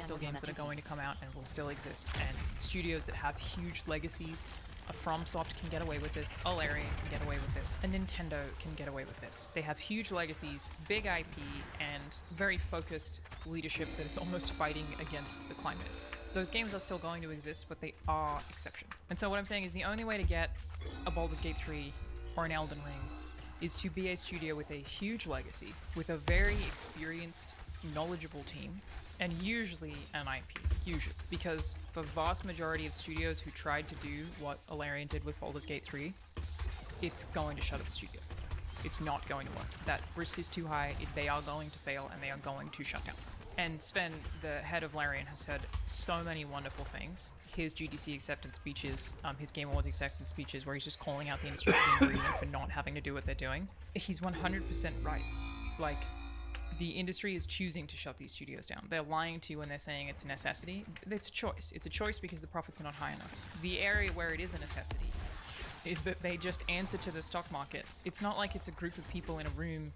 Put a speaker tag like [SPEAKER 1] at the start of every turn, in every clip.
[SPEAKER 1] still games that are going to come out and will still exist, and studios that have huge legacies. A FromSoft can get away with this, Alldayerrydaybaby can get away with this, a Nintendo can get away with this. They have huge legacies, big IP, and very focused leadership that is almost fighting against the climate. Those games are still going to exist, but they are exceptions. And so what I'm saying is the only way to get a Baldur's Gate 3 or an Elden Ring is to be a studio with a huge legacy, with a very experienced, knowledgeable team, and usually an IP. Usually. Because for vast majority of studios who tried to do what Alldayerrydaybaby did with Baldur's Gate 3, it's going to shut up the studio. It's not going to work. That risk is too high, they are going to fail, and they are going to shut down. And Sven, the head of Larian, has said so many wonderful things. His GDC acceptance speeches, his Game Awards acceptance speeches, where he's just calling out the industry for not having to do what they're doing. He's 100% right. Like, the industry is choosing to shut these studios down. They're lying to you when they're saying it's a necessity. It's a choice. It's a choice because the profits are not high enough. The area where it is a necessity is that they just answer to the stock market. It's not like it's a group of people in a room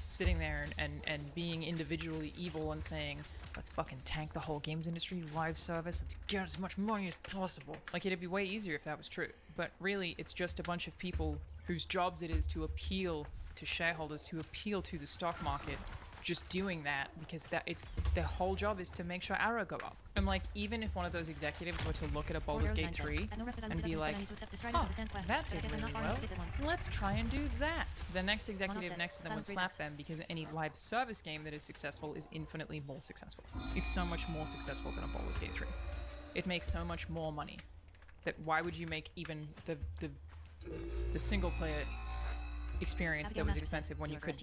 [SPEAKER 1] sitting there and being individually evil and saying, let's fucking tank the whole games industry, live service, let's get as much money as possible. Like, it'd be way easier if that was true. But really, it's just a bunch of people whose jobs it is to appeal to shareholders, to appeal to the stock market, just doing that because their whole job is to make sure arrow go up. And like, even if one of those executives were to look at a Baldur's Gate 3 and be like, oh, that did really well, let's try and do that. The next executive next to them would slap them because any live service game that is successful is infinitely more successful. It's so much more successful than a Baldur's Gate 3. It makes so much more money that why would you make even the single player experience that was expensive when you could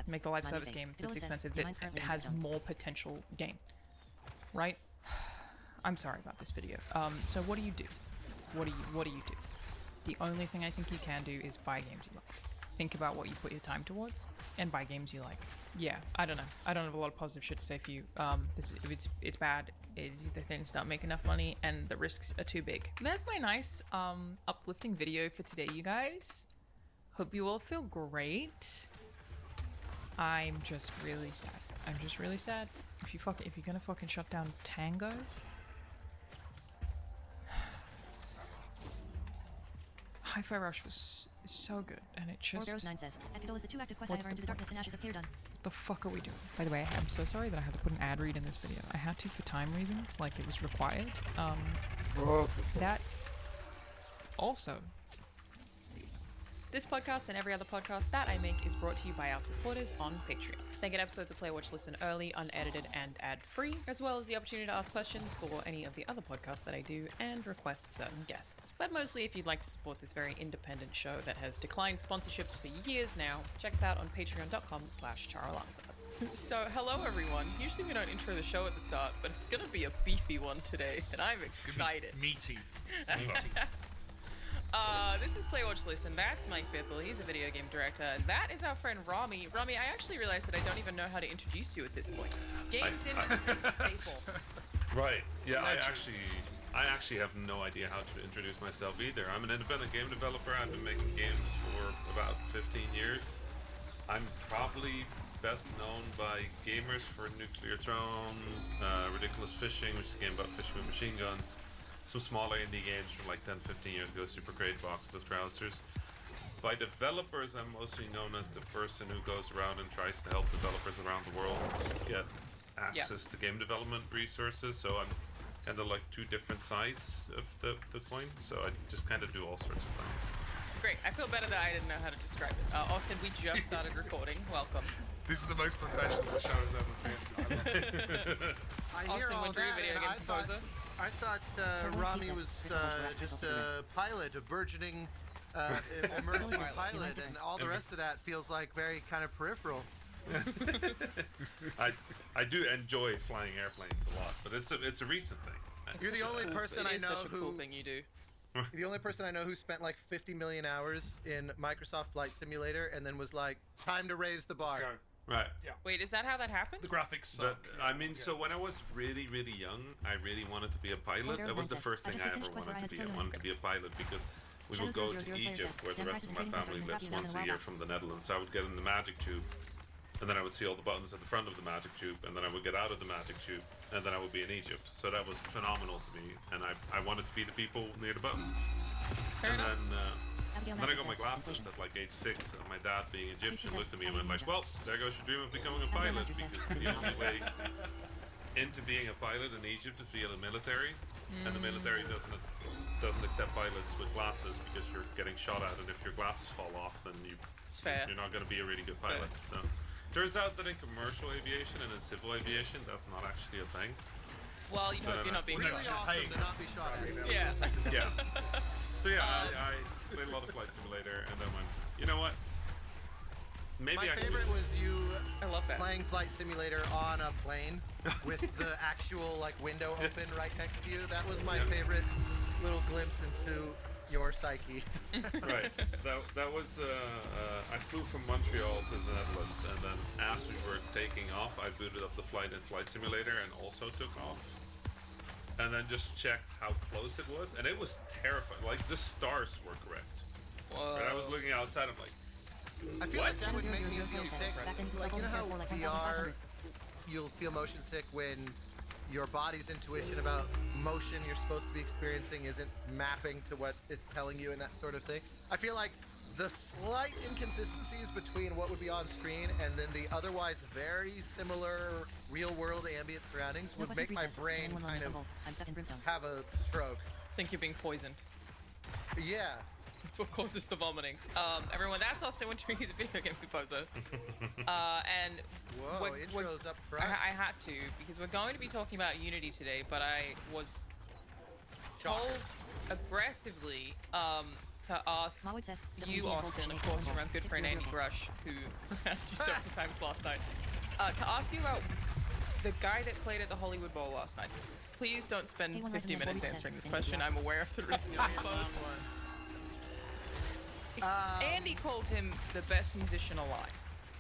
[SPEAKER 1] make the live service game that's expensive that has more potential gain, right? I'm sorry about this video. So what do you do? What do you do? The only thing I think you can do is buy games you like. Think about what you put your time towards and buy games you like. Yeah, I don't know. I don't have a lot of positive shit to say for you. It's bad. The things don't make enough money and the risks are too big. That's my nice uplifting video for today, you guys. Hope you all feel great. I'm just really sad. I'm just really sad. If you're gonna fucking shut down Tango. Hi-Fi Rush was so good, and it just... What the fuck are we doing? By the way, I'm so sorry that I had to put an ad read in this video. I had to for time reasons, like it was required. That also... This podcast and every other podcast that I make is brought to you by our supporters on Patreon. They get episodes of Play, Watch, Listen early, unedited, and ad-free, as well as the opportunity to ask questions for any of the other podcasts that I do and request certain guests. But mostly, if you'd like to support this very independent show that has declined sponsorships for years now, check us out on patreon.com/Charalanza. So, hello everyone. Usually we don't intro the show at the start, but it's gonna be a beefy one today, and I'm excited.
[SPEAKER 2] Meaty.
[SPEAKER 1] This is Play, Watch, Listen. That's Mike Biffle. He's a video game director. And that is our friend Rami. Rami, I actually realized that I don't even know how to introduce you at this point. Games industry staple.
[SPEAKER 3] Right. Yeah, I actually have no idea how to introduce myself either. I'm an independent game developer. I've been making games for about 15 years. I'm probably best known by gamers for Nuclear Throne, Ridiculous Fishing, which is a game about fishing with machine guns. Some smaller indie games from like 10-15 years ago, Super Great Box with Trousers. By developers, I'm mostly known as the person who goes around and tries to help developers around the world get access to game development resources. So I'm kind of like two different sides of the coin. So I just kind of do all sorts of things.
[SPEAKER 1] Great. I feel better that I didn't know how to describe it. Austin, we just started recording. Welcome.
[SPEAKER 2] This is the most professional the show has ever been.
[SPEAKER 1] Austin, all that, video game composer.
[SPEAKER 4] I thought Rami was just a pilot, a burgeoning, emerging pilot, and all the rest of that feels like very kind of peripheral.
[SPEAKER 3] I do enjoy flying airplanes a lot, but it's a recent thing.
[SPEAKER 4] You're the only person I know
[SPEAKER 1] such a cool thing you do.
[SPEAKER 4] You're the only person I know who spent like 50 million hours in Microsoft Flight Simulator and then was like, time to raise the bar.
[SPEAKER 2] Let's go.
[SPEAKER 3] Right.
[SPEAKER 2] Yeah.
[SPEAKER 1] Wait, is that how that happened?
[SPEAKER 2] The graphics suck.
[SPEAKER 3] I mean, so when I was really, really young, I really wanted to be a pilot. That was the first thing I ever wanted to be. I wanted to be a pilot because we would go to Egypt, where the rest of my family lives, once a year from the Netherlands. So I would get in the magic tube and then I would see all the buttons at the front of the magic tube, and then I would get out of the magic tube, and then I would be in Egypt. So that was phenomenal to me, and I wanted to be the people near the buttons.
[SPEAKER 1] Fair enough.
[SPEAKER 3] Then I got my glasses at like age 6, and my dad, being Egyptian, looked at me and went like, well, there goes your dream of becoming a pilot, because the only way into being a pilot in Egypt is via the military, and the military doesn't accept pilots with glasses because you're getting shot at, and if your glasses fall off, then you're not going to be a really good pilot. So turns out that in commercial aviation and in civil aviation, that's not actually a thing.
[SPEAKER 1] Well, you hope you're not being
[SPEAKER 4] really
[SPEAKER 1] shot.
[SPEAKER 4] awesome to not be shot at.
[SPEAKER 1] Yeah.
[SPEAKER 3] Yeah. So yeah, I played a lot of Flight Simulator, and then went, you know what? Maybe
[SPEAKER 4] My favorite was you
[SPEAKER 1] I love that.
[SPEAKER 4] playing Flight Simulator on a plane with the actual like window open right next to you. That was my favorite little glimpse into your psyche.
[SPEAKER 3] Right. That was I flew from Montreal to the Netherlands, and then as we were taking off, I booted up the flight in Flight Simulator and also took off. And then just checked how close it was, and it was terrifying. Like, the stars were correct.
[SPEAKER 1] Whoa.
[SPEAKER 3] And I was looking outside, I'm like,
[SPEAKER 4] I feel like that would make me feel sick.
[SPEAKER 5] Impressive.
[SPEAKER 4] Like, you know how VR, you'll feel motion sick when your body's intuition about motion you're supposed to be experiencing isn't mapping to what it's telling you and that sort of thing? I feel like the slight inconsistencies between what would be on screen and then the otherwise very similar real-world ambient surroundings would make my brain kind of have a stroke.
[SPEAKER 1] Think you're being poisoned.
[SPEAKER 4] Yeah.
[SPEAKER 1] That's what causes the vomiting. Everyone, that's Austin Winter. He's a video game composer. And
[SPEAKER 4] Whoa, intro's up front.
[SPEAKER 1] I had to, because we're going to be talking about Unity today, but I was told aggressively to ask you, Austin, of course, from our good friend Andy Grush, who asked you several times last night, to ask you about the guy that played at the Hollywood Bowl last night. Please don't spend 50 minutes answering this question. I'm aware of the risk of it. Andy called him the best musician alive.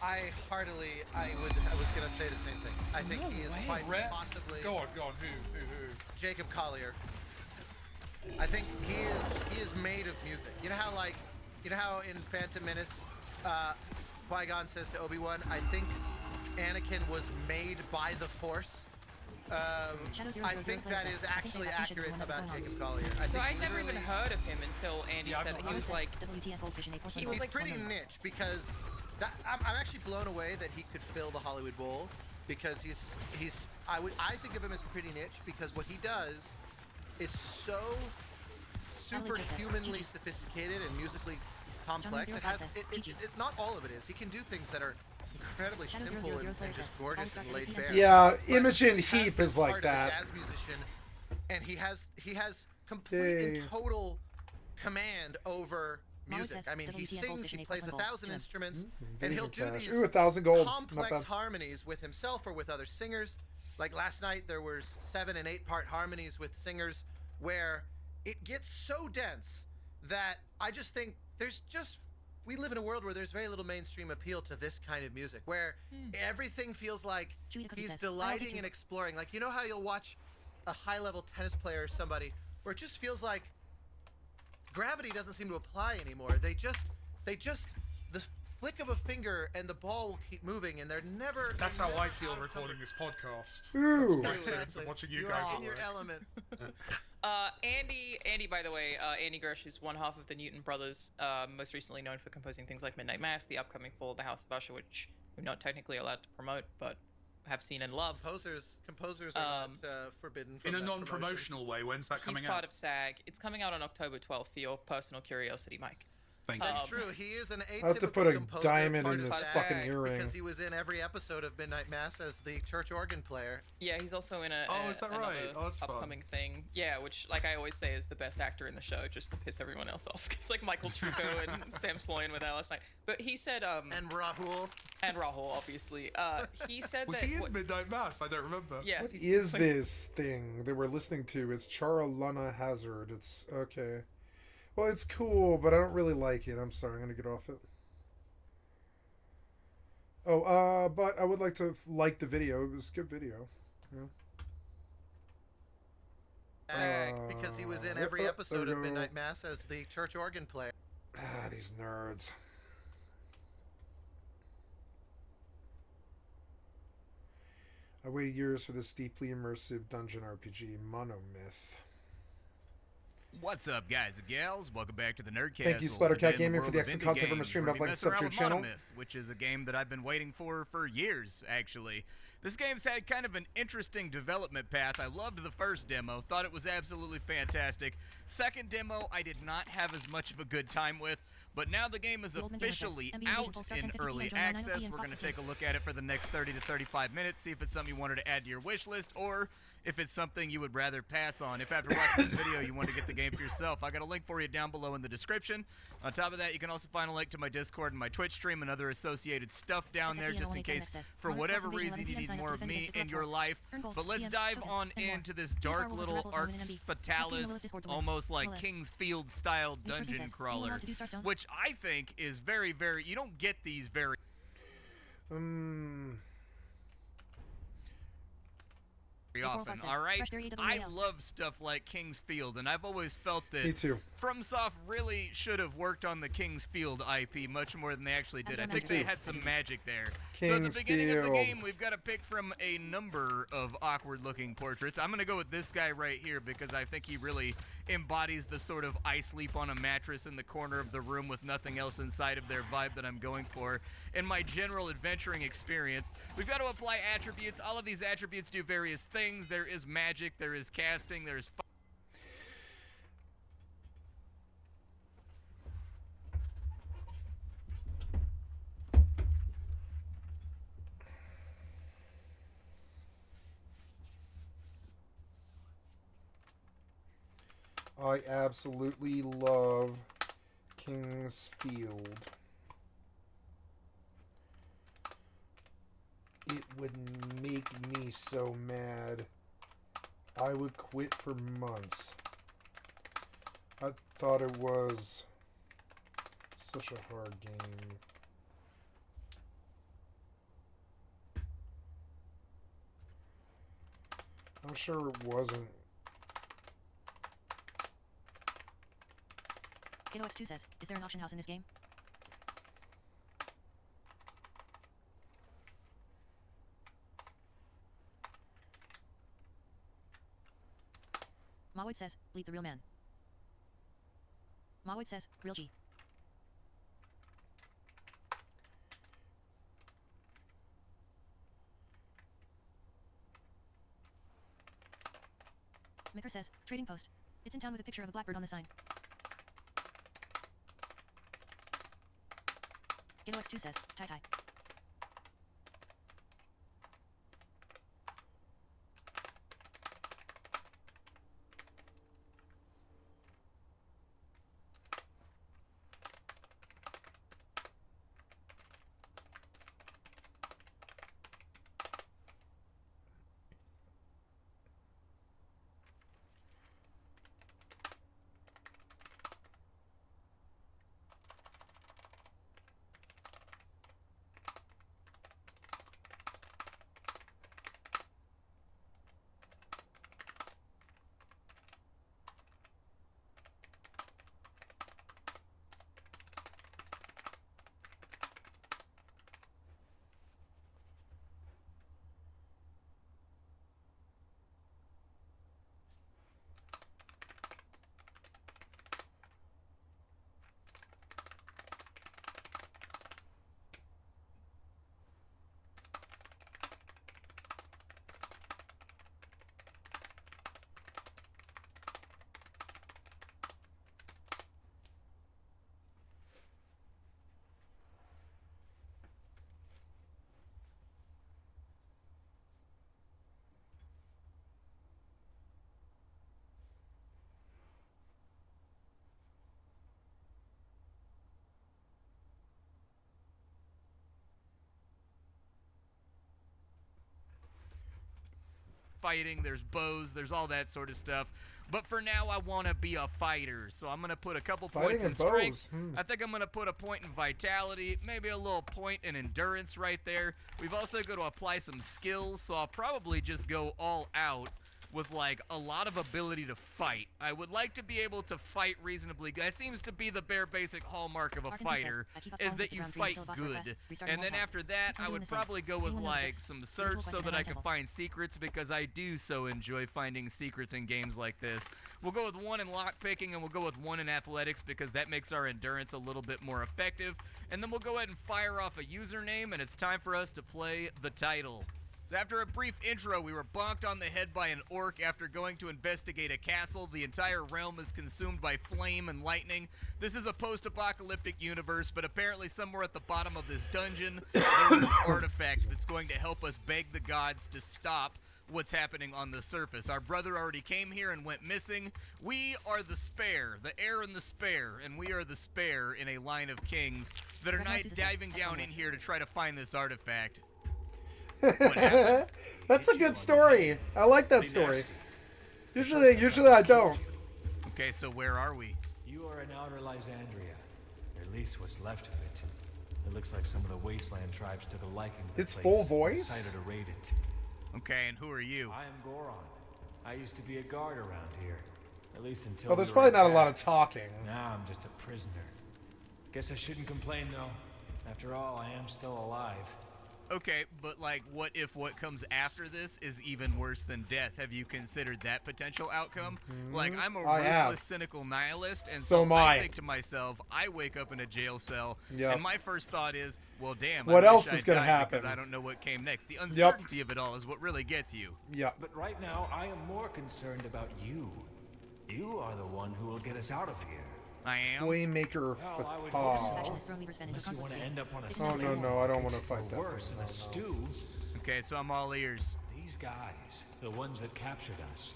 [SPEAKER 4] I was gonna say the same thing. I think he is quite possibly.
[SPEAKER 2] Go on. Who?
[SPEAKER 4] Jacob Collier. I think he is made of music. You know how in Phantom Menace, Qui-Gon says to Obi-Wan, I think Anakin was made by the Force. I think that is actually accurate about Jacob Collier.
[SPEAKER 1] So I'd never even heard of him until Andy said that he was like...
[SPEAKER 4] He's pretty niche because I'm actually blown away that he could fill the Hollywood Bowl because I think of him as pretty niche because what he does is so superhumanly sophisticated and musically complex. Not all of it is. He can do things that are incredibly simple and just gorgeous and laid bare.
[SPEAKER 5] Yeah,
[SPEAKER 4] But
[SPEAKER 5] Imogen
[SPEAKER 4] he has
[SPEAKER 5] Heap
[SPEAKER 4] the
[SPEAKER 5] is like
[SPEAKER 4] heart of a
[SPEAKER 5] that.
[SPEAKER 4] jazz musician, and he has complete and total command over music. I mean, he sings, he plays 1,000 instruments, and he'll do these
[SPEAKER 5] 1,000 gold.
[SPEAKER 4] complex harmonies with himself or with other singers. Like last night, there was 7- and 8-part harmonies with singers where it gets so dense that I just think we live in a world where there's very little mainstream appeal to this kind of music, where everything feels like he's delighting and exploring. Like, you know how you'll watch a high-level tennis player or somebody where it just feels like gravity doesn't seem to apply anymore. They just the flick of a finger and the ball will keep moving, and they're never.
[SPEAKER 2] That's how I feel recording this podcast.
[SPEAKER 5] Ooh.
[SPEAKER 2] My experience of watching you guys
[SPEAKER 4] in your element.
[SPEAKER 1] Andy, by the way, Andy Grush is one half of the Newton brothers, most recently known for composing things like Midnight Mass, the upcoming Fall of the House of Usher, which we're not technically allowed to promote, but have seen and love.
[SPEAKER 4] Composers are not forbidden from
[SPEAKER 2] In a
[SPEAKER 4] that
[SPEAKER 2] non-promotional way, when's that coming
[SPEAKER 1] He's
[SPEAKER 2] out?
[SPEAKER 1] part of SAG. It's coming out on October 12th for your personal curiosity, Mike.
[SPEAKER 2] Thank you.
[SPEAKER 4] That's true. He is an atypical
[SPEAKER 5] I have to put a
[SPEAKER 4] composer,
[SPEAKER 5] diamond
[SPEAKER 4] part
[SPEAKER 5] in
[SPEAKER 4] of
[SPEAKER 5] his
[SPEAKER 4] SAG,
[SPEAKER 5] fucking earring.
[SPEAKER 4] because he was in every episode of Midnight Mass as the church organ player.
[SPEAKER 1] Yeah, he's also in
[SPEAKER 2] Is that right?
[SPEAKER 1] another
[SPEAKER 2] Oh, that's fun.
[SPEAKER 1] upcoming thing. Yeah, which, like I always say, is the best actor in the show, just to piss everyone else off. Because like Michael Trucco and Sam Sloyan with that last night. But he said,
[SPEAKER 4] And Rahul.
[SPEAKER 1] and Rahul, obviously. He said
[SPEAKER 2] Was
[SPEAKER 1] that.
[SPEAKER 2] he in Midnight Mass? I don't remember.
[SPEAKER 1] Yes.
[SPEAKER 5] What
[SPEAKER 1] he's
[SPEAKER 5] is
[SPEAKER 1] like-
[SPEAKER 5] this thing that we're listening to? It's Charaluna Hazard. It's okay. Well, it's cool, but I don't really like it. I'm sorry. I'm gonna get off it. Oh, but I would like to like the video. It was a good video. Yeah.
[SPEAKER 4] SAG, because he was in every
[SPEAKER 5] there
[SPEAKER 4] episode
[SPEAKER 5] we
[SPEAKER 4] of
[SPEAKER 5] go.
[SPEAKER 4] Midnight Mass as the church organ player.
[SPEAKER 5] Ah, these nerds. I waited years for this deeply immersive dungeon RPG, Monomyth.
[SPEAKER 6] What's up, guys and gals? Welcome back to the Nerdcast.
[SPEAKER 5] Thank you, Splattercat Gaming, for the excellent content from a stream. I'd like to sub to your channel.
[SPEAKER 6] Monomyth, which is a game that I've been waiting for years, actually. This game's had kind of an interesting development path. I loved the first demo, thought it was absolutely fantastic. Second demo, I did not have as much of a good time with, but now the game is officially out in early access. We're going to take a look at it for the next 30 to 35 minutes, see if it's something you wanted to add to your wish list, or if it's something you would rather pass on. If after watching this video you want to get the game for yourself, I got a link for you down below in the description. On top of that, you can also find a link to my Discord and my Twitch stream and other associated stuff down there, just in case, for whatever reason, you need more of me in your life. But let's dive on into this dark little Arc Fatalis, almost like King's Field style dungeon crawler, which I think is very, very, you don't get these very often, alright? I love stuff like King's Field, and I've always felt that
[SPEAKER 5] Me too.
[SPEAKER 6] FromSoft really should have worked on the King's Field IP much more than they actually did. I think they had some magic there. So at the beginning of the game, we've got to pick from a number of awkward-looking portraits. I'm going to go with this guy right here because I think he really embodies the sort of I sleep on a mattress in the corner of the room with nothing else inside of their vibe that I'm going for. In my general adventuring experience, we've got to apply attributes. All of these attributes do various things. There is magic, there is casting, there's
[SPEAKER 5] I absolutely love King's Field. It would make me so mad. I would quit for months. I thought it was such a hard game. I'm sure it wasn't.
[SPEAKER 7] KOX2 says, is there an auction house in this game? Mawoid says, bleep the real man. Mawoid says, real G. Micker says, trading post. It's in town with a picture of a blackbird on the sign. KOX2 says, tie-tie.
[SPEAKER 6] Fighting, there's bows, there's all that sort of stuff. But for now, I want to be a fighter, so I'm going to put a couple points in strength. I think I'm going to put a point in vitality, maybe a little point in endurance right there. We've also got to apply some skills, so I'll probably just go all out with like a lot of ability to fight. I would like to be able to fight reasonably good. That seems to be the bare basic hallmark of a fighter, is that you fight good. And then after that, I would probably go with like some search so that I can find secrets, because I do so enjoy finding secrets in games like this. We'll go with 1 in lockpicking, and we'll go with 1 in athletics, because that makes our endurance a little bit more effective. And then we'll go ahead and fire off a username, and it's time for us to play the title. So after a brief intro, we were bonked on the head by an orc after going to investigate a castle. The entire realm is consumed by flame and lightning. This is a post-apocalyptic universe, but apparently somewhere at the bottom of this dungeon, there was an artifact that's going to help us beg the gods to stop what's happening on the surface. Our brother already came here and went missing. We are the spare, the heir and the spare, and we are the spare in a line of kings that are not diving down in here to try to find this artifact.
[SPEAKER 5] That's a good story. I like that story. Usually I don't.
[SPEAKER 6] Okay, so where are we?
[SPEAKER 8] You are in outer Lysandria, or at least what's left of it. It looks like some of the wasteland tribes took a liking to the
[SPEAKER 5] It's
[SPEAKER 8] place
[SPEAKER 5] full
[SPEAKER 8] and
[SPEAKER 5] voice?
[SPEAKER 8] decided to raid it.
[SPEAKER 6] Okay, and who are you?
[SPEAKER 8] I am Goron. I used to be a guard around here, at least until.
[SPEAKER 5] Oh, there's
[SPEAKER 8] we
[SPEAKER 5] probably
[SPEAKER 8] were
[SPEAKER 5] not a lot of
[SPEAKER 8] attacked.
[SPEAKER 5] talking.
[SPEAKER 8] Now I'm just a prisoner. Guess I shouldn't complain though. After all, I am still alive.
[SPEAKER 6] Okay, but like, what if what comes after this is even worse than death? Have you considered that potential outcome? Like, I'm a ruthless, cynical nihilist, and
[SPEAKER 5] So am I.
[SPEAKER 6] think to myself, I wake up in a jail cell,
[SPEAKER 5] Yep.
[SPEAKER 6] and my first thought is, well, damn,
[SPEAKER 5] What
[SPEAKER 6] I
[SPEAKER 5] else
[SPEAKER 6] wish
[SPEAKER 5] is
[SPEAKER 6] I'd
[SPEAKER 5] gonna
[SPEAKER 6] died
[SPEAKER 5] happen?
[SPEAKER 6] because I don't know what came next. The uncertainty of it all is what really gets you.
[SPEAKER 5] Yeah.
[SPEAKER 8] But right now, I am more concerned about you. You are the one who will get us out of here.
[SPEAKER 6] I am.
[SPEAKER 5] Waymaker
[SPEAKER 8] Well, I would
[SPEAKER 5] Fatah.
[SPEAKER 8] hope
[SPEAKER 7] Faction is throwing Weaver's pen into
[SPEAKER 8] Unless you want
[SPEAKER 7] conflict
[SPEAKER 8] to
[SPEAKER 7] state.
[SPEAKER 8] end up on a
[SPEAKER 5] Oh, no,
[SPEAKER 8] slave
[SPEAKER 5] no, I don't
[SPEAKER 8] market,
[SPEAKER 5] wanna fight
[SPEAKER 8] or
[SPEAKER 5] that
[SPEAKER 8] worse,
[SPEAKER 5] thing.
[SPEAKER 8] in a stew.
[SPEAKER 6] Okay, so I'm all ears.
[SPEAKER 8] These guys, the ones that captured us,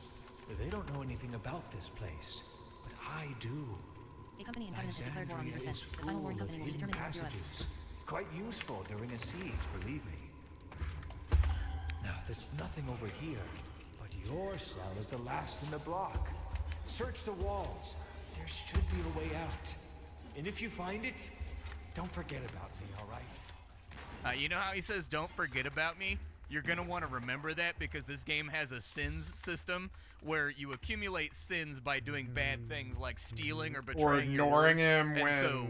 [SPEAKER 8] they don't know anything about this place. But I do.
[SPEAKER 7] A company in Covenant has declared war on Weaver's
[SPEAKER 8] Alexandria
[SPEAKER 7] pen.
[SPEAKER 8] is
[SPEAKER 7] The final
[SPEAKER 8] full
[SPEAKER 7] warring
[SPEAKER 8] of
[SPEAKER 7] company will be
[SPEAKER 8] hidden
[SPEAKER 7] determined in Europe.
[SPEAKER 8] passages. Quite useful during a siege, believe me. Now, there's nothing over here, but your cell is the last in the block. Search the walls. There should be a way out. And if you find it, don't forget about me, all right?
[SPEAKER 6] You know how he says, don't forget about me? You're going to want to remember that, because this game has a sins system where you accumulate sins by doing bad things like stealing or betraying
[SPEAKER 5] Or
[SPEAKER 6] your
[SPEAKER 5] ignoring
[SPEAKER 6] word.
[SPEAKER 5] him
[SPEAKER 6] And
[SPEAKER 5] when...
[SPEAKER 6] so,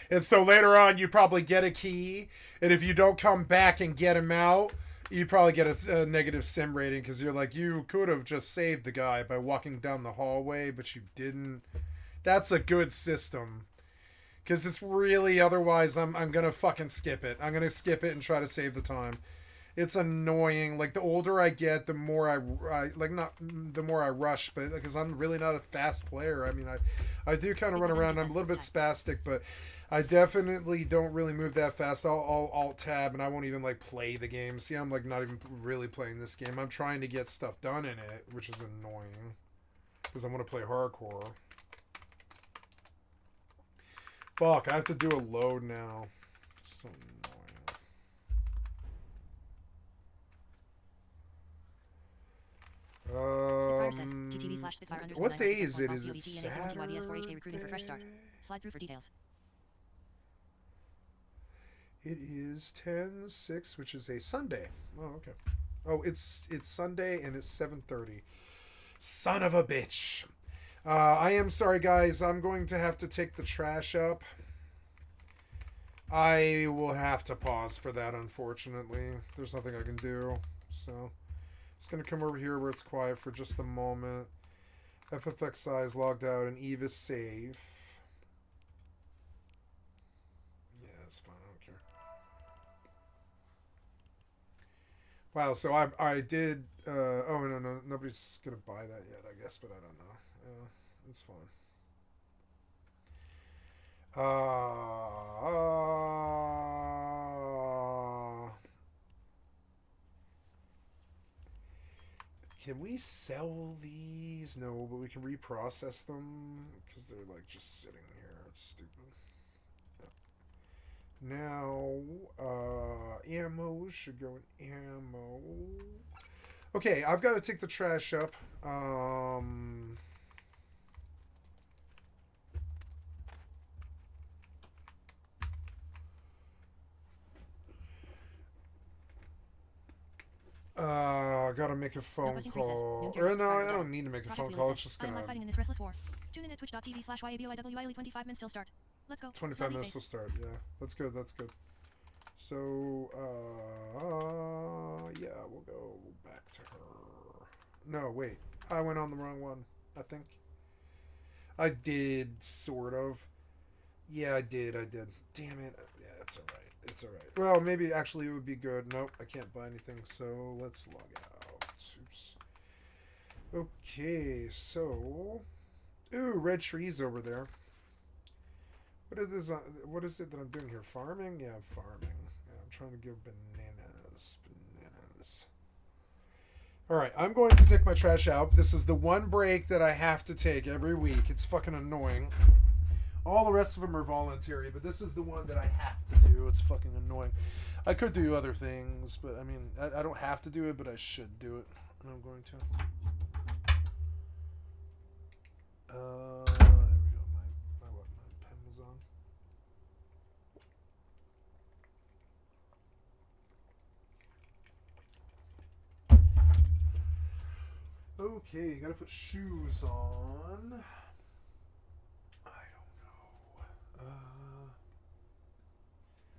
[SPEAKER 5] And so later on, you probably get a key, and if you don't come back and get him out, you probably get a negative sim rating, because you're like, you could have just saved the guy by walking down the hallway, but you didn't. That's a good system. Because it's really, otherwise, I'm going to fucking skip it. I'm going to skip it and try to save the time. It's annoying. Like, the older I get, the more I like, not the more I rush, but because I'm really not a fast player. I mean, I do kind of run around. I'm a little bit spastic, but I definitely don't really move that fast. I'll alt-tab, and I won't even, like, play the game. See, I'm, like, not even really playing this game. I'm trying to get stuff done in it, which is annoying. Because I want to play hardcore. Fuck, I have to do a load now. So
[SPEAKER 7] Spitfire says, GTV / Spitfire _
[SPEAKER 5] what day is it?
[SPEAKER 7] 964
[SPEAKER 5] Is it
[SPEAKER 7] POVT and A 72 IDS 4HK recruiting for fresh start.
[SPEAKER 5] Saturday?
[SPEAKER 7] Slide through for details.
[SPEAKER 5] It is 10/6, which is a Sunday. Oh, okay. Oh, it's Sunday and it's 7:30. Son of a bitch. I am sorry, guys. I'm going to have to take the trash up. I will have to pause for that, unfortunately. There's nothing I can do. So, it's going to come over here where it's quiet for just a moment. FFXI is logged out and Eve is safe. Yeah, that's fine. I don't care. Wow, so I did... oh, no. Nobody's going to buy that yet, I guess, but I don't know. It's fine. Can we sell these? No, but we can reprocess them because they're like just sitting here. It's stupid. Now, ammo should go in ammo. Okay, I've got to take the trash up. I gotta make a phone
[SPEAKER 7] questing presets.
[SPEAKER 5] call.
[SPEAKER 7] New gears
[SPEAKER 5] Or
[SPEAKER 7] is
[SPEAKER 5] no,
[SPEAKER 7] required
[SPEAKER 5] I
[SPEAKER 7] to
[SPEAKER 5] don't need to make a
[SPEAKER 7] Project
[SPEAKER 5] phone
[SPEAKER 7] Wheel
[SPEAKER 5] call.
[SPEAKER 7] says,
[SPEAKER 5] It's just
[SPEAKER 7] I am
[SPEAKER 5] gonna
[SPEAKER 7] live fighting in this restless war. Tune in at twitch.tv/YABOIWILey 25 minutes till start. Let's go.
[SPEAKER 5] 25
[SPEAKER 7] Snobby
[SPEAKER 5] minutes
[SPEAKER 7] face.
[SPEAKER 5] will start. Yeah, that's good. That's good. So, yeah, we'll go back to her. No, wait. I went on the wrong one, I think. I did, sort of. Yeah, I did. Damn it. Yeah, it's alright. It's alright. Well, maybe actually it would be good. Nope, I can't buy anything, so let's log out. Oops. Okay, so... Ooh, red trees over there. What is it that I'm doing here? Farming? Yeah, I'm farming. Yeah, I'm trying to give bananas. Bananas. Alright, I'm going to take my trash out. This is the one break that I have to take every week. It's fucking annoying. All the rest of them are voluntary, but this is the one that I have to do. It's fucking annoying. I could do other things, but I mean, I don't have to do it, but I should do it. And I'm going to. There we go. My pen was on. Okay, gotta put shoes on. I don't know.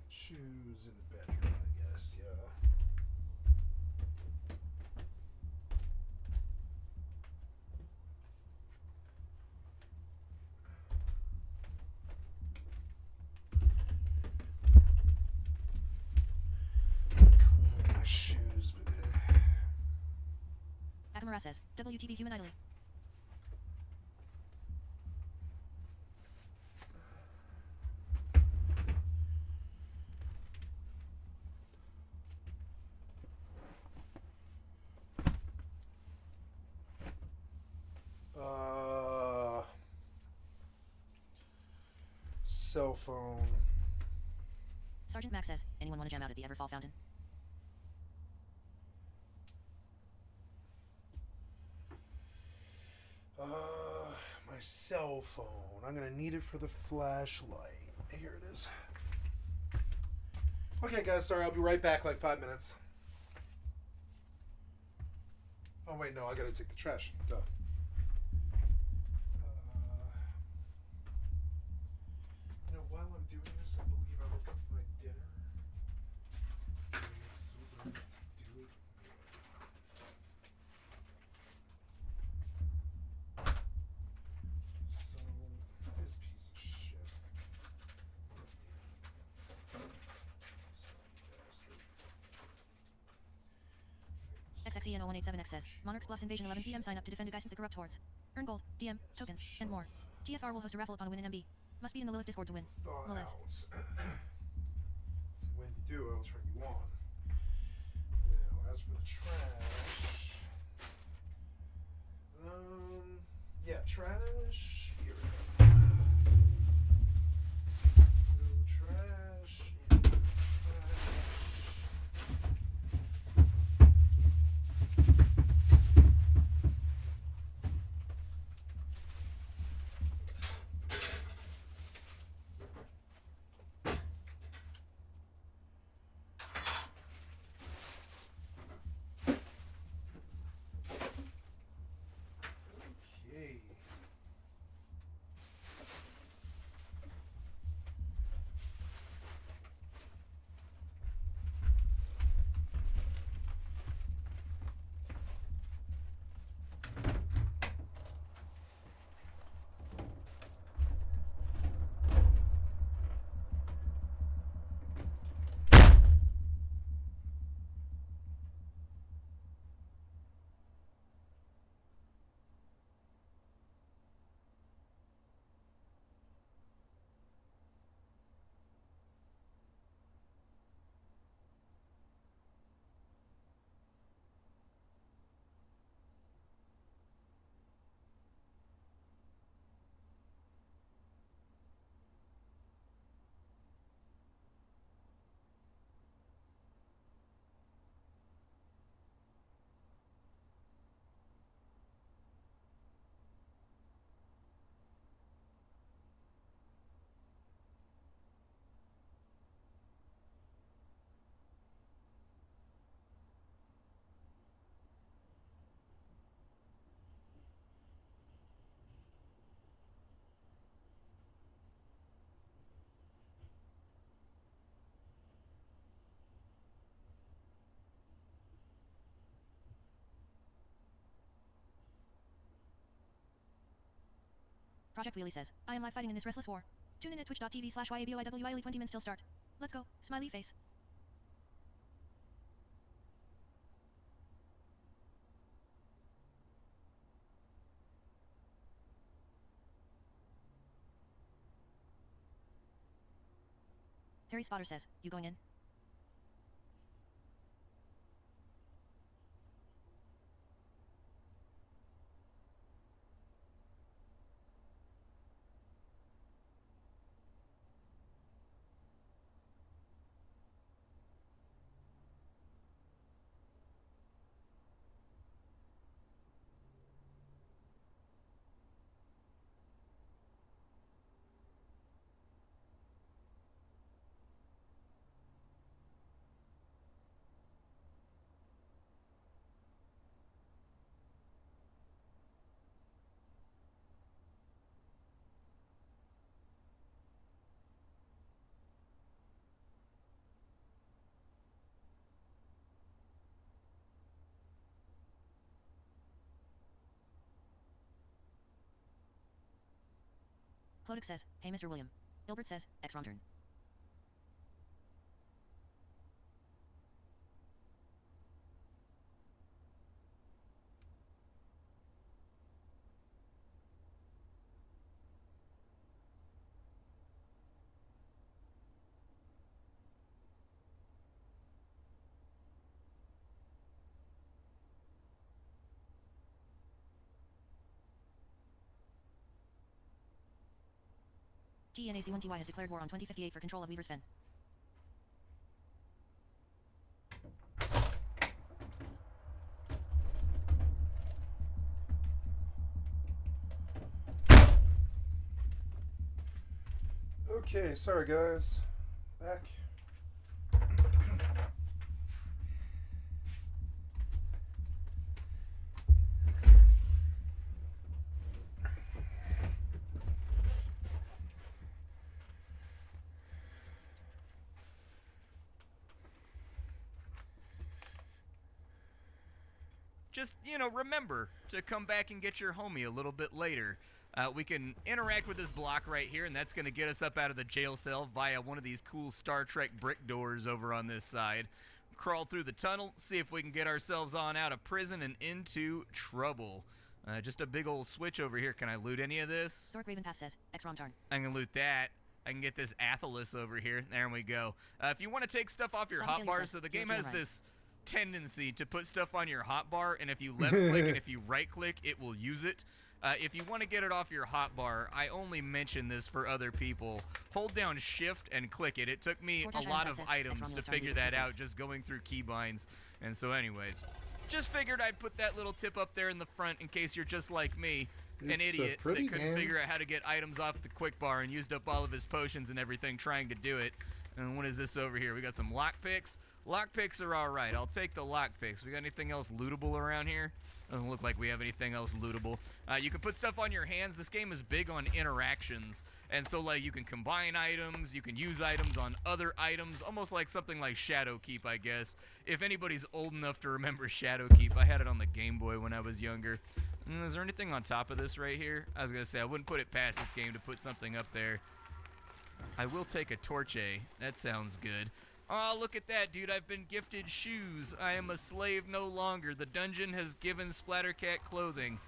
[SPEAKER 5] Shoes in the bedroom, I guess, yeah. Clean my shoes, but...
[SPEAKER 7] Akamara says, WTB human idly.
[SPEAKER 5] Cell phone.
[SPEAKER 7] Sergeant Max says, anyone want to jam out at the Everfall fountain?
[SPEAKER 5] My cell phone. I'm gonna need it for the flashlight. Here it is. Okay, guys, sorry, I'll be right back, like 5 minutes. Oh, wait, no, I gotta take the trash. Duh. You know, while I'm doing this, I believe I will cook my dinner. I'm so glad to do it. So, this piece of shit.
[SPEAKER 7] XXEN0187X says, Monarch's Bluffs Invasion 11 PM sign up to defend against the corrupt hordes. Earn gold, DM, tokens, and more. TFR will host a raffle upon win in MB. Must be in the Lilith Discord to win.
[SPEAKER 5] Thaw
[SPEAKER 7] Lilith.
[SPEAKER 5] out. When you do, I'll turn you on. Now, as for the trash, yeah, trash. Here we go. No trash. In the trash. Okay.
[SPEAKER 7] Project Wheelie says, I am live fighting in this restless war. Tune in at twitch.tv/YABOIWILY 20 minutes till start. Let's go. Smiley face. Harry Spotter says, you going in? Clodic says, hey Mr. William. Ilbert says, X-Rom turn. TNAC1TY has declared war on 2058 for control of Weaver's Fen.
[SPEAKER 5] Okay, sorry guys. Back.
[SPEAKER 6] Just, remember to come back and get your homie a little bit later. We can interact with this block right here, and that's going to get us up out of the jail cell via one of these cool Star Trek brick doors over on this side. Crawl through the tunnel, see if we can get ourselves on out of prison and into trouble. Just a big old switch over here. Can I loot any of this?
[SPEAKER 7] Stork Ravenpath says, X-Rom turn.
[SPEAKER 6] I can loot that. I can get this Athelis over here. There we go. If you want to take stuff off your hotbar, so the game has this tendency to put stuff on your hotbar, and if you left click and if you right click, it will use it. If you want to get it off your hotbar, I only mention this for other people. Hold down shift and click it. It took me a lot of items to figure that out just going through keybinds. And so anyways, just figured I'd put that little tip up there in the front in case you're just like me, an idiot that couldn't figure out how to get items off the quick bar and used up all of his potions and everything trying to do it. And what is this over here? We got some lockpicks. Lockpicks are alright. I'll take the lockpicks. We got anything else lootable around here? Doesn't look like we have anything else lootable. You can put stuff on your hands. This game is big on interactions. And so, you can combine items. You can use items on other items. Almost like something like Shadowkeep, I guess. If anybody's old enough to remember Shadowkeep, I had it on the Game Boy when I was younger. Is there anything on top of this right here? I was going to say, I wouldn't put it past this game to put something up there. I will take a torch. That sounds good. Oh, look at that, dude. I've been gifted shoes. I am a slave no longer. The dungeon has given Splattercat clothing.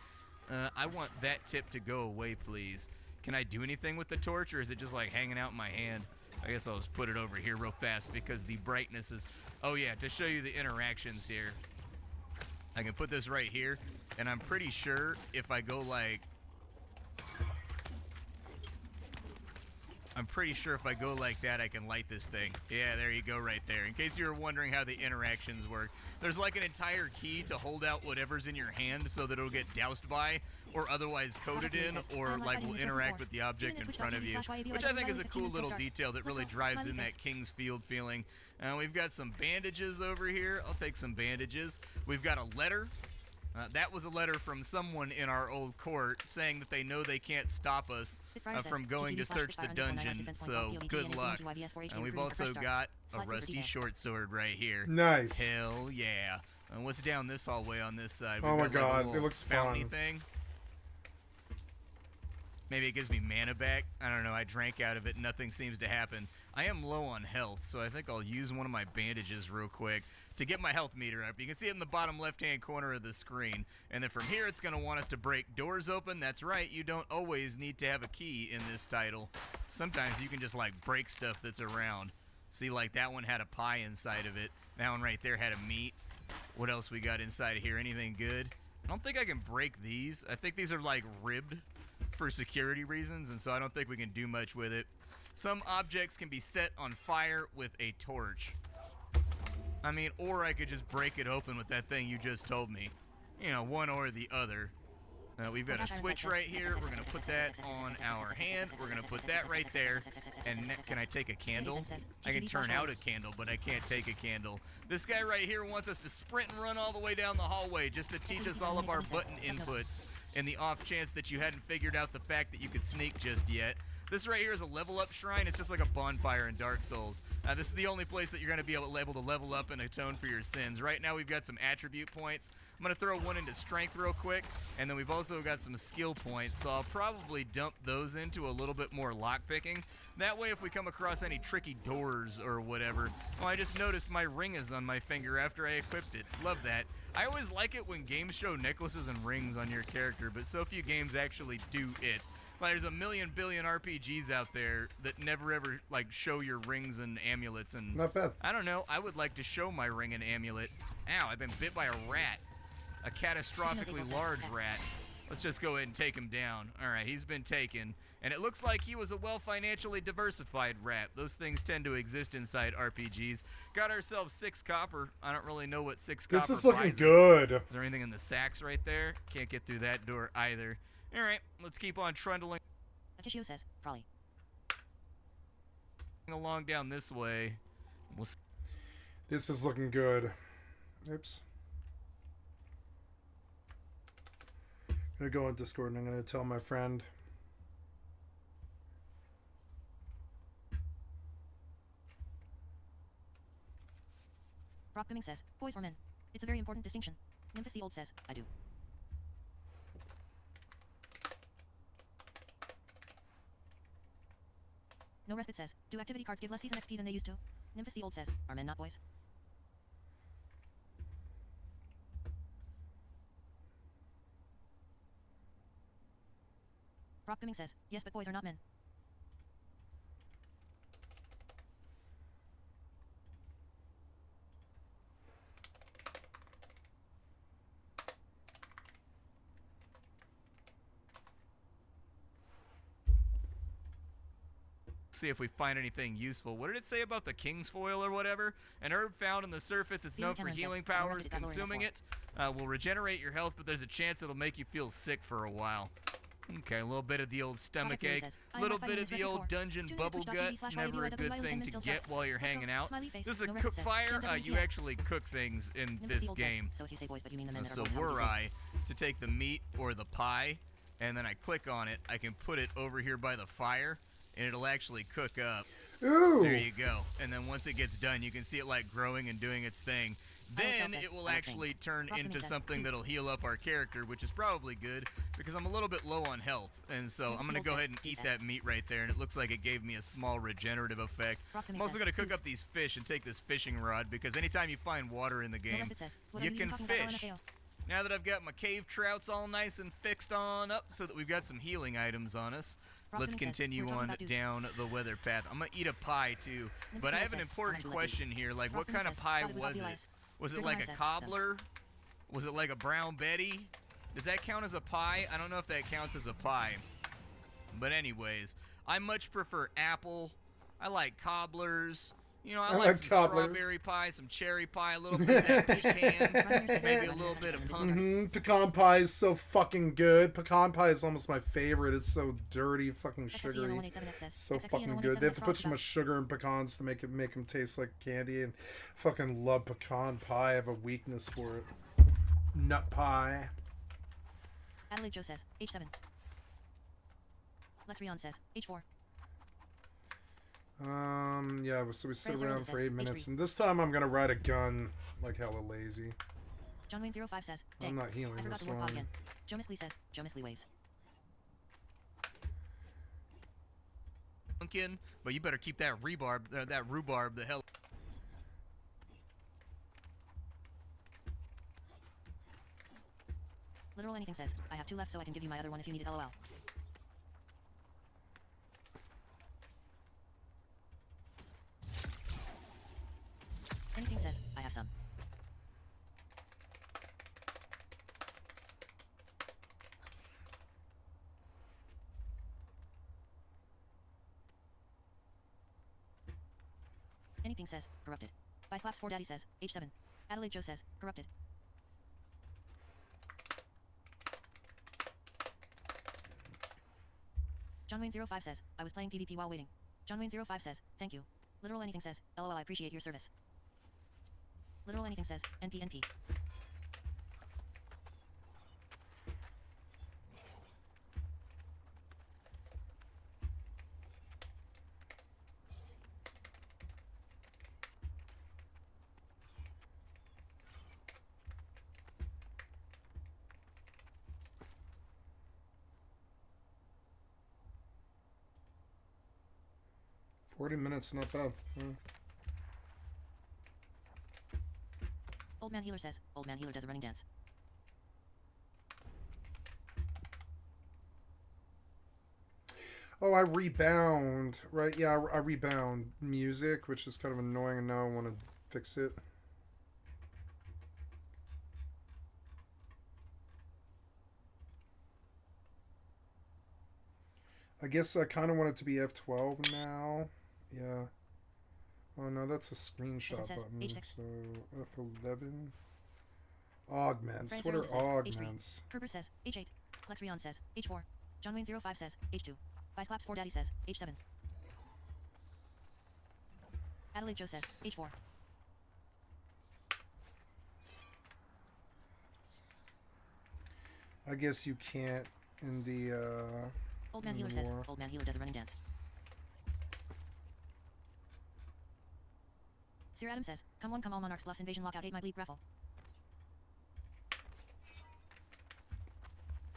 [SPEAKER 6] I want that tip to go away, please. Can I do anything with the torch, or is it just hanging out in my hand? I guess I'll just put it over here real fast because the brightness is... Oh, yeah, to show you the interactions here. I can put this right here, and I'm pretty sure if I go I'm pretty sure if I go like that, I can light this thing. Yeah, there you go right there. In case you were wondering how the interactions work, there's an entire key to hold out whatever's in your hand so that it'll get doused by or otherwise coded in or will interact with the object in front of you, which I think is a cool little detail that really drives in that King's Field feeling. We've got some bandages over here. I'll take some bandages. We've got a letter. That was a letter from someone in our old court saying that they know they can't stop us from going to search the dungeon, so good luck. And we've also got a rusty short sword right here.
[SPEAKER 5] Nice.
[SPEAKER 6] Hell yeah. And what's down this hallway on this side?
[SPEAKER 5] Oh my god, it looks fun.
[SPEAKER 6] Thing. Maybe it gives me mana back. I don't know. I drank out of it. Nothing seems to happen. I am low on health, so I think I'll use one of my bandages real quick to get my health meter up. You can see it in the bottom left-hand corner of the screen. And then from here, it's going to want us to break doors open. That's right. You don't always need to have a key in this title. Sometimes you can just, like, break stuff that's around. See, like, that one had a pie inside of it. That one right there had a meat. What else we got inside of here? Anything good? I don't think I can break these. I think these are, like, ribbed for security reasons, and so I don't think we can do much with it. Some objects can be set on fire with a torch. I mean, or I could just break it open with that thing you just told me. You know, one or the other. We've got a switch right here. We're going to put that on our hand. We're going to put that right there. And can I take a candle? I can turn out a candle, but I can't take a candle. This guy right here wants us to sprint and run all the way down the hallway just to teach us all of our button inputs in the off chance that you hadn't figured out the fact that you could sneak just yet. This right here is a level up shrine. It's just like a bonfire in Dark Souls. This is the only place that you're going to be able to level up and atone for your sins. Right now we've got some attribute points. I'm going to throw one into strength real quick, and then we've also got some skill points, so I'll probably dump those into a little bit more lockpicking. That way if we come across any tricky doors or whatever. Oh, I just noticed my ring is on my finger after I equipped it. Love that. I always like it when games show necklaces and rings on your character, but so few games actually do it. Like, there's a million billion RPGs out there that never ever, like, show your rings and amulets, and
[SPEAKER 5] Not bad.
[SPEAKER 6] I don't know, I would like to show my ring and amulet. Ow, I've been bit by a rat. A catastrophically large rat. Let's just go ahead and take him down. Alright, he's been taken. And it looks like he was a well-financially diversified rat. Those things tend to exist inside RPGs. Got ourselves 6 copper. I don't really know what 6 copper
[SPEAKER 5] This is looking
[SPEAKER 6] buys us.
[SPEAKER 5] good.
[SPEAKER 6] Is there anything in the sacks right there? Can't get through that door either. Alright, let's keep on trundling
[SPEAKER 7] Atishio says, probably.
[SPEAKER 6] along down this way. We'll
[SPEAKER 5] This is looking good. Oops. I'm gonna go on Discord and I'm gonna tell my friend.
[SPEAKER 7] Brock Bimming says, boys or men. It's a very important distinction. Memphis the Old says, I do. No Respite says, do activity cards give less season XP than they used to? Memphis the Old says, are men not boys? Brock Bimming says, yes but boys are not men.
[SPEAKER 6] see if we find anything useful. What did it say about the king's foil or whatever? An herb found on the surface is known for healing powers. Consuming it will regenerate your health, but there's a chance it'll make you feel sick for a while. Okay, a little bit of the old stomach ache, a little bit of the old dungeon bubble guts, never a good thing to get while you're hanging out. This is a cook fire. You actually cook things in this game. So were I to take the meat or the pie, and then I click on it, I can put it over here by the fire, and it'll actually cook up.
[SPEAKER 5] Ooh.
[SPEAKER 6] There you go. And then once it gets done, you can see it like growing and doing its thing. Then it will actually turn into something that'll heal up our character, which is probably good because I'm a little bit low on health. And so I'm going to go ahead and eat that meat right there, and it looks like it gave me a small regenerative effect. I'm also going to cook up these fish and take this fishing rod because anytime you find water in the game, you can fish. Now that I've got my cave trouts all nice and fixed on up so that we've got some healing items on us, let's continue on down the weather path. I'm going to eat a pie too, but I have an important question here. Like, what kind of pie was it? Was it like a cobbler? Was it like a brown Betty? Does that count as a pie? I don't know if that counts as a pie. But anyways, I much prefer apple. I like cobblers. You know, I like some strawberry pie, some cherry pie, a little bit of that pecan, maybe a little bit of pumpkin.
[SPEAKER 5] Pecan pie is so fucking good. Pecan pie is almost my favorite. It's so dirty, fucking sugary. So fucking good. They have to put so much sugar in pecans to make them taste like candy, and fucking love pecan pie. I have a weakness for it. Nut pie.
[SPEAKER 7] Adelaide Joe says, H7. Lex Rion says, H4.
[SPEAKER 5] Yeah, so we sit around for 8 minutes, and this time I'm gonna ride a gun like hella lazy.
[SPEAKER 7] John Wayne 05 says,
[SPEAKER 5] I'm not healing this one.
[SPEAKER 7] Joe Miss Lee says, Joe Miss Lee waves.
[SPEAKER 6] in, but you better keep that rhubarb the hell.
[SPEAKER 7] Literal anything says, I have 2 left so I can give you my other one if you need it, lol. Anything says, I have some. Anything says, corrupted. By slaps 4 daddy says, H7. Adelaide Joe says, corrupted. John Wayne 05 says, I was playing PvP while waiting. John Wayne 05 says, thank you. Literal anything says, lol I appreciate your service. Literal anything says, NP.
[SPEAKER 5] 40 minutes, not bad.
[SPEAKER 7] Old man healer says, old man healer does a running dance.
[SPEAKER 5] Oh, I rebound. Right, yeah, I rebound music, which is kind of annoying, and now I want to fix it. I guess I kind of want it to be F12 now. Yeah. Oh, no, that's a screenshot button. So, F11. Augments. What are augments?
[SPEAKER 7] Herbert says, H8. Lexrion says, H4. John Wayne 05 says, H2. By slaps 4 daddy says, H7. Adelaide Joe says, H4.
[SPEAKER 5] I guess you can't in the,
[SPEAKER 7] Old man healer says, old man healer does a running dance. Sir Adam says, come all monarchs bluffs invasion lockout 8 my bleep raffle.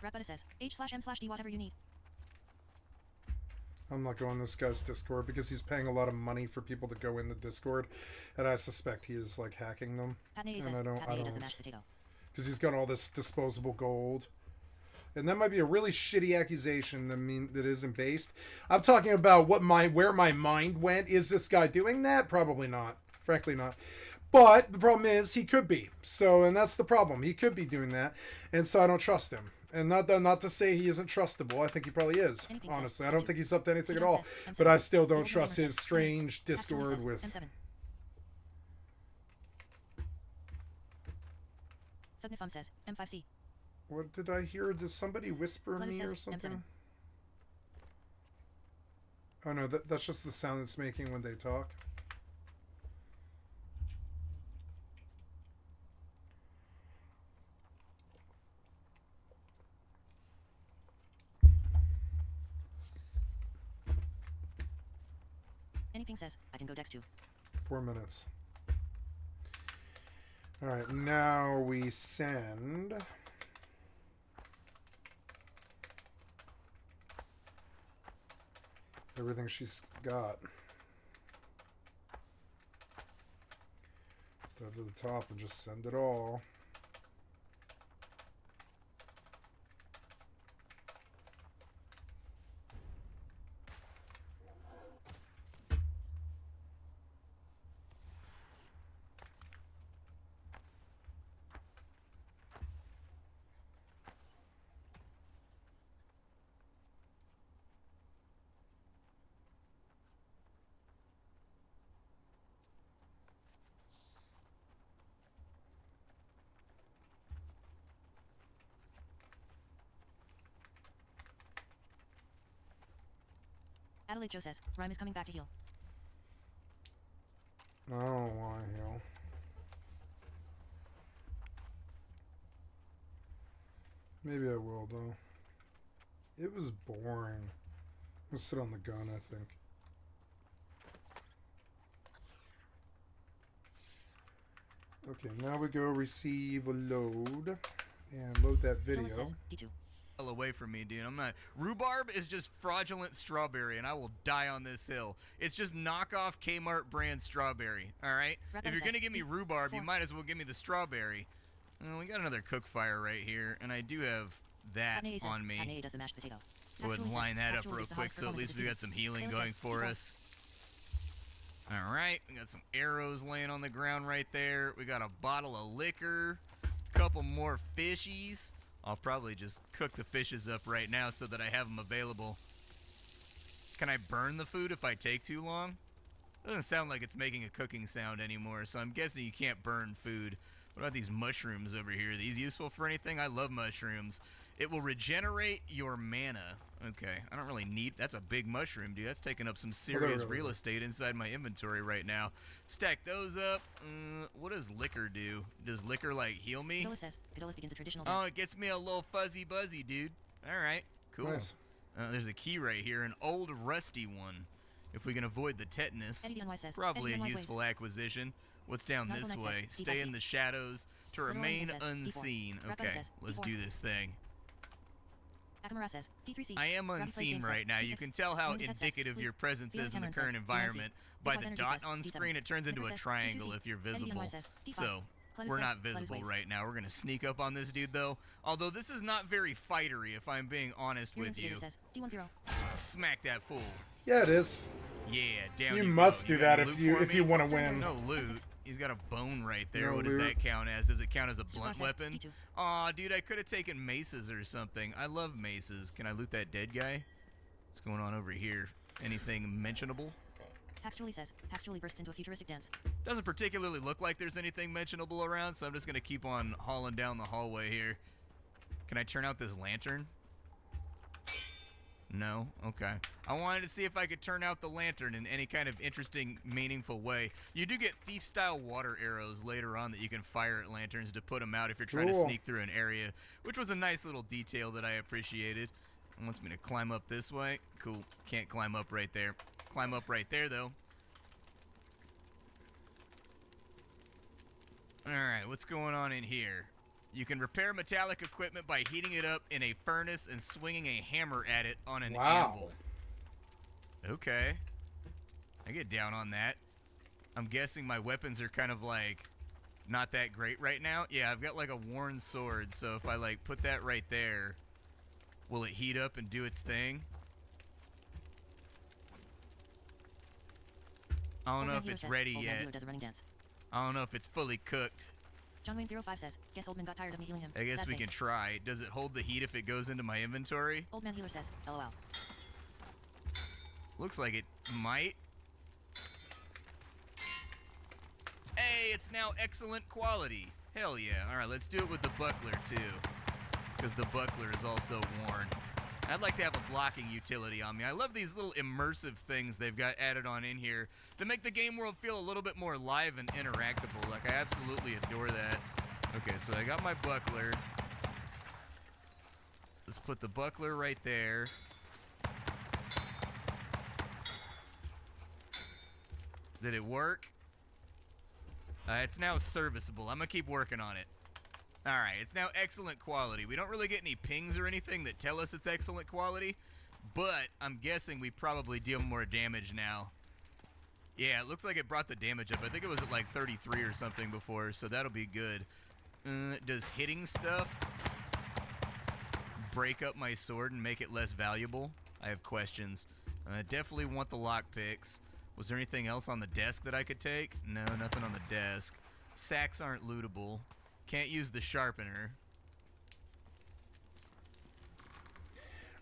[SPEAKER 7] Rapetta says, H/M/D whatever you need.
[SPEAKER 5] I'm not going this guy's Discord because he's paying a lot of money for people to go in the Discord, and I suspect he is like hacking them. And I don't, because he's got all this disposable gold. And that might be a really shitty accusation that isn't based. I'm talking about where my mind went. Is this guy doing that? Probably not. Frankly not. But the problem is he could be. So, and that's the problem. He could be doing that. And so I don't trust him. And not to say he isn't trustable. I think he probably is. Honestly, I don't think he's up to anything at all. But I still don't trust his strange Discord with...
[SPEAKER 7] Thugnifum says, M5C.
[SPEAKER 5] What did I hear? Did somebody whisper me or something? Oh no, that's just the sound it's making when they talk.
[SPEAKER 7] Anything says, I can go Dex 2.
[SPEAKER 5] 4 minutes. Alright, now we send... everything she's got. Start to the top and just send it all.
[SPEAKER 7] Adelaide Joe says, Rhyme is coming back to heal.
[SPEAKER 5] I don't want to heal. Maybe I will, though. It was boring. I'll sit on the gun, I think. Okay, now we go receive a load. And load that video.
[SPEAKER 7] Says, D2.
[SPEAKER 6] hell away from me, dude. I'm not. Rhubarb is just fraudulent strawberry, and I will die on this hill. It's just knockoff Kmart brand strawberry, all right? If you're going to give me rhubarb, you might as well give me the strawberry. We got another cook fire right here, and I do have that on me. Go ahead and line that up real quick, so at least we got some healing going for us. All right, we got some arrows laying on the ground right there. We got a bottle of liquor, a couple more fishies. I'll probably just cook the fishes up right now so that I have them available. Can I burn the food if I take too long? Doesn't sound like it's making a cooking sound anymore, so I'm guessing you can't burn food. What about these mushrooms over here? Are these useful for anything? I love mushrooms. It will regenerate your mana. Okay, I don't really need... That's a big mushroom, dude. That's taking up some serious real estate inside my inventory right now. Stack those up. What does liquor do? Does liquor, like, heal me? Oh, it gets me a little fuzzy buzzy, dude. All right, cool.
[SPEAKER 5] Nice.
[SPEAKER 6] There's a key right here, an old rusty one. If we can avoid the tetanus, probably a useful acquisition. What's down this way? Stay in the shadows to remain unseen. Okay, let's do this thing. I am unseen right now. You can tell how indicative your presence is in the current environment. By the dot on screen, it turns into a triangle if you're visible. So, we're not visible right now. We're going to sneak up on this dude, though. Although this is not very fightery, if I'm being honest with you. Smack that fool.
[SPEAKER 5] Yeah, it is.
[SPEAKER 6] Yeah, down
[SPEAKER 5] You
[SPEAKER 6] you
[SPEAKER 5] must
[SPEAKER 6] go.
[SPEAKER 5] do that
[SPEAKER 6] got
[SPEAKER 5] if
[SPEAKER 6] any
[SPEAKER 5] you
[SPEAKER 6] loot
[SPEAKER 5] if
[SPEAKER 6] for
[SPEAKER 5] you
[SPEAKER 6] me?
[SPEAKER 5] want to win.
[SPEAKER 6] No loot. He's got a bone right there.
[SPEAKER 5] No
[SPEAKER 6] What does
[SPEAKER 5] loot.
[SPEAKER 6] that count as? Does it count as a blunt weapon? Aw, dude, I could have taken maces or something. I love maces. Can I loot that dead guy? What's going on over here? Anything mentionable?
[SPEAKER 7] Paxtrally says, Paxtrally bursts into a futuristic dance.
[SPEAKER 6] Doesn't particularly look like there's anything mentionable around, so I'm just going to keep on hauling down the hallway here. Can I turn out this lantern? No? Okay. I wanted to see if I could turn out the lantern in any kind of interesting, meaningful way. You do get thief-style water arrows later on that you can fire at lanterns to put them out if you're trying to sneak through an area, which was a nice little detail that I appreciated. It wants me to climb up this way. Cool. Can't climb up right there. Climb up right there, though. Alright, what's going on in here? You can repair metallic equipment by heating it up in a furnace and swinging a hammer at it on an anvil. Okay. I get down on that. I'm guessing my weapons are kind of like not that great right now. Yeah, I've got like a worn sword, so if I like put that right there, will it heat up and do its thing? I don't know if it's ready yet. I don't know if it's fully cooked.
[SPEAKER 7] John Wayne 05 says, guess old man got tired of me healing him.
[SPEAKER 6] I guess
[SPEAKER 7] Sad
[SPEAKER 6] we
[SPEAKER 7] face.
[SPEAKER 6] can try. Does it hold the heat if it goes into my inventory?
[SPEAKER 7] Old man healer says, LOL.
[SPEAKER 6] Looks like it might. Hey, it's now excellent quality. Hell yeah. Alright, let's do it with the buckler too. Because the buckler is also worn. I'd like to have a blocking utility on me. I love these little immersive things they've got added on in here to make the game world feel a little bit more live and interactable. Like, I absolutely adore that. Okay, so I got my buckler. Let's put the buckler right there. Did it work? It's now serviceable. I'm going to keep working on it. Alright, it's now excellent quality. We don't really get any pings or anything that tell us it's excellent quality, but I'm guessing we probably deal more damage now. Yeah, it looks like it brought the damage up. I think it was at like 33 or something before, so that'll be good. Does hitting stuff break up my sword and make it less valuable? I have questions. I definitely want the lockpicks. Was there anything else on the desk that I could take? No, nothing on the desk. Sacks aren't lootable. Can't use the sharpener.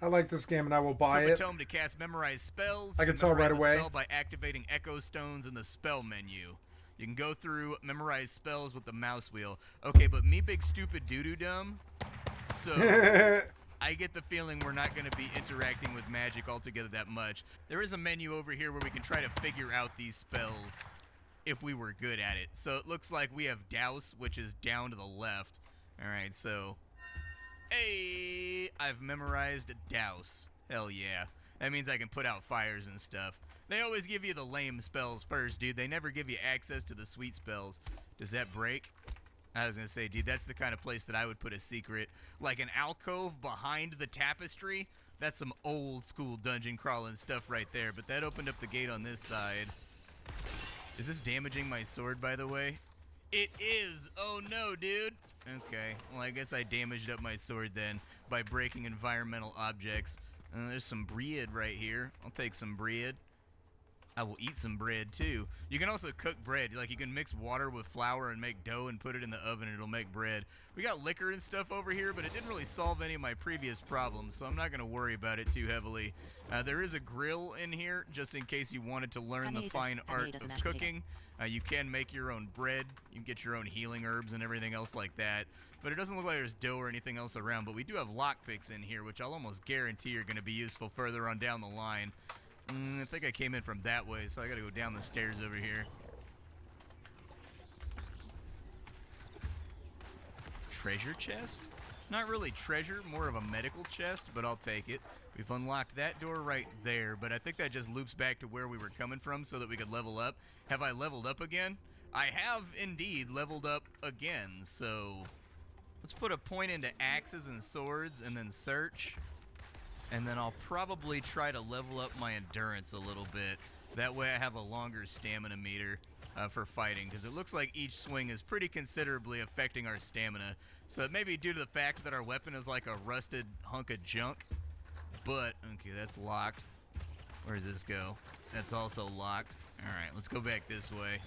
[SPEAKER 5] I like this game and I will buy it.
[SPEAKER 6] Tome to cast memorized spells.
[SPEAKER 5] I can tell right away.
[SPEAKER 6] Spell by activating echo stones in the spell menu. You can go through memorize spells with the mouse wheel. Okay, but me big stupid doo-doo dumb. So I get the feeling we're not going to be interacting with magic altogether that much. There is a menu over here where we can try to figure out these spells if we were good at it. So it looks like we have douse, which is down to the left. Alright, so hey, I've memorized douse. Hell yeah. That means I can put out fires and stuff. They always give you the lame spells first, dude. They never give you access to the sweet spells. Does that break? I was gonna say, dude, that's the kind of place that I would put a secret, like an alcove behind the tapestry. That's some old school dungeon crawling stuff right there. But that opened up the gate on this side. Is this damaging my sword, by the way? It is. Oh no, dude. Okay, well, I guess I damaged up my sword then by breaking environmental objects. There's some bread right here. I'll take some bread. I will eat some bread too. You can also cook bread. Like, you can mix water with flour and make dough and put it in the oven and it'll make bread. We got liquor and stuff over here, but it didn't really solve any of my previous problems, so I'm not going to worry about it too heavily. There is a grill in here, just in case you wanted to learn the fine art of cooking. You can make your own bread. You can get your own healing herbs and everything else like that. But it doesn't look like there's dough or anything else around. But we do have lockpicks in here, which I'll almost guarantee are going to be useful further on down the line. I think I came in from that way, so I gotta go down the stairs over here. Treasure chest? Not really treasure, more of a medical chest, but I'll take it. We've unlocked that door right there, but I think that just loops back to where we were coming from so that we could level up. Have I leveled up again? I have indeed leveled up again, so let's put a point into axes and swords and then search. And then I'll probably try to level up my endurance a little bit. That way I have a longer stamina meter for fighting, because it looks like each swing is pretty considerably affecting our stamina. So it may be due to the fact that our weapon is like a rusted hunk of junk. But, okay, that's locked. Where does this go? That's also locked. Alright, let's go back this way.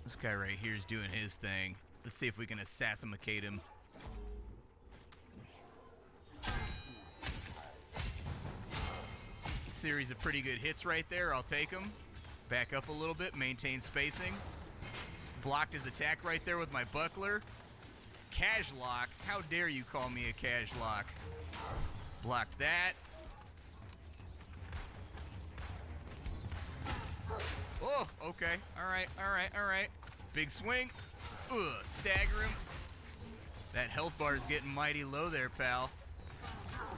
[SPEAKER 6] This guy right here is doing his thing. Let's see if we can assassinate him. Series of pretty good hits right there. I'll take them. Back up a little bit. Maintain spacing. Blocked his attack right there with my buckler. Cash lock. How dare you call me a cash lock? Blocked that. Oh, okay. All right, all right, all right. Big swing. Stagger him. That health bar is getting mighty low there, pal.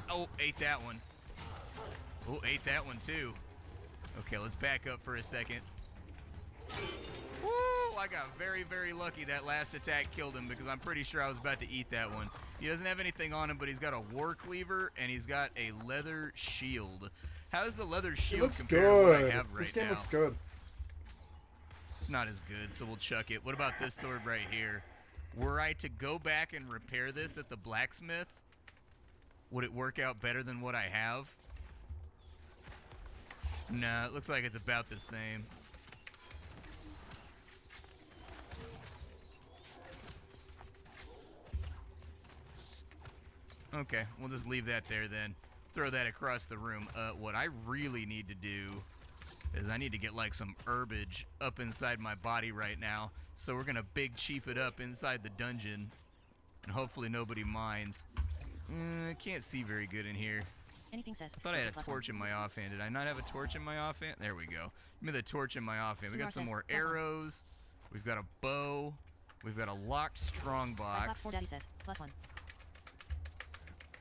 [SPEAKER 6] Oh, ate that one. Oh, ate that one too. Okay, let's back up for a second. Woo! I got very, very lucky that last attack killed him, because I'm pretty sure I was about to eat that one. He doesn't have anything on him, but he's got a war cleaver and he's got a leather shield. How does the leather shield compare to what I have right now?
[SPEAKER 5] This game looks good.
[SPEAKER 6] It's not as good, so we'll chuck it. What about this sword right here? Were I to go back and repair this at the blacksmith, would it work out better than what I have? Nah, it looks like it's about the same. Okay, we'll just leave that there then. Throw that across the room. What I really need to do is I need to get like some herbage up inside my body right now. So we're gonna big chief it up inside the dungeon, and hopefully nobody minds. I can't see very good in here.
[SPEAKER 7] Anything says.
[SPEAKER 6] I thought I had a torch in my offhand. Did I not have a torch in my offhand? There we go. Give me the torch in my offhand. We got some more arrows. We've got a bow. We've got a locked strong box.
[SPEAKER 7] Daddy says, +1.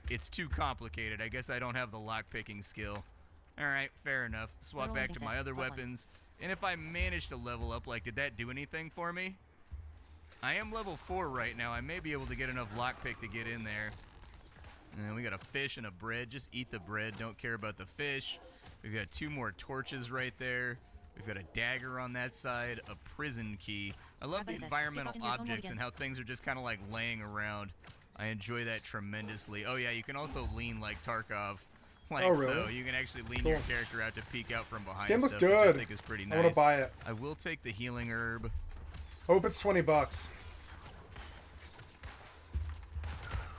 [SPEAKER 6] It's too complicated. I guess I don't have the lock-picking skill. Alright, fair enough. Swap back to my other weapons. And if I manage to level up, like, did that do anything for me? I am level 4 right now. I may be able to get enough lockpick to get in there. And then we got a fish and a bread. Just eat the bread. Don't care about the fish. We've got 2 more torches right there. We've got a dagger on that side. A prison key. I love the environmental objects and how things are just kind of like laying around. I enjoy that tremendously. Oh yeah, you can also lean like Tarkov. Like,
[SPEAKER 5] oh, really?
[SPEAKER 6] So you can actually lean your character out to peek out from behind.
[SPEAKER 5] This game looks
[SPEAKER 6] stuff,
[SPEAKER 5] good.
[SPEAKER 6] Which I think is pretty nice.
[SPEAKER 5] I want to buy it.
[SPEAKER 6] I will take the healing herb.
[SPEAKER 5] Hope it's $20.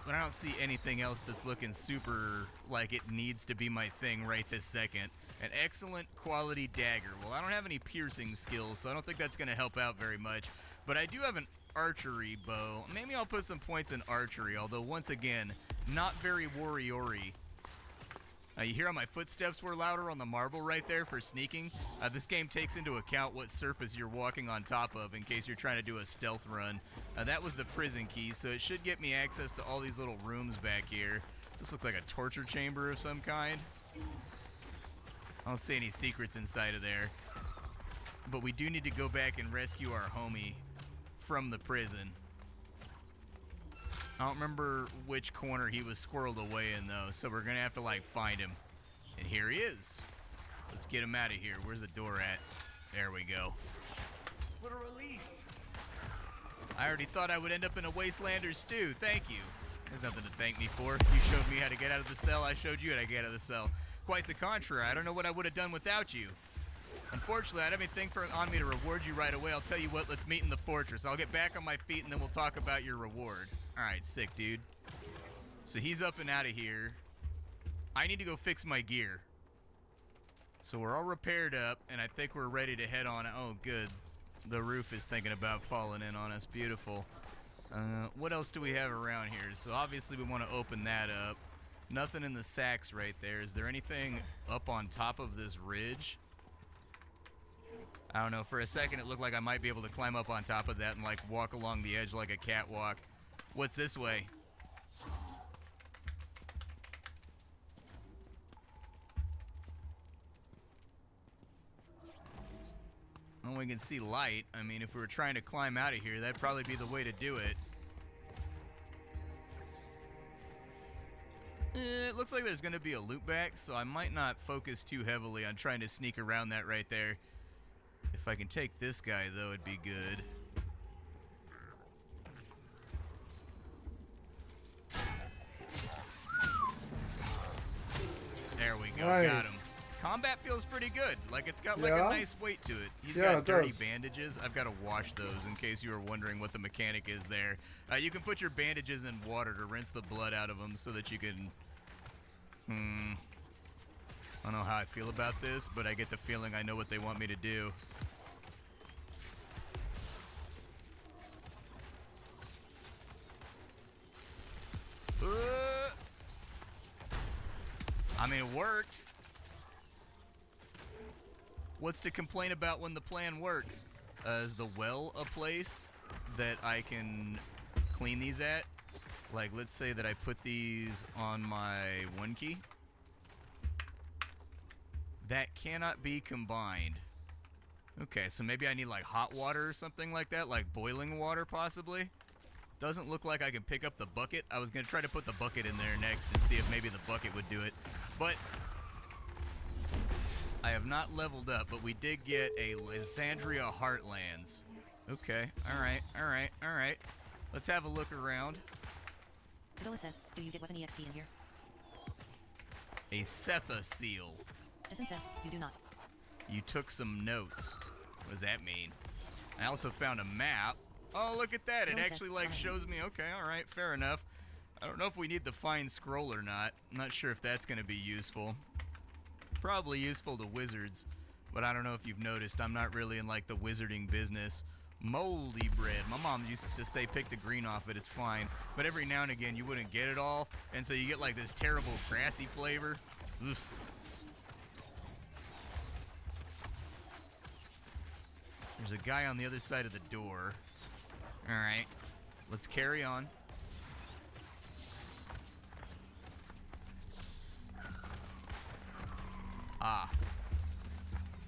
[SPEAKER 6] But I don't see anything else that's looking super like it needs to be my thing right this second. An excellent quality dagger. Well, I don't have any piercing skills, so I don't think that's going to help out very much. But I do have an archery bow. Maybe I'll put some points in archery, although once again, not very warrior-y. You hear how my footsteps were louder on the marble right there for sneaking? This game takes into account what surface you're walking on top of in case you're trying to do a stealth run. That was the prison key, so it should get me access to all these little rooms back here. This looks like a torture chamber of some kind. I don't see any secrets inside of there. But we do need to go back and rescue our homie from the prison. I don't remember which corner he was squirreled away in, though, so we're gonna have to, like, find him. And here he is. Let's get him out of here. Where's the door at? There we go.
[SPEAKER 8] What a relief.
[SPEAKER 6] I already thought I would end up in a Wastelander's stew. Thank you. There's nothing to thank me for. You showed me how to get out of the cell. I showed you how to get out of the cell. Quite the contrary. I don't know what I would have done without you. Unfortunately, I don't have anything on me to reward you right away. I'll tell you what, let's meet in the fortress. I'll get back on my feet, and then we'll talk about your reward. All right, sick, dude. So he's up and out of here. I need to go fix my gear. So we're all repaired up, and I think we're ready to head on. Oh, good. The roof is thinking about falling in on us. Beautiful. What else do we have around here? So obviously we want to open that up. Nothing in the sacks right there. Is there anything up on top of this ridge? I don't know. For a second, it looked like I might be able to climb up on top of that and, like, walk along the edge like a catwalk. What's this way? Well, we can see light. I mean, if we were trying to climb out of here, that'd probably be the way to do it. It looks like there's going to be a loop back, so I might not focus too heavily on trying to sneak around that right there. If I can take this guy, though, it'd be good. There we go.
[SPEAKER 5] Nice.
[SPEAKER 6] Got him. Combat feels pretty good. Like, it's got like
[SPEAKER 5] Yeah?
[SPEAKER 6] a nice weight to it. He's
[SPEAKER 5] Yeah,
[SPEAKER 6] got
[SPEAKER 5] it
[SPEAKER 6] dirty
[SPEAKER 5] does.
[SPEAKER 6] bandages. I've got to wash those in case you were wondering what the mechanic is there. You can put your bandages in water to rinse the blood out of them so that you can... I don't know how I feel about this, but I get the feeling I know what they want me to do. I mean, it worked. What's to complain about when the plan works? Is the well a place that I can clean these at? Like, let's say that I put these on my 1 key. That cannot be combined. Okay, so maybe I need like hot water or something like that, like boiling water possibly. Doesn't look like I can pick up the bucket. I was gonna try to put the bucket in there next and see if maybe the bucket would do it. But I have not leveled up, but we did get a Lysandria Heartlands. Okay, alright. Let's have a look around.
[SPEAKER 7] Villa says, do you get weapon EXP in here?
[SPEAKER 6] A Setha seal.
[SPEAKER 7] Dison says, you do not.
[SPEAKER 6] You took some notes. What does that mean? I also found a map. Oh, look at that. It
[SPEAKER 7] Villa
[SPEAKER 6] actually
[SPEAKER 7] says,
[SPEAKER 6] like
[SPEAKER 7] fine.
[SPEAKER 6] shows me. Okay, alright, fair enough. I don't know if we need the fine scroll or not. I'm not sure if that's going to be useful. Probably useful to wizards, but I don't know if you've noticed, I'm not really in like the wizarding business. Moldy bread. My mom used to say pick the green off it, it's fine. But every now and again you wouldn't get it all, and so you get like this terrible grassy flavor. Oof. There's a guy on the other side of the door. Alright, let's carry on. Ah.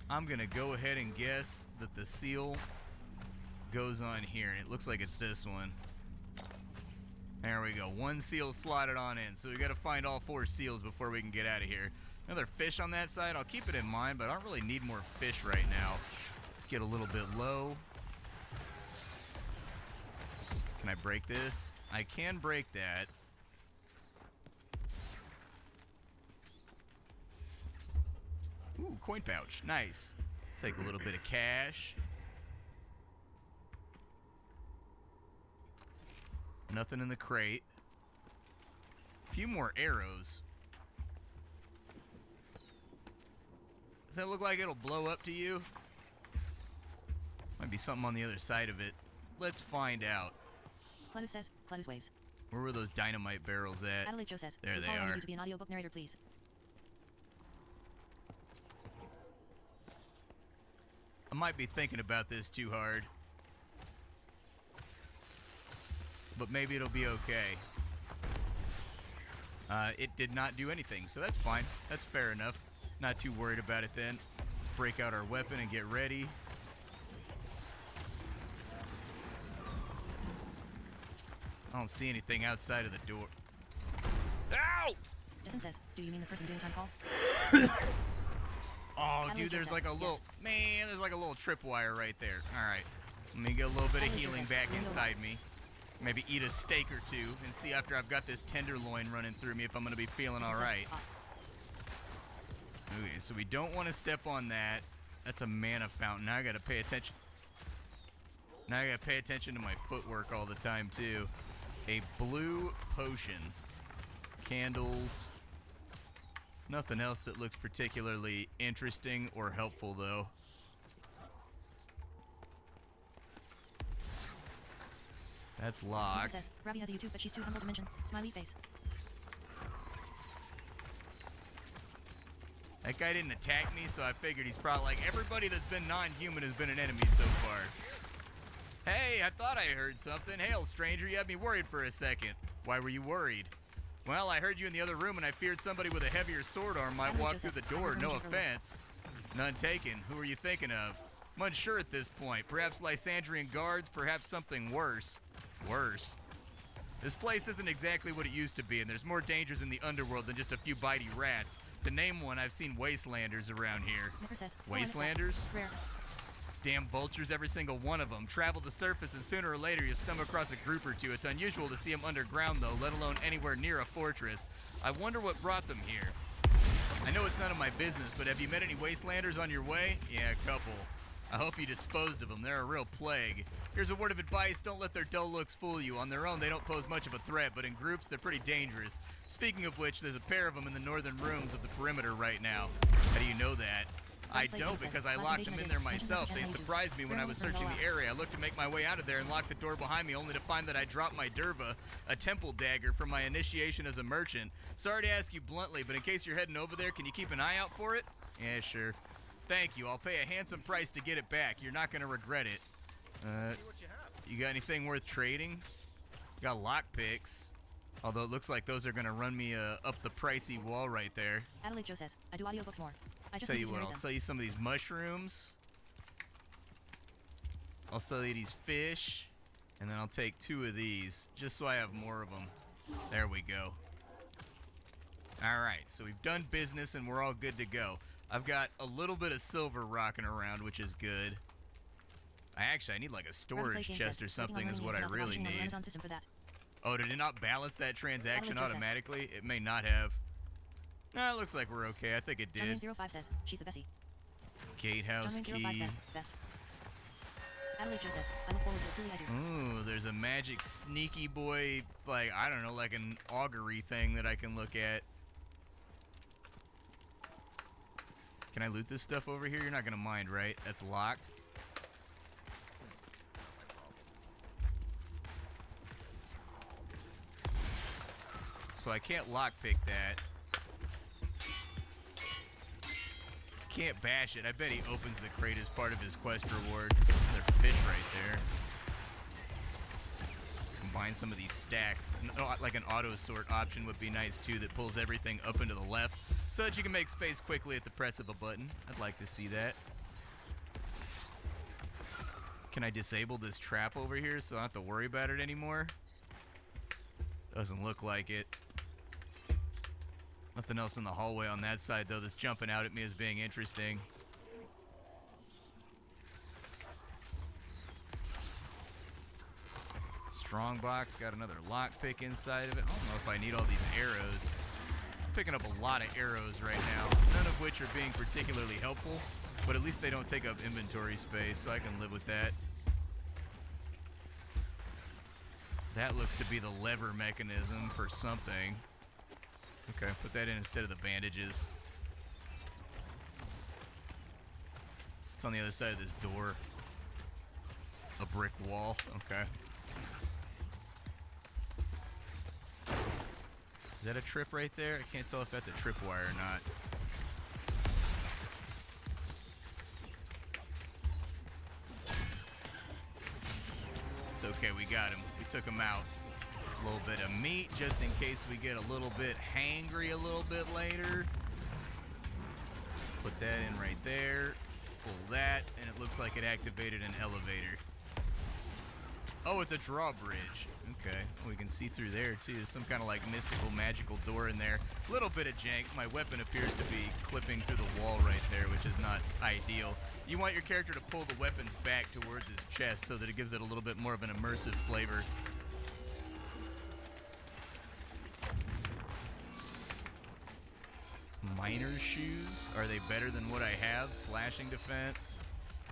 [SPEAKER 6] I'm gonna go ahead and guess that the seal goes on here, and it looks like it's this one. There we go. 1 seal slotted on in, so we gotta find all 4 seals before we can get out of here. Another fish on that side. I'll keep it in mind, but I don't really need more fish right now. Let's get a little bit low. Can I break this? I can break that. Ooh, coin pouch. Nice. Take a little bit of cash. Nothing in the crate. A few more arrows. Does that look like it'll blow up to you? Might be something on the other side of it. Let's find out.
[SPEAKER 7] Cladus says, Cladus waves.
[SPEAKER 6] Where were those dynamite barrels at?
[SPEAKER 7] Adelaide Joe says,
[SPEAKER 6] There
[SPEAKER 7] "Will
[SPEAKER 6] they
[SPEAKER 7] Paul allow
[SPEAKER 6] are.
[SPEAKER 7] you to be an audiobook narrator, please.
[SPEAKER 6] I might be thinking about this too hard. But maybe it'll be okay. It did not do anything, so that's fine. That's fair enough. Not too worried about it then. Let's break out our weapon and get ready. I don't see anything outside of the door. Ow!
[SPEAKER 7] Destin says, do you mean the person doing time calls?
[SPEAKER 6] Oh, dude, there's like a little... Man, there's like a little tripwire right there. Alright. Let me get a little bit of healing back inside me. Maybe eat a steak or two and see after I've got this tenderloin running through me if I'm going to be feeling alright. Okay, so we don't want to step on that. That's a mana fountain. Now I got to pay attention. Now I got to pay attention to my footwork all the time, too. A blue potion. Candles. Nothing else that looks particularly interesting or helpful, though. That's locked.
[SPEAKER 7] Says, Ravi has a YouTube, but she's too humble to mention. Smiley face.
[SPEAKER 6] That guy didn't attack me, so I figured he's probably like, everybody that's been non-human has been an enemy so far. Hey, I thought I heard something. Hail, stranger, you had me worried for a second. Why were you worried? Well, I heard you in the other room, and I feared somebody with a heavier sword arm might walk through the door. No offense. None taken. Who are you thinking of? I'm unsure at this point. Perhaps Lysandrian guards, perhaps something worse. Worse. This place isn't exactly what it used to be, and there's more dangers in the underworld than just a few bitey rats. To name one, I've seen wastelanders around here. Wastelanders?
[SPEAKER 7] Rare.
[SPEAKER 6] Damn vultures, every single one of them. Travel the surface, and sooner or later you stumble across a group or two. It's unusual to see them underground, though, let alone anywhere near a fortress. I wonder what brought them here. I know it's none of my business, but have you met any wastelanders on your way? Yeah, a couple. I hope you disposed of them. They're a real plague. Here's a word of advice. Don't let their dull looks fool you. On their own, they don't pose much of a threat, but in groups, they're pretty dangerous. Speaking of which, there's a pair of them in the northern rooms of the perimeter right now. How do you know that? I don't, because I locked them in there myself. They surprised me when I was searching the area. I looked to make my way out of there and locked the door behind me, only to find that I dropped my Derva, a temple dagger, from my initiation as a merchant. Sorry to ask you bluntly, but in case you're heading over there, can you keep an eye out for it? Yeah, sure. Thank you. I'll pay a handsome price to get it back. You're not going to regret it. You got anything worth trading? Got lockpicks. Although it looks like those are going to run me up the pricey wall right there.
[SPEAKER 7] Adelaide Joe says, I do audiobooks more. I just
[SPEAKER 6] Tell you what, I'll sell you some of these mushrooms. I'll sell you these fish. And then I'll take 2 of these, just so I have more of them. There we go. Alright, so we've done business and we're all good to go. I've got a little bit of silver rocking around, which is good. I need like a storage chest or something is what I really need. Oh, did it not balance that transaction automatically? It may not have. No, it looks like we're okay. I think it did.
[SPEAKER 7] 05 says, she's the bestie.
[SPEAKER 6] Gatehouse key.
[SPEAKER 7] Says, best. Adelaide Joe says, I look forward to it, truly I do.
[SPEAKER 6] Ooh, there's a magic sneaky boy, like, I don't know, like an augury thing that I can look at. Can I loot this stuff over here? You're not going to mind, right? That's locked. So I can't lockpick that. Can't bash it. I bet he opens the crate as part of his quest reward. There's fish right there. Combine some of these stacks. Like an auto sort option would be nice too, that pulls everything up into the left so that you can make space quickly at the press of a button. I'd like to see that. Can I disable this trap over here so I don't have to worry about it anymore? Doesn't look like it. Nothing else in the hallway on that side, though, that's jumping out at me as being interesting. Strongbox, got another lockpick inside of it. I don't know if I need all these arrows. I'm picking up a lot of arrows right now, none of which are being particularly helpful, but at least they don't take up inventory space, so I can live with that. That looks to be the lever mechanism for something. Okay, put that in instead of the bandages. It's on the other side of this door. A brick wall. Okay. Is that a trip right there? I can't tell if that's a tripwire or not. It's okay, we got him. We took him out. A little bit of meat just in case we get a little bit hangry a little bit later. Put that in right there. Pull that, and it looks like it activated an elevator. Oh, it's a drawbridge. Okay, we can see through there too. Some kind of like mystical, magical door in there. Little bit of jank. My weapon appears to be clipping through the wall right there, which is not ideal. You want your character to pull the weapons back towards his chest so that it gives it a little bit more of an immersive flavor. Miner's shoes, are they better than what I have? Slashing defense.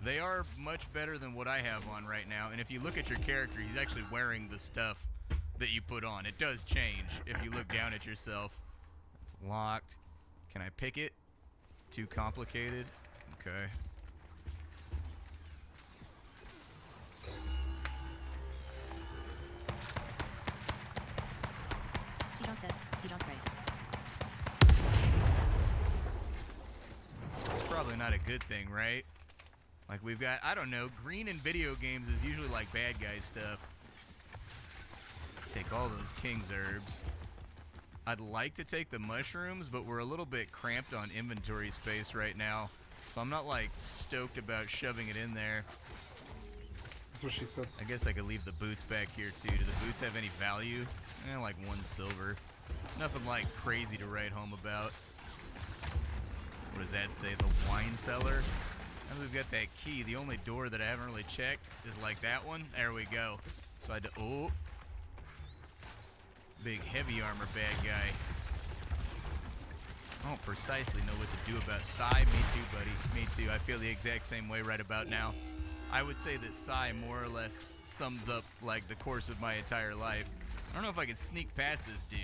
[SPEAKER 6] They are much better than what I have on right now. And if you look at your character, he's actually wearing the stuff that you put on. It does change if you look down at yourself. It's locked. Can I pick it? Too complicated? Okay.
[SPEAKER 7] Stejon says, Stejon prays.
[SPEAKER 6] It's probably not a good thing, right? Like we've got, I don't know, green in video games is usually like bad guy stuff. Take all those king's herbs. I'd like to take the mushrooms, but we're a little bit cramped on inventory space right now. So I'm not like stoked about shoving it in there.
[SPEAKER 5] That's what she said.
[SPEAKER 6] I guess I could leave the boots back here too. Do the boots have any value? Like 1 silver. Nothing like crazy to write home about. What does that say? The wine cellar? Now we've got that key. The only door that I haven't really checked is like that one. There we go. So I had to, oh. Big heavy armor bad guy. I don't precisely know what to do about Psy. Me too, buddy. Me too. I feel the exact same way right about now. I would say that Psy more or less sums up like the course of my entire life. I don't know if I can sneak past this dude.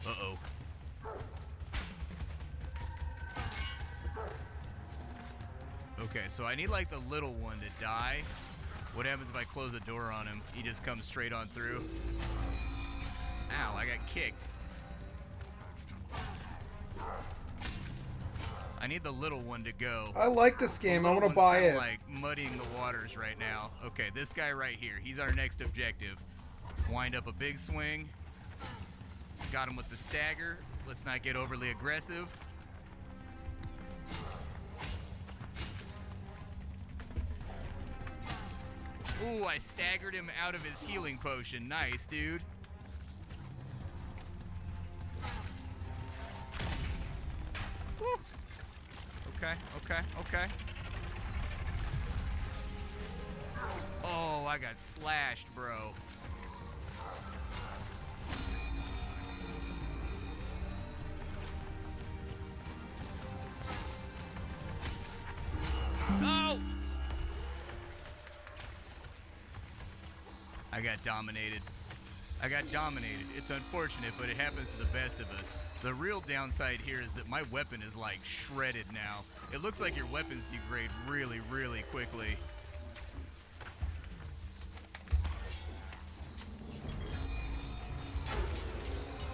[SPEAKER 6] Uh-oh. Okay, so I need like the little one to die. What happens if I close the door on him? He just comes straight on through. Ow, I got kicked. I need the little one to go.
[SPEAKER 5] I like this game. I want to
[SPEAKER 6] One's
[SPEAKER 5] buy
[SPEAKER 6] kinda
[SPEAKER 5] it.
[SPEAKER 6] like muddying the waters right now. Okay, this guy right here. He's our next objective. Wind up a big swing. Got him with the stagger. Let's not get overly aggressive. Ooh, I staggered him out of his healing potion. Nice, dude. Woo. Okay, okay, okay. Oh, I got slashed, bro. Oh! I got dominated. I got dominated. It's unfortunate, but it happens to the best of us. The real downside here is that my weapon is like shredded now. It looks like your weapons degrade really, really quickly.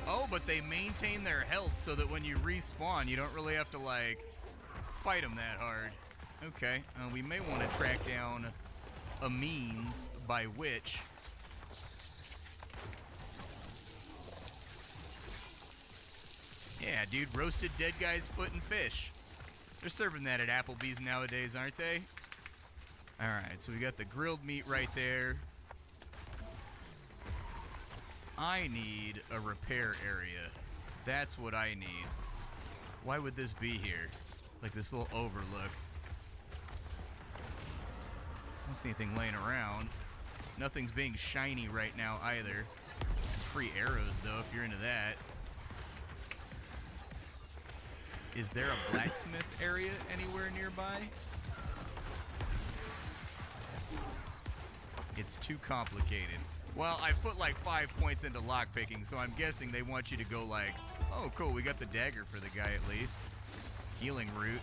[SPEAKER 6] Oh, but they maintain their health so that when you respawn, you don't really have to like fight them that hard. Okay, we may want to track down a means by which yeah, dude, roasted dead guy's foot and fish. They're serving that at Applebee's nowadays, aren't they? Alright, so we got the grilled meat right there. I need a repair area. That's what I need. Why would this be here? Like this little overlook. I don't see anything laying around. Nothing's being shiny right now either. Free arrows though, if you're into that. Is there a blacksmith area anywhere nearby? It's too complicated. Well, I put like 5 points into lockpicking, so I'm guessing they want you to go like, oh cool, we got the dagger for the guy at least. Healing root.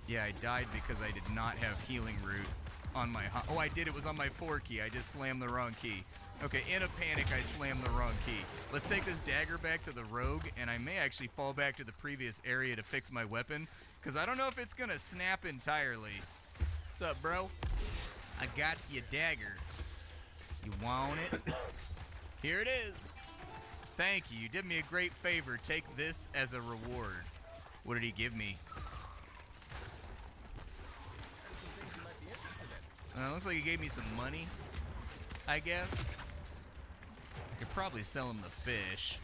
[SPEAKER 6] Yeah, I died because I did not have healing root on my, oh I did, it was on my 4 key. I just slammed the wrong key. Okay, in a panic, I slammed the wrong key. Let's take this dagger back to the rogue, and I may actually fall back to the previous area to fix my weapon, because I don't know if it's gonna snap entirely. What's up, bro? I got you, dagger. You want it? Here it is. Thank you. You did me a great favor. Take this as a reward. What did he give me? Looks like he gave me some money, I guess. I could probably sell him the fish.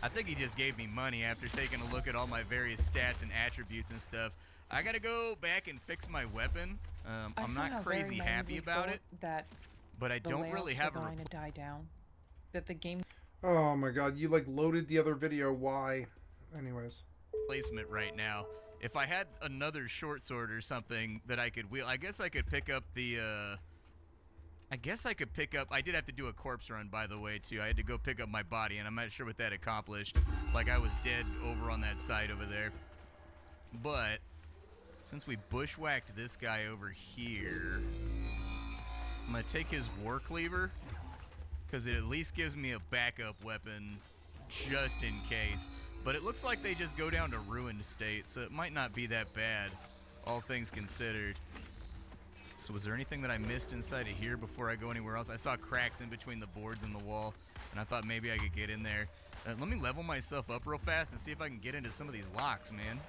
[SPEAKER 6] I think he just gave me money after taking a look at all my various stats and attributes and stuff. I gotta go back and fix my weapon. I'm not crazy happy about it,
[SPEAKER 1] that
[SPEAKER 6] but I don't really have a
[SPEAKER 1] going to die down. That the game
[SPEAKER 5] Oh my god, you like loaded the other video. Why? Anyways.
[SPEAKER 6] replacement right now. If I had another short sword or something that I could wield, I guess I could pick up the, I did have to do a corpse run, by the way, too. I had to go pick up my body, and I'm not sure what that accomplished. Like, I was dead over on that side over there. But, since we bushwhacked this guy over here, I'm going to take his war cleaver, because it at least gives me a backup weapon, just in case. But it looks like they just go down to ruined state, so it might not be that bad, all things considered. So was there anything that I missed inside of here before I go anywhere else? I saw cracks in between the boards and the wall, and I thought maybe I could get in there. Let me level myself up real fast and see if I can get into some of these locks, man.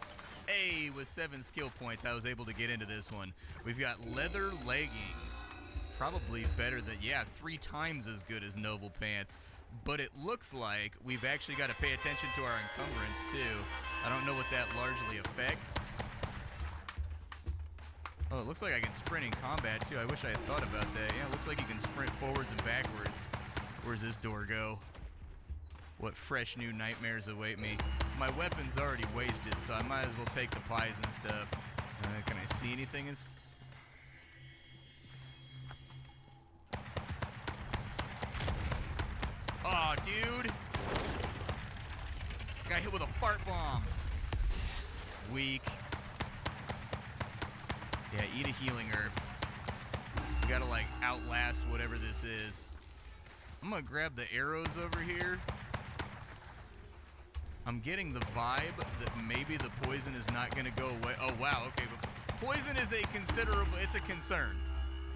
[SPEAKER 6] Hey, with 7 skill points, I was able to get into this one. We've got leather leggings. Probably better than, yeah, 3 times as good as noble pants. But it looks like we've actually got to pay attention to our encumbrance, too. I don't know what that largely affects. Oh, it looks like I can sprint in combat, too. I wish I had thought about that. Yeah, it looks like you can sprint forwards and backwards. Where's this door go? What fresh new nightmares await me? My weapon's already wasted, so I might as well take the pies and stuff. Can I see anything? Aw, dude! Got hit with a fart bomb. Weak. Yeah, eat a healing herb. You gotta, like, outlast whatever this is. I'm gonna grab the arrows over here. I'm getting the vibe that maybe the poison is not gonna go away. Oh, wow, okay, but poison is a considerable, it's a concern.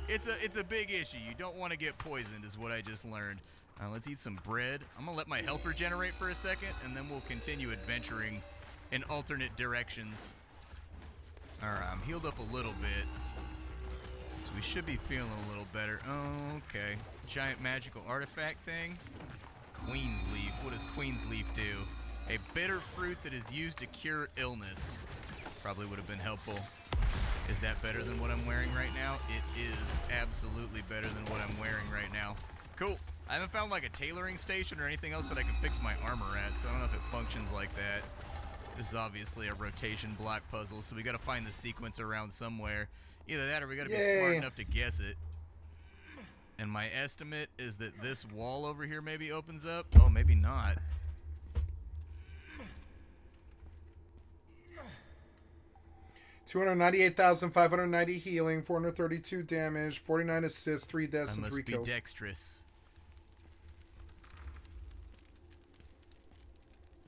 [SPEAKER 6] It's a big issue. You don't want to get poisoned is what I just learned. Let's eat some bread. I'm gonna let my health regenerate for a second, and then we'll continue adventuring in alternate directions. Alright, I'm healed up a little bit, so we should be feeling a little better. Oh, okay. Giant magical artifact thing. Queen's Leaf. What does Queen's Leaf do? A bitter fruit that is used to cure illness. Probably would have been helpful. Is that better than what I'm wearing right now? It is absolutely better than what I'm wearing right now. Cool. I haven't found like a tailoring station or anything else that I can fix my armor at, so I don't know if it functions like that. This is obviously a rotation block puzzle, so we gotta find the sequence around somewhere. Either that or we gotta be smart enough to guess it. And my estimate is that this wall over here maybe opens up. Oh, maybe not.
[SPEAKER 5] $298,590 healing, 432 damage, 49 assists, 3 deaths, and 3 kills.
[SPEAKER 6] I must be dexterous.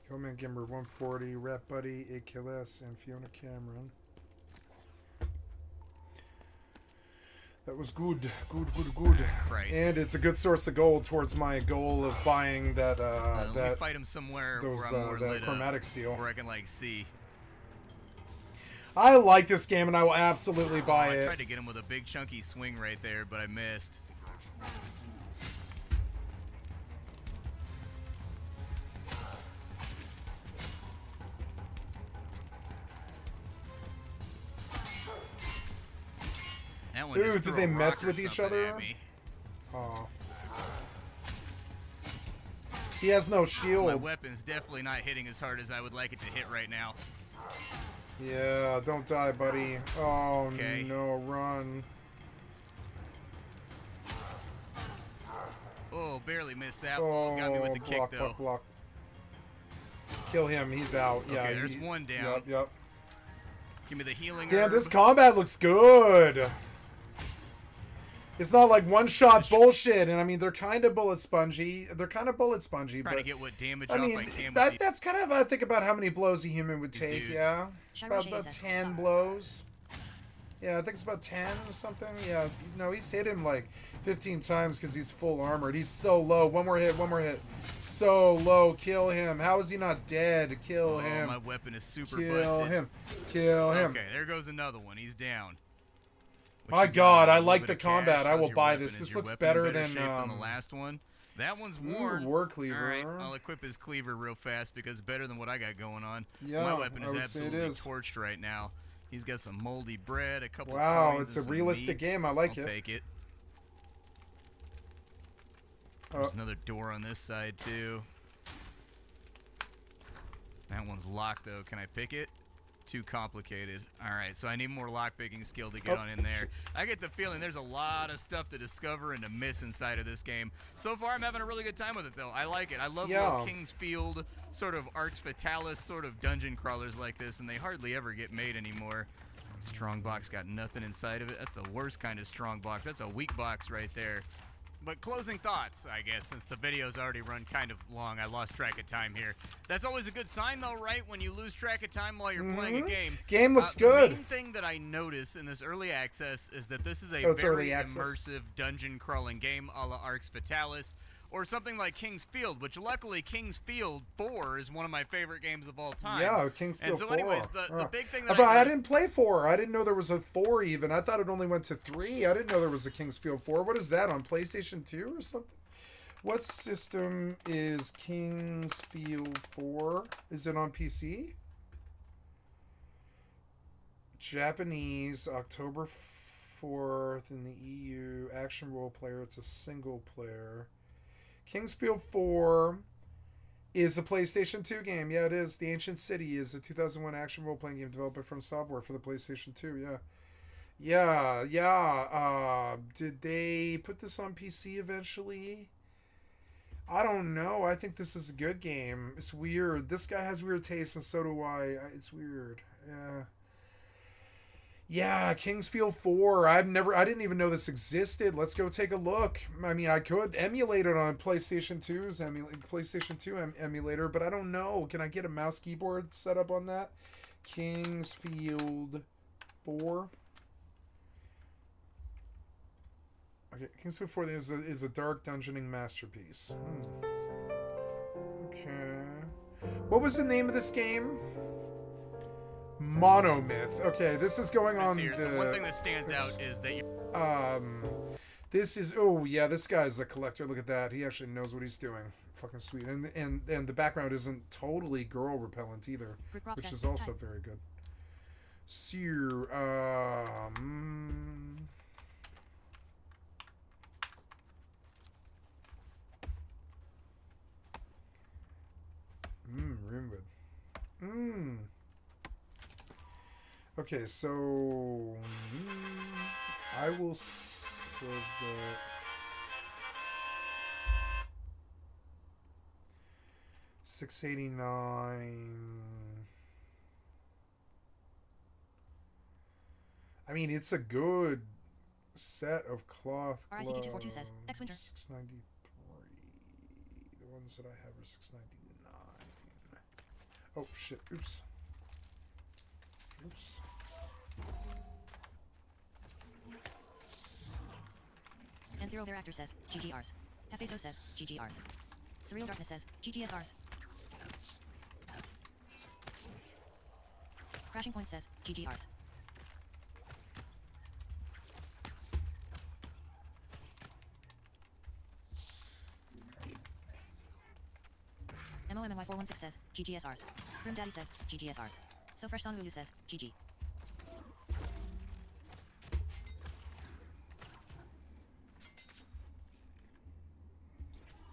[SPEAKER 5] Hillman Gimber 140, Rat Buddy, 8 kill S, and Fiona Cameron. That was good. Good.
[SPEAKER 6] Christ.
[SPEAKER 5] And it's a good source of gold towards my goal of buying that
[SPEAKER 6] let me fight him somewhere where I'm more lit
[SPEAKER 5] chromatic
[SPEAKER 6] up,
[SPEAKER 5] seal.
[SPEAKER 6] where I can like see.
[SPEAKER 5] I like this game and I will absolutely buy it.
[SPEAKER 6] I tried to get him with a big chunky swing right there, but I missed. That one
[SPEAKER 5] Dude,
[SPEAKER 6] just
[SPEAKER 5] did
[SPEAKER 6] threw
[SPEAKER 5] they
[SPEAKER 6] a
[SPEAKER 5] mess
[SPEAKER 6] rock or
[SPEAKER 5] with each
[SPEAKER 6] something
[SPEAKER 5] other?
[SPEAKER 6] at me.
[SPEAKER 5] Oh. He has no shield.
[SPEAKER 6] My weapon's definitely not hitting as hard as I would like it to hit right now.
[SPEAKER 5] Yeah, don't die, buddy. Oh,
[SPEAKER 6] Okay.
[SPEAKER 5] no, run.
[SPEAKER 6] Oh, barely missed that one. Got me with the kick,
[SPEAKER 5] block,
[SPEAKER 6] though.
[SPEAKER 5] block, block. Kill him, he's out. Yeah,
[SPEAKER 6] Okay, there's one down.
[SPEAKER 5] Yep.
[SPEAKER 6] Give me the healing
[SPEAKER 5] Damn,
[SPEAKER 6] herb.
[SPEAKER 5] this combat looks good. It's not like one-shot bullshit, and I mean, they're kind of bullet spongy.
[SPEAKER 6] Trying
[SPEAKER 5] but
[SPEAKER 6] to get what damage
[SPEAKER 5] I
[SPEAKER 6] off
[SPEAKER 5] mean,
[SPEAKER 6] I can with
[SPEAKER 5] that's kind of, I think about how many blows a human would take,
[SPEAKER 6] dudes.
[SPEAKER 5] yeah?
[SPEAKER 7] Shiro
[SPEAKER 5] About
[SPEAKER 7] says,
[SPEAKER 5] 10 blows. Yeah, I think it's about 10 or something. Yeah, no, he's hit him like 15 times because he's full armored. He's so low. One more hit, one more hit. So low. Kill him. How is he not dead? Kill him.
[SPEAKER 6] My weapon is super
[SPEAKER 5] Kill
[SPEAKER 6] busted.
[SPEAKER 5] him. Kill him.
[SPEAKER 6] Okay, there goes another one. He's down.
[SPEAKER 5] My God, I like the combat. I will buy this. This looks better than
[SPEAKER 6] the last one. That one's worn.
[SPEAKER 5] War cleaver.
[SPEAKER 6] All right, I'll equip his cleaver real fast because it's better than what I got going on.
[SPEAKER 5] Yeah,
[SPEAKER 6] my weapon
[SPEAKER 5] I
[SPEAKER 6] is
[SPEAKER 5] would say it
[SPEAKER 6] absolutely
[SPEAKER 5] is.
[SPEAKER 6] torched right now. He's got some moldy bread, a couple.
[SPEAKER 5] Wow,
[SPEAKER 6] coins,
[SPEAKER 5] it's a
[SPEAKER 6] and some
[SPEAKER 5] realistic
[SPEAKER 6] meat.
[SPEAKER 5] game. I like
[SPEAKER 6] I'll
[SPEAKER 5] it.
[SPEAKER 6] take it. There's another door on this side too. That one's locked though. Can I pick it? Too complicated. All right, so I need more lockpicking skill to get on in there. I get the feeling there's a lot of stuff to discover and to miss inside of this game. So far, I'm having a really good time with it, though. I like it. I love little Kingsfield, sort of Arts Fatalis, sort of dungeon crawlers like this, and they hardly ever get made anymore. Strongbox got nothing inside of it. That's the worst kind of strongbox. That's a weak box right there. But closing thoughts, I guess, since the video's already run kind of long. I lost track of time here. That's always a good sign, though, right? When you lose track of time while you're playing a game.
[SPEAKER 5] Game looks good.
[SPEAKER 6] The main thing that I notice in this early access is that this is a
[SPEAKER 5] it's
[SPEAKER 6] very
[SPEAKER 5] early access.
[SPEAKER 6] immersive dungeon crawling game a la Arx Fatalis. Or something like King's Field, which luckily King's Field 4 is one of my favorite games of all time.
[SPEAKER 5] Yeah, King's Field 4.
[SPEAKER 6] And so anyways, the big thing that
[SPEAKER 5] I didn't play 4. I didn't know there was a 4 even. I thought it only went to 3. I didn't know there was a King's Field 4. What is that, on PlayStation 2 or something? What system is King's Field 4? Is it on PC? Japanese, October 4th in the EU. Action role player. It's a single player. Kingsfield 4 is a PlayStation 2 game. Yeah, it is. The Ancient City is a 2001 action role-playing game developed from Software for the PlayStation 2. Yeah. Did they put this on PC eventually? I don't know. I think this is a good game. It's weird. This guy has weird taste, and so do I. It's weird. Yeah, Kingsfield 4. I didn't even know this existed. Let's go take a look. I mean, I could emulate it on PlayStation 2's PlayStation 2 emulator, but I don't know. Can I get a mouse keyboard set up on that? Kingsfield 4. Okay, Kingsfield 4 is a dark dungeoning masterpiece. Okay. What was the name of this game? Monomyth. Okay, this is going on the
[SPEAKER 6] one thing that stands out is that you
[SPEAKER 5] this is this guy's a collector. Look at that. He actually knows what he's doing. Fucking sweet. And the background isn't totally girl repellent either, which is also very good. So, Rimwood. Okay, so I will sell that. $6.89. I mean, it's a good set of cloth gloves.
[SPEAKER 7] RICP242 says, X-Winter.
[SPEAKER 5] $6.93. The ones that I have are $6.99. Oh shit! Oops.
[SPEAKER 7] And Zero Their Actor says, GGRs. FASO says, GGRs. Surreal Darkness says, GGSRs. Crashing Point says, GGRs. MOMMY416 says, GGSRs. Grim Daddy says, GGSRs. So Fresh Son Lulu says, GG.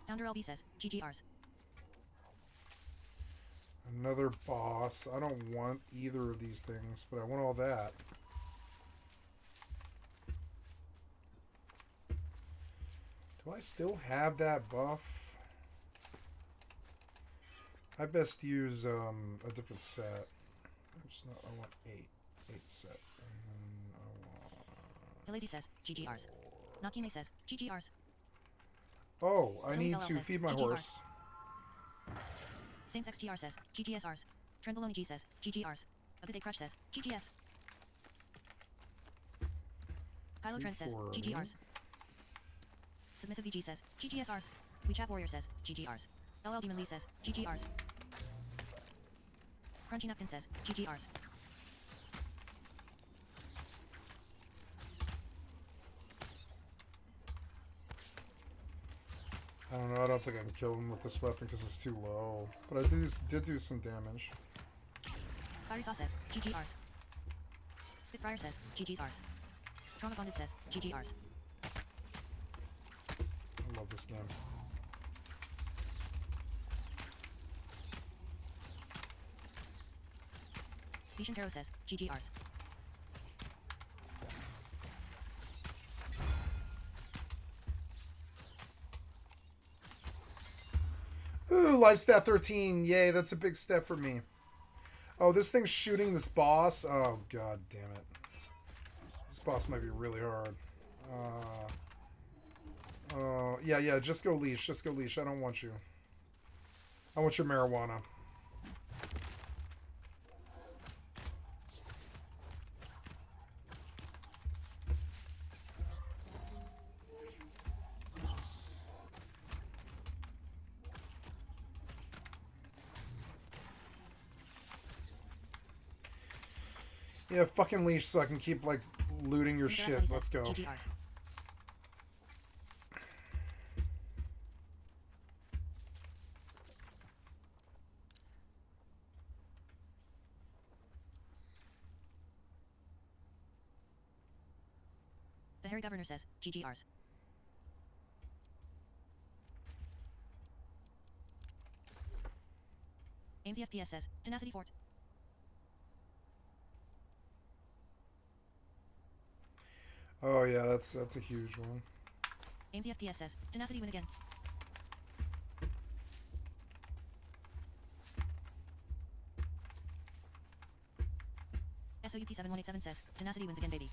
[SPEAKER 7] Founder LB says, GGRs.
[SPEAKER 5] Another boss. I don't want either of these things, but I want all that. Do I still have that buff? I best use a different set. I want 8 set. And then I want...
[SPEAKER 7] Lazy says, GGRs. Nakime says, GGRs.
[SPEAKER 5] Oh, I need to feed my horse.
[SPEAKER 7] Saints XTR says, GGSRs. Tremboloni G says, GGRs. Abize Crush says, GGS. Kylo Trent says,
[SPEAKER 5] 240.
[SPEAKER 7] GGRs. Submissive VG says, GGSRs. WeChat Warrior says, GGRs. LL Demon Lee says, GGRs. Crunchy Napkin says, GGRs.
[SPEAKER 5] I don't know, I don't think I can kill him with this weapon because it's too low. But I did do some damage.
[SPEAKER 7] Fiery Saw says, GGRs. Spitfire says, GGRs. Trauma Bonded says, GGRs.
[SPEAKER 5] I love this game.
[SPEAKER 7] Vision Hero says, GGRs.
[SPEAKER 5] Ooh, life stat 13. Yay, that's a big step for me. Oh, this thing's shooting this boss. Oh, god damn it. This boss might be really hard. Yeah, just go leash. Just go leash. I don't want you. I want your marijuana. Yeah, fucking leash so I can keep, like, looting your shit. Let's go.
[SPEAKER 7] GGRs. The Hairy Governor says, GGRs. AIMS FPS says, Tenacity Fort.
[SPEAKER 5] Oh yeah, that's a huge one.
[SPEAKER 7] AIMS FPS says, Tenacity win again. SOUP7187 says, Tenacity wins again, baby.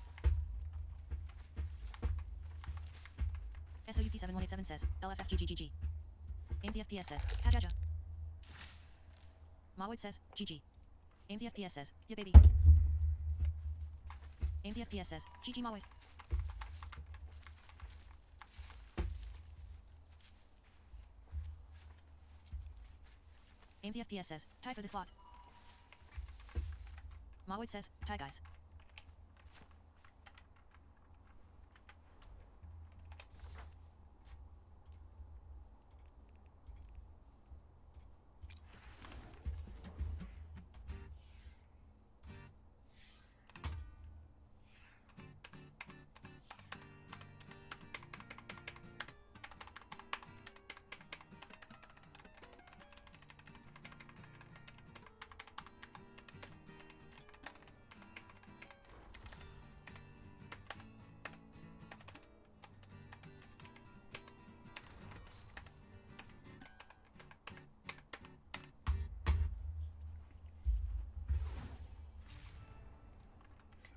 [SPEAKER 7] SOUP7187 says, LFFGGGG. AIMS FPS says, Hajaja. Mawood says, GG. AIMS FPS says, yeah baby. AIMS FPS says, GG Mawood. AIMS FPS says, tie for this lot. Mawood says, tie guys.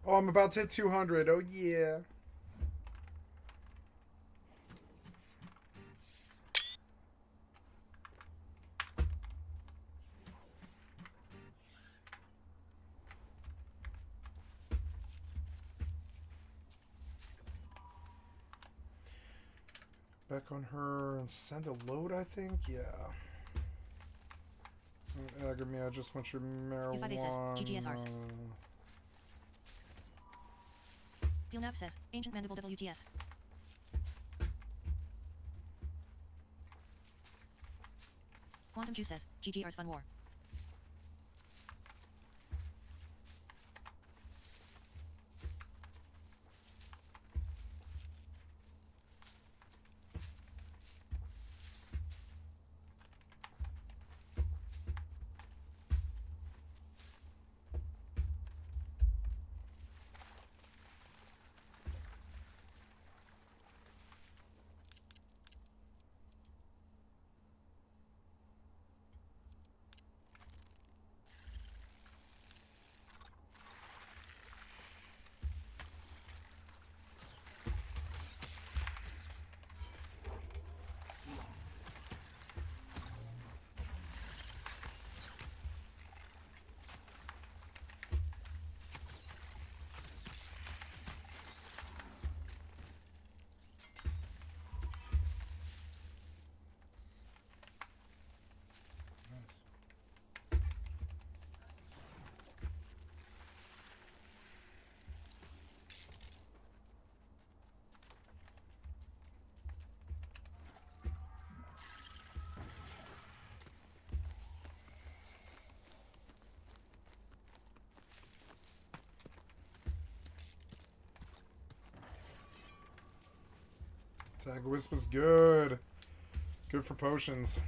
[SPEAKER 5] Oh, I'm about to hit 200. Oh yeah. Back on her and send a load, I think? Yeah. Agri, I just want your
[SPEAKER 7] U5A says,
[SPEAKER 5] marijuana.
[SPEAKER 7] GGSRs. Fieldnap says, Ancient Mandible WTS. Quantum Juice says, GGR's Fun War.
[SPEAKER 5] Tag Wisp was good. Good for potions.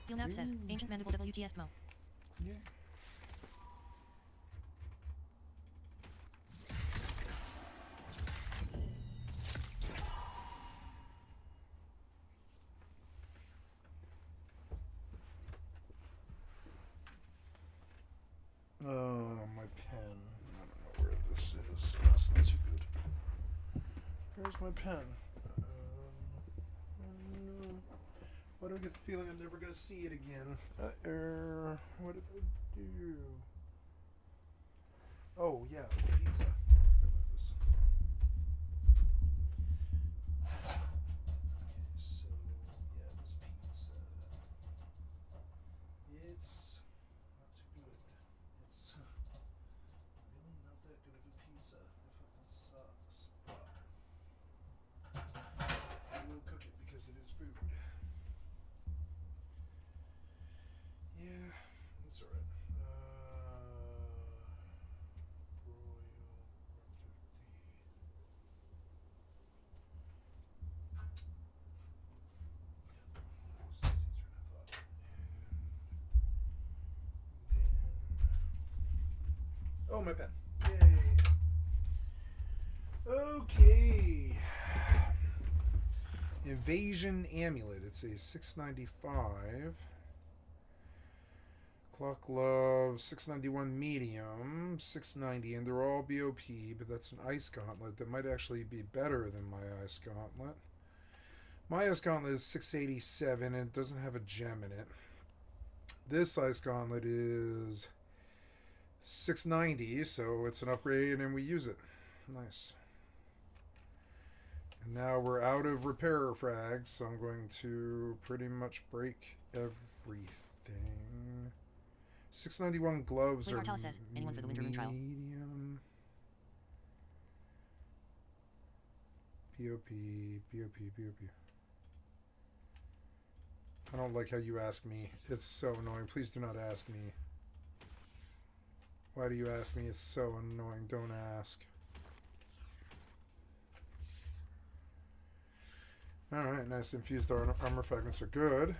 [SPEAKER 7] Heal Nap says, Ancient Mandible WTS Mo.
[SPEAKER 5] Yeah. Oh, my pen. I don't know where this is. That's not too good. Where's my pen? Why do I get the feeling I'm never going to see it again? What did I do? Oh, yeah, pizza. This. Okay, so, yeah, this pizza. It's not too good. It's really not that good of a pizza. It fucking sucks. I will cook it because it is food. Yeah, it's alright. Royal 150. Oh, my pen. Yay. Okay. Invasion Amulet. It's a 695. Clock Glove, 691 medium, 690, and they're all BOP, but that's an Ice Gauntlet that might actually be better than my Ice Gauntlet. My Ice Gauntlet is 687, and it doesn't have a gem in it. This Ice Gauntlet is 690, so it's an upgrade, and we use it. Nice. And now we're out of repair frags, so I'm going to pretty much break everything. 691 gloves
[SPEAKER 7] Lee
[SPEAKER 5] are
[SPEAKER 7] Martell says, anyone for the Winter Moon trial?
[SPEAKER 5] medium. BOP, BOP, BOP. I don't like how you ask me. It's so annoying. Please do not ask me. Why do you ask me? It's so annoying. Don't ask. Alright, nice infused armor fragments are good.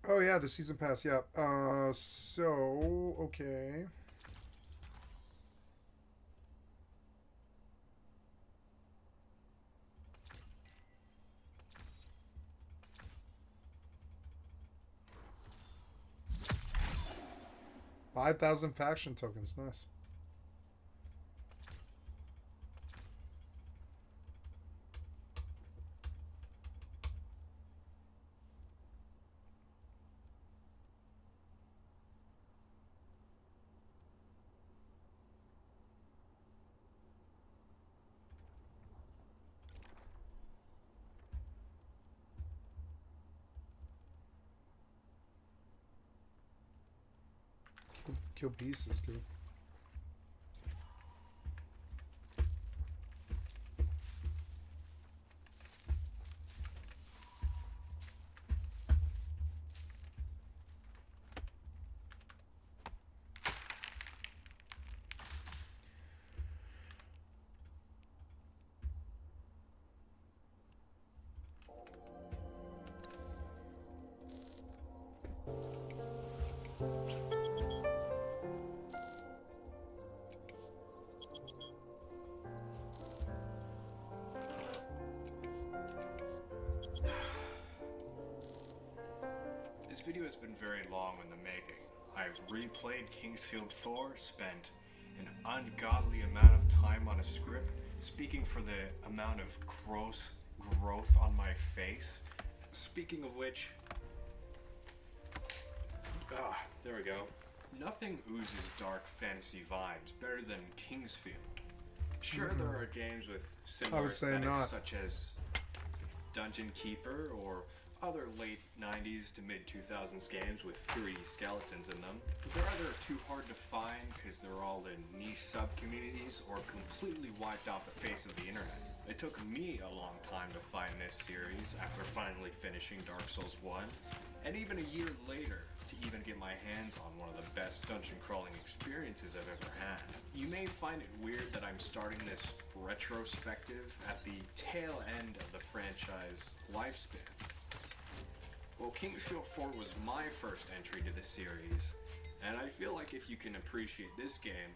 [SPEAKER 5] Oh yeah, the season pass, yeah. So, okay. $5,000 faction tokens, nice. Kill beasts is good.
[SPEAKER 9] This video has been very long in the making. I've replayed Kingsfield 4, spent an ungodly amount of time on a script, speaking for the amount of gross growth on my face. Speaking of which, there we go. Nothing oozes dark fantasy vibes better than Kingsfield. Sure, there are games with similar aesthetics such as Dungeon Keeper or other late 90s to mid 2000s games with 3D skeletons in them, but they're either too hard to find because they're all in niche sub-communities or completely wiped off the face of the internet. It took me a long time to find this series after finally finishing Dark Souls 1, and even a year later to even get my hands on one of the best dungeon crawling experiences I've ever had. You may find it weird that I'm starting this retrospective at the tail end of the franchise lifespan. Well, Kingsfield 4 was my first entry to the series, and I feel like if you can appreciate this game,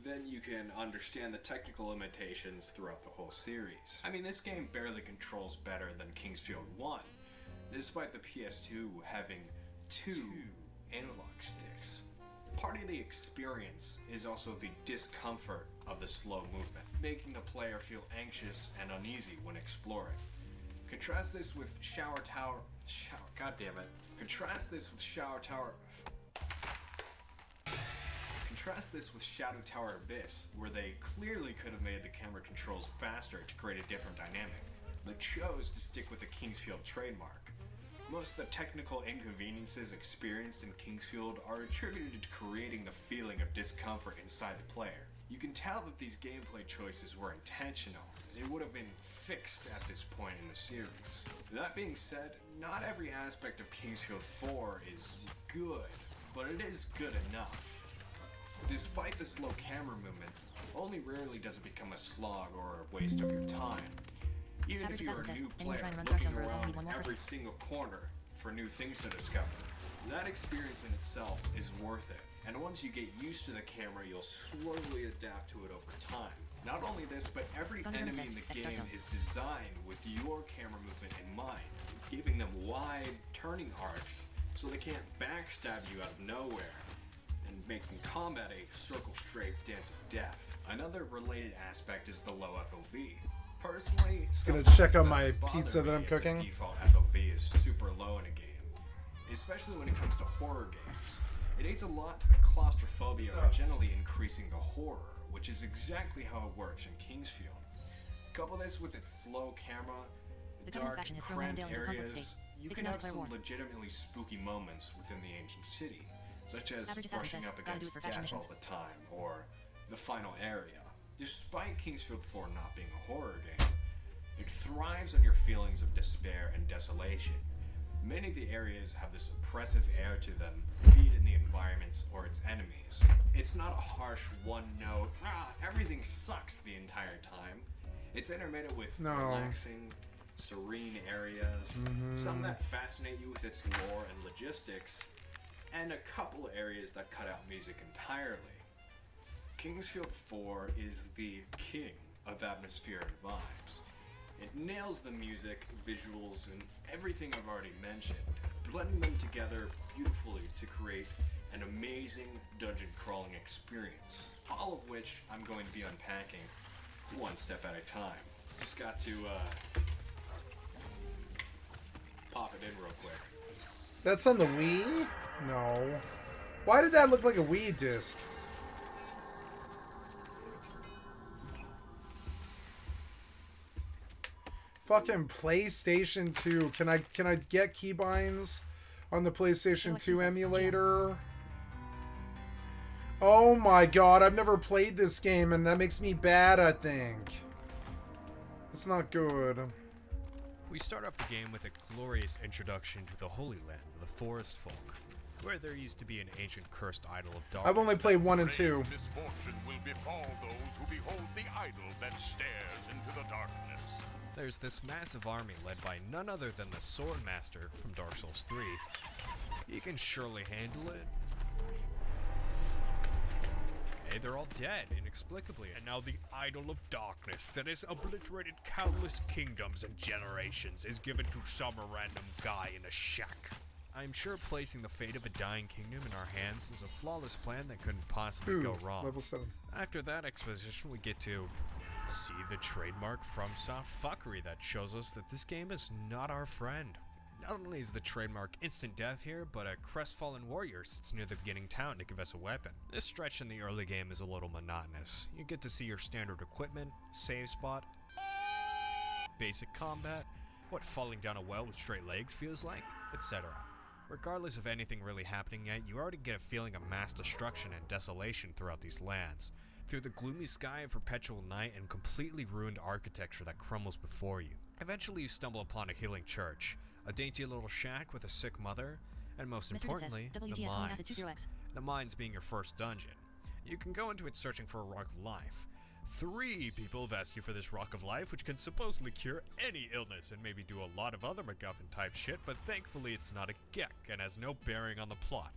[SPEAKER 9] then you can understand the technical limitations throughout the whole series. I mean, this game barely controls better than Kingsfield 1, despite the PS2 having 2 analog sticks. Part of the experience is also the discomfort of the slow movement, making the player feel anxious and uneasy when exploring. Contrast this with Shadow Tower Abyss, where they clearly could have made the camera controls faster to create a different dynamic, but chose to stick with the Kingsfield trademark. Most of the technical inconveniences experienced in Kingsfield are attributed to creating the feeling of discomfort inside the player. You can tell that these gameplay choices were intentional. It would have been fixed at this point in the series. That being said, not every aspect of Kingsfield 4 is good, but it is good enough. Despite the slow camera movement, only rarely does it become a slog or a waste of your time. Even if you're a new player looking around every single corner for new things to discover, that experience in itself is worth it. And once you get used to the camera, you'll slowly adapt to it over time. Not only this, but every enemy in the game is designed with your camera movement in mind, giving them wide turning arcs so they can't backstab you out of nowhere, and making combat a circle strafe dance of death. Another related aspect is the low FOV. Personally,
[SPEAKER 5] just gonna check out my pizza that I'm cooking.
[SPEAKER 9] The default FOV is super low in a game, especially when it comes to horror games. It aids a lot to the claustrophobia by generally increasing the horror, which is exactly how it works in Kingsfield. Couple this with its slow camera, dark, cramped areas, you can have some legitimately spooky moments within the ancient city, such as brushing up against death all the time, or the final area. Despite Kingsfield 4 not being a horror game, it thrives on your feelings of despair and desolation. Many of the areas have this oppressive air to them, be it in the environments or its enemies. It's not a harsh one-note, everything sucks the entire time. It's intermittent with relaxing, serene areas, some that fascinate you with its lore and logistics, and a couple of areas that cut out music entirely. Kingsfield 4 is the king of atmosphere and vibes. It nails the music, visuals, and everything I've already mentioned, blending them together beautifully to create an amazing dungeon crawling experience, all of which I'm going to be unpacking one step at a time. Just got to pop it in real quick.
[SPEAKER 5] That's on the Wii? No. Why did that look like a Wii disc? Fucking PlayStation 2. Can I get keybinds on the PlayStation 2 emulator? Oh my god, I've never played this game and that makes me bad, I think. It's not good.
[SPEAKER 10] We start off the game with a glorious introduction to the Holy Land of the Forest Folk, where there used to be an ancient cursed idol of darkness.
[SPEAKER 5] I've only played 1 and 2.
[SPEAKER 11] Misfortune will befall those who behold the idol that stares into the darkness.
[SPEAKER 10] There's this massive army led by none other than the Sword Master from Dark Souls 3. He can surely handle it. Hey, they're all dead, inexplicably. And now the idol of darkness that has obliterated countless kingdoms and generations is given to some random guy in a shack. I'm sure placing the fate of a dying kingdom in our hands is a flawless plan that couldn't possibly go wrong.
[SPEAKER 5] Level 7.
[SPEAKER 10] After that exposition, we get to see the trademark FromSoft fuckery that shows us that this game is not our friend. Not only is the trademark instant death here, but a crestfallen warrior sits near the beginning town to give us a weapon. This stretch in the early game is a little monotonous. You get to see your standard equipment, save spot, basic combat, what falling down a well with straight legs feels like, etc. Regardless of anything really happening yet, you already get a feeling of mass destruction and desolation throughout these lands. Through the gloomy sky of perpetual night and completely ruined architecture that crumbles before you. Eventually you stumble upon a healing church, a dainty little shack with a sick mother, and most importantly, the mines. The mines being your first dungeon. You can go into it searching for a Rock of Life. 3 people have asked you for this Rock of Life, which can supposedly cure any illness and maybe do a lot of other MacGuffin type shit, but thankfully it's not a geck and has no bearing on the plot.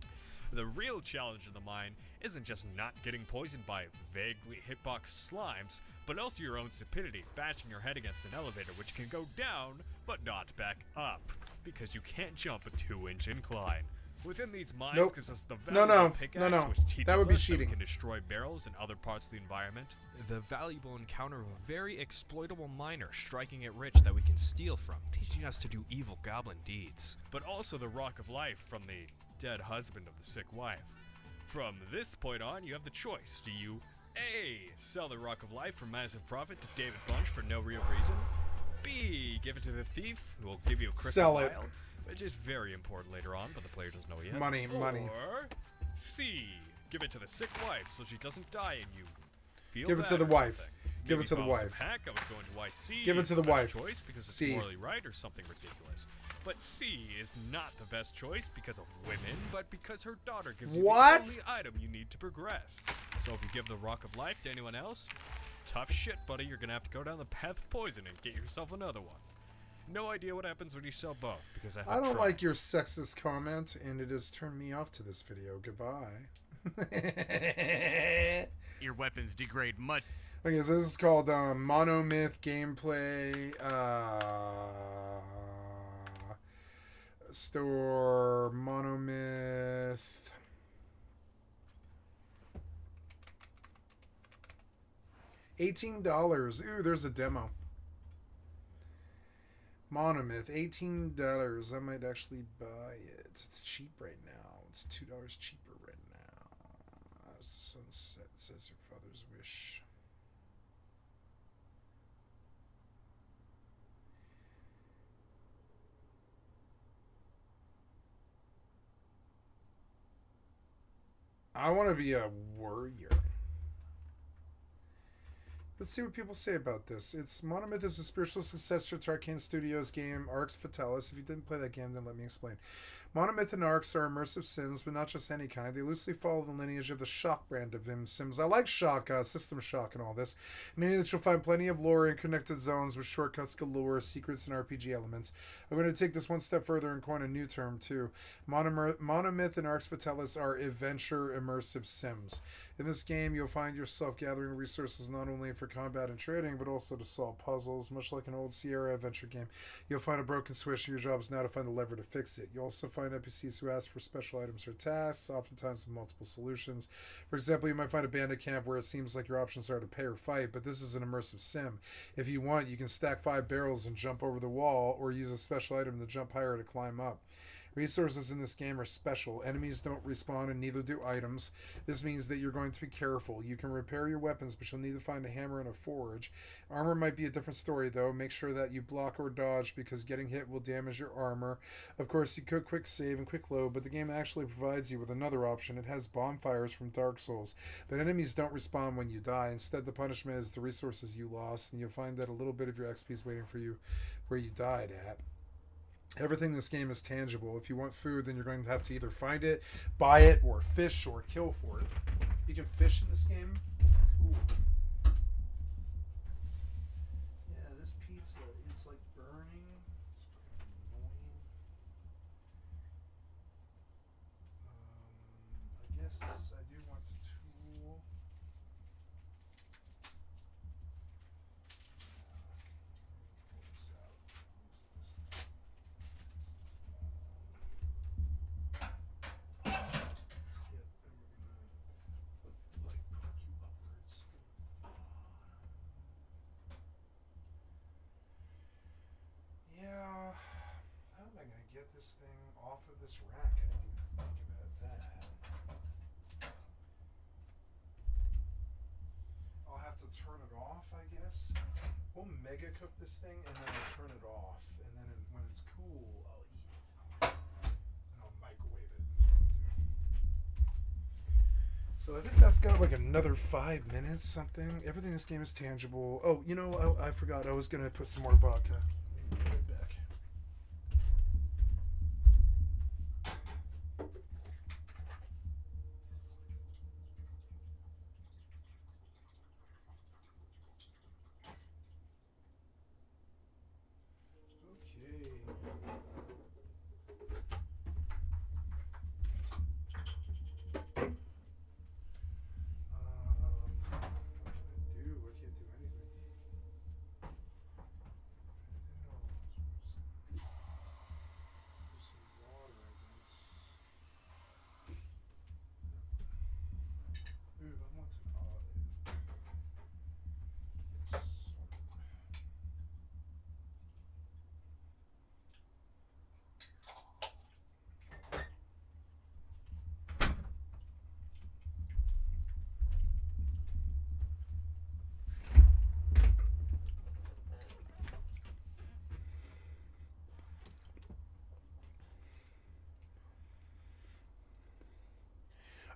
[SPEAKER 10] The real challenge in the mine isn't just not getting poisoned by vaguely hitboxed slimes, but also your own stupidity, bashing your head against an elevator which can go down, but not back up, because you can't jump a 2-inch incline. Within these mines gives us the valuable pickaxe, which teaches
[SPEAKER 5] that would be
[SPEAKER 10] us
[SPEAKER 5] cheating.
[SPEAKER 10] that we can destroy barrels and other parts of the environment. The valuable encounter of a very exploitable miner striking it rich that we can steal from, teaching us to do evil goblin deeds. But also the Rock of Life from the dead husband of the sick wife. From this point on, you have the choice. Do you A. Sell the Rock of Life for massive profit to David Bunch for no real reason? B. Give it to the thief, who will give you a crystal
[SPEAKER 5] Sell it.
[SPEAKER 10] vial, which is very important later on, but the player doesn't know yet.
[SPEAKER 5] Money.
[SPEAKER 10] Or C. Give it to the sick wife so she doesn't die and you feel
[SPEAKER 5] Give it
[SPEAKER 10] bad
[SPEAKER 5] to the
[SPEAKER 10] or
[SPEAKER 5] wife.
[SPEAKER 10] something.
[SPEAKER 5] Give
[SPEAKER 10] Maybe
[SPEAKER 5] it to the
[SPEAKER 10] follow some
[SPEAKER 5] wife.
[SPEAKER 10] Hack, I would go into why C
[SPEAKER 5] Give it
[SPEAKER 10] is
[SPEAKER 5] to the
[SPEAKER 10] best
[SPEAKER 5] wife.
[SPEAKER 10] choice because it's
[SPEAKER 5] C.
[SPEAKER 10] morally right or something ridiculous. But C is not the best choice because of women, but because her daughter gives you
[SPEAKER 5] What?
[SPEAKER 10] the only item you need to progress. So if you give the Rock of Life to anyone else, tough shit, buddy. You're gonna have to go down the path of poison and get yourself another one. No idea what happens when you sell both because
[SPEAKER 5] I don't like your sexist comment, and it has turned me off to this video. Goodbye.
[SPEAKER 6] Your weapons degrade much.
[SPEAKER 5] Okay, so this is called Monomyth Gameplay Store Monomyth. $18. Ooh, there's a demo. Monomyth, $18. I might actually buy it. It's cheap right now. It's $2 cheaper right now. As the sun sets, says your father's wish. I want to be a warrior. Let's see what people say about this. Monomyth is a spiritual successor to Arcane Studios' game Arx Fatalis. If you didn't play that game, then let me explain. Monomyth and Arx are immersive sims, but not just any kind. They loosely follow the lineage of the Shock brand of sims. I like Shock, System Shock and all this, meaning that you'll find plenty of lore and connected zones with shortcuts galore, secrets, and RPG elements. I'm going to take this one step further and coin a new term, too. Monomyth and Arx Fatalis are adventure immersive sims. In this game, you'll find yourself gathering resources not only for combat and trading, but also to solve puzzles, much like an old Sierra adventure game. You'll find a broken switch, and your job is now to find the lever to fix it. You'll also find NPCs who ask for special items or tasks, oftentimes with multiple solutions. For example, you might find a bandit camp where it seems like your options are to pay or fight, but this is an immersive sim. If you want, you can stack 5 barrels and jump over the wall, or use a special item to jump higher to climb up. Resources in this game are special. Enemies don't respawn and neither do items. This means that you're going to be careful. You can repair your weapons, but you'll need to find a hammer and a forge. Armor might be a different story, though. Make sure that you block or dodge because getting hit will damage your armor. Of course, you could quick save and quick load, but the game actually provides you with another option. It has bonfires from Dark Souls, but enemies don't respawn when you die. Instead, the punishment is the resources you lost, and you'll find that a little bit of your XP is waiting for you where you died at. Everything in this game is tangible. If you want food, then you're going to have to either find it, buy it, or fish or kill for it. You can fish in this game. Cool. Yeah, this pizza, it's like burning. It's fucking annoying. I guess I do want to tool. Pull this out. Use this. this thing off of this rack. I didn't even think about that. I'll have to turn it off, I guess. We'll mega cook this thing and then I'll turn it off. And then when it's cool, I'll eat it. And I'll microwave it. So I think that's got like another 5 minutes, something. Everything in this game is tangible. Oh, you know, I forgot. I was going to put some more vodka. Be right back.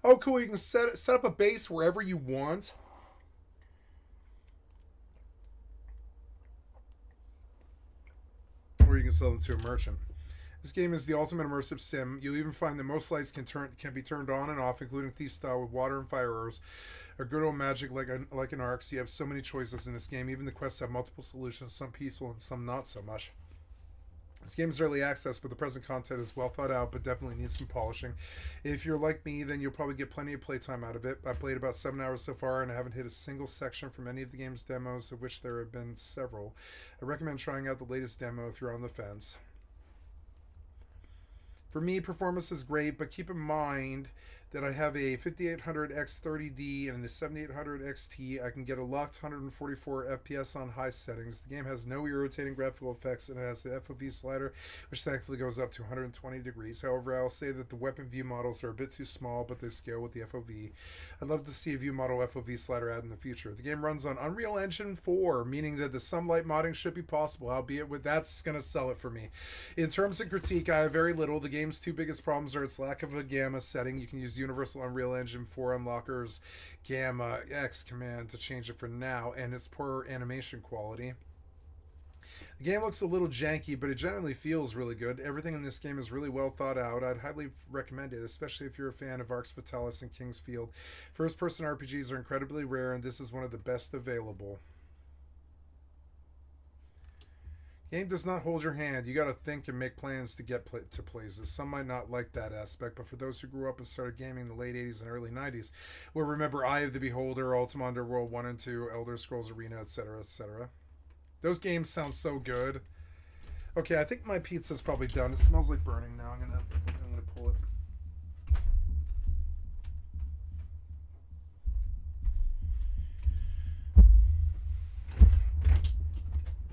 [SPEAKER 5] Oh, cool. You can set up a base wherever you want. Or you can sell them to a merchant. This game is the ultimate immersive sim. You'll even find that most lights can be turned on and off, including thief style with water and fire arrows, or good old magic like an arc. So you have so many choices in this game. Even the quests have multiple solutions, some peaceful and some not so much. This game is early access, but the present content is well thought out, but definitely needs some polishing. If you're like me, then you'll probably get plenty of playtime out of it. I've played about 7 hours so far, and I haven't hit a single section from any of the game's demos, of which there have been several. I recommend trying out the latest demo if you're on the fence. For me, performance is great, but keep in mind that I have a 5800 X30D and a 7800 XT. I can get a locked 144 FPS on high settings. The game has no irritating graphical effects, and it has the FOV slider, which thankfully goes up to 120 degrees. However, I'll say that the weapon view models are a bit too small, but they scale with the FOV. I'd love to see a view model FOV slider added in the future. The game runs on Unreal Engine 4, meaning that the some light modding should be possible, albeit that's going to sell it for me. In terms of critique, I have very little. The game's two biggest problems are its lack of a gamma setting. You can use Universal Unreal Engine 4 Unlocker's Gamma X command to change it for now, and its poor animation quality. The game looks a little janky, but it generally feels really good. Everything in this game is really well thought out. I'd highly recommend it, especially if you're a fan of Arx Fatalis and King's Field. First-person RPGs are incredibly rare, and this is one of the best available. Game does not hold your hand. You got to think and make plans to get to places. Some might not like that aspect, but for those who grew up and started gaming in the late 80s and early 90s, will remember Eye of the Beholder, Ultima Underworld 1 and 2, Elder Scrolls Arena, etc., etc. Those games sound so good. Okay, I think my pizza's probably done. It smells like burning now. I'm gonna pull it.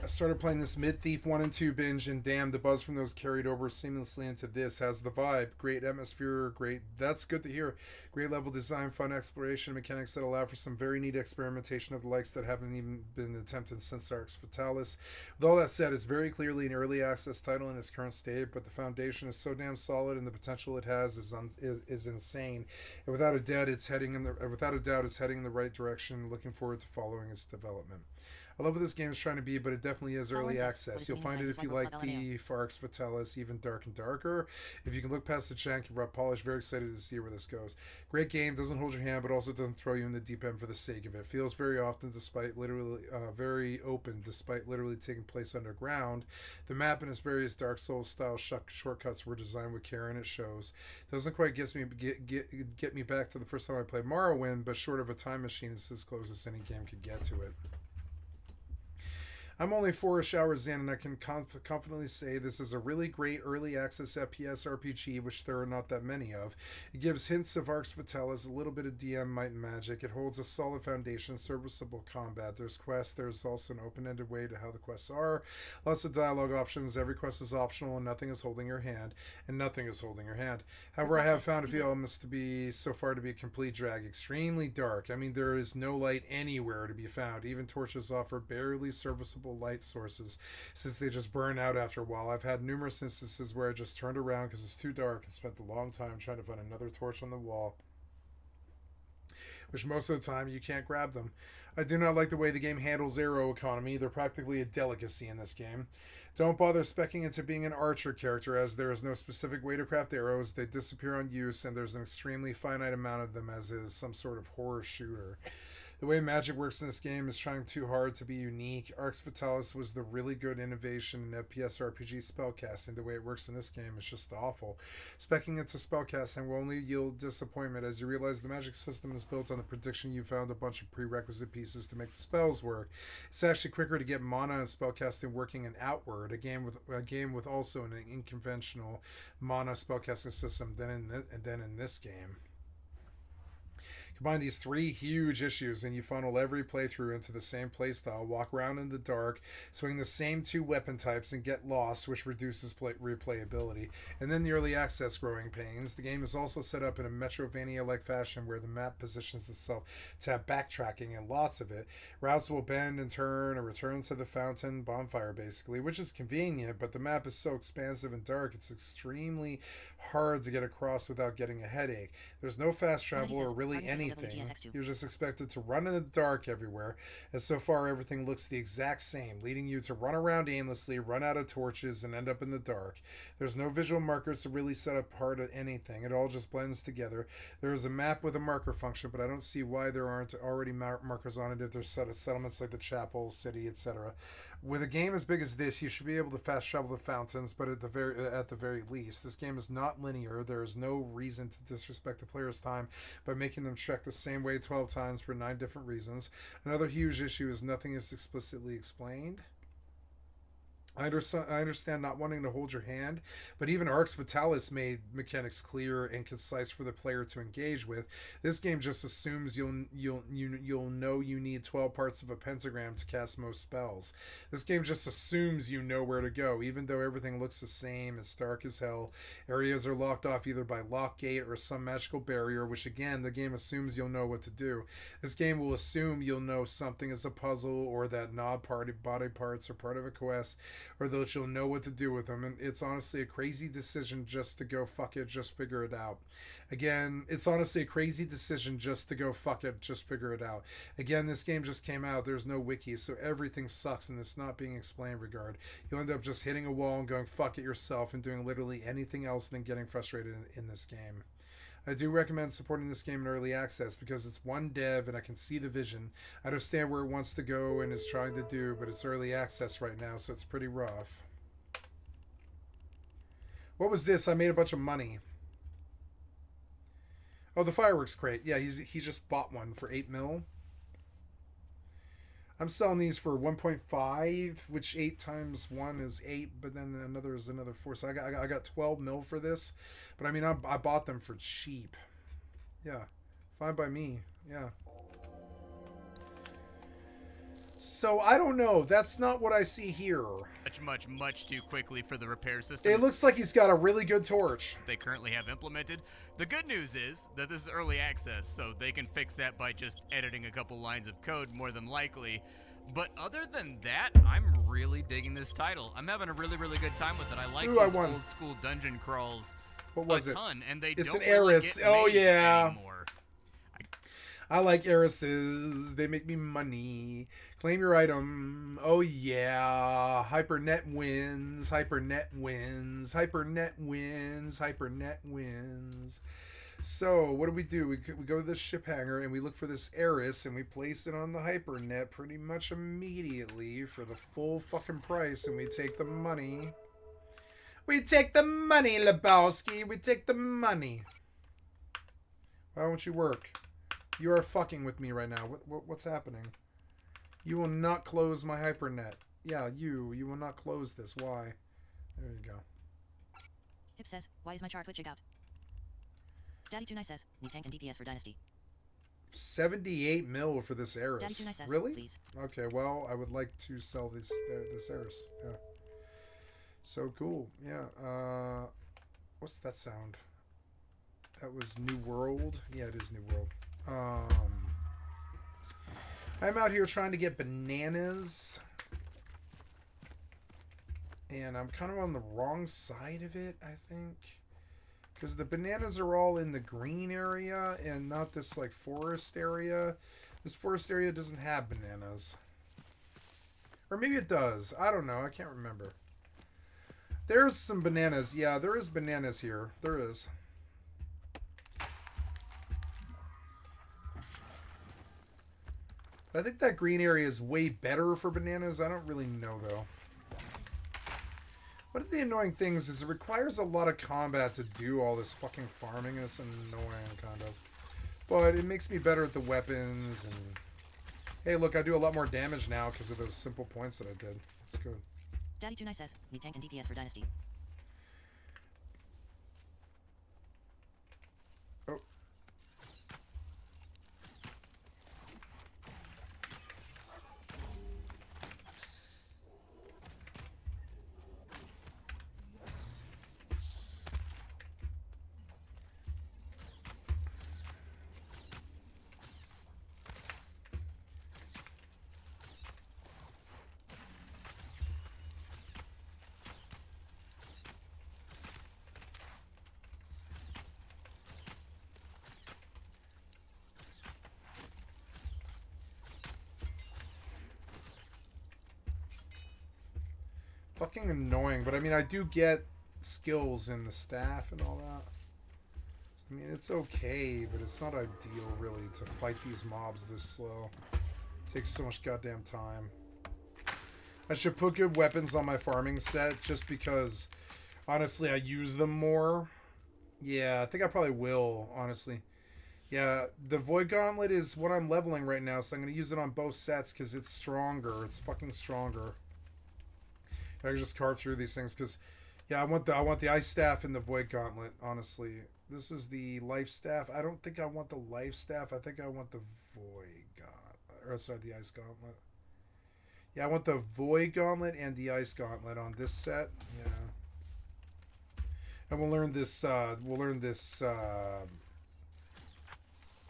[SPEAKER 5] I started playing this Mid-Thief 1 and 2 binge, and damn, the buzz from those carried over seamlessly into this. Has the vibe. Great atmosphere, great... That's good to hear. Great level design, fun exploration, mechanics that allow for some very neat experimentation of the likes that haven't even been attempted since Arx Fatalis. With all that said, it's very clearly an early access title in its current state, but the foundation is so damn solid, and the potential it has is insane. And without a doubt, it's heading in the right direction. Looking forward to following its development. I love what this game is trying to be, but it definitely is early access. You'll find it if you like Thief, Arx Fatalis, even Dark and Darker. If you can look past the janky rough polish, very excited to see where this goes. Great game, doesn't hold your hand, but also doesn't throw you in the deep end for the sake of it. Feels very often, very open, despite literally taking place underground. The map and its various Dark Souls style shortcuts were designed with care, and it shows. Doesn't quite get me back to the first time I played Morrowind, but short of a time machine, it's as close as any game could get to it. I'm only 4-ish hours in, and I can confidently say this is a really great early access FPS RPG, which there are not that many of. It gives hints of Arx Vitalis, a little bit of DM Might and Magic. It holds a solid foundation, serviceable combat. There's quests. There's also an open-ended way to how the quests are. Lots of dialogue options. Every quest is optional, and nothing is holding your hand. However, I have found a few elements to be, so far, to be a complete drag. Extremely dark. I mean, there is no light anywhere to be found. Even torches offer barely serviceable light sources, since they just burn out after a while. I've had numerous instances where I just turned around because it's too dark and spent a long time trying to find another torch on the wall, which most of the time you can't grab them. I do not like the way the game handles arrow economy. They're practically a delicacy in this game. Don't bother speccing into being an archer character, as there is no specific way to craft arrows. They disappear on use, and there's an extremely finite amount of them, as is some sort of horror shooter. The way magic works in this game is trying too hard to be unique. Arx Vitalis was the really good innovation in FPS RPG spellcasting. The way it works in this game is just awful. Speccing into spellcasting will only yield disappointment, as you realize the magic system is built on the prediction you found a bunch of prerequisite pieces to make the spells work. It's actually quicker to get mana and spellcasting working in Outward, a game with also an unconventional mana spellcasting system than in this game. Combine these three huge issues and you funnel every playthrough into the same playstyle, walk around in the dark, swing the same two weapon types, and get lost, which reduces replayability. And then the early access growing pains. The game is also set up in a Metrovania-like fashion where the map positions itself to have backtracking, and lots of it. Routes will bend and turn or return to the fountain bonfire, basically, which is convenient, but the map is so expansive and dark it's extremely hard to get across without getting a headache. There's no fast travel or really anything. You're just expected to run in the dark everywhere, as so far everything looks the exact same, leading you to run around aimlessly, run out of torches, and end up in the dark. There's no visual markers to really set apart anything. It all just blends together. There is a map with a marker function, but I don't see why there aren't already markers on it if there's settlements like the chapel, city, etc. With a game as big as this, you should be able to fast travel the fountains, but at the very least, this game is not linear. There is no reason to disrespect the player's time by making them trek the same way 12 times for 9 different reasons. Another huge issue is nothing is explicitly explained. I understand not wanting to hold your hand, but even Arx Vitalis made mechanics clear and concise for the player to engage with. This game just assumes you'll know you need 12 parts of a pentagram to cast most spells. This game just assumes you know where to go, even though everything looks the same. It's dark as hell. Areas are locked off either by lock gate or some magical barrier, which again, the game assumes you'll know what to do. This game will assume you'll know something is a puzzle, or that body parts are part of a quest, or that you'll know what to do with them. And it's honestly a crazy decision just to go fuck it, just figure it out. Again, it's honestly a crazy decision just to go fuck it, just figure it out. Again, this game just came out. There's no wiki, so everything sucks in this not being explained regard. You'll end up just hitting a wall and going fuck it yourself and doing literally anything else than getting frustrated in this game. I do recommend supporting this game in early access because it's one dev and I can see the vision. I understand where it wants to go and is trying to do, but it's early access right now, so it's pretty rough. What was this? I made a bunch of money. Oh, the fireworks crate. Yeah, he just bought one for 8 mil. I'm selling these for 1.5, which 8 times 1 is 8, but then another is another 4. So I got 12 mil for this. But I mean, I bought them for cheap. Yeah, fine by me. Yeah. So I don't know. That's not what I see here.
[SPEAKER 6] Much too quickly for the repair system.
[SPEAKER 5] It looks like he's got a really good torch.
[SPEAKER 6] They currently have implemented. The good news is that this is early access, so they can fix that by just editing a couple lines of code more than likely. But other than that, I'm really digging this title. I'm having a really good time with it. I like these old school dungeon crawls
[SPEAKER 5] what was
[SPEAKER 6] a
[SPEAKER 5] it?
[SPEAKER 6] ton, and
[SPEAKER 5] it's
[SPEAKER 6] don't
[SPEAKER 5] an
[SPEAKER 6] really
[SPEAKER 5] heiress.
[SPEAKER 6] get
[SPEAKER 5] Oh
[SPEAKER 6] made
[SPEAKER 5] yeah.
[SPEAKER 6] anymore.
[SPEAKER 5] I like heiresses. They make me money. Claim your item. Oh yeah. Hypernet wins. Hypernet wins. Hypernet wins. Hypernet wins. So what do? We go to the ship hangar and we look for this heiress and we place it on the hypernet pretty much immediately for the full fucking price, and we take the money. We take the money, Lebowski. We take the money. Why won't you work? You are fucking with me right now. What's happening? You will not close my hypernet. Yeah, you will not close this. Why? There you go.
[SPEAKER 7] Hip says, why is my char twitching out? Daddy Too Nice says, need tank and DPS for Dynasty.
[SPEAKER 5] 78 mil for this
[SPEAKER 7] Daddy Too
[SPEAKER 5] Eris.
[SPEAKER 7] Nice says,
[SPEAKER 5] Really?
[SPEAKER 7] please.
[SPEAKER 5] Okay, well, I would like to sell this Eris. Yeah. So cool. Yeah. What's that sound? That was New World. Yeah, it is New World. I'm out here trying to get bananas. And I'm kind of on the wrong side of it, I think. Because the bananas are all in the green area and not this, like, forest area. This forest area doesn't have bananas. Or maybe it does. I don't know. I can't remember. There's some bananas. Yeah, there is bananas here. There is. I think that green area is way better for bananas. I don't really know, though. One of the annoying things is it requires a lot of combat to do all this fucking farming. It's annoying, kind of. But it makes me better at the weapons. And hey, look, I do a lot more damage now because of those simple points that I did. It's good.
[SPEAKER 7] Daddy Too Nice says, need tank and DPS for Dynasty.
[SPEAKER 5] Oh. Fucking annoying, but I mean, I do get skills in the staff and all that. I mean, it's okay, but it's not ideal, really, to fight these mobs this slow. It takes so much goddamn time. I should put good weapons on my farming set, just because, honestly, I use them more. Yeah, I think I probably will, honestly. Yeah, the Void Gauntlet is what I'm leveling right now, so I'm going to use it on both sets, because it's stronger. It's fucking stronger. I can just carve through these things because, yeah, I want the ice staff and the Void Gauntlet. Honestly, this is the life staff. I don't think I want the life staff. I think I want the Void Gauntlet. Or sorry, the ice gauntlet. Yeah, I want the Void Gauntlet and the ice gauntlet on this set. Yeah, and we'll learn this.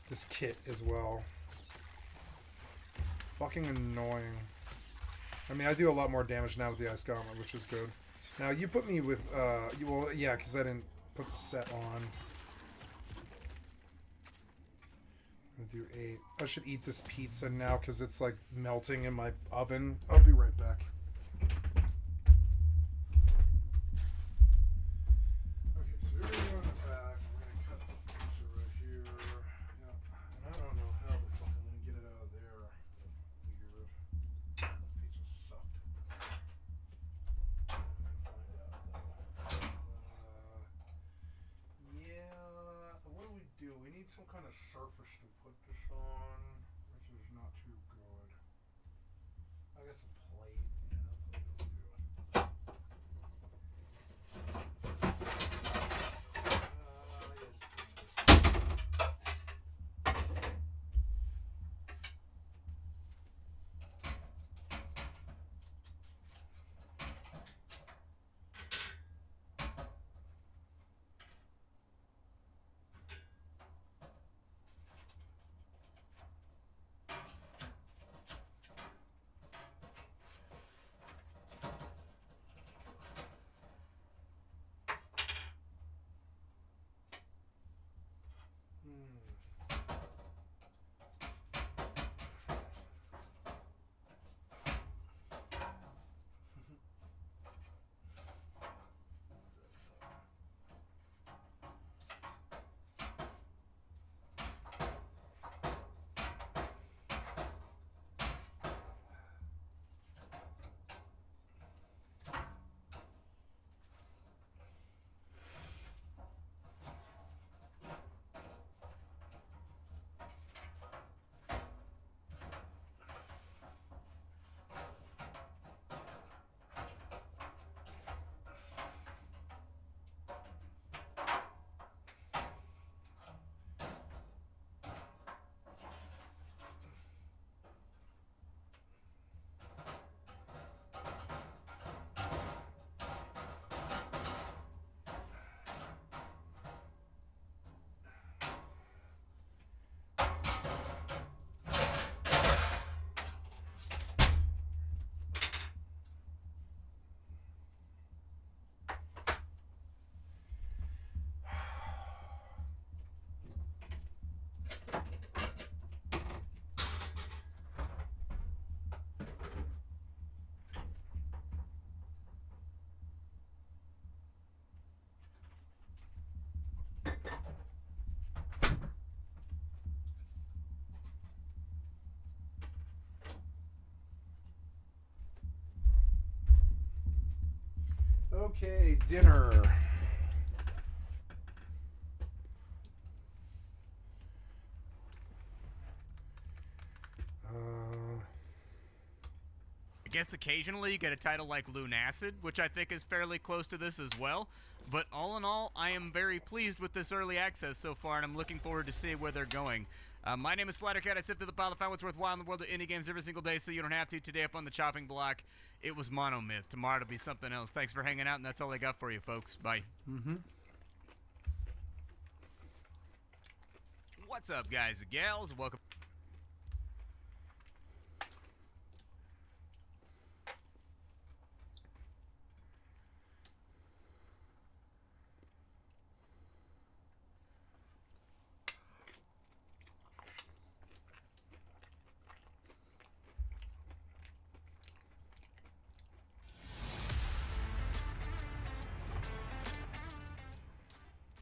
[SPEAKER 5] This kit as well. Fucking annoying. I mean, I do a lot more damage now with the Ice Gauntlet, which is good. Now, you put me with, well, yeah, because I didn't put the set on. I'm going to do 8. I should eat this pizza now because it's, like, melting in my oven. I'll be right back. Okay, so here we go in the back. We're going to cut the pizza right here. Yeah, and I don't know how the fuck I'm going to get it out of there. Weird. We need some kind of surface to put this on, which is not too good. I guess a plate, yeah, that'll do it. Okay, dinner.
[SPEAKER 6] I guess occasionally you get a title like Lunacid, which I think is fairly close to this as well. But all in all, I am very pleased with this early access so far, and I'm looking forward to see where they're going. My name is Splattercat. I sift through the pile to find what's worthwhile in the world of indie games every single day, so you don't have to. Today up on the chopping block, it was Monomyth. Tomorrow it'll be something else. Thanks for hanging out, and that's all I got for you, folks. Bye. What's up, guys and gals? Welcome.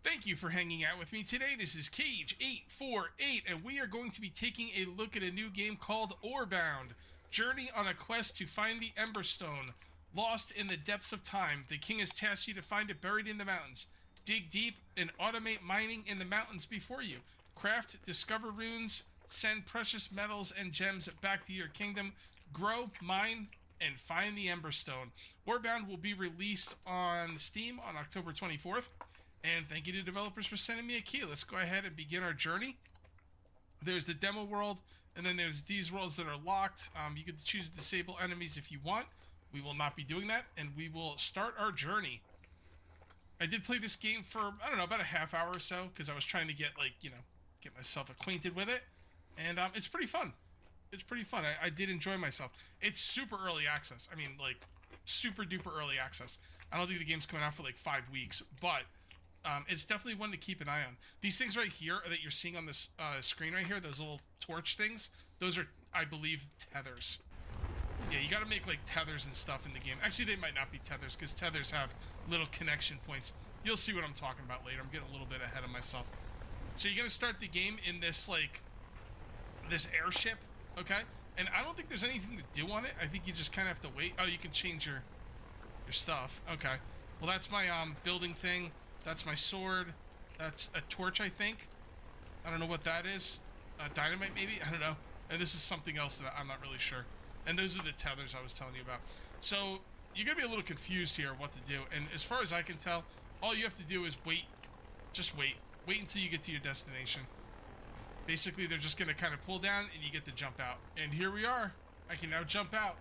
[SPEAKER 2] Thank you for hanging out with me today. This is Cage848, and we are going to be taking a look at a new game called Orebound. Journey on a quest to find the Emberstone. Lost in the depths of time, the king has tasked you to find it buried in the mountains. Dig deep and automate mining in the mountains before you. Craft, discover runes, send precious metals and gems back to your kingdom. Grow, mine, and find the Emberstone. Orebound will be released on Steam on October 24th. And thank you to developers for sending me a key. Let's go ahead and begin our journey. There's the demo world, and then there's these worlds that are locked. You can choose to disable enemies if you want. We will not be doing that, and we will start our journey. I did play this game for, I don't know, about a half hour or so, because I was trying to get, like, you know, get myself acquainted with it. And it's pretty fun. It's pretty fun. I did enjoy myself. It's super early access. I mean, like, super duper early access. I don't think the game's coming out for, like, 5 weeks, but it's definitely one to keep an eye on. These things right here that you're seeing on this screen right here, those little torch things, those are, I believe, tethers. Yeah, you gotta make, like, tethers and stuff in the game. Actually, they might not be tethers, because tethers have little connection points. You'll see what I'm talking about later. I'm getting a little bit ahead of myself. So you're gonna start the game in this, like, this airship, okay? And I don't think there's anything to do on it. I think you just kind of have to wait. Oh, you can change your stuff. Okay. Well, that's my building thing. That's my sword. That's a torch, I think. I don't know what that is. Dynamite, maybe? I don't know. And this is something else that I'm not really sure. And those are the tethers I was telling you about. So you're going to be a little confused here what to do. And as far as I can tell, all you have to do is wait. Just wait. Wait until you get to your destination. Basically, they're just going to kind of pull down and you get to jump out. And here we are. I can now jump out.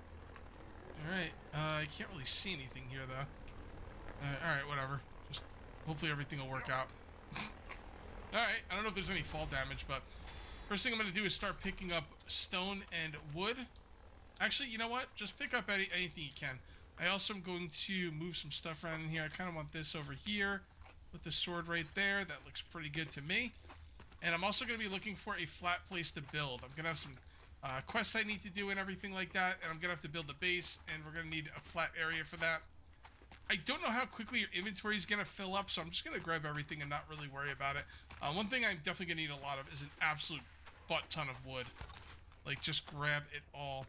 [SPEAKER 2] Alright. I can't really see anything here, though. Alright, whatever. Just hopefully everything will work out. Alright, I don't know if there's any fall damage, but first thing I'm going to do is start picking up stone and wood. Actually, you know what? Just pick up anything you can. I also am going to move some stuff around in here. I kind of want this over here. Put the sword right there. That looks pretty good to me. And I'm also going to be looking for a flat place to build. I'm going to have some quests I need to do and everything like that. And I'm going to have to build a base, and we're going to need a flat area for that. I don't know how quickly your inventory is going to fill up, so I'm just going to grab everything and not really worry about it. One thing I'm definitely going to need a lot of is an absolute butt ton of wood. Like, just grab it all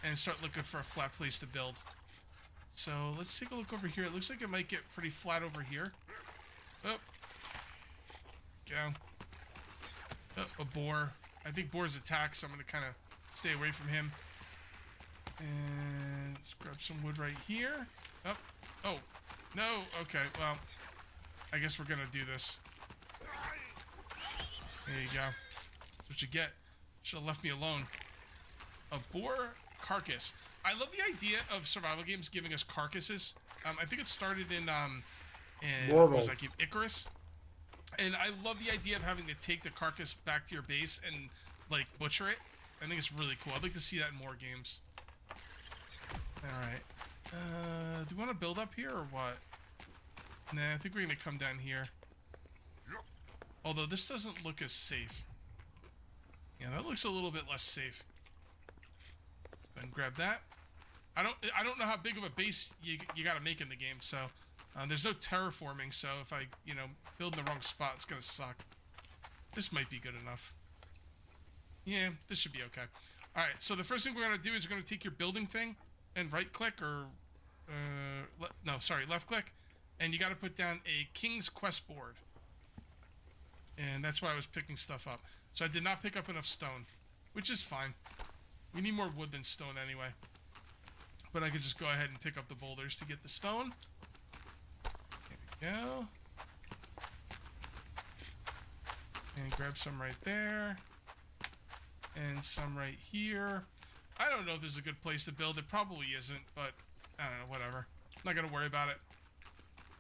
[SPEAKER 2] and start looking for a flat place to build. So let's take a look over here. It looks like it might get pretty flat over here. Oh. Go. Oh, a boar. I think boars attack, so I'm going to kind of stay away from him. And let's grab some wood right here. Oh. Oh. No. Okay. Well, I guess we're going to do this. There you go. That's what you get. Should have left me alone. A boar carcass. I love the idea of survival games giving us carcasses. I think it started in what was that game? Icarus. And I love the idea of having to take the carcass back to your base and, like, butcher it. I think it's really cool. I'd like to see that in more games. Alright. Do we want to build up here or what? Nah, I think we're going to come down here. Although this doesn't look as safe. Yeah, that looks a little bit less safe. And grab that. I don't know how big of a base you got to make in the game, so there's no terraforming, so if I, you know, build in the wrong spot, it's going to suck. This might be good enough. Yeah, this should be okay. Alright, so the first thing we're going to do is we're going to take your building thing and right-click, or left click, and you got to put down a King's Quest board. And that's why I was picking stuff up. So I did not pick up enough stone, which is fine. We need more wood than stone anyway. But I could just go ahead and pick up the boulders to get the stone. There we go. And grab some right there. And some right here. I don't know if this is a good place to build. It probably isn't, but I don't know, whatever. Not gonna worry about it.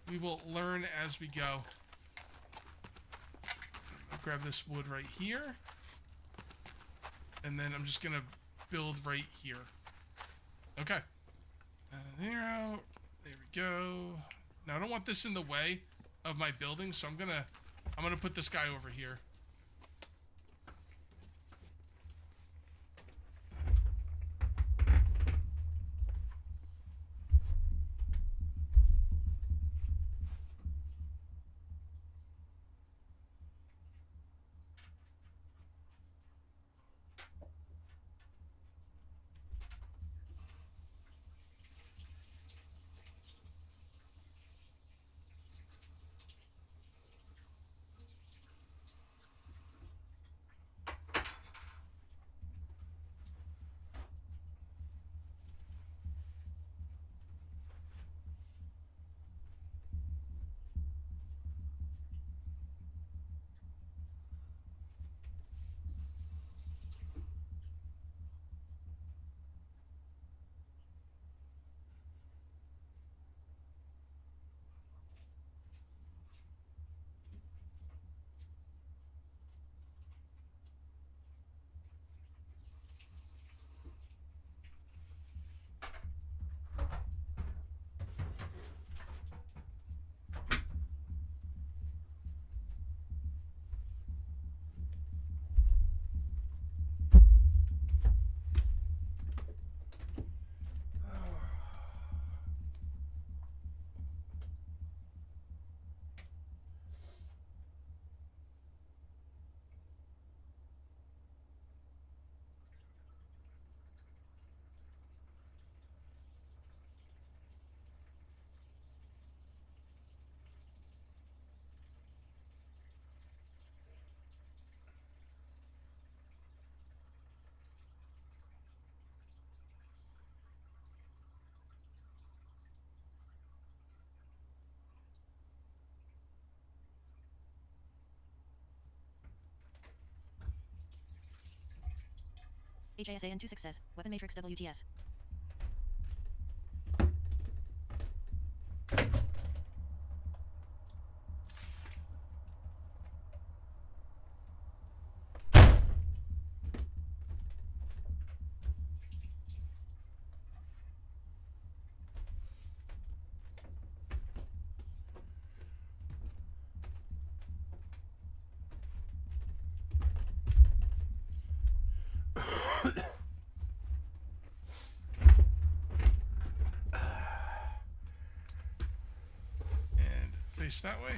[SPEAKER 2] We will learn as we go. I'll grab this wood right here. And then I'm just gonna build right here. Okay. There we go. Now I don't want this in the way of my building, so I'm gonna put this guy over here.
[SPEAKER 7] HASAN26 says, Weapon Matrix WTS.
[SPEAKER 2] Face that way.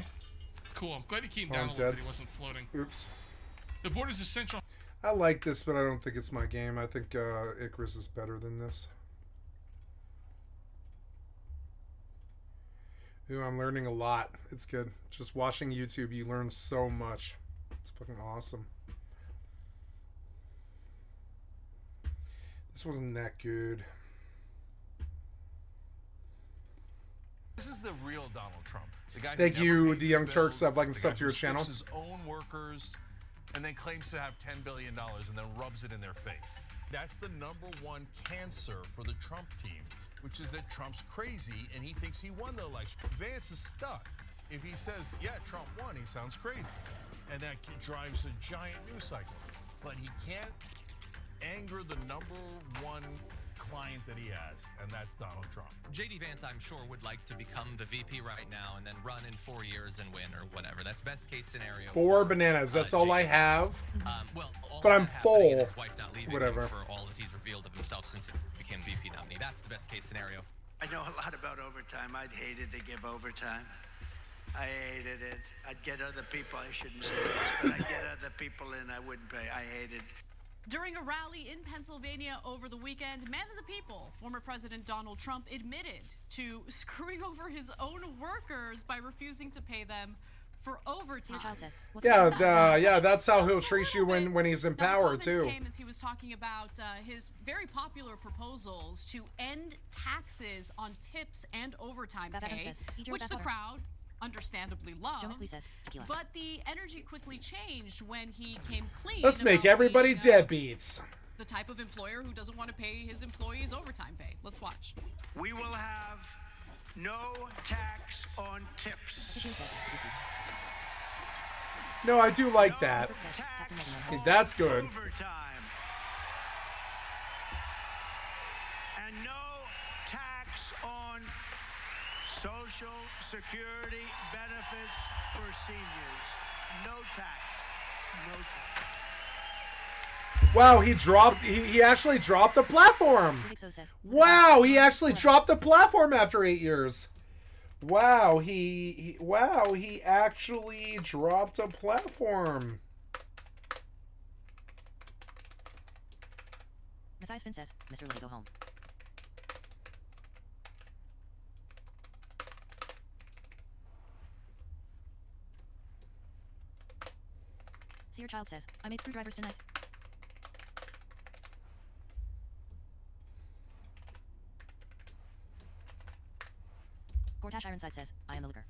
[SPEAKER 2] Cool. I'm glad he came down a little bit. He wasn't floating.
[SPEAKER 5] Oops.
[SPEAKER 2] The board is essential.
[SPEAKER 5] I like this, but I don't think it's my game. I think Icarus is better than this. Ooh, I'm learning a lot. It's good. Just watching YouTube, you learn so much. It's fucking awesome. This wasn't that good.
[SPEAKER 12] This is the real Donald Trump. The guy
[SPEAKER 5] Thank
[SPEAKER 12] who
[SPEAKER 5] you,
[SPEAKER 12] never pays
[SPEAKER 5] the
[SPEAKER 12] his
[SPEAKER 5] Young
[SPEAKER 12] bills,
[SPEAKER 5] Turks. I've liked
[SPEAKER 12] the
[SPEAKER 5] stuff
[SPEAKER 12] guy
[SPEAKER 5] to your
[SPEAKER 12] who
[SPEAKER 5] channel.
[SPEAKER 12] strips his own workers and then claims to have $10 billion and then rubs it in their face. That's the #1 cancer for the Trump team, which is that Trump's crazy and he thinks he won the election. Vance is stuck. If he says, yeah, Trump won, he sounds crazy. And that drives a giant news cycle. But he can't anger the #1 client that he has, and that's Donald Trump.
[SPEAKER 13] JD Vance, I'm sure, would like to become the VP right now and then run in 4 years and win or whatever. That's best case scenario.
[SPEAKER 5] 4 bananas. That's all I have.
[SPEAKER 13] Well, all
[SPEAKER 5] but I'm full.
[SPEAKER 13] his wife not leaving
[SPEAKER 5] Whatever.
[SPEAKER 13] him for all that he's revealed of himself since he became VP nominee. That's the best case scenario.
[SPEAKER 14] I know a lot about overtime. I'd hated to give overtime. I hated it. I'd get other people. I shouldn't say this, but I'd get other people in. I wouldn't pay. I hated
[SPEAKER 15] During a rally in Pennsylvania over the weekend, man of the people, former President Donald Trump admitted to screwing over his own workers by refusing to pay them for overtime.
[SPEAKER 5] Yeah, that's how he'll treat you when he's in power too.
[SPEAKER 15] Came as he was talking about his very popular proposals to end taxes on tips and overtime pay, which the crowd understandably loved. But the energy quickly changed when he came clean.
[SPEAKER 5] Let's make everybody deadbeats.
[SPEAKER 15] The type of employer who doesn't want to pay his employees overtime pay. Let's watch.
[SPEAKER 14] We will have no tax on tips.
[SPEAKER 5] No, I do like that. That's good.
[SPEAKER 14] Overtime. And no tax on Social Security benefits for seniors. No tax. No tax.
[SPEAKER 5] Wow, he actually dropped the platform. Wow, he actually dropped the platform after 8 years. Wow, he actually dropped a platform.
[SPEAKER 7] Matthias Finn says, Mr. Lily, go home. Seer Child says, I made screwdrivers tonight. Gortash Ironside says, I am the looker.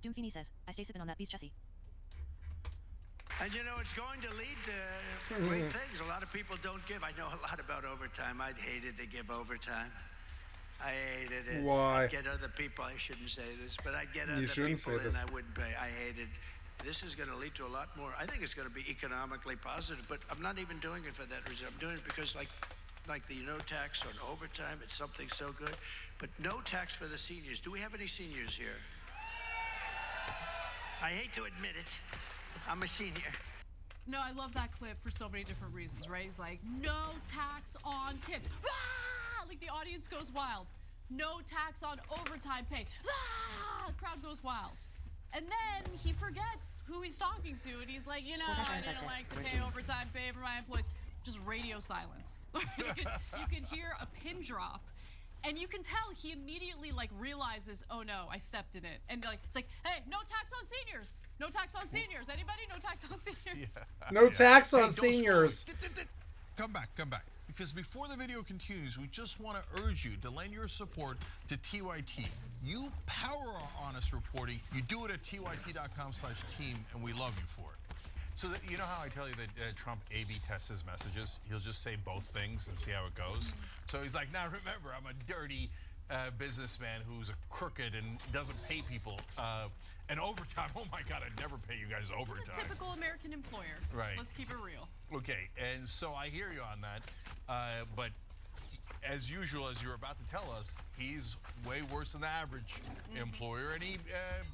[SPEAKER 7] Doomfini says, I stay sipping on that beast Jesse.
[SPEAKER 14] And you know, it's going to lead to great things. A lot of people don't give. I know a lot about overtime. I'd hated to give overtime. I hated it.
[SPEAKER 5] Why?
[SPEAKER 14] I'd get other people, I shouldn't say this, but I'd get other people in I wouldn't pay. I hated. This is going to lead to a lot more. I think it's going to be economically positive, but I'm not even doing it for that reason. I'm doing it because like the no tax on overtime, it's something so good. But no tax for the seniors. Do we have any seniors here? I hate to admit it. I'm a senior.
[SPEAKER 15] No, I love that clip for so many different reasons, right? He's like, no tax on tips. Ah! Like the audience goes wild. No tax on overtime pay. Ah! Crowd goes wild. And then he forgets who he's talking to, and he's like, you know, I didn't like to pay overtime pay for my employees. Just radio silence. you can hear a pin drop. And you can tell he immediately like realizes, oh no, I stepped in it. And like it's like, hey, no tax on seniors. No tax on seniors. Anybody? No tax on seniors.
[SPEAKER 5] Yeah. No tax on seniors.
[SPEAKER 12] Come back. Because before the video continues, we just want to urge you to lend your support to TYT. You power our honest reporting. You do it at tyt.com/team, and we love you for it. So that, you know how I tell you that Trump A/B tests his messages? He'll just say both things and see how it goes. So he's like, now remember, I'm a dirty businessman who's a crooked and doesn't pay people. And overtime, oh my God, I'd never pay you guys overtime.
[SPEAKER 15] It's a typical American employer.
[SPEAKER 12] Right.
[SPEAKER 15] Let's keep it real.
[SPEAKER 12] Okay, and so I hear you on that. But as usual, as you're about to tell us, he's way worse than the average employer, and he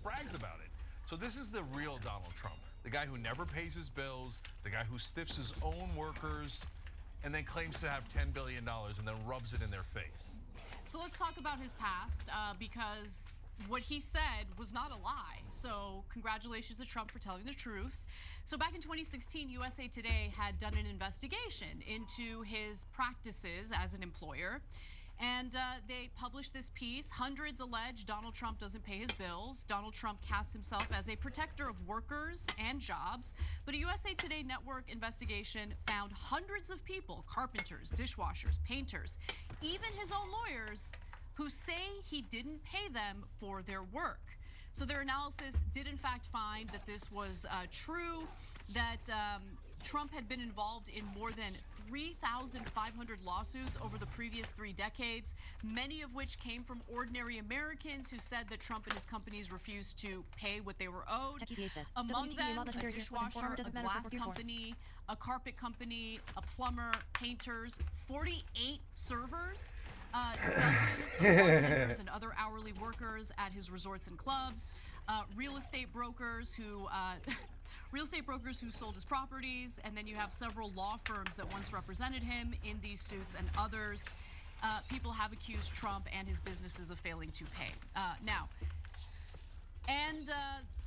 [SPEAKER 12] brags about it. So this is the real Donald Trump. The guy who never pays his bills, the guy who stiffs his own workers, and then claims to have $10 billion and then rubs it in their face.
[SPEAKER 15] So let's talk about his past, because what he said was not a lie. So congratulations to Trump for telling the truth. So back in 2016, USA Today had done an investigation into his practices as an employer. And they published this piece. Hundreds allege Donald Trump doesn't pay his bills. Donald Trump casts himself as a protector of workers and jobs. But a USA Today network investigation found hundreds of people, carpenters, dishwashers, painters, even his own lawyers, who say he didn't pay them for their work. So their analysis did in fact find that this was true, that Trump had been involved in more than 3,500 lawsuits over the previous 3 decades, many of which came from ordinary Americans who said that Trump and his companies refused to pay what they were owed. Among them, a dishwasher, a glass company, a carpet company, a plumber, painters, 48 servers, dozens of bartenders and other hourly workers at his resorts and clubs, real estate brokers who sold his properties, and then you have several law firms that once represented him in these suits, and others. People have accused Trump and his businesses of failing to pay.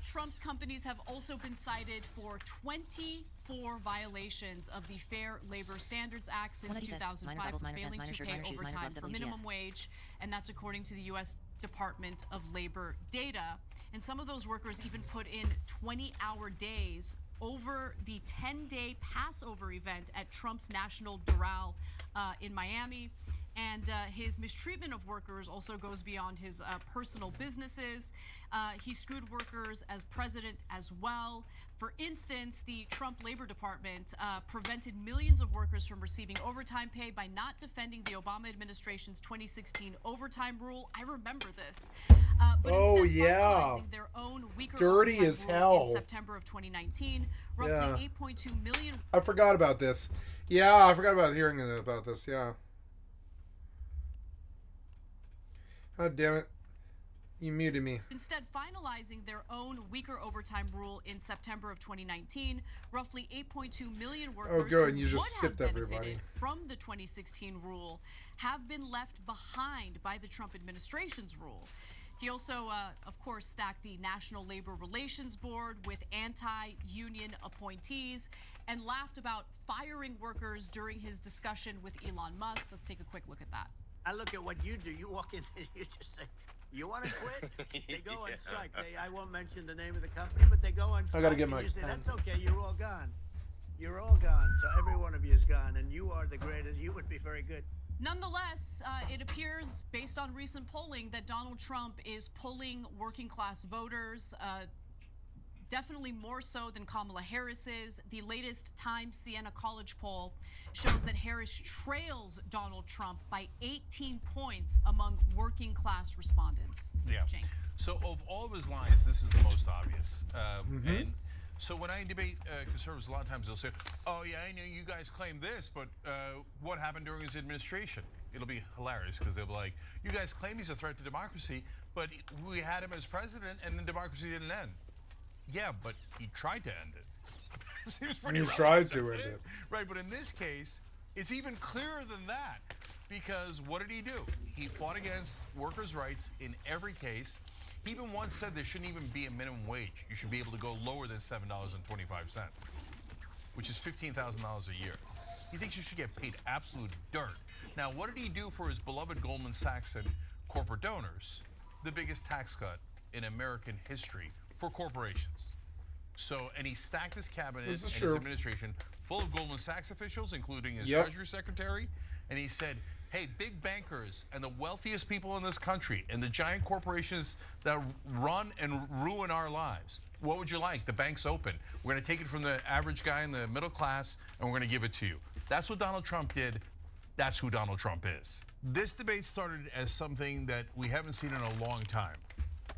[SPEAKER 15] Trump's companies have also been cited for 24 violations of the Fair Labor Standards Act since 2005 for failing to pay overtime for minimum wage, and that's according to the U.S. Department of Labor data. And some of those workers even put in 20-hour days over the 10-day Passover event at Trump's National Doral in Miami. And his mistreatment of workers also goes beyond his personal businesses. He screwed workers as president as well. For instance, the Trump Labor Department prevented millions of workers from receiving overtime pay by not defending the Obama administration's 2016 overtime rule. I remember this. But instead finalizing their own weaker
[SPEAKER 5] Dirty
[SPEAKER 15] overtime
[SPEAKER 5] as
[SPEAKER 15] rule
[SPEAKER 5] hell.
[SPEAKER 15] in September of 2019. Roughly 8.2 million.
[SPEAKER 5] I forgot about this. Yeah, I forgot about hearing about this. Yeah. God damn it. You muted me.
[SPEAKER 15] Instead, finalizing their own weaker overtime rule in September of 2019, roughly 8.2 million workers
[SPEAKER 5] good. You
[SPEAKER 15] who
[SPEAKER 5] just
[SPEAKER 15] would have
[SPEAKER 5] skipped
[SPEAKER 15] benefited
[SPEAKER 5] everybody.
[SPEAKER 15] from the 2016 rule have been left behind by the Trump administration's rule. He also, of course, stacked the National Labor Relations Board with anti-union appointees and laughed about firing workers during his discussion with Elon Musk. Let's take a quick look at that.
[SPEAKER 14] I look at what you do. You walk in and you just say, "You want to quit?" They go on strike. I won't mention the name of the company, but they go on strike.
[SPEAKER 5] I gotta get
[SPEAKER 14] and
[SPEAKER 5] my
[SPEAKER 14] you say,
[SPEAKER 5] pen.
[SPEAKER 14] "That's okay. You're all gone. You're all gone." So every one of you is gone, and you are the greatest. You would be very good.
[SPEAKER 15] Nonetheless, it appears, based on recent polling, that Donald Trump is pulling working class voters, definitely more so than Kamala Harris is. The latest Times Siena College poll shows that Harris trails Donald Trump by 18 points among working class respondents.
[SPEAKER 12] Yeah.
[SPEAKER 15] Cenk.
[SPEAKER 12] So of all of his lies, this is the most obvious. And so when I debate conservatives, a lot of times they'll say, "Oh yeah, I know you guys claim this, but what happened during his administration?" It'll be hilarious because they'll be like, "You guys claim he's a threat to democracy, but we had him as president, and the democracy didn't end." Yeah, but he tried to end it. Seems pretty
[SPEAKER 5] He
[SPEAKER 12] relevant,
[SPEAKER 5] tried to
[SPEAKER 12] doesn't
[SPEAKER 5] end it.
[SPEAKER 12] Right, but in this case, it's even clearer than that. Because what did he do? He fought against workers' rights in every case. He even once said there shouldn't even be a minimum wage. You should be able to go lower than $7.25, which is $15,000 a year. He thinks you should get paid absolute dirt. Now, what did he do for his beloved Goldman Sachs and corporate donors? The biggest tax cut in American history for corporations. So, and he stacked his cabinet and his administration full of Goldman Sachs officials, including his Treasury Secretary, and he said, "Hey, big bankers and the wealthiest people in this country and the giant corporations that run and ruin our lives, what would you like? The bank's open. We're going to take it from the average guy in the middle class, and we're going to give it to you." That's what Donald Trump did. That's who Donald Trump is. This debate started as something that we haven't seen in a long time,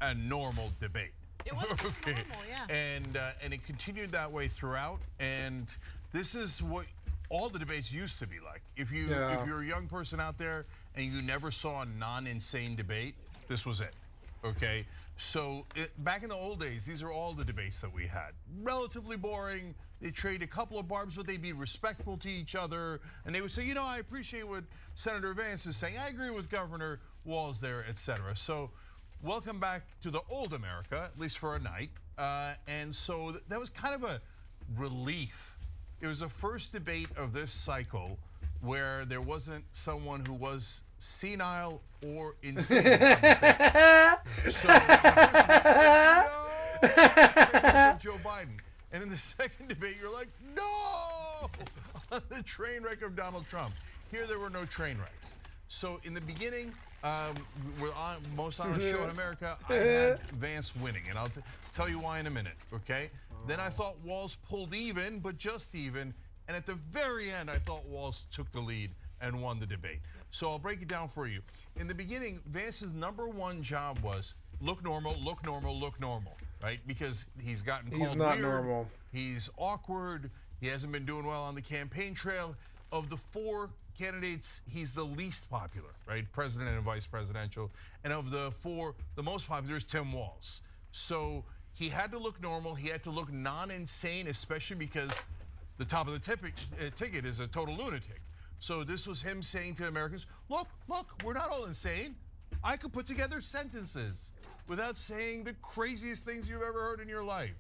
[SPEAKER 12] a normal debate.
[SPEAKER 15] It was pretty normal, yeah.
[SPEAKER 12] And it continued that way throughout. And this is what all the debates used to be like. If you're a young person out there and you never saw a non-insane debate, this was it. Okay? So back in the old days, these are all the debates that we had. Relatively boring. They trade a couple of barbs, but they'd be respectful to each other. And they would say, I appreciate what Senator Vance is saying. I agree with Governor Walz there, etc. So welcome back to the old America, at least for a night. And so that was kind of a relief. It was the first debate of this cycle where there wasn't someone who was senile or insane. So Joe Biden. And in the second debate, you're like, no! On the train wreck of Donald Trump. Here, there were no train wrecks. So in the beginning, we're on most honest show in America. I had Vance winning, and I'll tell you why in a minute, okay? Then I thought Walz pulled even, but just even. And at the very end, I thought Walz took the lead and won the debate. So I'll break it down for you. In the beginning, Vance's #1 job was look normal, look normal, look normal, right? Because he's gotten called
[SPEAKER 5] He's not
[SPEAKER 12] weird,
[SPEAKER 5] normal.
[SPEAKER 12] He's awkward. He hasn't been doing well on the campaign trail. Of the 4 candidates, he's the least popular, right? President and vice presidential. And of the 4, the most popular is Tim Walz. So he had to look normal. He had to look non-insane, especially because the top of the ticket is a total lunatic. So this was him saying to Americans, look, we're not all insane. I could put together sentences without saying the craziest things you've ever heard in your life.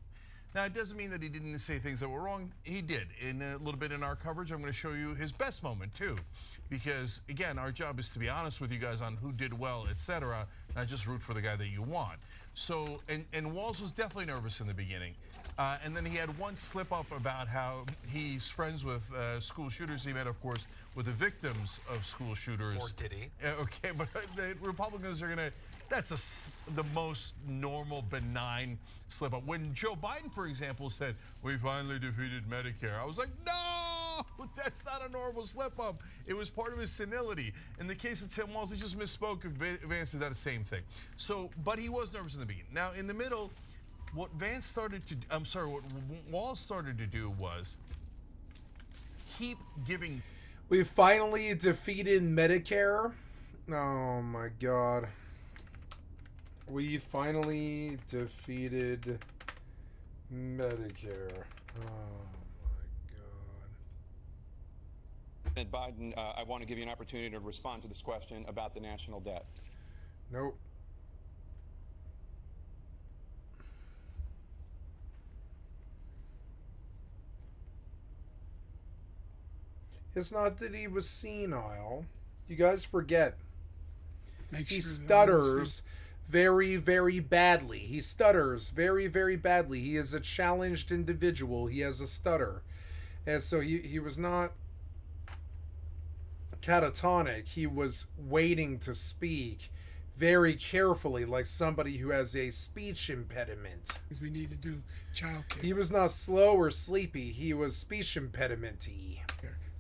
[SPEAKER 12] Now, it doesn't mean that he didn't say things that were wrong. He did. In a little bit in our coverage, I'm going to show you his best moment, too. Because, again, our job is to be honest with you guys on who did well, etc., not just root for the guy that you want. So, and Walls was definitely nervous in the beginning. And then he had one slip up about how he's friends with school shooters. He met, of course, with the victims of school shooters.
[SPEAKER 13] Or did he?
[SPEAKER 12] Okay, but the Republicans are going to... That's the most normal, benign slip up. When Joe Biden, for example, said, "We finally defeated Medicare," I was like, no, that's not a normal slip up. It was part of his senility. In the case of Tim Walz, he just misspoke. Vance did that same thing. So, but he was nervous in the beginning. Now, in the middle, what Vance started to, what Walz started to do was keep giving.
[SPEAKER 5] We finally defeated Medicare. Oh my God. We finally defeated Medicare. Oh my God.
[SPEAKER 16] Biden, I want to give you an opportunity to respond to this question about the national debt.
[SPEAKER 5] Nope. It's not that he was senile. You guys forget. He stutters very, very badly. He stutters very, very badly. He is a challenged individual. He has a stutter. And so he was not catatonic. He was waiting to speak very carefully, like somebody who has a speech impediment.
[SPEAKER 17] We need to do child care.
[SPEAKER 5] He was not slow or sleepy. He was speech impediment-y.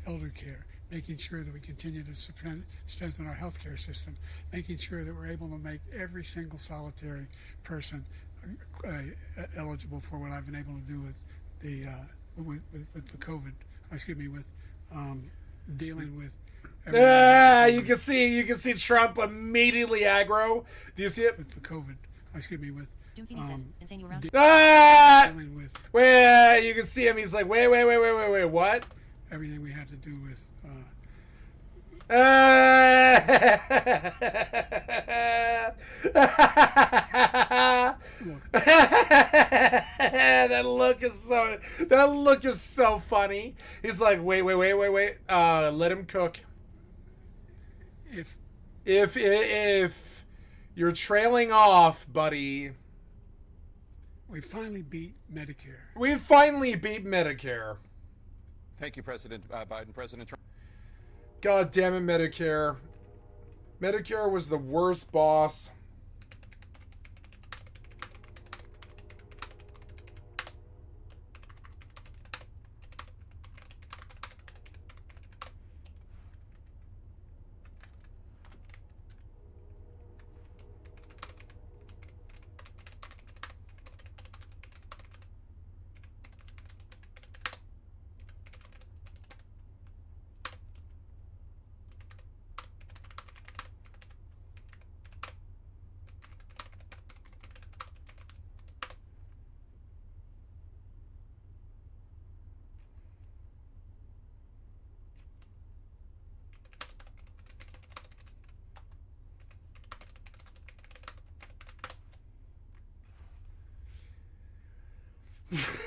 [SPEAKER 17] Elder care. Making sure that we continue to strengthen our healthcare system, making sure that we're able to make every single solitary person eligible for what I've been able to do with the with the COVID. Excuse me, with dealing with.
[SPEAKER 5] You can see Trump immediately aggro. Do you see it?
[SPEAKER 17] With the COVID. Excuse me, with.
[SPEAKER 5] Dealing with. Wait, you can see him. He's like, wait, what?
[SPEAKER 17] Everything we have to do with.
[SPEAKER 5] That look is so funny. He's like, wait. Let him cook. If you're trailing off, buddy.
[SPEAKER 17] We finally beat Medicare.
[SPEAKER 5] We finally beat Medicare.
[SPEAKER 16] Thank you, President Biden. President Trump.
[SPEAKER 5] God damn it, Medicare. Medicare was the worst boss.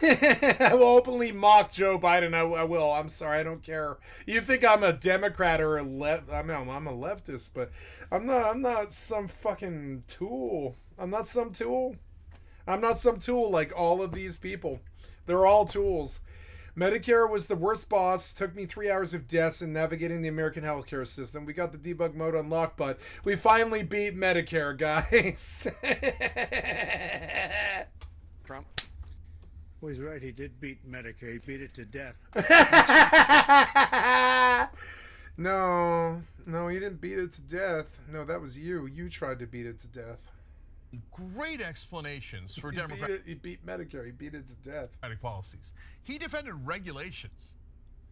[SPEAKER 5] I will openly mock Joe Biden. I will. I'm sorry. I don't care. You think I'm a Democrat or a left? I'm a leftist, but I'm not some fucking tool. I'm not some tool like all of these people. They're all tools. Medicare was the worst boss. Took me 3 hours of deaths in navigating the American healthcare system. We got the debug mode unlocked, but we finally beat Medicare, guys.
[SPEAKER 16] Trump.
[SPEAKER 14] Well, he's right. He did beat Medicare. He beat it to death.
[SPEAKER 5] No, he didn't beat it to death. No, that was you. You tried to beat it to death.
[SPEAKER 12] Great explanations for Democrats.
[SPEAKER 5] He beat Medicare. He beat it to death.
[SPEAKER 12] Policies. He defended regulations.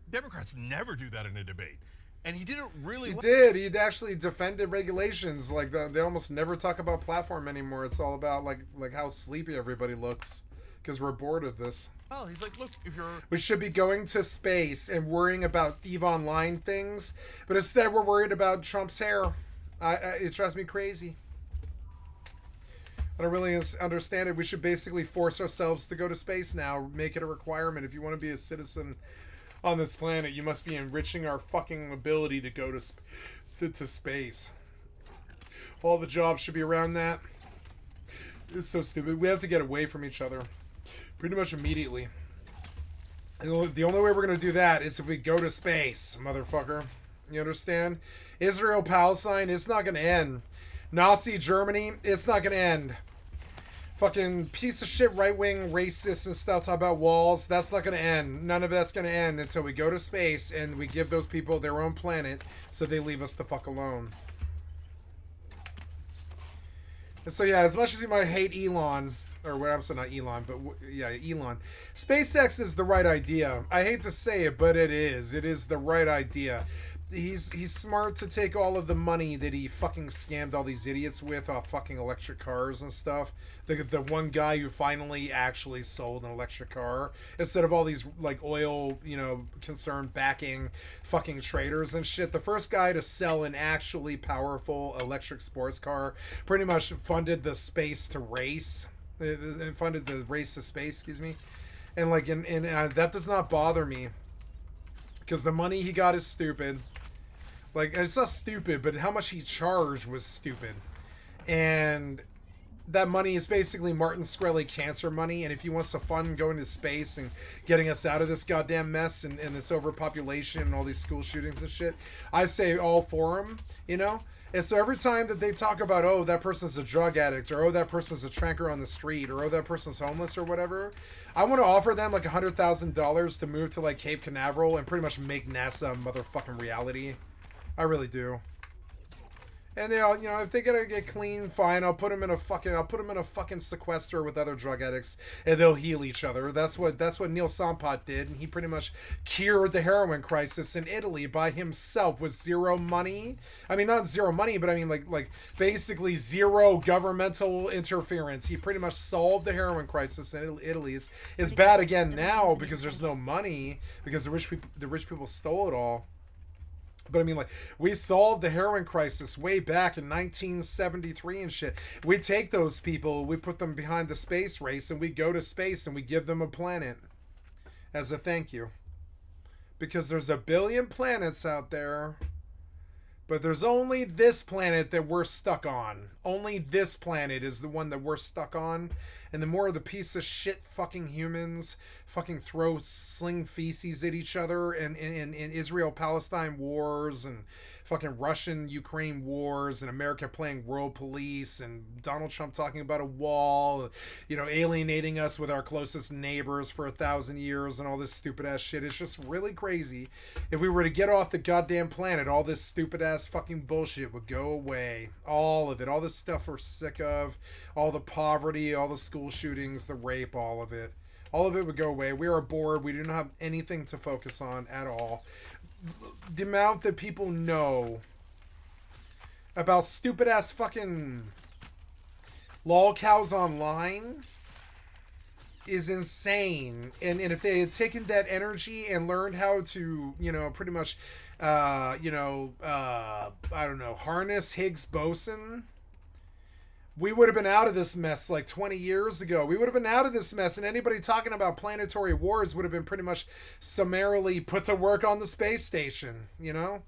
[SPEAKER 12] Democrats never do that in a debate. And he didn't really...
[SPEAKER 5] He actually defended regulations. Like, they almost never talk about platform anymore. It's all about, like how sleepy everybody looks. Because we're bored of this.
[SPEAKER 12] Well, he's like, look, if you're...
[SPEAKER 5] We should be going to space and worrying about EVE Online things. But instead, we're worried about Trump's hair. It drives me crazy. I don't really understand it. We should basically force ourselves to go to space now. Make it a requirement. If you want to be a citizen on this planet, you must be enriching our fucking ability to go to space. All the jobs should be around that. It's so stupid. We have to get away from each other pretty much immediately. And the only way we're going to do that is if we go to space, motherfucker. You understand? Israel, Palestine, it's not going to end. Nazi Germany, it's not going to end. Fucking piece of shit right-wing racists and stuff talk about walls, that's not going to end. None of that's going to end until we go to space and we give those people their own planet so they leave us the fuck alone. And so yeah, as much as you might hate Elon, or what I'm saying, not Elon, but yeah, Elon. SpaceX is the right idea. I hate to say it, but it is. It is the right idea. He's smart to take all of the money that he fucking scammed all these idiots with off fucking electric cars and stuff. The one guy who finally actually sold an electric car instead of all these like oil, concern backing fucking traders and shit. The first guy to sell an actually powerful electric sports car pretty much funded the space to race. It funded the race to space, excuse me. And like, that does not bother me because the money he got is stupid. Like, it's not stupid, but how much he charged was stupid. And that money is basically Martin Shkreli cancer money. And if he wants to fund going to space and getting us out of this goddamn mess and this overpopulation and all these school shootings and shit, I say all for him, And so every time that they talk about, oh, that person's a drug addict, or oh, that person's a tranker on the street, or oh, that person's homeless or whatever, I want to offer them like $100,000 to move to like Cape Canaveral and pretty much make NASA a motherfucking reality. I really do. And they all, if they gotta get clean, fine. I'll put them in a fucking sequester with other drug addicts, and they'll heal each other. That's what Neil Sampat did, and he pretty much cured the heroin crisis in Italy by himself with zero money. I mean, not zero money, but I mean like basically zero governmental interference. He pretty much solved the heroin crisis in Italy. It's bad again now because there's no money because the rich people stole it all. But I mean, like, we solved the heroin crisis way back in 1973 and shit. We take those people, we put them behind the space race, and we go to space and we give them a planet as a thank you. Because there's 1 billion planets out there, but there's only this planet that we're stuck on. Only this planet is the one that we're stuck on. And the more the piece of shit fucking humans fucking sling feces at each other and in Israel-Palestine wars and fucking Russian-Ukraine wars and America playing world police and Donald Trump talking about a wall, alienating us with our closest neighbors for 1,000 years and all this stupid ass shit. It's just really crazy. If we were to get off the goddamn planet, all this stupid ass fucking bullshit would go away. All of it. All the stuff we're sick of. All the poverty, all the school shootings, the rape, all of it. All of it would go away. We are bored. We do not have anything to focus on at all. The amount that people know about stupid ass fucking lol cows online is insane. And if they had taken that energy and learned how to, pretty much, I don't know, harness Higgs boson, we would have been out of this mess like 20 years ago. We would have been out of this mess, and anybody talking about planetary wars would have been pretty much summarily put to work on the space station, No,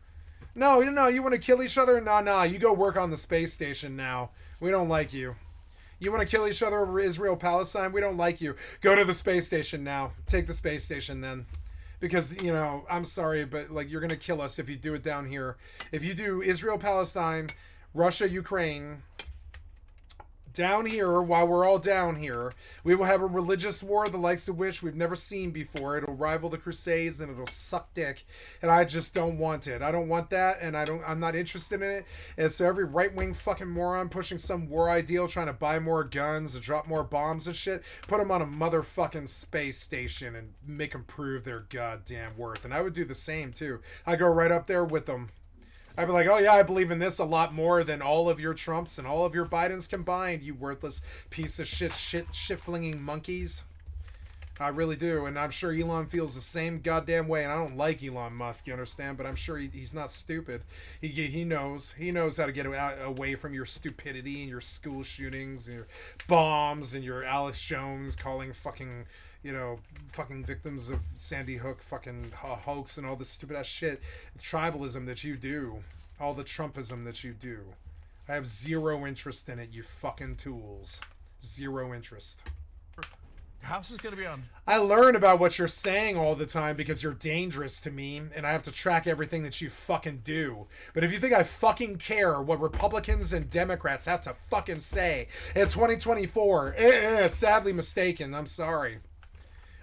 [SPEAKER 5] you want to kill each other? No, you go work on the space station now. We don't like you. You want to kill each other over Israel-Palestine? We don't like you. Go to the space station now. Take the space station then. Because, I'm sorry, but like you're going to kill us if you do it down here. If you do Israel-Palestine, Russia-Ukraine, down here, while we're all down here, we will have a religious war the likes of which we've never seen before. It'll rival the Crusades and it'll suck dick. And I just don't want it. I don't want that, and I'm not interested in it. And so every right-wing fucking moron pushing some war ideal, trying to buy more guns and drop more bombs and shit, put them on a motherfucking space station and make them prove their goddamn worth. And I would do the same too. I go right up there with them. I'd be like, oh yeah, I believe in this a lot more than all of your Trumps and all of your Bidens combined, you worthless piece of shit flinging monkeys. I really do, and I'm sure Elon feels the same goddamn way. And I don't like Elon Musk, you understand? But I'm sure he's not stupid. He knows how to get away from your stupidity and your school shootings and your bombs and your Alex Jones calling fucking victims of Sandy Hook fucking hoax and all this stupid ass shit, tribalism that you do, all the Trumpism that you do. I have zero interest in it, you fucking tools. Zero interest.
[SPEAKER 12] House is going to be on.
[SPEAKER 5] I learn about what you're saying all the time because you're dangerous to me, and I have to track everything that you fucking do. But if you think I fucking care what Republicans and Democrats have to fucking say in 2024, sadly mistaken. I'm sorry.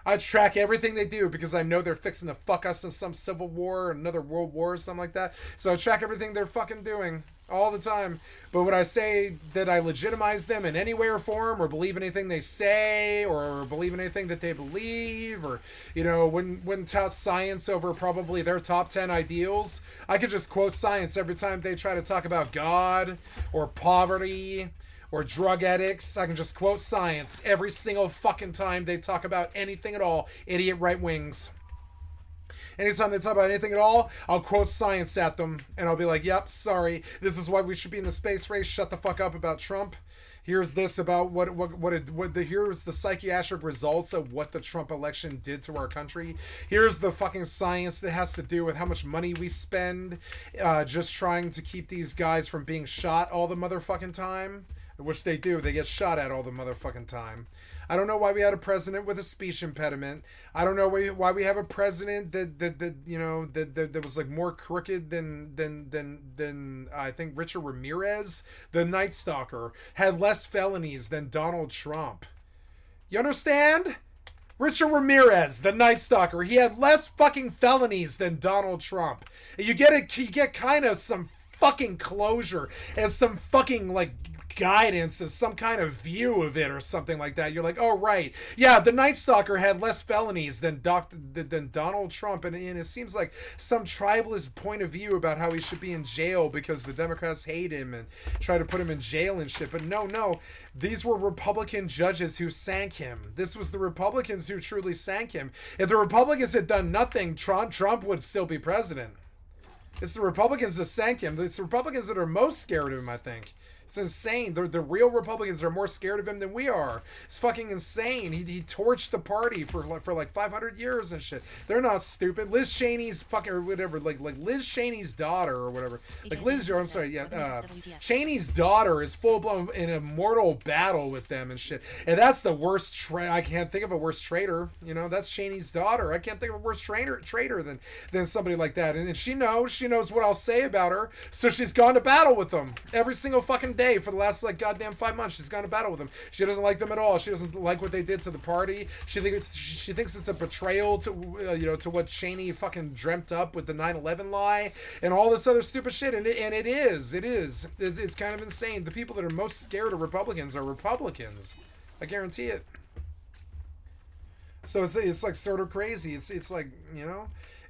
[SPEAKER 5] I track everything they do because I know they're fixing to fuck us in some civil war or another world war or something like that. So I track everything they're fucking doing all the time. But would I say that I legitimize them in any way or form, or believe anything they say, or believe in anything that they believe, or, wouldn't tout science over probably their top 10 ideals? I could just quote science every time they try to talk about God or poverty or drug addicts. I can just quote science every single fucking time they talk about anything at all. Idiot right wings. Anytime they talk about anything at all, I'll quote science at them, and I'll be like, yep, sorry, this is why we should be in the space race. Shut the fuck up about Trump. Here's this about here's the psychiatric results of what the Trump election did to our country. Here's the fucking science that has to do with how much money we spend just trying to keep these guys from being shot all the motherfucking time. Which they do. They get shot at all the motherfucking time. I don't know why we had a president with a speech impediment. I don't know why we have a president that was like more crooked than I think Richard Ramirez, the Night Stalker, had less felonies than Donald Trump. You understand? Richard Ramirez, the Night Stalker, he had less fucking felonies than Donald Trump. You get kind of some fucking closure and some fucking guidance as some kind of view of it or something like that. You're like, oh right, yeah, the Night Stalker had less felonies than Donald Trump, and it seems like some tribalist point of view about how he should be in jail because the Democrats hate him and try to put him in jail and shit. But no, these were Republican judges who sank him. This was the Republicans who truly sank him. If the Republicans had done nothing, Trump would still be president. It's the Republicans that sank him. It's the Republicans that are most scared of him, I think. It's insane. The real Republicans are more scared of him than we are. It's fucking insane. He torched the party for like 500 years and shit. They're not stupid. Liz Cheney's fucking or whatever, like Liz Cheney's daughter or whatever. Cheney's daughter is full blown in a mortal battle with them and shit. And that's the worst. I can't think of a worse traitor. That's Cheney's daughter. I can't think of a worse traitor than somebody like that. And she knows what I'll say about her. So she's gone to battle with them every single fucking day for the last goddamn 5 months. She's gone to battle with them. She doesn't like them at all. She doesn't like what they did to the party. She thinks it's a betrayal to to what Cheney fucking dreamt up with the 9/11 lie and all this other stupid shit. And it is it's kind of insane. The people that are most scared of Republicans are Republicans. I guarantee it. So it's like sort of crazy. It's like,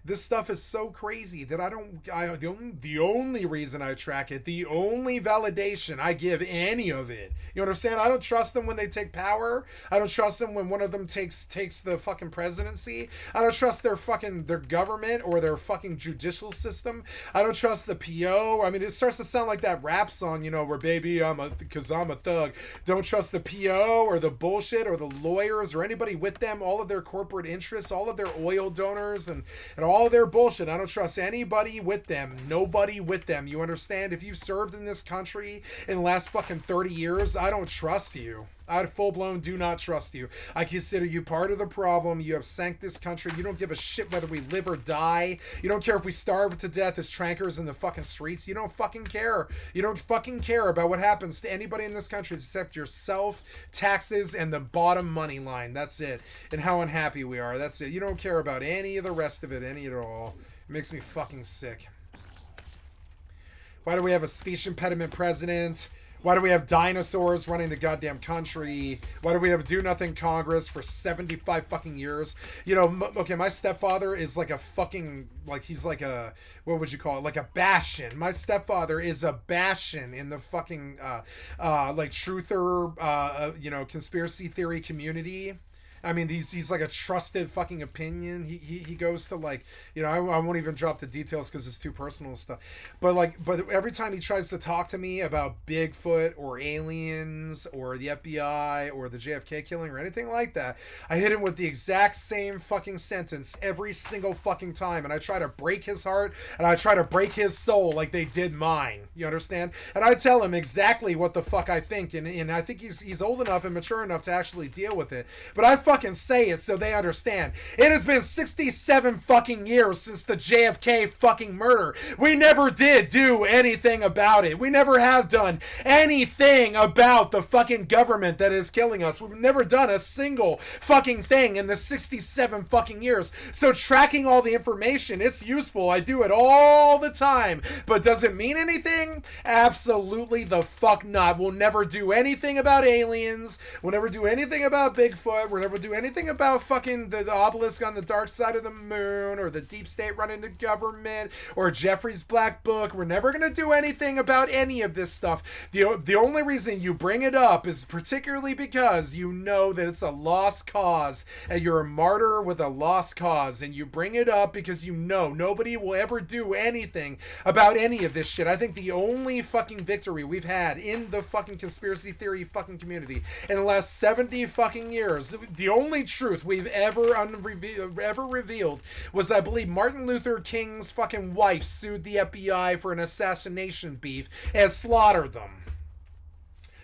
[SPEAKER 5] this stuff is so crazy that the only reason I track it, the only validation I give any of it, you understand? I don't trust them when they take power. I don't trust them when one of them takes the fucking presidency. I don't trust their government or their fucking judicial system. I don't trust the PO. I mean, it starts to sound like that rap song, where baby, because I'm a thug. Don't trust the PO or the bullshit or the lawyers or anybody with them, all of their corporate interests, all of their oil donors and all their bullshit. I don't trust anybody with them. Nobody with them. You understand? If you've served in this country in the last fucking 30 years, I don't trust you. I full-blown do not trust you. I consider you part of the problem. You have sank this country. You don't give a shit whether we live or die. You don't care if we starve to death as trankers in the fucking streets. You don't fucking care. You don't fucking care about what happens to anybody in this country except yourself, taxes, and the bottom money line. That's it. And how unhappy we are. That's it. You don't care about any of the rest of it, any at all. It makes me fucking sick. Why do we have a speech impediment president? Why do we have dinosaurs running the goddamn country? Why do we have do-nothing Congress for 75 fucking years? Okay, my stepfather is like a fucking, he's like a, what would you call it? Like a bastion. My stepfather is a bastion in the fucking, truther, conspiracy theory community. I mean, he's like a trusted fucking opinion. He goes to like, you know, I won't even drop the details because it's too personal stuff. But every time he tries to talk to me about Bigfoot or aliens or the FBI or the JFK killing or anything like that, I hit him with the exact same fucking sentence every single fucking time. And I try to break his heart and I try to break his soul like they did mine. You understand? And I tell him exactly what the fuck I think. And I think he's old enough and mature enough to actually deal with it. But I fucking say it so they understand. It has been 67 fucking years since the JFK fucking murder. We never did do anything about it. We never have done anything about the fucking government that is killing us. We've never done a single fucking thing in the 67 fucking years. So tracking all the information, it's useful. I do it all the time. But does it mean anything? Absolutely the fuck not. We'll never do anything about aliens. We'll never do anything about Bigfoot. We'll never do anything about fucking the obelisk on the dark side of the moon or the deep state running the government or Jeffrey's Black Book. We're never going to do anything about any of this stuff. The only reason you bring it up is particularly because you know that it's a lost cause and you're a martyr with a lost cause, and you bring it up because you know nobody will ever do anything about any of this shit. I think the only fucking victory we've had in the fucking conspiracy theory fucking community in the last 70 fucking years, the only truth we've ever revealed was, I believe, Martin Luther King's fucking wife sued the FBI for an assassination beef and slaughtered them.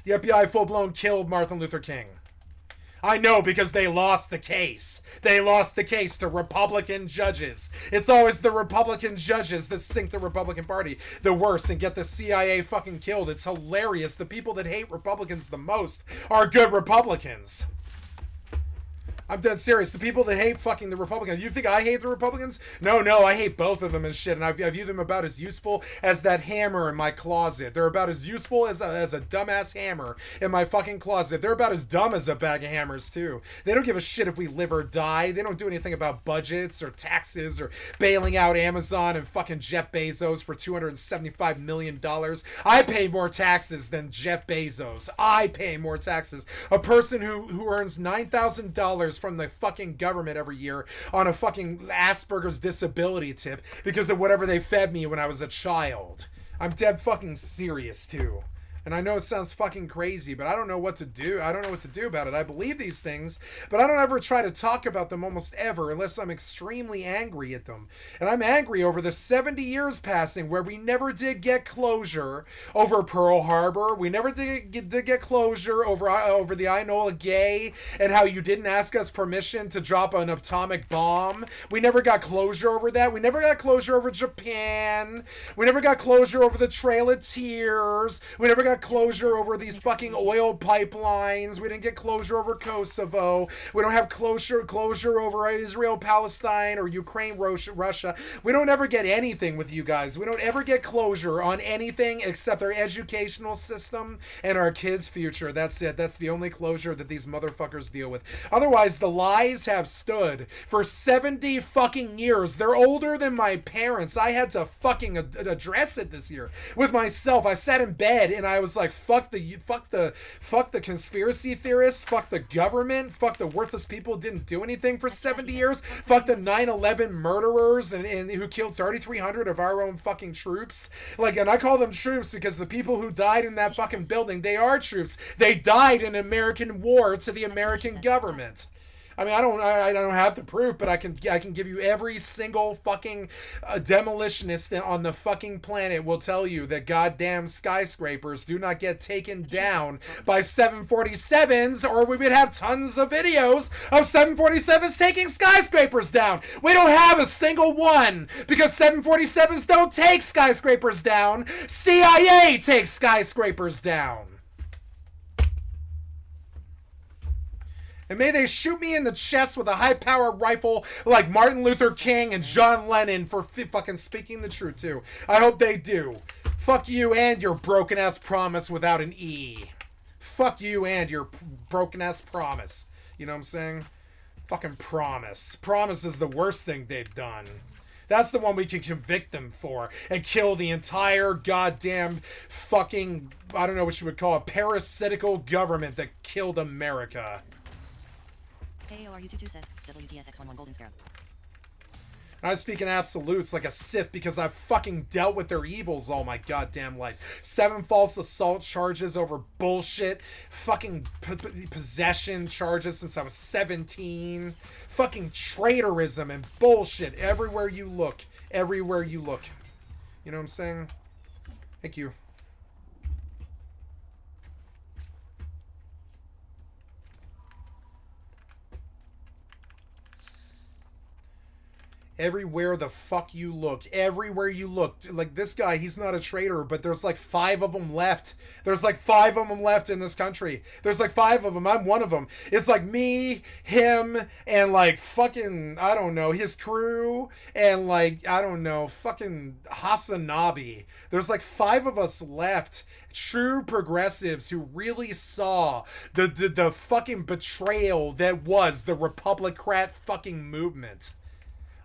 [SPEAKER 5] The FBI full-blown killed Martin Luther King. I know, because they lost the case. They lost the case to Republican judges. It's always the Republican judges that sink the Republican Party the worst and get the CIA fucking killed. It's hilarious. The people that hate Republicans the most are good Republicans. I'm dead serious. The people that hate fucking the Republicans. You think I hate the Republicans? No, I hate both of them and shit. And I view them about as useful as that hammer in my closet. They're about as useful as a dumbass hammer in my fucking closet. They're about as dumb as a bag of hammers, too. They don't give a shit if we live or die. They don't do anything about budgets or taxes or bailing out Amazon and fucking Jeff Bezos for $275 million. I pay more taxes than Jeff Bezos. I pay more taxes. A person who earns $9,000 from the fucking government every year on a fucking Asperger's disability tip because of whatever they fed me when I was a child. I'm dead fucking serious too. And I know it sounds fucking crazy, but I don't know what to do. I don't know what to do about it. I believe these things, but I don't ever try to talk about them almost ever unless I'm extremely angry at them. And I'm angry over the 70 years passing where we never did get closure over Pearl Harbor. We never did get closure over the Enola Gay and how you didn't ask us permission to drop an atomic bomb. We never got closure over that. We never got closure over Japan. We never got closure over the Trail of Tears. We never got closure over these fucking oil pipelines. We didn't get closure over Kosovo. We don't have closure over Israel, Palestine, or Ukraine, Russia. We don't ever get anything with you guys. We don't ever get closure on anything except our educational system and our kids' future. That's it. That's the only closure that these motherfuckers deal with. Otherwise, the lies have stood for 70 fucking years. They're older than my parents. I had to fucking address it this year with myself. I sat in bed and I was like, fuck the conspiracy theorists, fuck the government, fuck the worthless people who didn't do anything for 70 years, fuck the 9/11 murderers and who killed 3,300 of our own fucking troops. Like, and I call them troops because the people who died in that fucking building, they are troops. They died in American war to the American government. I mean, I don't have the proof, but I can give you every single fucking demolitionist on the fucking planet will tell you that goddamn skyscrapers do not get taken down by 747s, or we would have tons of videos of 747s taking skyscrapers down. We don't have a single one because 747s don't take skyscrapers down. CIA takes skyscrapers down. And may they shoot me in the chest with a high-powered rifle like Martin Luther King and John Lennon for fucking speaking the truth, too. I hope they do. Fuck you and your broken-ass promise without an E. Fuck you and your broken-ass promise. You know what I'm saying? Fucking promise. Promise is the worst thing they've done. That's the one we can convict them for and kill the entire goddamn fucking, I don't know what you would call it, parasitical government that killed America.
[SPEAKER 7] KAORU22 says, WTSX11 Golden Scarab.
[SPEAKER 5] And I speak in absolutes like a Sith because I've fucking dealt with their evils all my goddamn life. 7 false assault charges over bullshit. Fucking possession charges since I was 17. Fucking traitorism and bullshit everywhere you look. Everywhere you look. You know what I'm saying? Thank you. Everywhere the fuck you look. Everywhere you look. Like, this guy, he's not a traitor, but there's like 5 of them left. There's like 5 of them left in this country. There's like 5 of them. I'm one of them. It's like me, him, and like fucking, I don't know, his crew, and like, I don't know, fucking Hasanabi. There's like 5 of us left. True progressives who really saw the fucking betrayal that was the Republicrat fucking movement.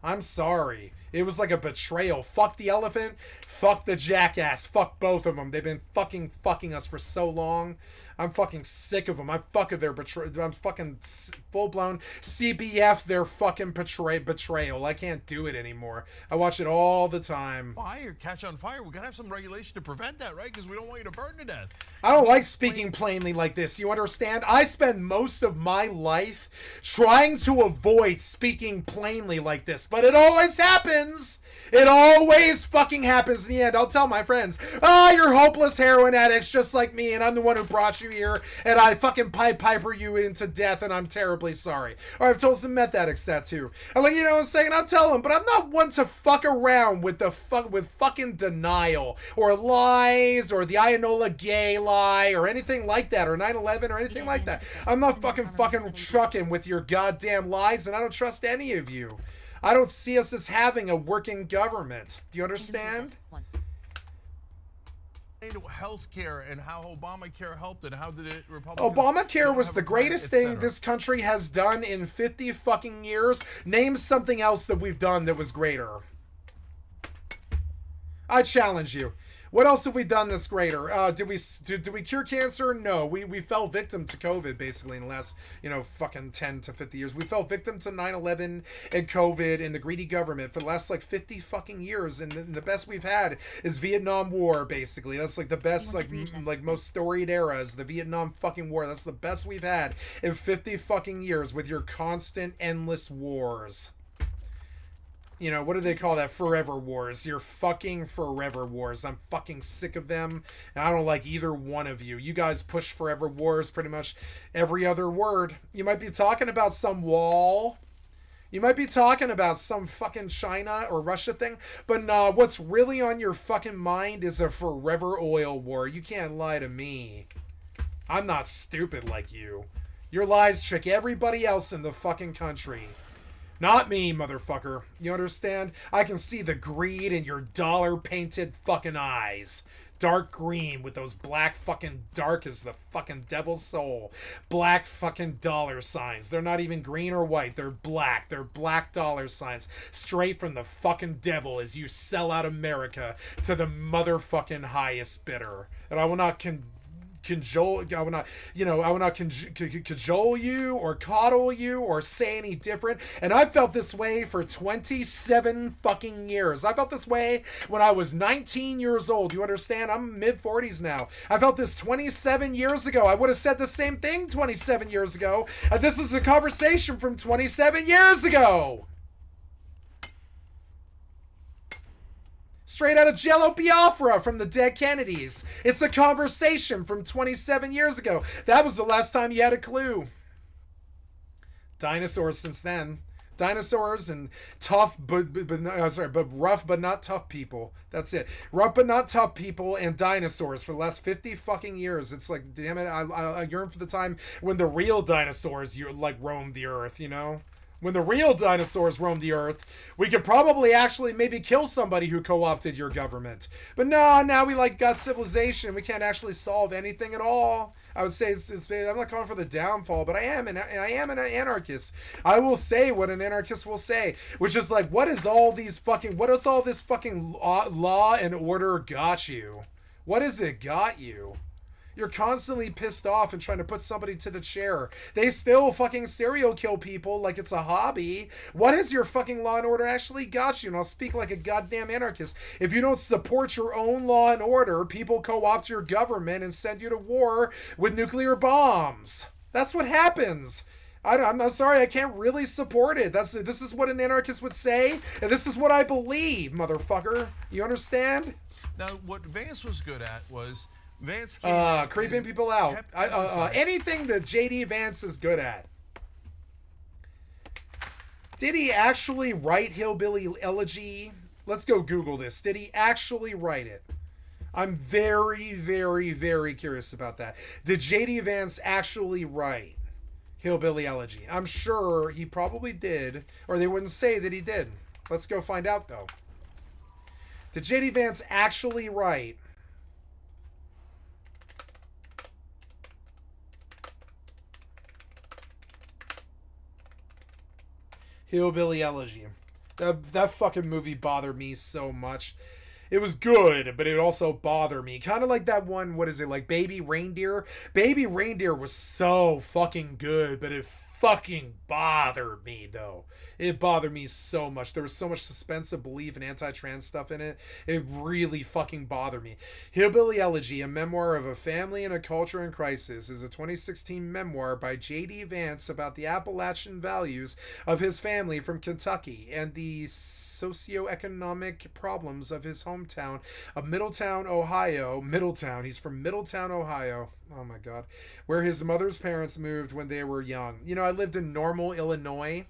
[SPEAKER 5] I'm sorry. It was like a betrayal. Fuck the elephant. Fuck the jackass. Fuck both of them. They've been fucking us for so long. I'm fucking sick of them. I'm fucking their betrayal. I'm fucking full-blown CBF their fucking betrayal. I can't do it anymore. I watch it all the time.
[SPEAKER 12] Fire, catch on fire. We gotta have some regulation to prevent that, right? Because we don't want you to burn to death.
[SPEAKER 5] I don't like speaking plainly like this. You understand? I spend most of my life trying to avoid speaking plainly like this, but it always happens. It always fucking happens in the end. I'll tell my friends, you're hopeless heroin addicts just like me, and I'm the one who brought you here, and I fucking piper you into death, and I'm terribly sorry. Or I've told some meth addicts that too. I'm like, you know what I'm saying? I'll tell them, but I'm not one to fuck around with with fucking denial, or lies, or the Ionola Gay lie, or anything like that, or 9/11, or anything like that. I'm not fucking trucking with your goddamn lies, and I don't trust any of you. I don't see us as having a working government. Do you understand?
[SPEAKER 12] Healthcare and how Obamacare helped and how did it Republicans
[SPEAKER 5] Obamacare was the greatest thing this country has done in 50 fucking years. Name something else that we've done that was greater. I challenge you. What else have we done that's greater? Did we cure cancer? No. We fell victim to COVID, basically, in the last, fucking 10 to 50 years. We fell victim to 9/11 and COVID and the greedy government for the last, 50 fucking years. And the best we've had is Vietnam War, basically. That's, the best, most storied era is the Vietnam fucking War. That's the best we've had in 50 fucking years with your constant, endless wars. What do they call that? Forever wars. Your fucking forever wars. I'm fucking sick of them. And I don't like either one of you. You guys push forever wars pretty much every other word. You might be talking about some wall. You might be talking about some fucking China or Russia thing. But nah, what's really on your fucking mind is a forever oil war. You can't lie to me. I'm not stupid like you. Your lies trick everybody else in the fucking country. Not me, motherfucker. You understand? I can see the greed in your dollar-painted fucking eyes. Dark green with those black fucking dark as the fucking devil's soul. Black fucking dollar signs. They're not even green or white. They're black. They're black dollar signs. Straight from the fucking devil as you sell out America to the motherfucking highest bidder. And I will not cajole you or coddle you or say any different. And I felt this way for 27 fucking years. I felt this way when I was 19 years old. You understand? I'm mid-40s now. I felt this 27 years ago. I would have said the same thing 27 years ago. And this is a conversation from 27 years ago. Straight out of Jello Biafra from the dead Kennedys. It's a conversation from 27 years ago. That was the last time you had a clue. Dinosaurs since then. Dinosaurs and tough, but rough but not tough people. That's it. Rough but not tough people and dinosaurs for the last 50 fucking years. It's like, damn it, I yearn for the time when the real dinosaurs roamed the earth, When the real dinosaurs roamed the earth, we could probably actually maybe kill somebody who co-opted your government. But no, now we got civilization. We can't actually solve anything at all. I would say I'm not calling for the downfall, but I am an anarchist. I will say what an anarchist will say, which is what does all this fucking law and order got you? What has it got you? You're constantly pissed off and trying to put somebody to the chair. They still fucking serial kill people like it's a hobby. What has your fucking Law and Order actually got you? And I'll speak like a goddamn anarchist. If you don't support your own law and order, people co-opt your government and send you to war with nuclear bombs. That's what happens. I'm sorry, I can't really support it. This is what an anarchist would say, and this is what I believe, motherfucker. You understand?
[SPEAKER 12] Now, what Vance was good at was Vance
[SPEAKER 5] creeping people out. Anything that JD Vance is good at. Did he actually write Hillbilly Elegy? Let's go Google this. Did he actually write it? I'm very, very, very curious about that. Did JD Vance actually write Hillbilly Elegy? I'm sure he probably did, or they wouldn't say that he did. Let's go find out, though. Did JD Vance actually write Hillbilly Elegy? That fucking movie bothered me so much. It was good, but it also bothered me. Kind of like that one, what is it, like Baby Reindeer? Baby Reindeer was so fucking good, but it fucking bothered me, though. It bothered me so much. There was so much suspense of belief and anti-trans stuff in it. It really fucking bothered me. Hillbilly Elegy, a memoir of a family and a culture in crisis, is a 2016 memoir by J.D. Vance about the Appalachian values of his family from Kentucky and the socioeconomic problems of his hometown of Middletown, Ohio. Middletown. He's from Middletown, Ohio. Oh my God. Where his mother's parents moved when they were young. You know, I lived in Normal, Illinois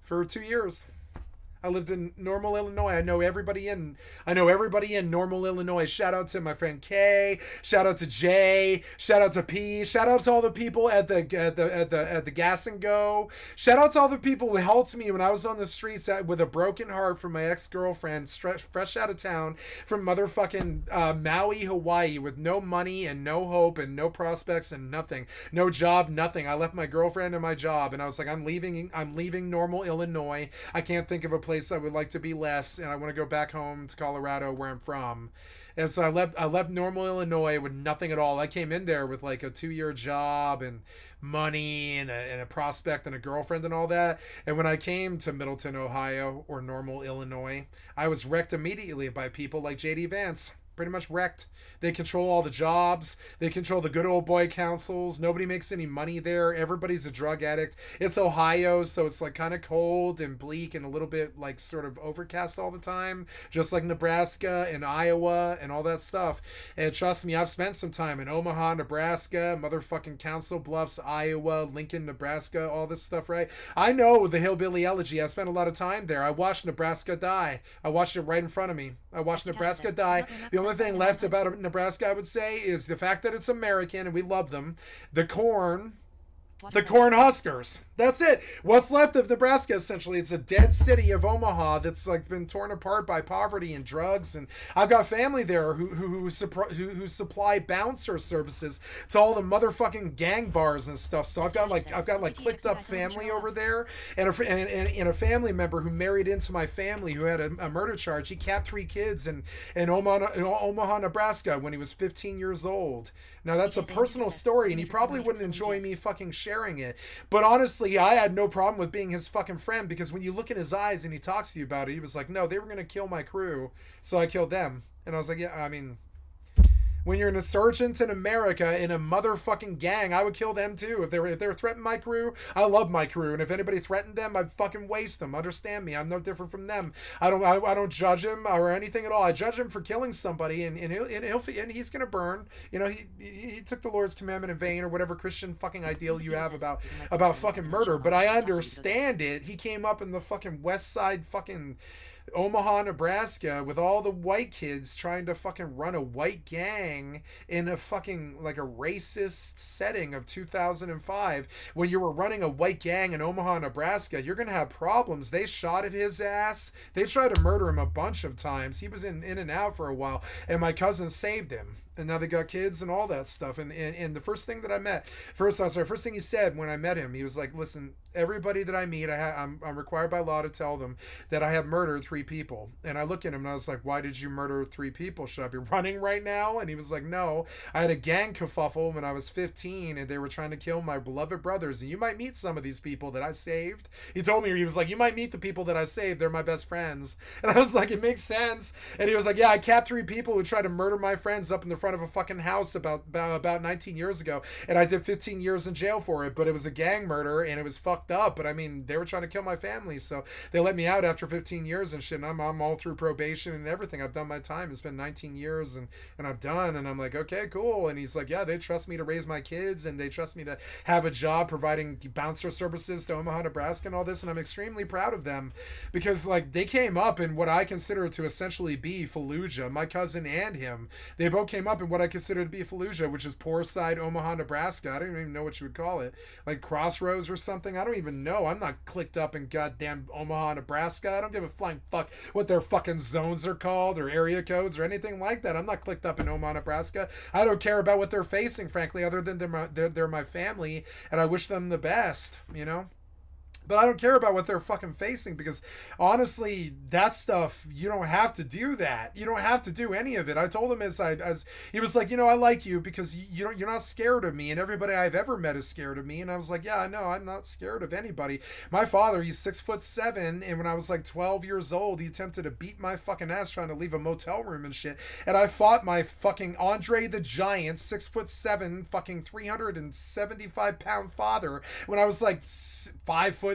[SPEAKER 5] for 2 years. I lived in Normal, Illinois. I know everybody in Normal, Illinois. Shout out to my friend Kay. Shout out to Jay. Shout out to P. Shout out to all the people at the Gas and Go. Shout out to all the people who helped me when I was on the streets with a broken heart from my ex-girlfriend, fresh out of town from motherfucking Maui, Hawaii, with no money and no hope and no prospects and nothing, no job, nothing. I left my girlfriend and my job, and I was like, I'm leaving Normal, Illinois. I can't think of a place I would like to be less, and I want to go back home to Colorado where I'm from. And so I left Normal, Illinois with nothing at all. I came in there with like a 2-year job and money and a prospect and a girlfriend and all that. And when I came to Middleton, Ohio, or Normal, Illinois, I was wrecked immediately by people like JD Vance. Pretty much wrecked. They control all the jobs. They control the good old boy councils. Nobody makes any money there. Everybody's a drug addict. It's Ohio, so it's like kind of cold and bleak and a little bit like sort of overcast all the time, just like Nebraska and Iowa and all that stuff. And trust me, I've spent some time in Omaha, Nebraska, motherfucking Council Bluffs, Iowa, Lincoln, Nebraska, all this stuff, right? I know the Hillbilly Elegy. I spent a lot of time there. I watched Nebraska die. I watched it right in front of me. I watched Nebraska die. The only thing left about Nebraska, I would say, is the fact that it's American and we love them. The corn huskers. That's it. What's left of Nebraska, essentially, it's a dead city of Omaha that's like been torn apart by poverty and drugs. And I've got family there who supply bouncer services to all the motherfucking gang bars and stuff. So I've got clicked up family over there, and a family member who married into my family who had a murder charge. He capped 3 kids in Omaha, Nebraska when he was 15 years old. Now that's a personal story, and he probably wouldn't enjoy me fucking sharing it. But honestly, I had no problem with being his fucking friend, because when you look in his eyes and he talks to you about it, he was like, no, they were going to kill my crew, so I killed them. And I was like, yeah, I mean, when you're an insurgent in America in a motherfucking gang, I would kill them too. If they were threatening my crew, I love my crew, and if anybody threatened them, I'd fucking waste them. Understand me? I'm no different from them. I don't judge him or anything at all. I judge him for killing somebody, and he's gonna burn. You know, he took the Lord's commandment in vain, or whatever Christian fucking ideal you have about fucking murder. But I understand it. He came up in the fucking West Side fucking Omaha, Nebraska, with all the white kids trying to fucking run a white gang in a fucking like a racist setting of 2005. When you were running a white gang in Omaha, Nebraska, you're gonna have problems. They shot at his ass. They tried to murder him a bunch of times. He was in and out for a while, and my cousin saved him. And now they got kids and all that stuff. And the first thing that I met, first thing he said when I met him, he was like, listen, everybody that I meet, I'm required by law to tell them that I have murdered 3 people. And I look at him and I was like, why did you murder 3 people? Should I be running right now? And he was like, no, I had a gang kerfuffle when I was 15 and they were trying to kill my beloved brothers. And you might meet some of these people that I saved. He told me, he was like, you might meet the people that I saved. They're my best friends. And I was like, it makes sense. And he was like, yeah, I capped 3 people who tried to murder my friends up in the front of a fucking house about 19 years ago, and I did 15 years in jail for it, but it was a gang murder and it was fucked up. But I mean, they were trying to kill my family, so they let me out after 15 years and shit, and I'm all through probation and everything. I've done my time. It's been 19 years and I'm done. And I'm like, okay, cool. And he's like, yeah, they trust me to raise my kids and they trust me to have a job providing bouncer services to Omaha, Nebraska and all this, and I'm extremely proud of them because like they came up in what I consider to essentially be Fallujah. My cousin and him, they both came up in what I consider to be Fallujah, which is poor side Omaha, Nebraska. I don't even know what you would call it, like Crossroads or something. I don't even know. I'm not clicked up in goddamn Omaha, Nebraska. I don't give a flying fuck what their fucking zones are called or area codes or anything like that. I'm not clicked up in Omaha, Nebraska. I don't care about what they're facing, frankly, other than they're my family and I wish them the best, you know? But I don't care about what they're fucking facing because honestly, that stuff, you don't have to do that. You don't have to do any of it. I told him as he was like, you know, I like you because you're not scared of me and everybody I've ever met is scared of me. And I was like, yeah, I know. I'm not scared of anybody. My father, he's 6'7", and when I was like 12 years old, he attempted to beat my fucking ass trying to leave a motel room and shit. And I fought my fucking Andre the Giant, 6'7", fucking 375-pound father when I was like 5'3",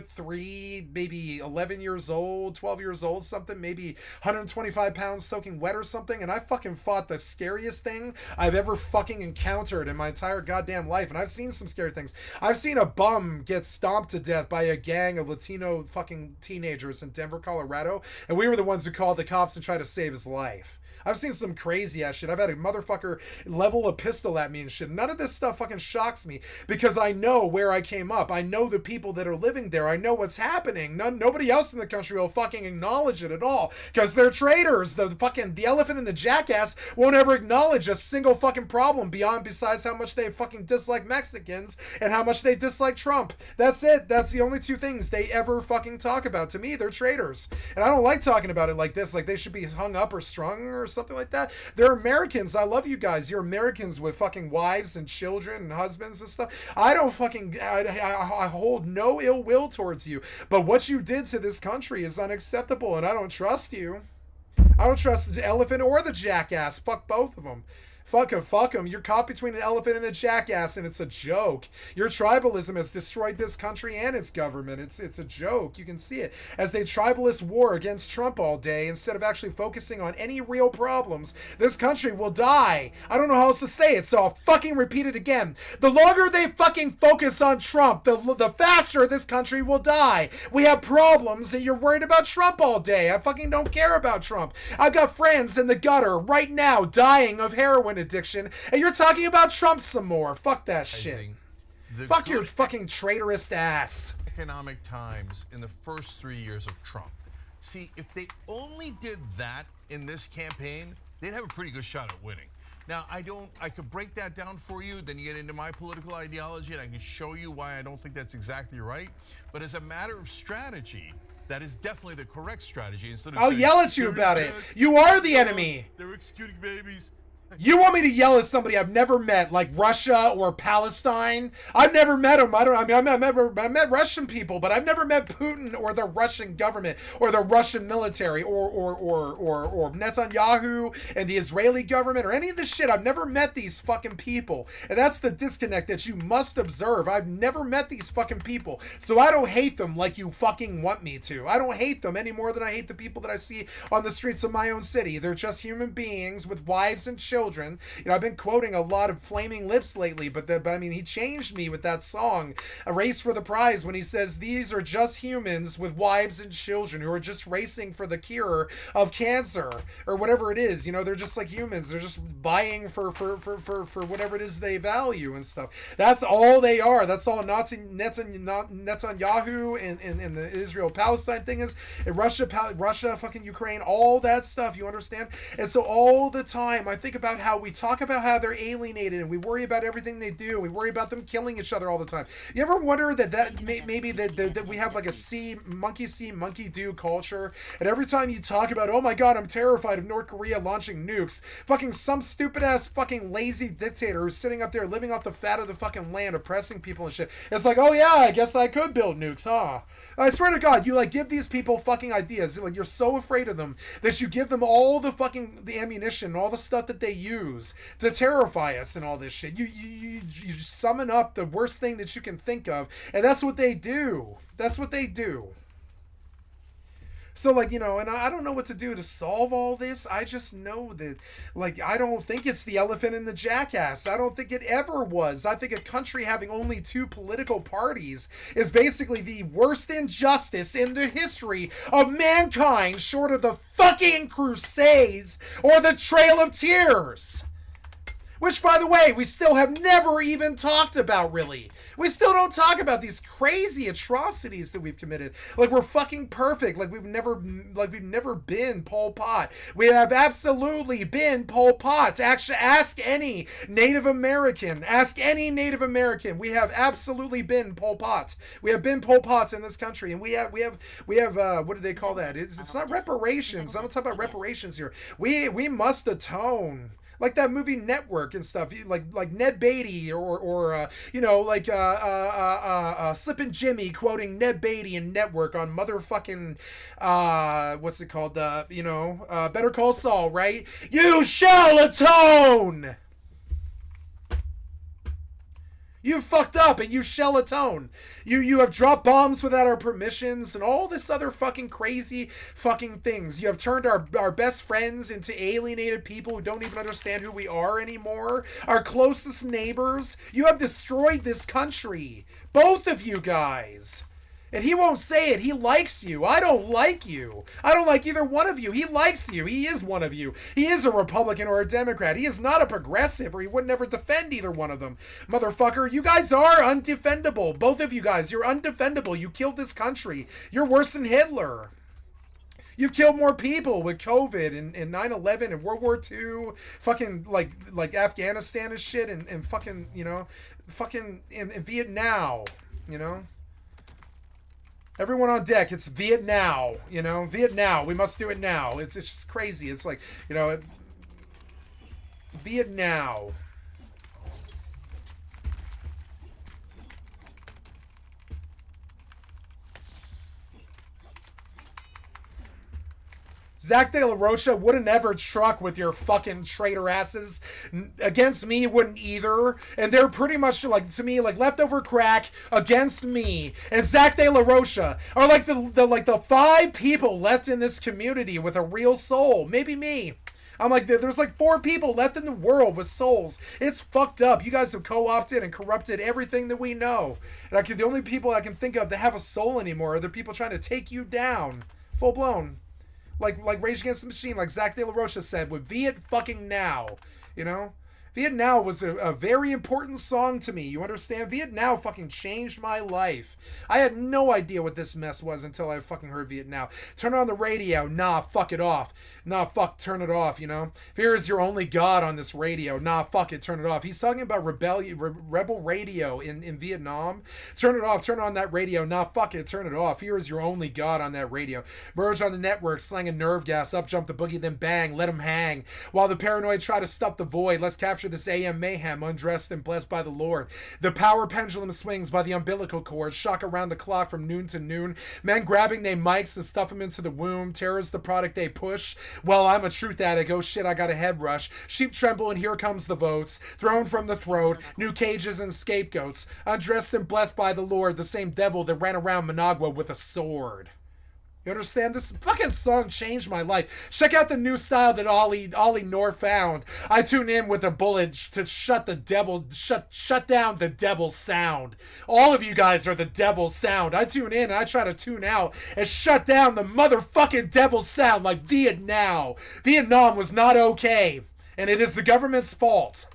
[SPEAKER 5] maybe 11 years old, 12 years old, something, maybe 125 pounds soaking wet or something. And I fucking fought the scariest thing I've ever fucking encountered in my entire goddamn life. And I've seen some scary things. I've seen a bum get stomped to death by a gang of Latino fucking teenagers in Denver, Colorado. And we were the ones who called the cops and tried to save his life. I've seen some crazy ass shit. I've had a motherfucker level a pistol at me and shit. None of this stuff fucking shocks me because I know where I came up. I know the people that are living there. I know what's happening. Nobody else in the country will fucking acknowledge it at all because they're traitors. The elephant and the jackass won't ever acknowledge a single fucking problem besides how much they fucking dislike Mexicans and how much they dislike Trump. That's it. That's the only 2 things they ever fucking talk about. To me, they're traitors. And I don't like talking about it like this. Like they should be hung up or strung or something like that. They're Americans. I love you guys. You're Americans with fucking wives and children and husbands and stuff. I don't fucking, I hold no ill will towards you. But what you did to this country is unacceptable and I don't trust you. I don't trust the elephant or the jackass. Fuck both of them. Fuck him. You're caught between an elephant and a jackass, and it's a joke. Your tribalism has destroyed this country and its government. It's a joke. You can see it. As they tribalist war against Trump all day, instead of actually focusing on any real problems, this country will die. I don't know how else to say it, so I'll fucking repeat it again. The longer they fucking focus on Trump, the faster this country will die. We have problems, and you're worried about Trump all day. I fucking don't care about Trump. I've got friends in the gutter right now dying of heroin addiction, and you're talking about Trump some more. Fuck that shit. Fuck your fucking traitorous ass.
[SPEAKER 12] Economic Times in the first 3 years of Trump. See, if they only did that in this campaign, they'd have a pretty good shot at winning. Now, I could break that down for you, then you get into my political ideology, and I can show you why I don't think that's exactly right. But as a matter of strategy, that is definitely the correct strategy.
[SPEAKER 5] I'll yell at you about it. You are the enemy.
[SPEAKER 12] They're executing babies.
[SPEAKER 5] You want me to yell at somebody I've never met, like Russia or Palestine? I've never met them. I met Russian people, but I've never met Putin or the Russian government or the Russian military or Netanyahu and the Israeli government or any of this shit. I've never met these fucking people. And that's the disconnect that you must observe. I've never met these fucking people. So I don't hate them like you fucking want me to. I don't hate them any more than I hate the people that I see on the streets of my own city. They're just human beings with wives and children. You know, I've been quoting a lot of Flaming Lips lately, but I mean, he changed me with that song, A Race for the Prize, when he says, these are just humans with wives and children who are just racing for the cure of cancer or whatever it is. You know, they're just like humans. They're just buying for whatever it is they value and stuff. That's all they are. That's all Netanyahu and the Israel-Palestine thing is. And Russia, fucking Ukraine, all that stuff, you understand? And so all the time, I think about about how they're alienated, and we worry about everything they do. We worry about them killing each other all the time. You ever wonder that maybe that we have like a monkey do culture, and every time you talk about, oh my god, I'm terrified of North Korea launching nukes, fucking some stupid ass fucking lazy dictator who's sitting up there living off the fat of the fucking land, oppressing people and shit. It's like, oh yeah, I guess I could build nukes, huh? I swear to God, you like give these people fucking ideas. Like, you're so afraid of them that you give them all the ammunition, all the stuff that they use to terrify us and all this shit. You summon up the worst thing that you can think of, and that's what they do. That's what they do. So, like, you know, and I don't know what to do to solve all this. I just know that, like, I don't think it's the elephant in the jackass. I don't think it ever was. I think a country having only 2 political parties is basically the worst injustice in the history of mankind, short of the fucking Crusades or the Trail of Tears. Which, by the way, we still have never even talked about, really. We still don't talk about these crazy atrocities that we've committed. Like, we're fucking perfect. Like we've never been Pol Pot. We have absolutely been Pol Pot. Actually, ask any Native American. Ask any Native American. We have absolutely been Pol Pot. We have been Pol Pots in this country, and we have what do they call that? It's not reparations. I'm not talking about reparations here. We must atone. Like that movie Network and stuff, like Ned Beatty or you know, like Slippin' Jimmy quoting Ned Beatty in Network on motherfucking what's it called, you know, Better Call Saul, right? You shall atone. You fucked up and you shall atone. You have dropped bombs without our permissions and all this other fucking crazy fucking things. You have turned our best friends into alienated people who don't even understand who we are anymore. Our closest neighbors. You have destroyed this country. Both of you guys. And he won't say it. He likes you. I don't like you. I don't like either one of you. He likes you. He is one of you. He is a Republican or a Democrat. He is not a progressive, or he would never defend either one of them. Motherfucker, you guys are undefendable. Both of you guys, you're undefendable. You killed this country. You're worse than Hitler. You've killed more people with COVID and 9/11 and World War II, fucking like Afghanistan and shit, and fucking, you know, fucking in Vietnam, you know. Everyone on deck, it's Vietnam, you know, Vietnam, we must do it now. It's just crazy. It's like, you know, Vietnam. Zach De La Rocha wouldn't ever truck with your fucking traitor asses. Against me, wouldn't either. And they're pretty much, like, to me, like, leftover crack against me. And Zach De La Rocha are like the 5 people left in this community with a real soul. Maybe me. I'm like, there's like 4 people left in the world with souls. It's fucked up. You guys have co-opted and corrupted everything that we know. And the only people I can think of that have a soul anymore are the people trying to take you down. Full blown. Like Rage Against the Machine, like Zach De La Rocha said, with Viet fucking now, you know? Viet Now was a very important song to me. You understand? Viet Now fucking changed my life. I had no idea what this mess was until I fucking heard Viet Now. Turn on the radio. Nah, fuck it off. Nah, fuck, turn it off, you know? Fear is your only god on this radio. Nah, fuck it, turn it off. He's talking about rebel radio in Vietnam. Turn it off, turn on that radio. Nah, fuck it, turn it off. Fear is your only god on that radio. Merge on the network, slanging nerve gas, up jump the boogie, then bang, let him hang. While the paranoid try to stuff the void, let's capture this AM mayhem, undressed and blessed by the Lord. The power pendulum swings by the umbilical cord, shock around the clock from noon to noon. Men grabbing they mics and stuff them into the womb. Terror's the product they push. Well, I'm a truth addict. Oh shit, I got a head rush. Sheep tremble and here comes the votes. Thrown from the throat, new cages and scapegoats. Undressed and blessed by the Lord, the same devil that ran around Managua with a sword. You understand? This fucking song changed my life. Check out the new style that Ollie Nor found. I tune in with a bullet to shut down the devil's sound. All of you guys are the devil's sound. I tune in and I try to tune out and shut down the motherfucking devil's sound like Vietnam. Vietnam was not okay, and it is the government's fault.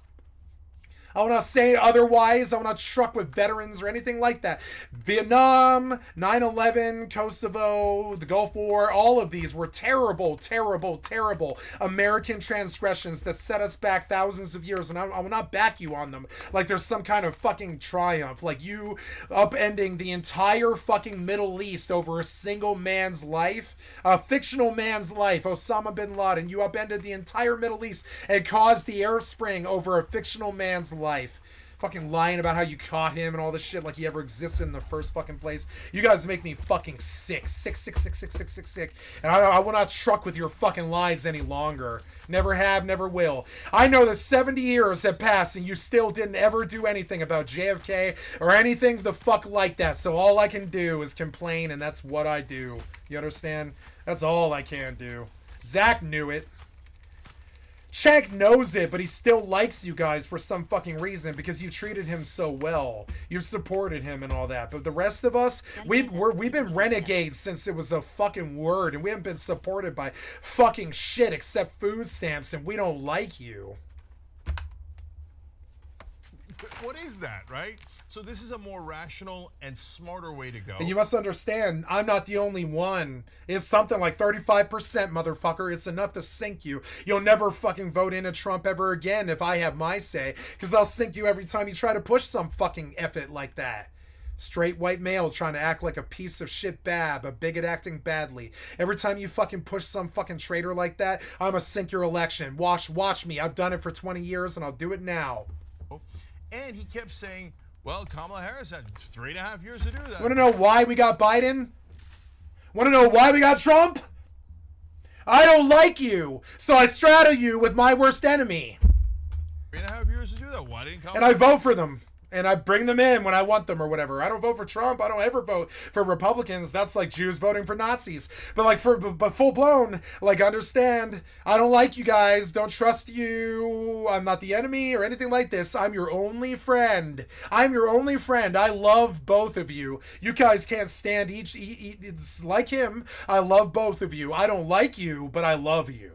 [SPEAKER 5] I will not say otherwise. I will not truck with veterans or anything like that. Vietnam, 9/11, Kosovo, the Gulf War, all of these were terrible, terrible, terrible American transgressions that set us back thousands of years, and I will not back you on them like there's some kind of fucking triumph, like you upending the entire fucking Middle East over a single man's life, a fictional man's life, Osama bin Laden. You upended the entire Middle East and caused the Arab Spring over a fictional man's life. Fucking lying about how you caught him and all this shit like he ever existed in the first fucking place. You guys make me fucking sick. Sick. And I will not truck with your fucking lies any longer. Never have, never will. I know that 70 years have passed and you still didn't ever do anything about JFK or anything the fuck like that. So all I can do is complain, and that's what I do. You understand? That's all I can do. Zach knew it. Czech knows it, but he still likes you guys for some fucking reason because you treated him so well. You've supported him and all that. But the rest of us, we've been renegades since it was a fucking word, and we haven't been supported by fucking shit except food stamps, and we don't like you.
[SPEAKER 12] What is that, right? So this is a more rational and smarter way to go.
[SPEAKER 5] And you must understand, I'm not the only one. It's something like 35%, motherfucker. It's enough to sink you. You'll never fucking vote in a Trump ever again if I have my say, because I'll sink you every time you try to push some fucking effort like that. Straight white male trying to act like a piece of shit bab, a bigot acting badly. Every time you fucking push some fucking traitor like that, I'ma sink your election. Watch me. I've done it for 20 years and I'll do it now.
[SPEAKER 12] And he kept saying, well, Kamala Harris had 3.5 years to do that.
[SPEAKER 5] Want to know why we got Biden? Want to know why we got Trump? I don't like you, so I straddle you with my worst enemy.
[SPEAKER 12] 3.5 years to do that. Why didn't Kamala?
[SPEAKER 5] And I vote for them. And I bring them in when I want them or whatever. I don't vote for Trump. I don't ever vote for Republicans. That's like Jews voting for Nazis. But like but full blown, like understand, I don't like you guys. Don't trust you. I'm not the enemy or anything like this. I'm your only friend. I'm your only friend. I love both of you. You guys can't stand each. It's like him. I love both of you. I don't like you, but I love you.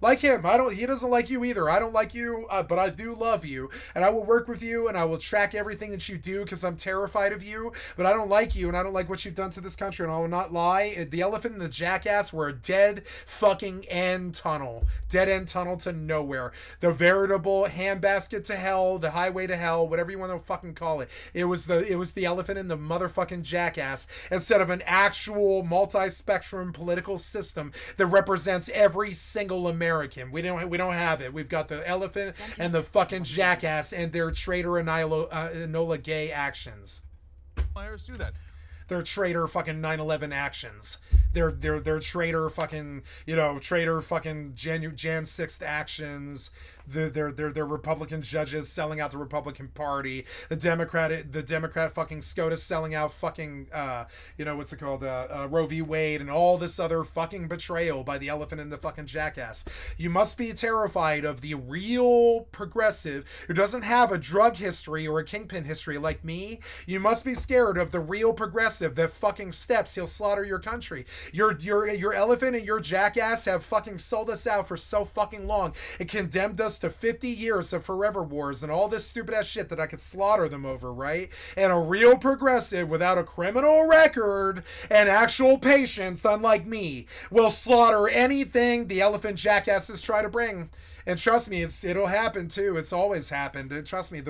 [SPEAKER 5] Like him, he doesn't like you either. I don't like you, but I do love you. And I will work with you, and I will track everything that you do because I'm terrified of you. But I don't like you, and I don't like what you've done to this country, and I will not lie. The elephant and the jackass were a dead fucking end tunnel. Dead end tunnel to nowhere. The veritable handbasket to hell, the highway to hell, whatever you want to fucking call it. It was the elephant and the motherfucking jackass instead of an actual multi-spectrum political system that represents every single American. We don't have it. We've got the elephant and the fucking jackass and their traitor Enola Gay actions.
[SPEAKER 12] Players do that.
[SPEAKER 5] Their traitor fucking 9/11 actions. Their traitor fucking traitor fucking Jan 6th actions. Their Republican judges selling out the Republican Party. The Democrat fucking SCOTUS selling out fucking what's it called, Roe v. Wade, and all this other fucking betrayal by the elephant and the fucking jackass. You must be terrified of the real progressive who doesn't have a drug history or a kingpin history like me. You must be scared of the real progressive that fucking steps he'll slaughter your country. Your elephant and your jackass have fucking sold us out for so fucking long and condemned us to 50 years of forever wars and all this stupid ass shit that I could slaughter them over, right? And a real progressive without a criminal record and actual patience, unlike me, will slaughter anything the elephant jackasses try to bring. And trust me, it'll happen too. It's always happened. And trust me, and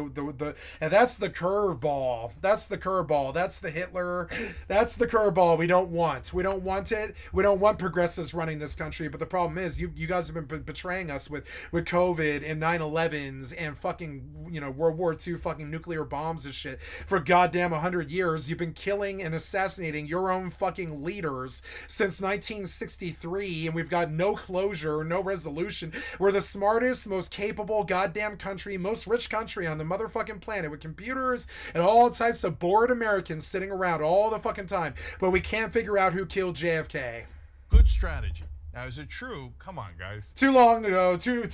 [SPEAKER 5] that's the curveball. That's the curveball. That's the Hitler. That's the curveball we don't want. We don't want it. We don't want progressives running this country. But the problem is, you guys have been betraying us with COVID and 9/11s and fucking World War II fucking nuclear bombs and shit for goddamn 100 years. You've been killing and assassinating your own fucking leaders since 1963, and we've got no closure, no resolution. We're the smartest, most capable goddamn country, most rich country on the motherfucking planet with computers and all types of bored Americans sitting around all the fucking time. But we can't figure out who killed JFK.
[SPEAKER 12] Good strategy. Now, is it true? Come on, guys.
[SPEAKER 5] Too long ago. Too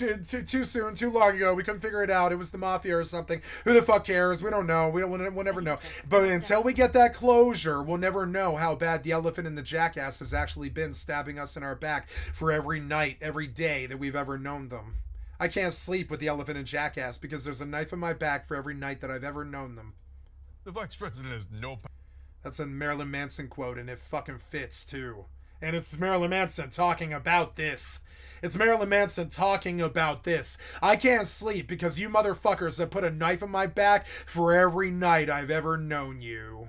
[SPEAKER 5] soon. Too long ago. We couldn't figure it out. It was the mafia or something. Who the fuck cares? We don't know. We'll never know. But until we get that closure, we'll never know how bad the elephant and the jackass has actually been stabbing us in our back for every night, every day that we've ever known them. I can't sleep with the elephant and jackass because there's a knife in my back for every night that I've ever known them.
[SPEAKER 12] The vice president has no...
[SPEAKER 5] That's a Marilyn Manson quote, and it fucking fits, too. And it's Marilyn Manson talking about this. It's Marilyn Manson talking about this. I can't sleep because you motherfuckers have put a knife in my back for every night I've ever known you.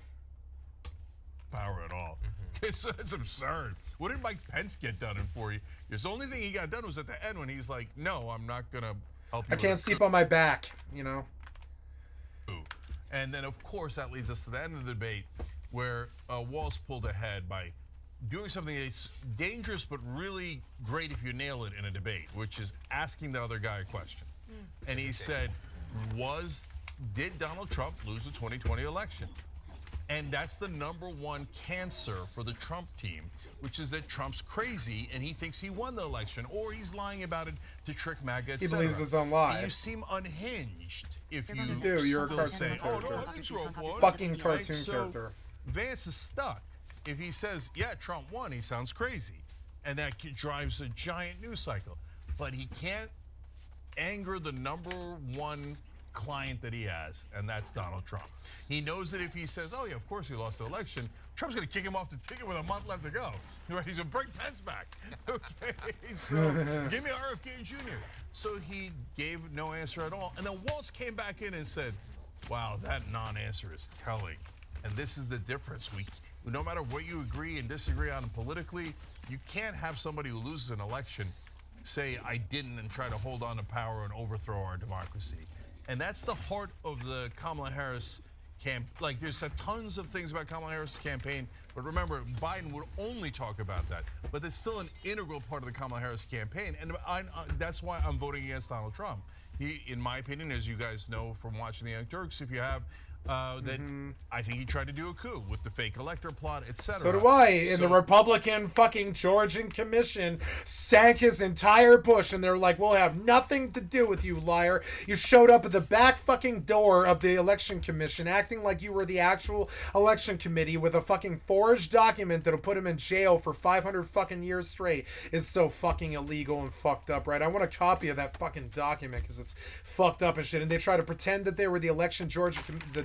[SPEAKER 12] Power at all. It's absurd. What did Mike Pence get done in 4 years? The only thing he got done was at the end when he's like, no, I'm not going to help you.
[SPEAKER 5] I can't sleep on my back, you know?
[SPEAKER 12] And then, of course, that leads us to the end of the debate where Walz pulled ahead by doing something that's dangerous but really great if you nail it in a debate, which is asking the other guy a question. And he said, did Donald Trump lose the 2020 election? And that's the #1 cancer for the Trump team, which is that Trump's crazy and he thinks he won the election, or he's lying about it to trick MAGA, etc.
[SPEAKER 5] He believes his own lie.
[SPEAKER 12] And you seem unhinged if you
[SPEAKER 5] do. You're a
[SPEAKER 12] still
[SPEAKER 5] cartoon
[SPEAKER 12] say,
[SPEAKER 5] character.
[SPEAKER 12] oh, no, I think Trump won.
[SPEAKER 5] Fucking cartoon
[SPEAKER 12] So
[SPEAKER 5] character.
[SPEAKER 12] Vance is stuck. If he says, yeah, Trump won, he sounds crazy. And that drives a giant news cycle. But he can't anger the #1 client that he has, and that's Donald Trump. He knows that if he says, oh, yeah, of course he lost the election, Trump's going to kick him off the ticket with a month left to go. Right? He's going to bring Pence back. Okay, so give me RFK Jr. So he gave no answer at all. And then Walz came back in and said, wow, that non-answer is telling. And this is the difference. No matter what you agree and disagree on politically, you can't have somebody who loses an election say, I didn't, and try to hold on to power and overthrow our democracy. And that's the heart of the Kamala Harris camp. Like, there's tons of things about Kamala Harris' campaign, but remember, Biden would only talk about that. But it's still an integral part of the Kamala Harris campaign, and that's why I'm voting against Donald Trump. He, in my opinion, as you guys know from watching the Young Turks, if you have, that I think he tried to do a coup with the fake elector plot, etc.
[SPEAKER 5] So do I. And the Republican fucking Georgian Commission sank his entire push, and they're like, we'll have nothing to do with you, liar. You showed up at the back fucking door of the election commission acting like you were the actual election committee with a fucking forged document that'll put him in jail for 500 fucking years straight. Is so fucking illegal and fucked up, right? I want a copy of that fucking document because it's fucked up and shit. And they try to pretend that they were the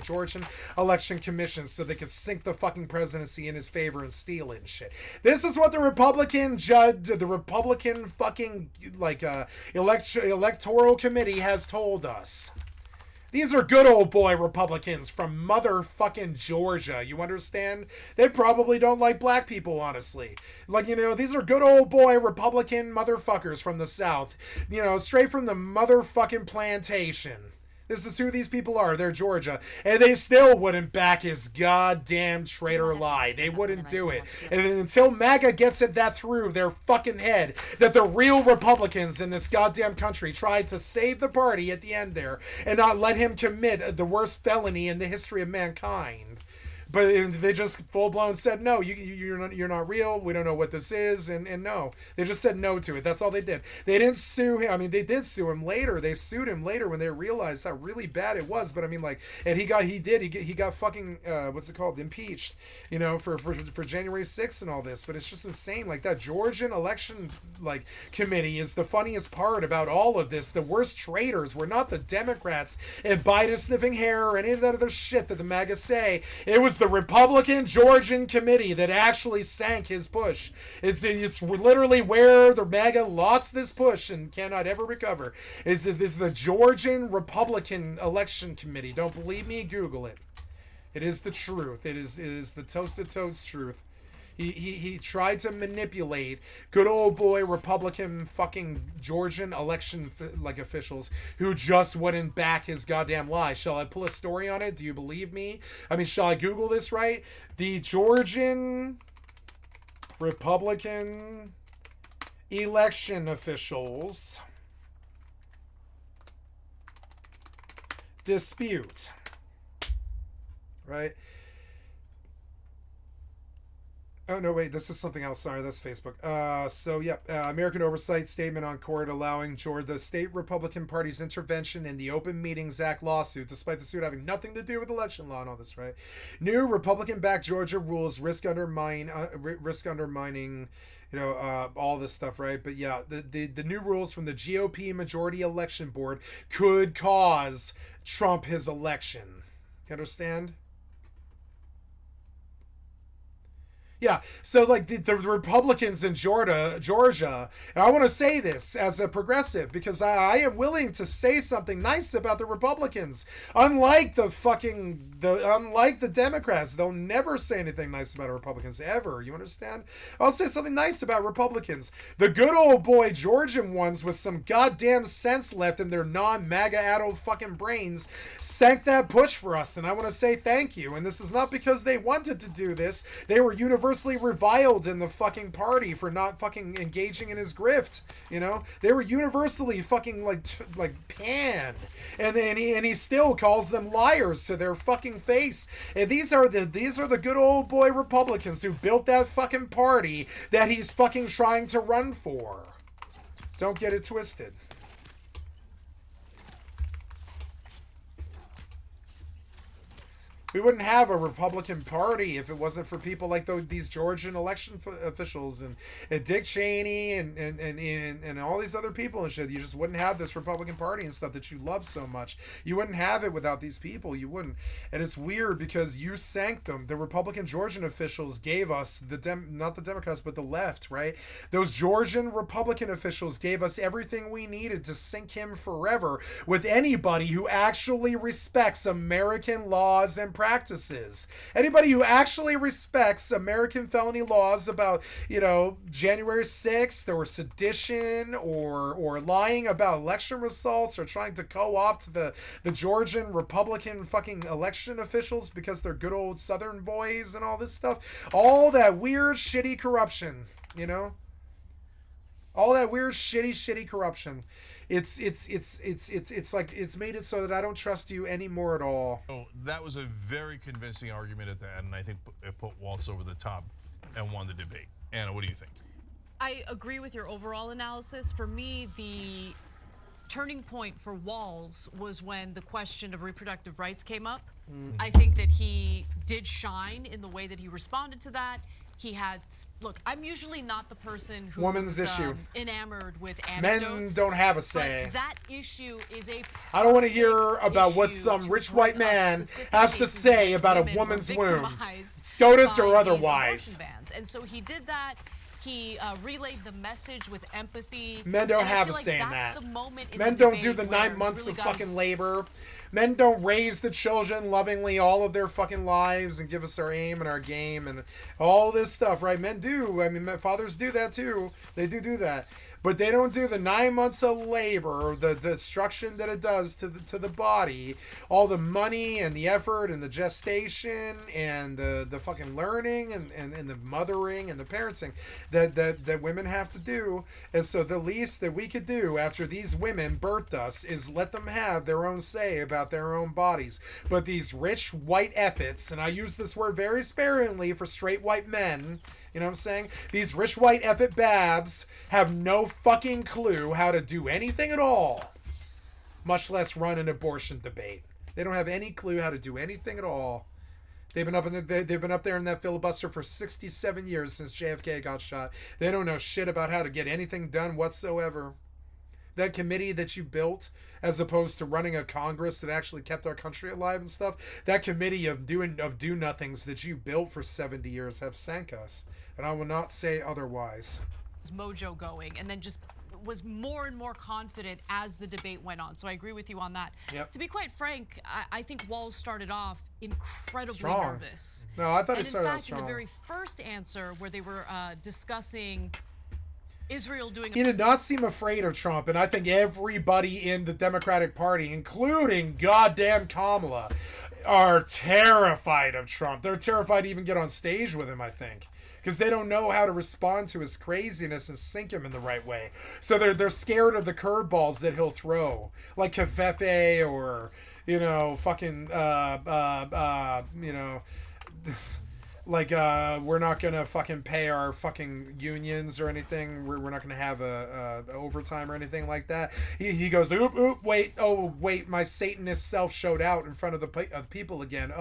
[SPEAKER 5] Georgian election commission so they could sink the fucking presidency in his favor and steal it and shit. This is what the Republican fucking electoral committee has told us. These are good old boy Republicans from motherfucking Georgia. You understand? They probably don't like black people, honestly. Like, you know, these are good old boy Republican motherfuckers from the South. You know, straight from the motherfucking plantation. This is who these people are. They're Georgia. And they still wouldn't back his goddamn traitor lie. They wouldn't do it. And until MAGA gets that through their fucking head, that the real Republicans in this goddamn country tried to save the party at the end there and not let him commit the worst felony in the history of mankind. But they just full-blown said, no, you're not real. We don't know what this is. And no. They just said no to it. That's all they did. They didn't sue him. I mean, they did sue him later. They sued him later when they realized how really bad it was. But I mean, like, and he got fucking, what's it called? Impeached, you know, for January 6th and all this. But it's just insane. Like, that Georgian election, like, committee is the funniest part about all of this. The worst traitors were not the Democrats and Biden sniffing hair or any of that other shit that the MAGA say. It was the Republican Georgian committee that actually sank his push. It's literally where the MAGA lost this push and cannot ever recover. Is the Georgian Republican election committee. Don't believe me? Google it. It is the truth. It is the toasted toad's truth. He tried to manipulate good old boy Republican fucking Georgian election officials who just wouldn't back his goddamn lie. Shall I pull a story on it? Do you believe me? I mean, shall I Google this right? The Georgian Republican election officials dispute, right? Oh, no, wait, this is something else. Sorry, that's Facebook. American Oversight Statement on Court allowing the state Republican Party's intervention in the Open Meetings Act lawsuit, despite the suit having nothing to do with election law and all this, right? New Republican-backed Georgia rules risk undermining, all this stuff, right? But yeah, the new rules from the GOP Majority Election Board could cause Trump his election. You understand? Yeah, so like the Republicans in Georgia, and I want to say this as a progressive because I am willing to say something nice about the Republicans. Unlike the Democrats, they'll never say anything nice about Republicans ever. You understand? I'll say something nice about Republicans. The good old boy Georgian ones with some goddamn sense left in their non-MAGA addled fucking brains sank that push for us, and I want to say thank you. And this is not because they wanted to do this. They were universally reviled in the fucking party for not fucking engaging in his grift. They were universally fucking like panned, and he still calls them liars to their fucking face. And these are the good old boy Republicans who built that fucking party that he's fucking trying to run for. Don't get it twisted. We wouldn't have a Republican Party if it wasn't for people like these Georgian election officials and Dick Cheney and all these other people and shit. You just wouldn't have this Republican Party and stuff that you love so much. You wouldn't have it without these people. You wouldn't. And it's weird because you sank them. The Republican Georgian officials gave us not the Democrats, but the left, right? Those Georgian Republican officials gave us everything we needed to sink him forever with anybody who actually respects American laws and practices. Anybody who actually respects American felony laws about, January 6th or sedition or lying about election results or trying to co-opt the Georgian Republican fucking election officials because they're good old Southern boys and all this stuff. All that weird, shitty corruption, all that weird, shitty corruption. It's like it's made it so that I don't trust you anymore at all.
[SPEAKER 12] So that was a very convincing argument at the end, and I think it put Waltz over the top and won the debate. Anna, what do you think?
[SPEAKER 15] I agree with your overall analysis. For me, the turning point for Walz was when the question of reproductive rights came up. I think that he did shine in the way that he responded to that. He had, look, I'm usually not the person who's
[SPEAKER 5] woman's issue.
[SPEAKER 15] Enamored with anecdotes.
[SPEAKER 5] Men don't have a say.
[SPEAKER 15] But that issue is a
[SPEAKER 5] I don't want to hear about what some rich white man has to say about a woman's womb, SCOTUS or otherwise.
[SPEAKER 15] And so he did that. He relayed the message with empathy.
[SPEAKER 5] Men don't have a say in that. Men don't do the 9 months of fucking labor. Men don't raise the children lovingly all of their fucking lives and give us our aim and our game and all this stuff, right? Men do. I mean, fathers do that too. They do that. But they don't do the 9 months of labor, the destruction that it does to the body, all the money and the effort and the gestation and the fucking learning and the mothering and the parenting that women have to do. And so the least that we could do after these women birthed us is let them have their own say about their own bodies. But these rich white effets, and I use this word very sparingly for straight white men, you know what I'm saying? These rich white effet babs have no fucking clue how to do anything at all, much less run an abortion debate. They don't have any clue how to do anything at all. They've been up there in that filibuster for 67 years since JFK got shot. They don't know shit about how to get anything done whatsoever. That committee that you built, as opposed to running a Congress that actually kept our country alive and stuff, that committee of do-nothings that you built for 70 years have sank us. And I will not say otherwise.
[SPEAKER 15] Mojo going, and then just was more and more confident as the debate went on. So I agree with you on that.
[SPEAKER 5] Yep.
[SPEAKER 15] To be quite frank, I think Walz started off incredibly
[SPEAKER 5] strong.
[SPEAKER 15] Nervous.
[SPEAKER 5] No, I thought it started off strong.
[SPEAKER 15] In the very first answer, where they were discussing Israel doing...
[SPEAKER 5] He did not seem afraid of Trump, and I think everybody in the Democratic Party, including goddamn Kamala, are terrified of Trump. They're terrified to even get on stage with him, I think. Because they don't know how to respond to his craziness and sink him in the right way. So they're scared of the curveballs that he'll throw. Like Kafefe or, fucking, we're not gonna fucking pay our fucking unions or anything. We're not gonna have a overtime or anything like that. He goes, oop, wait, my Satanist self showed out in front of the people again.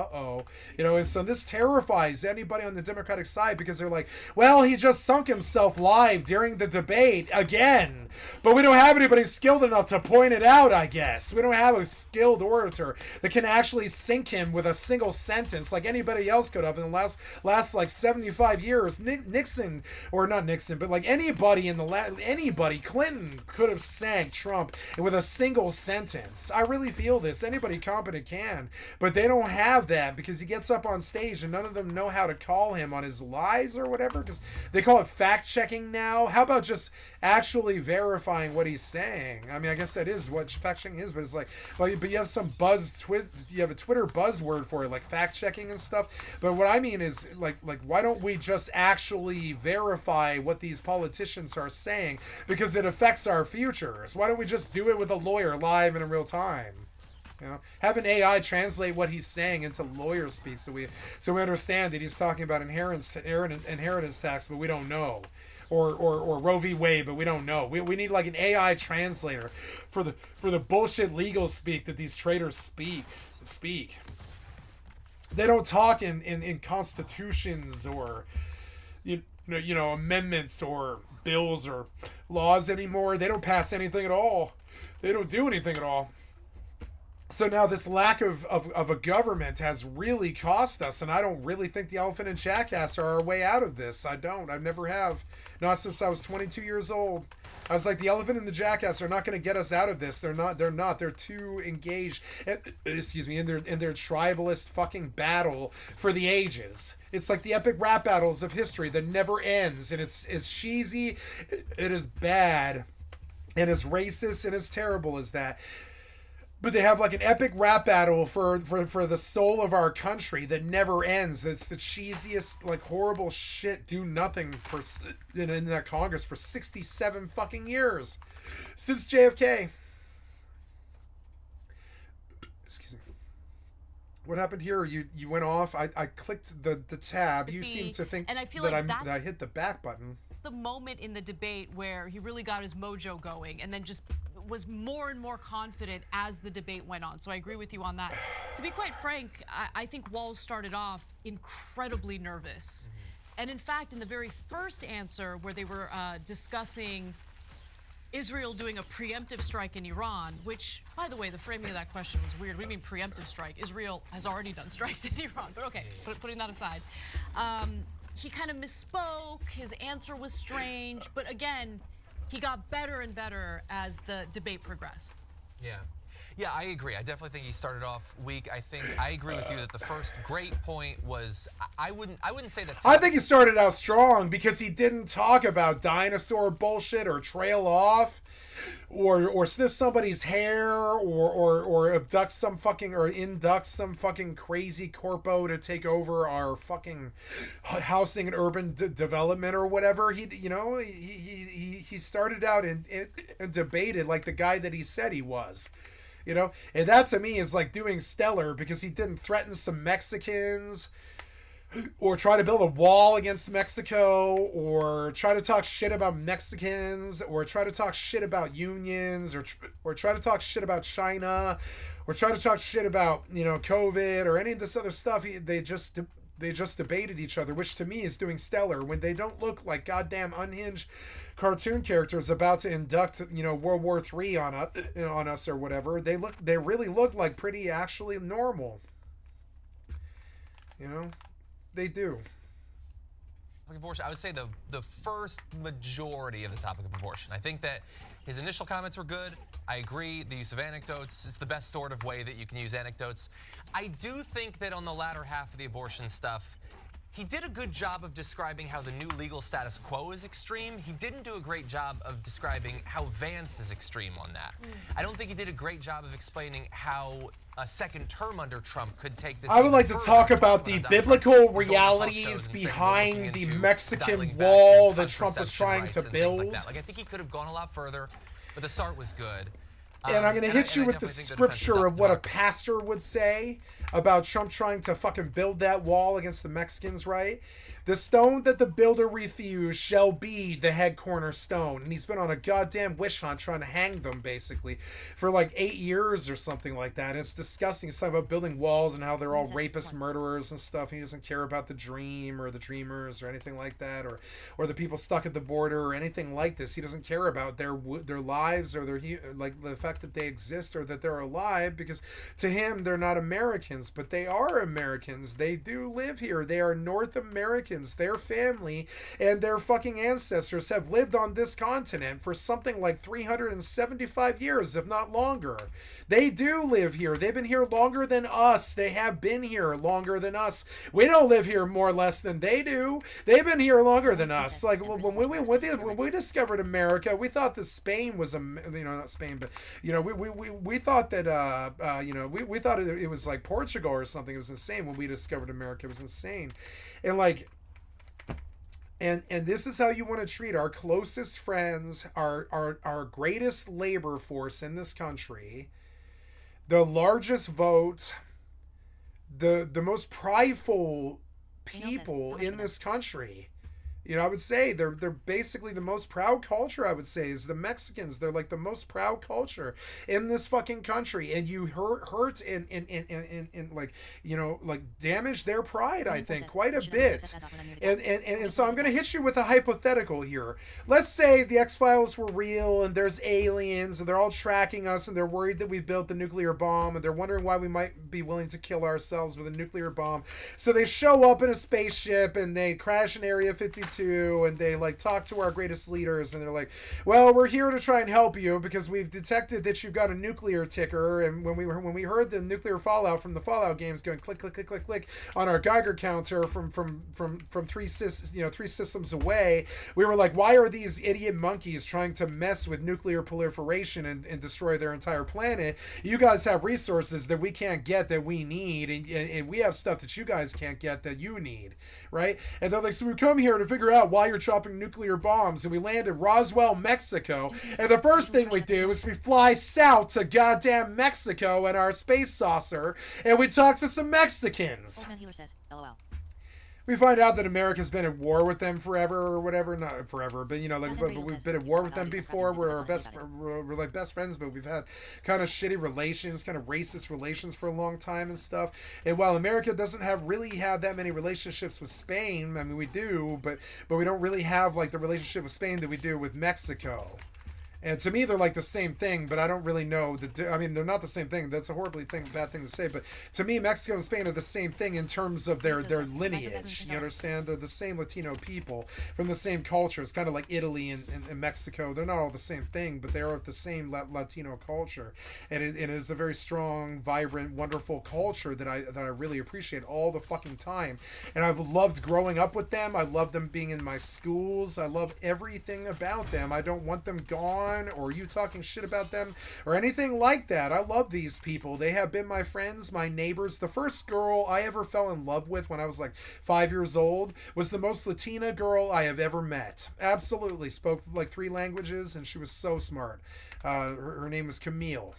[SPEAKER 5] And so this terrifies anybody on the Democratic side because they're like, well, he just sunk himself live during the debate again, but we don't have anybody skilled enough to point it out. I guess we don't have a skilled orator that can actually sink him with a single sentence like anybody else could have in the last like 75 years. Nixon, or not Nixon, but like anybody Clinton could have sank Trump with a single sentence. I really feel this. Anybody competent can, but they don't have that because he gets up on stage and none of them know how to call him on his lies or whatever, because they call it fact checking now. How about just actually verifying what he's saying? I mean, I guess that is what fact checking is, but it's like, but you have some you have a Twitter buzzword for it, like fact checking and stuff. But what I mean is like why don't we just actually verify what these politicians are saying, because it affects our futures? Why don't we just do it with a lawyer live and in real time? Have an AI translate what he's saying into lawyer speak, so we understand that he's talking about inheritance tax, but we don't know, or Roe v. Wade, but we don't know. We need like an AI translator for the bullshit legal speak that these traitors speak. They don't talk in constitutions or amendments or bills or laws anymore. They don't pass anything at all. They don't do anything at all. So now this lack of a government has really cost us, and I don't really think the elephant and jackass are our way out of this. I don't. I never have. Not since I was 22 years old. I was like, the elephant and the jackass are not going to get us out of this. They're not. They're too engaged, in their tribalist fucking battle for the ages. It's like the epic rap battles of history that never ends, and it's cheesy, it is bad, and it's racist, and it's terrible as that. But they have like an epic rap battle for the soul of our country that never ends. It's the cheesiest, like, horrible shit. Do nothing in that Congress for 67 fucking years since JFK. Excuse me. What happened here? You went off. I clicked the tab. You seem to think
[SPEAKER 15] and I feel
[SPEAKER 5] that
[SPEAKER 15] like
[SPEAKER 5] I hit the back button.
[SPEAKER 15] It's the moment in the debate where he really got his mojo going, and then just was more and more confident as the debate went on. So I agree with you on that. To be quite frank, I think Walz started off incredibly nervous. And in fact, in the very first answer where they were discussing Israel doing a preemptive strike in Iran, which, by the way, the framing of that question was weird. What do you mean preemptive strike? Israel has already done strikes in Iran, but okay, putting that aside. He kind of misspoke, his answer was strange, but again, he got better and better as the debate progressed.
[SPEAKER 13] Yeah, I agree. I definitely think he started off weak. I agree with you that the first great point was I wouldn't say that.
[SPEAKER 5] I think he started out strong because he didn't talk about dinosaur bullshit or trail off or sniff somebody's hair or abduct some fucking or induct some fucking crazy corpo to take over our fucking housing and urban development or whatever. He started out and debated like the guy that he said he was. And that to me is like doing stellar, because he didn't threaten some Mexicans or try to build a wall against Mexico or try to talk shit about Mexicans or try to talk shit about unions or try to talk shit about China or try to talk shit about, COVID or any of this other stuff. They just debated each other, which to me is doing stellar, when they don't look like goddamn unhinged cartoon characters about to induct, World War III on us or whatever. They really look like pretty actually normal. They do.
[SPEAKER 13] Abortion, I would say the first majority of the topic of abortion. I think that his initial comments were good. I agree, the use of anecdotes, it's the best sort of way that you can use anecdotes. I do think that on the latter half of the abortion stuff, he did a good job of describing how the new legal status quo is extreme. He didn't do a great job of describing how Vance is extreme on that. I don't think he did a great job of explaining how a second term under Trump could take this.
[SPEAKER 5] I would like to talk about the biblical realities behind the Mexican wall that Trump was trying to build.
[SPEAKER 13] Like I think he could have gone a lot further, but the start was good.
[SPEAKER 5] And I'm going to hit you with the scripture of what a pastor would say about Trump trying to fucking build that wall against the Mexicans, right? The stone that the builder refused shall be the head cornerstone. And he's been on a goddamn witch hunt trying to hang them, basically, for like 8 years or something like that. And it's disgusting. He's talking about building walls and how they're all rapists, murderers and stuff. He doesn't care about the dream or the dreamers or anything like that, or the people stuck at the border or anything like this. He doesn't care about their lives or like the fact that they exist or that they're alive, because to him, they're not Americans, but they are Americans. They do live here. They are North Americans. Their family and their fucking ancestors have lived on this continent for something like 375 years, if not longer. They do live here. They've been here longer than us. They have been here longer than us. We don't live here more or less than they do. They've been here longer than us. Like when we discovered America, we thought that Spain was not Spain, but we thought that we thought it was like Portugal or something. It was insane when we discovered America. It was insane, and like. And this is how you want to treat our closest friends, our greatest labor force in this country, the largest vote, the most prideful people in this country. I would say they're basically the most proud culture, I would say, is the Mexicans. They're like the most proud culture in this fucking country. And you hurt and like damage their pride, I think, quite a bit. And so I'm going to hit you with a hypothetical here. Let's say the X-Files were real and there's aliens and they're all tracking us and they're worried that we built the nuclear bomb and they're wondering why we might be willing to kill ourselves with a nuclear bomb. So they show up in a spaceship and they crash in Area 52. And they like talk to our greatest leaders and they're like, well, we're here to try and help you because we've detected that you've got a nuclear ticker, and when we heard the nuclear fallout from the Fallout games going click click click click click on our Geiger counter from three systems away, we were like, why are these idiot monkeys trying to mess with nuclear proliferation and destroy their entire planet? You guys have resources that we can't get that we need, and we have stuff that you guys can't get that you need, right? And they're like, so we come here to figure out why you're dropping nuclear bombs, and we land in Roswell, Mexico, and the first thing we do is we fly south to goddamn Mexico in our space saucer, and we talk to some Mexicans.
[SPEAKER 7] Old Man Healer says, LOL.
[SPEAKER 5] We find out that America's been at war with them forever or whatever. Not forever, but we've been at war with them before. We're like best friends, but we've had kind of shitty relations, kind of racist relations for a long time and stuff. And while America doesn't really have that many relationships with Spain, I mean, we do, but we don't really have like the relationship with Spain that we do with Mexico. And to me, they're like the same thing, but I don't really know. They're not the same thing. That's a bad thing to say. But to me, Mexico and Spain are the same thing in terms of their lineage. You understand? They're the same Latino people from the same culture. It's kind of like Italy and Mexico. They're not all the same thing, but they are the same Latino culture. And it is a very strong, vibrant, wonderful culture that I really appreciate all the fucking time. And I've loved growing up with them. I love them being in my schools. I love everything about them. I don't want them gone, or you talking shit about them or anything like that. I love these people. They have been my friends, my neighbors. The first girl I ever fell in love with when I was like 5 years old was the most Latina girl I have ever met. Absolutely. Spoke like 3 languages and she was so smart. Her name was Camille.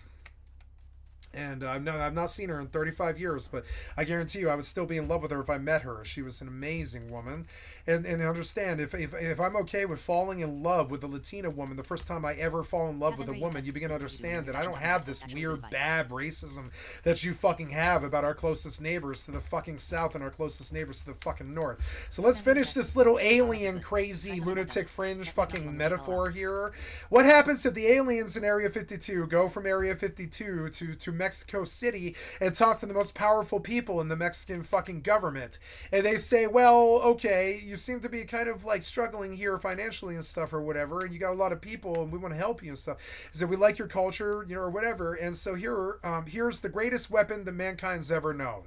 [SPEAKER 5] And I've not seen her in 35 years, but I guarantee you I would still be in love with her if I met her. She was an amazing woman. And understand, if I'm okay with falling in love with a Latina woman the first time I ever fall in love with a woman, you begin to understand that I don't have this weird, bad racism that you fucking have about our closest neighbors to the fucking south and our closest neighbors to the fucking north. So let's finish this little alien, crazy, lunatic fringe fucking metaphor here. What happens if the aliens in Area 52 go from Area 52 to Mexico City and talk to the most powerful people in the Mexican fucking government? And they say, well, okay, you seem to be kind of like struggling here financially and stuff or whatever, and you got a lot of people and we want to help you and stuff. So we like your culture, or whatever, and so here's the greatest weapon that mankind's ever known.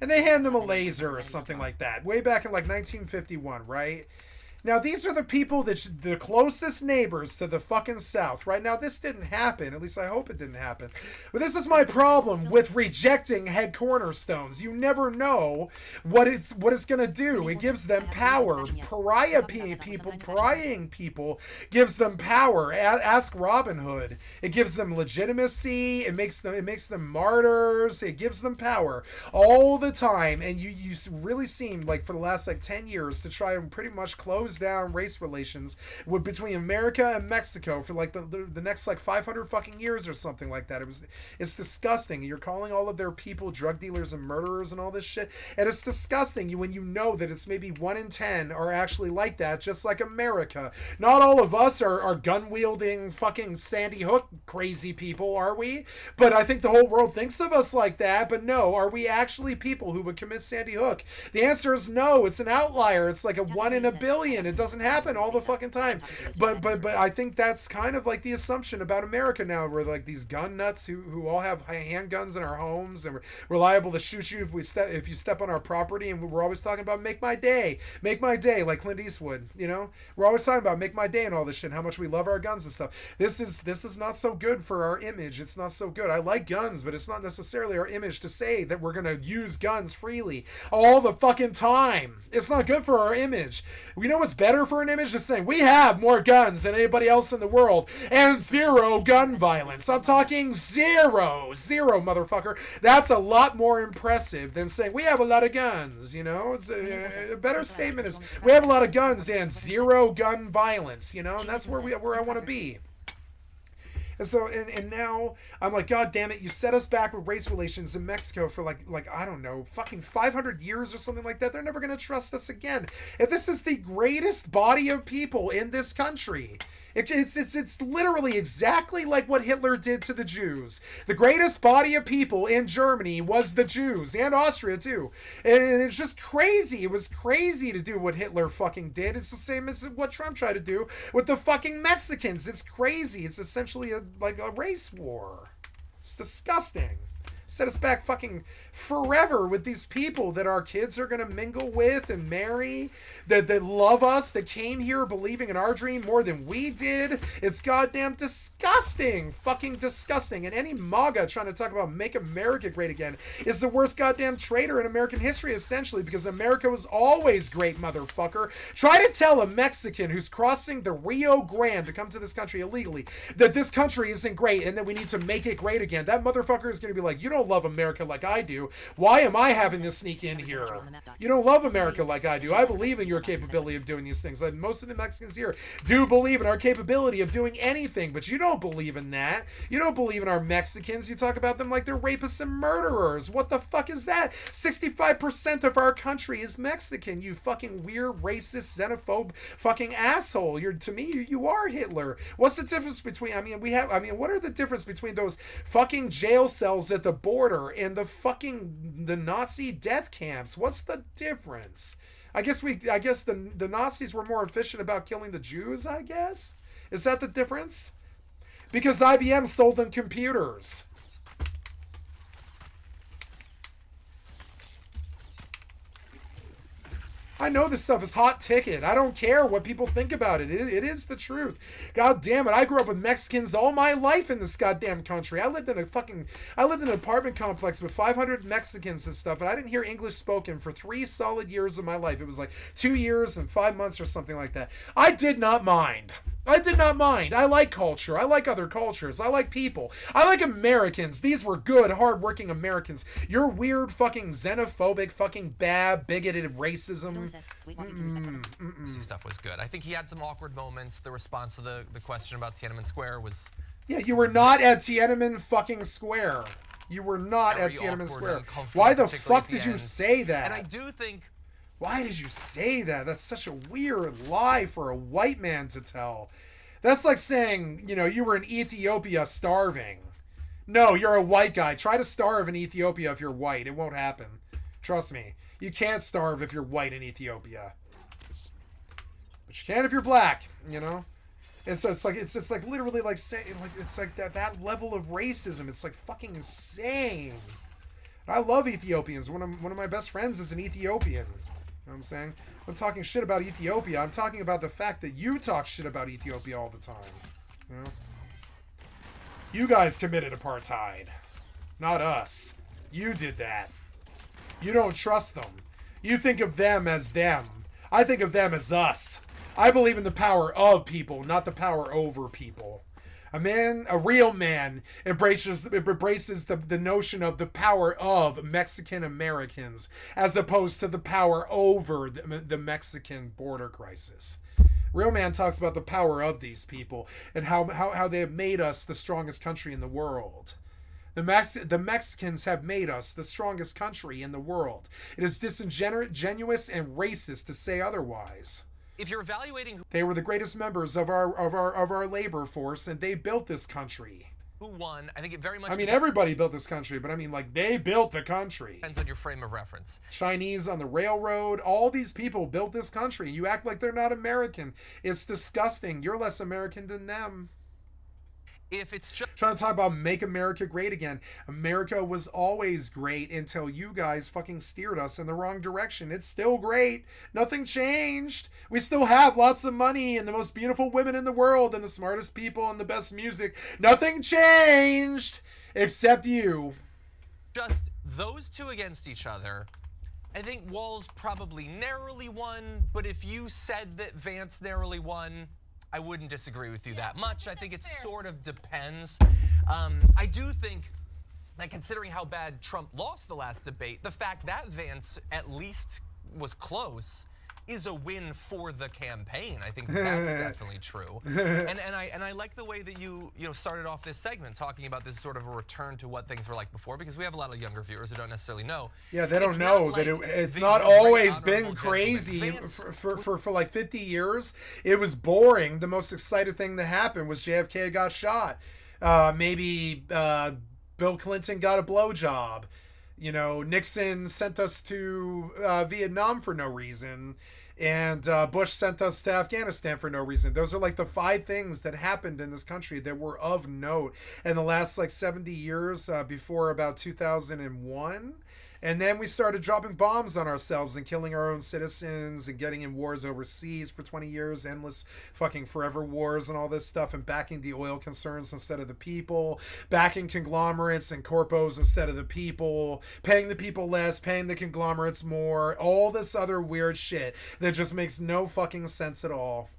[SPEAKER 5] And they hand them a laser or something like that, way back in like 1951, right? Now, these are the people the closest neighbors to the fucking South. Right now, this didn't happen. At least I hope it didn't happen. But this is my problem with rejecting head cornerstones. You never know what it's going to do. It gives them power. Pariahing people gives them power. Ask Robin Hood. It gives them legitimacy. It makes them martyrs. It gives them power all the time. And you really seem like for the last 10 years to try and pretty much close down race relations between America and Mexico for the next 500 fucking years or something like that. It's disgusting. You're calling all of their people drug dealers and murderers and all this shit, and it's disgusting when you know that it's maybe 1 in 10 are actually like that, just like America. Not all of us are gun wielding fucking Sandy Hook crazy people, are we? But I think the whole world thinks of us like that. But no, are we actually people who would commit Sandy Hook? The answer is no. It's an outlier. It's like a 1 in a billion. It doesn't happen all the fucking time. But I think that's kind of the assumption about America now. We're these gun nuts who all have handguns in our homes, and we're liable to shoot you if you step on our property. And we're always talking about make my day, like Clint Eastwood. We're always talking about make my day and all this shit, and how much we love our guns and stuff. This is not so good for our image. It's not so good. I like guns, but it's not necessarily our image to say that we're gonna use guns freely all the fucking time. It's not good for our image. We know what's better for an image? Just saying we have more guns than anybody else in the world and zero gun violence. I'm talking zero, motherfucker. That's a lot more impressive than saying we have a lot of guns. It's a better statement is we have a lot of guns and zero gun violence. And that's where I want to be. And so, and now I'm like, God damn it, you set us back with race relations in Mexico for I don't know, fucking 500 years or something like that. They're never going to trust us again. If this is the greatest body of people in this country, it's literally exactly like what Hitler did to the Jews. The greatest body of people in Germany was the Jews, and Austria too. And it's just crazy. It was crazy to do what Hitler fucking did. It's the same as what Trump tried to do with the fucking Mexicans. It's crazy. It's essentially a race war. It's disgusting. Set us back fucking forever with these people that our kids are going to mingle with and marry, that love us, that came here believing in our dream more than we did. It's goddamn disgusting. Fucking disgusting. And any MAGA trying to talk about make America great again is the worst goddamn traitor in American history, essentially, because America was always great, motherfucker. Try to tell a Mexican who's crossing the Rio Grande to come to this country illegally that this country isn't great and that we need to make it great again. That motherfucker is going to be like, you don't love America like I do. Why am I having to sneak in here? You don't love America like I do. I believe in your capability of doing these things. Like most of the Mexicans here do believe in our capability of doing anything, but you don't believe in that. You don't believe in our Mexicans. You talk about them like they're rapists and murderers. What the fuck is that? 65% of our country is Mexican. You fucking weird, racist, xenophobe fucking asshole. To me, you are Hitler. What's the difference between, what are the difference between those fucking jail cells at the border and the Nazi death camps? What's the difference? I guess the Nazis were more efficient about killing the Jews, I guess? Is that the difference? Because IBM sold them computers. I know this stuff is hot ticket. I don't care what people think about it. It is the truth. God damn it. I grew up with Mexicans all my life in this goddamn country. I lived in an apartment complex with 500 Mexicans and stuff, and I didn't hear English spoken for 3 solid years of my life. It was 2 years and 5 months or something like that. I did not mind. I like culture. I like other cultures. I like people. I like Americans. These were good, hard-working Americans. Your weird fucking xenophobic, fucking bad, bigoted racism.
[SPEAKER 13] Stuff was good. I think he had some awkward moments. The response to the question about Tiananmen Square was...
[SPEAKER 5] Yeah, you were not at Tiananmen fucking Square. You were not at Tiananmen Square. Why the fuck did you say that?
[SPEAKER 13] And I do think...
[SPEAKER 5] Why did you say that? That's such a weird lie for a white man to tell. That's like saying, you were in Ethiopia starving. No, you're a white guy. Try to starve in Ethiopia if you're white. It won't happen. Trust me. You can't starve if you're white in Ethiopia. But you can if you're black, And so it's literally like saying, it's like that level of racism. It's fucking insane. I love Ethiopians. One of my best friends is an Ethiopian. You know what I'm saying? I'm talking shit about Ethiopia. I'm talking about the fact that you talk shit about Ethiopia all the time. You know? You guys committed apartheid. Not us. You did that. You don't trust them. You think of them as them. I think of them as us. I believe in the power of people, not the power over people. A real man embraces the notion of the power of Mexican Americans as opposed to the power over the Mexican border crisis. Real man talks about the power of these people and how they have made us the strongest country in the world. The Mexicans have made us the strongest country in the world. It is disingenuous and racist to say otherwise.
[SPEAKER 13] If you're evaluating
[SPEAKER 5] they were the greatest members of our labor force, and they built this country.
[SPEAKER 13] Who won? I think it very much.
[SPEAKER 5] I mean, everybody built this country, but I mean, like, they built the country.
[SPEAKER 13] Depends on your frame of reference.
[SPEAKER 5] Chinese on the railroad, all these people built this country. You act like they're not American. It's disgusting. You're less American than them.
[SPEAKER 13] If it's just
[SPEAKER 5] trying to talk about make America great again. America was always great until you guys fucking steered us in the wrong direction. It's still great. Nothing changed. We still have lots of money and the most beautiful women in the world and the smartest people and the best music. Nothing changed except you.
[SPEAKER 13] Just those two against each other. I think Walz probably narrowly won, but if you said that Vance narrowly won, I wouldn't disagree with you that much. I think it sort of depends. I do think that considering how bad Trump lost the last debate, the fact that Vance at least was close is a win for the campaign. I think that's definitely true. And I like the way that you started off this segment talking about this sort of a return to what things were like before, because we have a lot of younger viewers who don't necessarily know.
[SPEAKER 5] Yeah, they don't know that it's not always been crazy for like 50 years. It was boring. The most exciting thing that happened was JFK got shot. Maybe Bill Clinton got a blowjob. You know, Nixon sent us to Vietnam for no reason, and Bush sent us to Afghanistan for no reason. Those are like the 5 things that happened in this country that were of note in the last like 70 years before about 2001. And then we started dropping bombs on ourselves and killing our own citizens and getting in wars overseas for 20 years, endless fucking forever wars and all this stuff, and backing the oil concerns instead of the people, backing conglomerates and corpos instead of the people, paying the people less, paying the conglomerates more, all this other weird shit that just makes no fucking sense at all.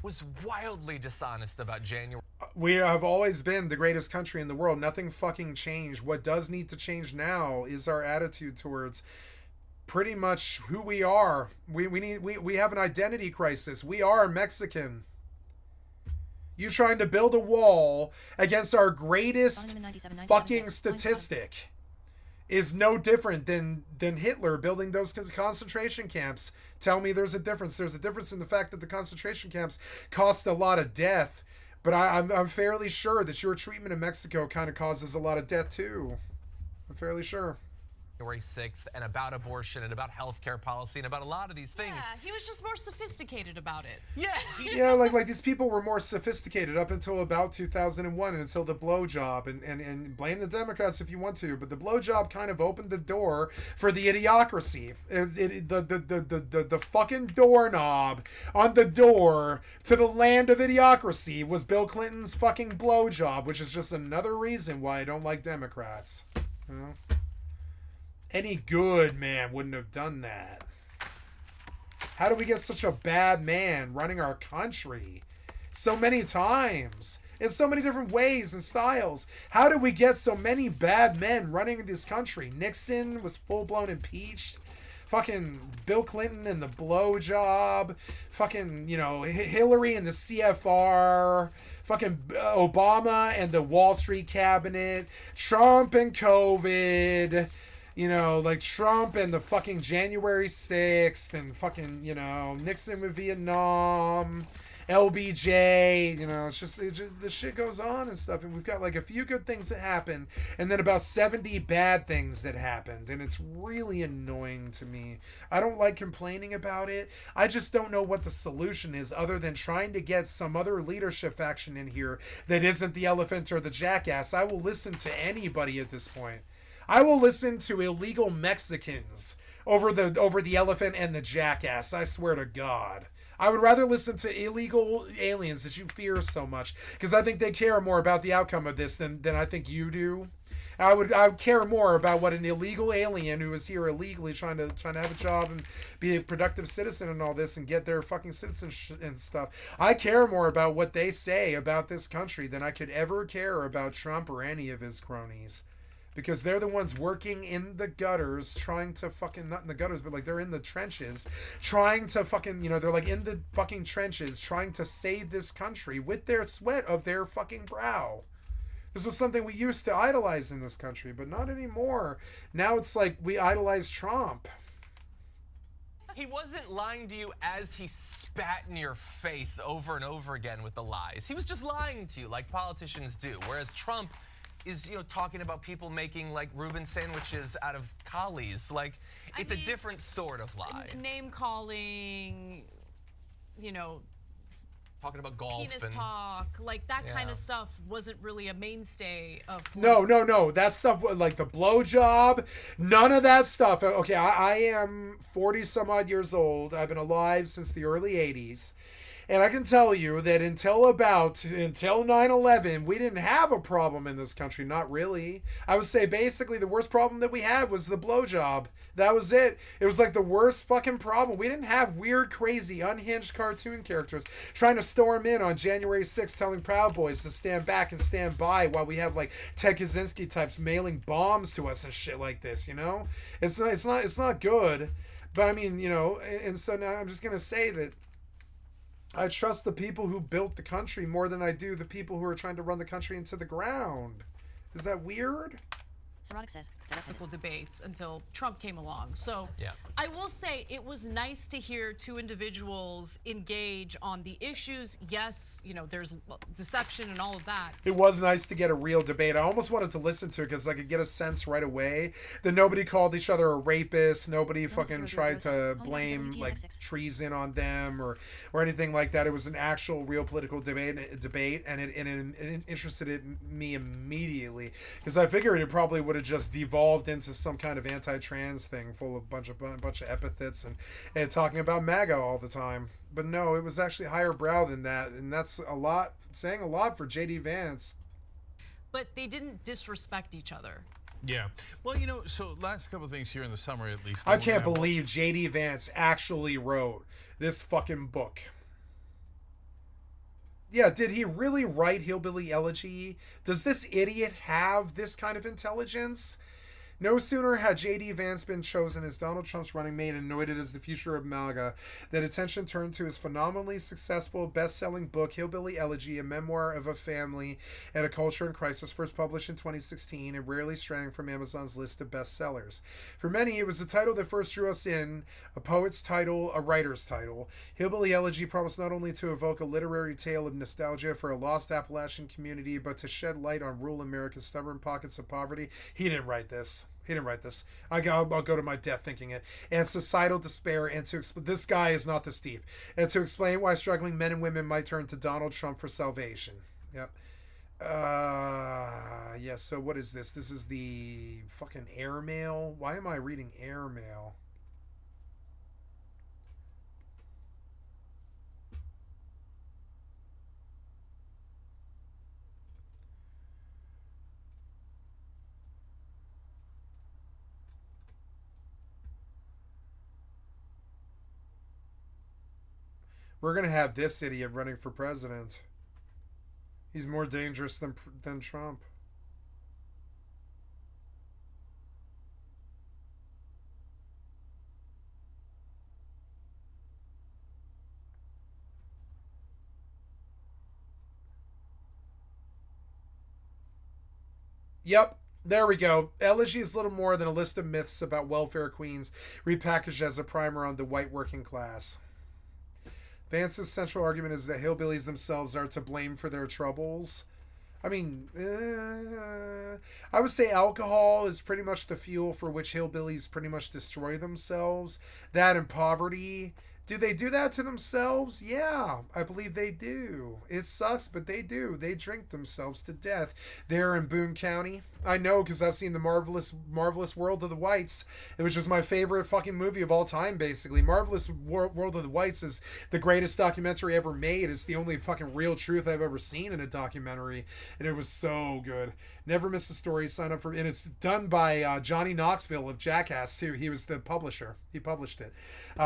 [SPEAKER 13] Was wildly dishonest about January.
[SPEAKER 5] We have always been the greatest country in the world. Nothing fucking changed. What does need to change now is our attitude towards pretty much who we are. We have an identity crisis. We are Mexican. You trying to build a wall against our greatest fucking statistic is no different than Hitler building those concentration camps. Tell me there's a difference. There's a difference in the fact that the concentration camps cost a lot of death, but I'm fairly sure that your treatment in Mexico kind of causes a lot of death too. I'm fairly sure.
[SPEAKER 13] January 6th, and about abortion and about healthcare policy and about a lot of these things.
[SPEAKER 15] Yeah, he was just more sophisticated about it.
[SPEAKER 13] Yeah.
[SPEAKER 5] Yeah, like these people were more sophisticated up until about 2001 and until the blowjob, and blame the Democrats if you want to, but the blowjob kind of opened the door for the idiocracy. The fucking doorknob on the door to the land of idiocracy was Bill Clinton's fucking blowjob, which is just another reason why I don't like Democrats. You know? Any good man wouldn't have done that. How do we get such a bad man running our country so many times in so many different ways and styles? How did we get so many bad men running this country? Nixon was full-blown impeached. Fucking Bill Clinton and the blowjob. Fucking, Hillary and the CFR. Fucking Obama and the Wall Street cabinet. Trump and COVID. Trump and the fucking January 6th and fucking, Nixon with Vietnam, LBJ, it's just the shit goes on and stuff. And we've got like a few good things that happened and then about 70 bad things that happened. And it's really annoying to me. I don't like complaining about it. I just don't know what the solution is other than trying to get some other leadership faction in here that isn't the elephant or the jackass. I will listen to anybody at this point. I will listen to illegal Mexicans over the elephant and the jackass. I swear to God. I would rather listen to illegal aliens that you fear so much, because I think they care more about the outcome of this than I think you do. I would care more about what an illegal alien who is here illegally trying to have a job and be a productive citizen and all this and get their fucking citizenship and stuff. I care more about what they say about this country than I could ever care about Trump or any of his cronies. Because they're the ones working in the gutters, trying to fucking, not in the gutters, but like they're in the trenches, trying to fucking, they're like in the fucking trenches, trying to save this country with their sweat of their fucking brow. This was something we used to idolize in this country, but not anymore. Now it's like we idolize Trump.
[SPEAKER 13] He wasn't lying to you as he spat in your face over and over again with the lies. He was just lying to you like politicians do, whereas Trump is, talking about people making like Reuben sandwiches out of collies. Like, it's a different sort of lie.
[SPEAKER 15] Name calling,
[SPEAKER 13] talking about golf,
[SPEAKER 15] penis talk, like that kind of stuff wasn't really a mainstay of.
[SPEAKER 5] No. That stuff, like the blowjob, none of that stuff. Okay, I am 40 some odd years old. I've been alive since the early 80s. And I can tell you that until 9/11, we didn't have a problem in this country. Not really. I would say basically the worst problem that we had was the blowjob. That was it. It was like the worst fucking problem. We didn't have weird, crazy, unhinged cartoon characters trying to storm in on January 6th telling Proud Boys to stand back and stand by while we have like Ted Kaczynski types mailing bombs to us and shit like this, It's not good. But I mean, and so now I'm just going to say that I trust the people who built the country more than I do the people who are trying to run the country into the ground. Is that weird?
[SPEAKER 15] Sarotic says political debates until Trump came along. So I will say it was nice to hear two individuals engage on the issues. Yes, there's deception and all of that.
[SPEAKER 5] It was nice to get a real debate. I almost wanted to listen to it because I could get a sense right away that nobody called each other a rapist. Nobody fucking tried to blame like treason on them or anything like that. It was an actual real political debate, and it interested me immediately because I figured it probably would have just devolved into some kind of anti-trans thing full of bunch of epithets and talking about MAGA all the time. But no, it was actually higher brow than that, and that's saying a lot for JD Vance.
[SPEAKER 15] But they didn't disrespect each other.
[SPEAKER 12] Yeah. Well, so last couple of things here in the summer at least.
[SPEAKER 5] I can't believe JD Vance actually wrote this fucking book. Yeah, did he really write Hillbilly Elegy? Does this idiot have this kind of intelligence? No sooner had J.D. Vance been chosen as Donald Trump's running mate and anointed as the future of MAGA that attention turned to his phenomenally successful best-selling book, Hillbilly Elegy, a memoir of a family and a culture in crisis, first published in 2016 and rarely straying from Amazon's list of bestsellers. For many, it was the title that first drew us in, a poet's title, a writer's title. Hillbilly Elegy promised not only to evoke a literary tale of nostalgia for a lost Appalachian community, but to shed light on rural America's stubborn pockets of poverty. He didn't write this. I'll go to my death thinking it. And societal despair, and this guy is not this deep. And to explain why struggling men and women might turn to Donald Trump for salvation. Yep. Yes. So what is this? This is the fucking airmail. Why am I reading airmail? We're going to have this idiot running for president. He's more dangerous than Trump. Yep. There we go. Elegy is little more than a list of myths about welfare queens repackaged as a primer on the white working class. Vance's central argument is that hillbillies themselves are to blame for their troubles. I mean, I would say alcohol is pretty much the fuel for which hillbillies pretty much destroy themselves. That and poverty. Do they do that to themselves? Yeah, I believe they do. It sucks, but they do. They drink themselves to death there in Boone County. I know because I've seen the Marvelous World of the Whites, which is my favorite fucking movie of all time, basically. Marvelous World of the Whites is the greatest documentary ever made. It's the only fucking real truth I've ever seen in a documentary, and it was so good. Never miss a story. Sign up for, and it's done by Johnny Knoxville of Jackass too. He was the publisher. He published it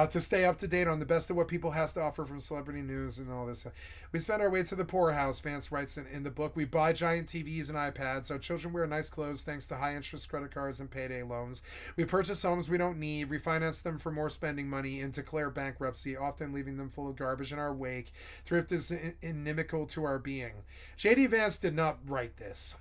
[SPEAKER 5] to stay up to date on the best of what people has to offer from celebrity news and all this. We spend our way to the poorhouse. Vance writes in the book. We buy giant TVs and iPads. Our children wear nice clothes thanks to high interest credit cards and payday loans. We purchase homes we don't need, refinance them for more spending money, and declare bankruptcy, often leaving them full of garbage in our wake. Thrift is inimical to our being. J.D. Vance did not write this.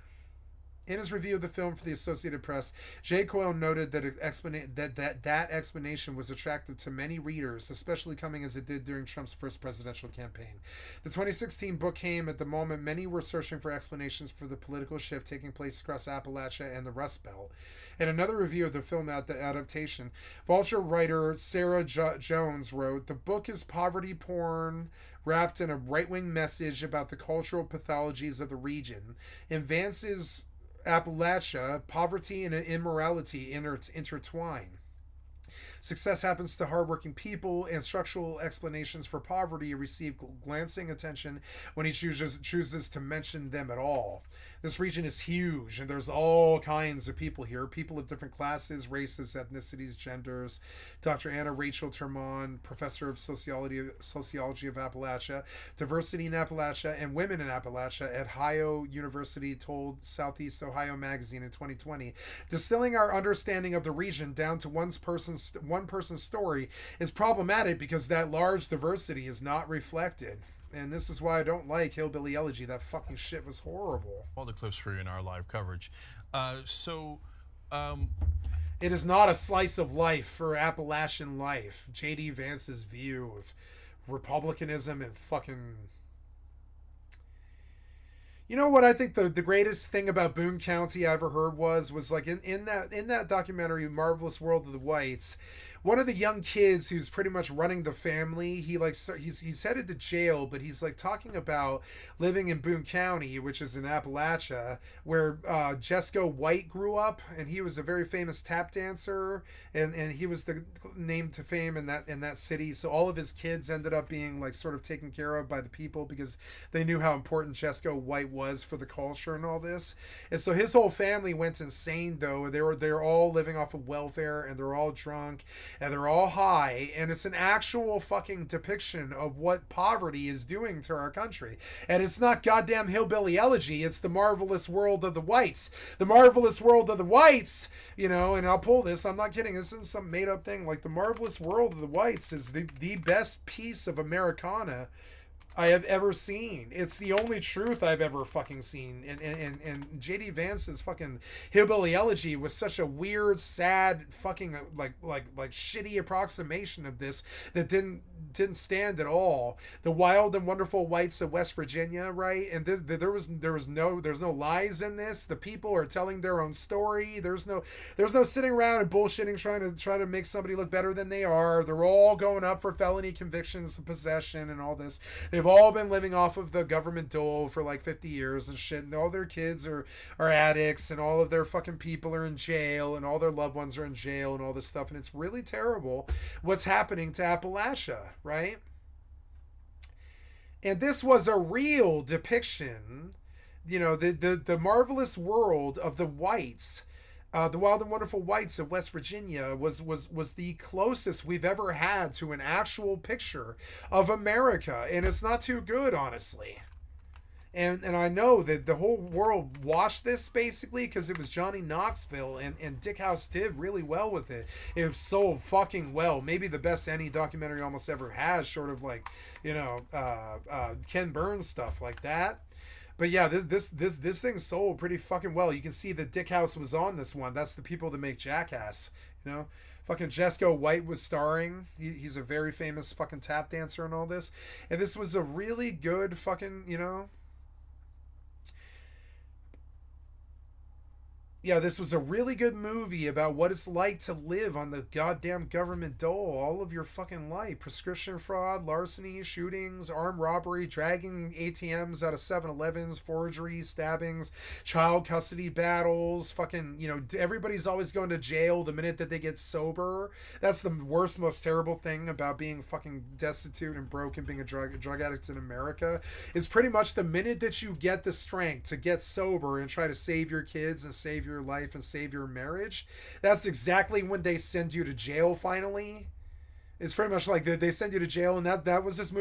[SPEAKER 5] In his review of the film for the Associated Press, J. Coyle noted that that explanation was attractive to many readers, especially coming as it did during Trump's first presidential campaign. The 2016 book came at the moment many were searching for explanations for the political shift taking place across Appalachia and the Rust Belt. In another review of the film adaptation, Vulture writer Sarah Jones wrote, "The book is poverty porn wrapped in a right-wing message about the cultural pathologies of the region. In Vance's Appalachia, poverty and immorality intertwine. Success happens to hardworking people, and structural explanations for poverty receive glancing attention when he chooses to mention them at all. This region is huge, and there's all kinds of people here. People of different classes, races, ethnicities, genders." Dr. Anna Rachel Termon, professor of sociology of Appalachia, diversity in Appalachia, and women in Appalachia at Ohio University, told Southeast Ohio Magazine in 2020, "Distilling our understanding of the region down to one person's story is problematic because that large diversity is not reflected. And this is why I don't like Hillbilly Elegy. That fucking shit was horrible."
[SPEAKER 12] All the clips for you in our live coverage.
[SPEAKER 5] It is not a slice of life for Appalachian life. J.D. Vance's view of republicanism and fucking... You know what I think the greatest thing about Boone County I ever heard was like in that documentary Marvelous World of the Whites, one of the young kids who's pretty much running the family, he's headed to jail, but he's like talking about living in Boone County, which is in Appalachia, where Jesco White grew up, and he was a very famous tap dancer, and he was the named to fame in that city. So all of his kids ended up being like sort of taken care of by the people because they knew how important Jesco White was for the culture and all this. And so his whole family went insane though. They're all living off of welfare, and they're all drunk, and they're all high, and it's an actual fucking depiction of what poverty is doing to our country. And it's not goddamn Hillbilly Elegy, it's the Marvelous World of the Whites. The Marvelous World of the Whites, you know, and I'll pull this, I'm not kidding, this isn't some made up thing. Like, the Marvelous World of the Whites is the best piece of Americana I have ever seen. It's the only truth I've ever fucking seen. And J.D. Vance's fucking Hillbilly Elegy was such a weird, sad, fucking like shitty approximation of this that didn't stand at all. The Wild and Wonderful Whites of West Virginia, right? And there's no lies in this. The people are telling their own story. There's no sitting around and bullshitting trying to make somebody look better than they are. They're all going up for felony convictions of possession and all this. They've all been living off of the government dole for like 50 years and shit, and all their kids are addicts, and all of their fucking people are in jail, and all their loved ones are in jail, and all this stuff. And it's really terrible what's happening to Appalachia, right? And this was a real depiction, you know, the marvelous world of the whites. The Wild and Wonderful Whites of West Virginia was the closest we've ever had to an actual picture of America, and it's not too good, honestly. And I know that the whole world watched this basically because it was Johnny Knoxville, and Dick House did really well with it. It was so fucking well, maybe the best any documentary almost ever has, short of like, you know, Ken Burns stuff like that. But yeah, this thing sold pretty fucking well. You can see that Dick House was on this one. That's the people that make Jackass, you know. Fucking Jesco White was starring. He's a very famous fucking tap dancer and all this. And this was a really good fucking, you know, yeah, this was a really good movie about what it's like to live on the goddamn government dole all of your fucking life. Prescription fraud, larceny, shootings, armed robbery, dragging ATMs out of 7-Elevens, forgery, stabbings, child custody battles, fucking, you know, everybody's always going to jail the minute that they get sober. That's the worst, most terrible thing about being fucking destitute and broke and being a drug addict in America is pretty much the minute that you get the strength to get sober and try to save your kids and save your life and save your marriage, that's exactly when they send you to jail finally. It's pretty much like they send you to jail, and that's what this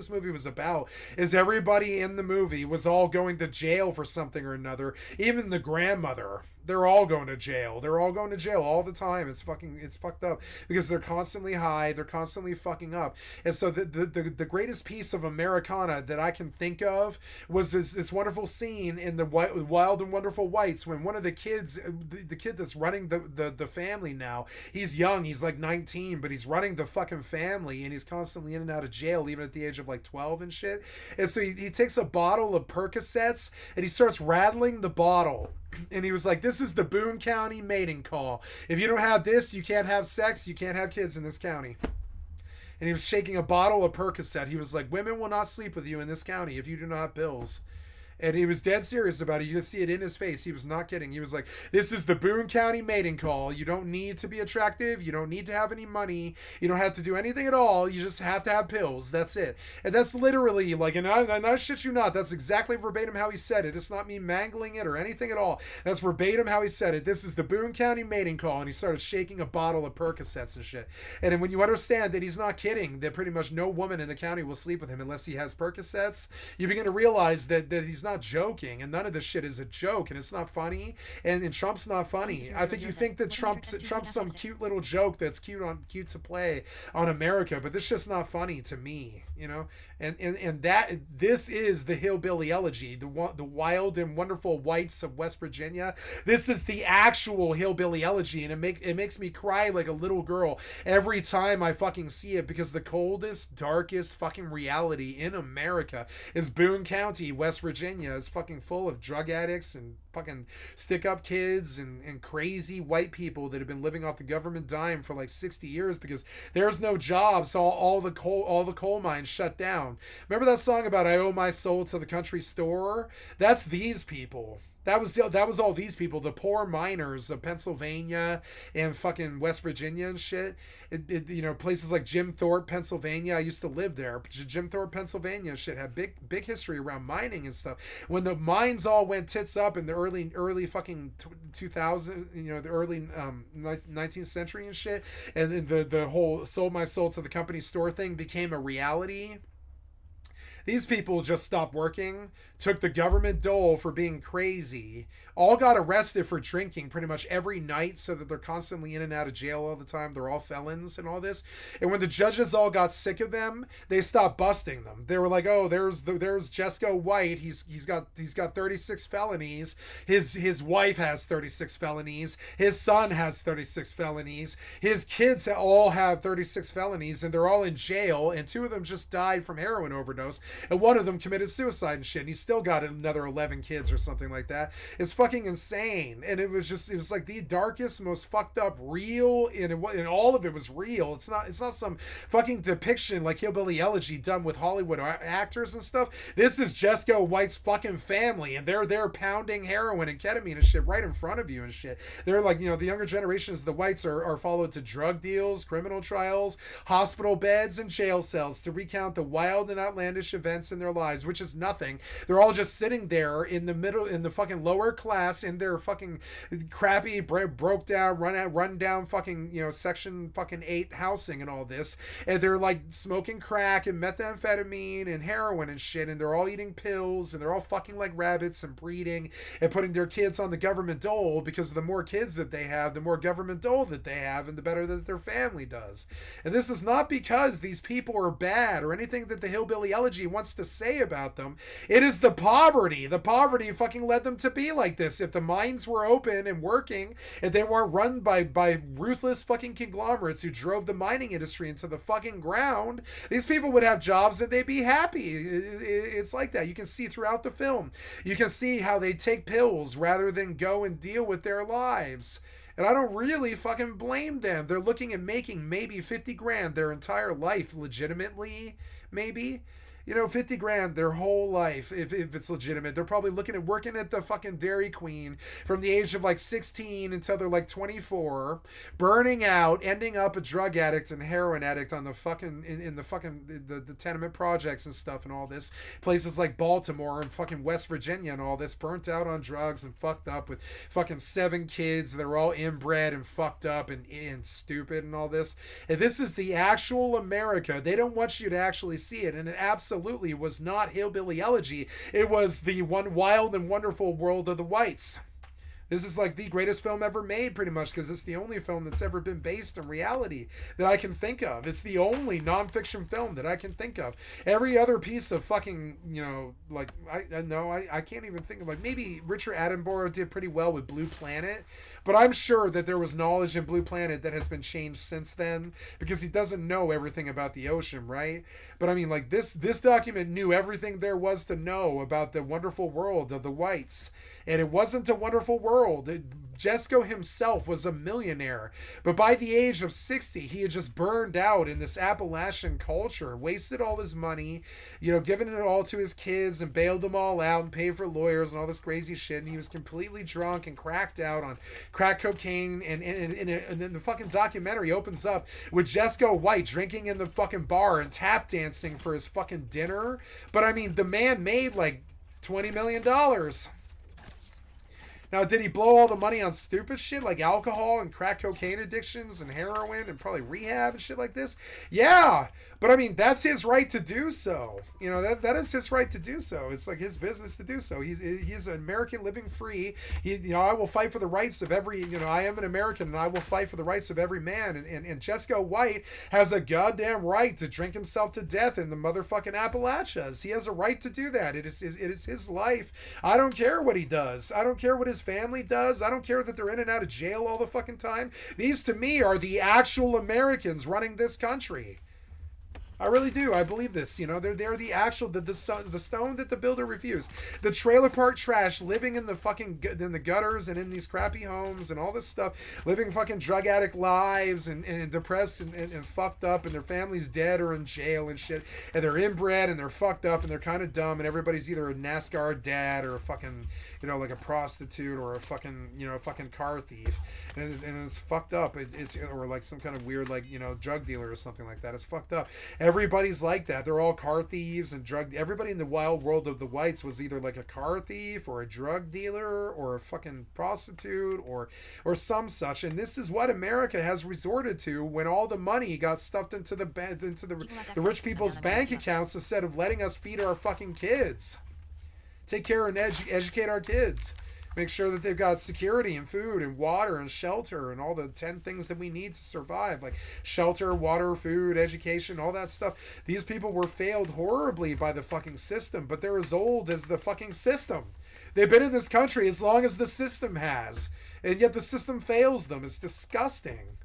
[SPEAKER 5] movie was about, is everybody in the movie was all going to jail for something or another. Even the grandmother, they're all going to jail. They're all going to jail all the time. It's fucked up because they're constantly high. They're constantly fucking up. And so the greatest piece of Americana that I can think of was this wonderful scene in the Wild and Wonderful Whites when one of the kids, the kid that's running the family now, he's young. He's like 19, but he's running the fucking family, and he's constantly in and out of jail even at the age of like 12 and shit. And so he takes a bottle of Percocets and he starts rattling the bottle. And he was like, this is the Boone County mating call. If you don't have this, you can't have sex, you can't have kids in this county. And he was shaking a bottle of Percocet. He was like, women will not sleep with you in this county if you do not have pills. And he was dead serious about it. You could see it in his face. He was not kidding. He was like, this is the Boone County mating call. You don't need to be attractive. You don't need to have any money. You don't have to do anything at all. You just have to have pills. That's it. And that's literally like, and I shit you not, that's exactly verbatim how he said it. It's not me mangling it or anything at all. That's verbatim how he said it. This is the Boone County mating call. And he started shaking a bottle of Percocets and shit. And then when you understand that he's not kidding, that pretty much no woman in the county will sleep with him unless he has Percocets, you begin to realize that he's not joking, and none of this shit is a joke, and it's not funny, and Trump's not funny. I think you think that Trump's some cute little joke that's cute to play on America, but this shit's not funny to me, you know. And that this is the hillbilly elegy, the Wild and Wonderful Whites of West Virginia. This is the actual hillbilly elegy, and it makes me cry like a little girl every time I fucking see it, because the coldest, darkest fucking reality in America is Boone County, West Virginia. Is fucking full of drug addicts and fucking stick-up kids and crazy white people that have been living off the government dime for like 60 years because there's no jobs, so all the coal mines shut down. Remember that song about I owe my soul to the country store? That's these people. That was all these people, the poor miners of Pennsylvania and fucking West Virginia and shit. You know, places like Jim Thorpe, Pennsylvania. I used to live there. Jim Thorpe, Pennsylvania and shit had big history around mining and stuff. When the mines all went tits up in the early fucking 2000, you know, the early 19th century and shit, and the whole sold my soul to the company store thing became a reality. These people just stopped working, took the government dole for being crazy, all got arrested for drinking pretty much every night so that they're constantly in and out of jail all the time. They're all felons and all this. And when the judges all got sick of them, they stopped busting them. They were like, oh, there's Jesco White. He's got 36 felonies. His wife has 36 felonies. His son has 36 felonies. His kids all have 36 felonies, and they're all in jail. And 2 of them just died from heroin overdose. And 1 of them committed suicide and shit. And he's still got another 11 kids or something like that. It's fucking insane. And it was like the darkest, most fucked up real, and all of it was real. It's not some fucking depiction like Hillbilly Elegy done with Hollywood actors and stuff. This is Jesco White's fucking family, and they're there pounding heroin and ketamine and shit right in front of you and shit. They're like, you know, the younger generations of the Whites are followed to drug deals, criminal trials, hospital beds, and jail cells to recount the wild and outlandish events in their lives, which is nothing. They're all just sitting there in the middle, in the fucking lower class, in their fucking crappy, broke down, run down fucking, you know, section fucking 8 housing and all this, and they're like smoking crack and methamphetamine and heroin and shit, and they're all eating pills, and they're all fucking like rabbits and breeding and putting their kids on the government dole, because the more kids that they have, the more government dole that they have, and the better that their family does. And this is not because these people are bad or anything that the Hillbilly Elegy wants to say about them. It is the poverty. The poverty fucking led them to be like this. If the mines were open and working, and they weren't run by ruthless fucking conglomerates who drove the mining industry into the fucking ground, these people would have jobs and they'd be happy. It's like that. You can see throughout the film. You can see how they take pills rather than go and deal with their lives. And I don't really fucking blame them. They're looking at making maybe 50 grand their entire life legitimately, maybe. 50 grand their whole life, if it's legitimate. They're probably looking at working at the fucking Dairy Queen from the age of like 16 until they're like 24, burning out, ending up a drug addict and heroin addict on the fucking, in the fucking, the tenement projects and stuff and all this. Places like Baltimore and fucking West Virginia and all this, burnt out on drugs and fucked up with fucking 7 kids. They're all inbred and fucked up and stupid and all this. And this is the actual America. They don't want you to actually see it, and it absolutely was not hillbilly elegy. It was the one wild and wonderful world of the whites. This is like the greatest film ever made, pretty much, because it's the only film that's ever been based in reality that I can think of. It's the only nonfiction film that I can think of. Every other piece of fucking, I can't even think of, like, maybe Richard Attenborough did pretty well with Blue Planet, but I'm sure that there was knowledge in Blue Planet that has been changed since then, because he doesn't know everything about the ocean, right? But I mean, like, this document knew everything there was to know about the wonderful world of the whites. And it wasn't a wonderful world. Jesco himself was a millionaire. But by the age of 60, he had just burned out in this Appalachian culture, wasted all his money, giving it all to his kids and bailed them all out and paid for lawyers and all this crazy shit. And he was completely drunk and cracked out on crack cocaine. And then the fucking documentary opens up with Jesco White drinking in the fucking bar and tap dancing for his fucking dinner. But I mean, the man made like $20 million. Now, did he blow all the money on stupid shit like alcohol and crack cocaine addictions and heroin and probably rehab and shit like this? Yeah, but I mean, that's his right to do so. That is his right to do so. It's like his business to do so. He's an American living free. I will fight for the rights of every, I am an American and I will fight for the rights of every man. And Jesco White has a goddamn right to drink himself to death in the motherfucking Appalachias. He has a right to do that. It is his life. I don't care what he does. I don't care what his family does. I don't care that they're in and out of jail all the fucking time. These to me are the actual Americans running this country. I really do. I believe this. They're the actual the stone that the builder refused. The trailer park trash living in the gutters and in these crappy homes and all this stuff, living fucking drug addict lives and depressed and fucked up, and their family's dead or in jail and shit, and they're inbred and they're fucked up and they're kind of dumb, and everybody's either a NASCAR dad or a fucking like a prostitute or a fucking car thief, and it's fucked up. It's or like some kind of weird drug dealer or something like that. It's fucked up. Everybody's like that. They're all car thieves and everybody in the wild world of the whites was either like a car thief or a drug dealer or a fucking prostitute or some such. And this is what America has resorted to when all the money got stuffed into the rich people's bank accounts instead of letting us feed our fucking kids. Take care and educate our kids. Make sure that they've got security and food and water and shelter and all the 10 things that we need to survive, like shelter, water, food, education, all that stuff. These people were failed horribly by the fucking system, but they're as old as the fucking system. They've been in this country as long as the system has, and yet the system fails them. It's disgusting.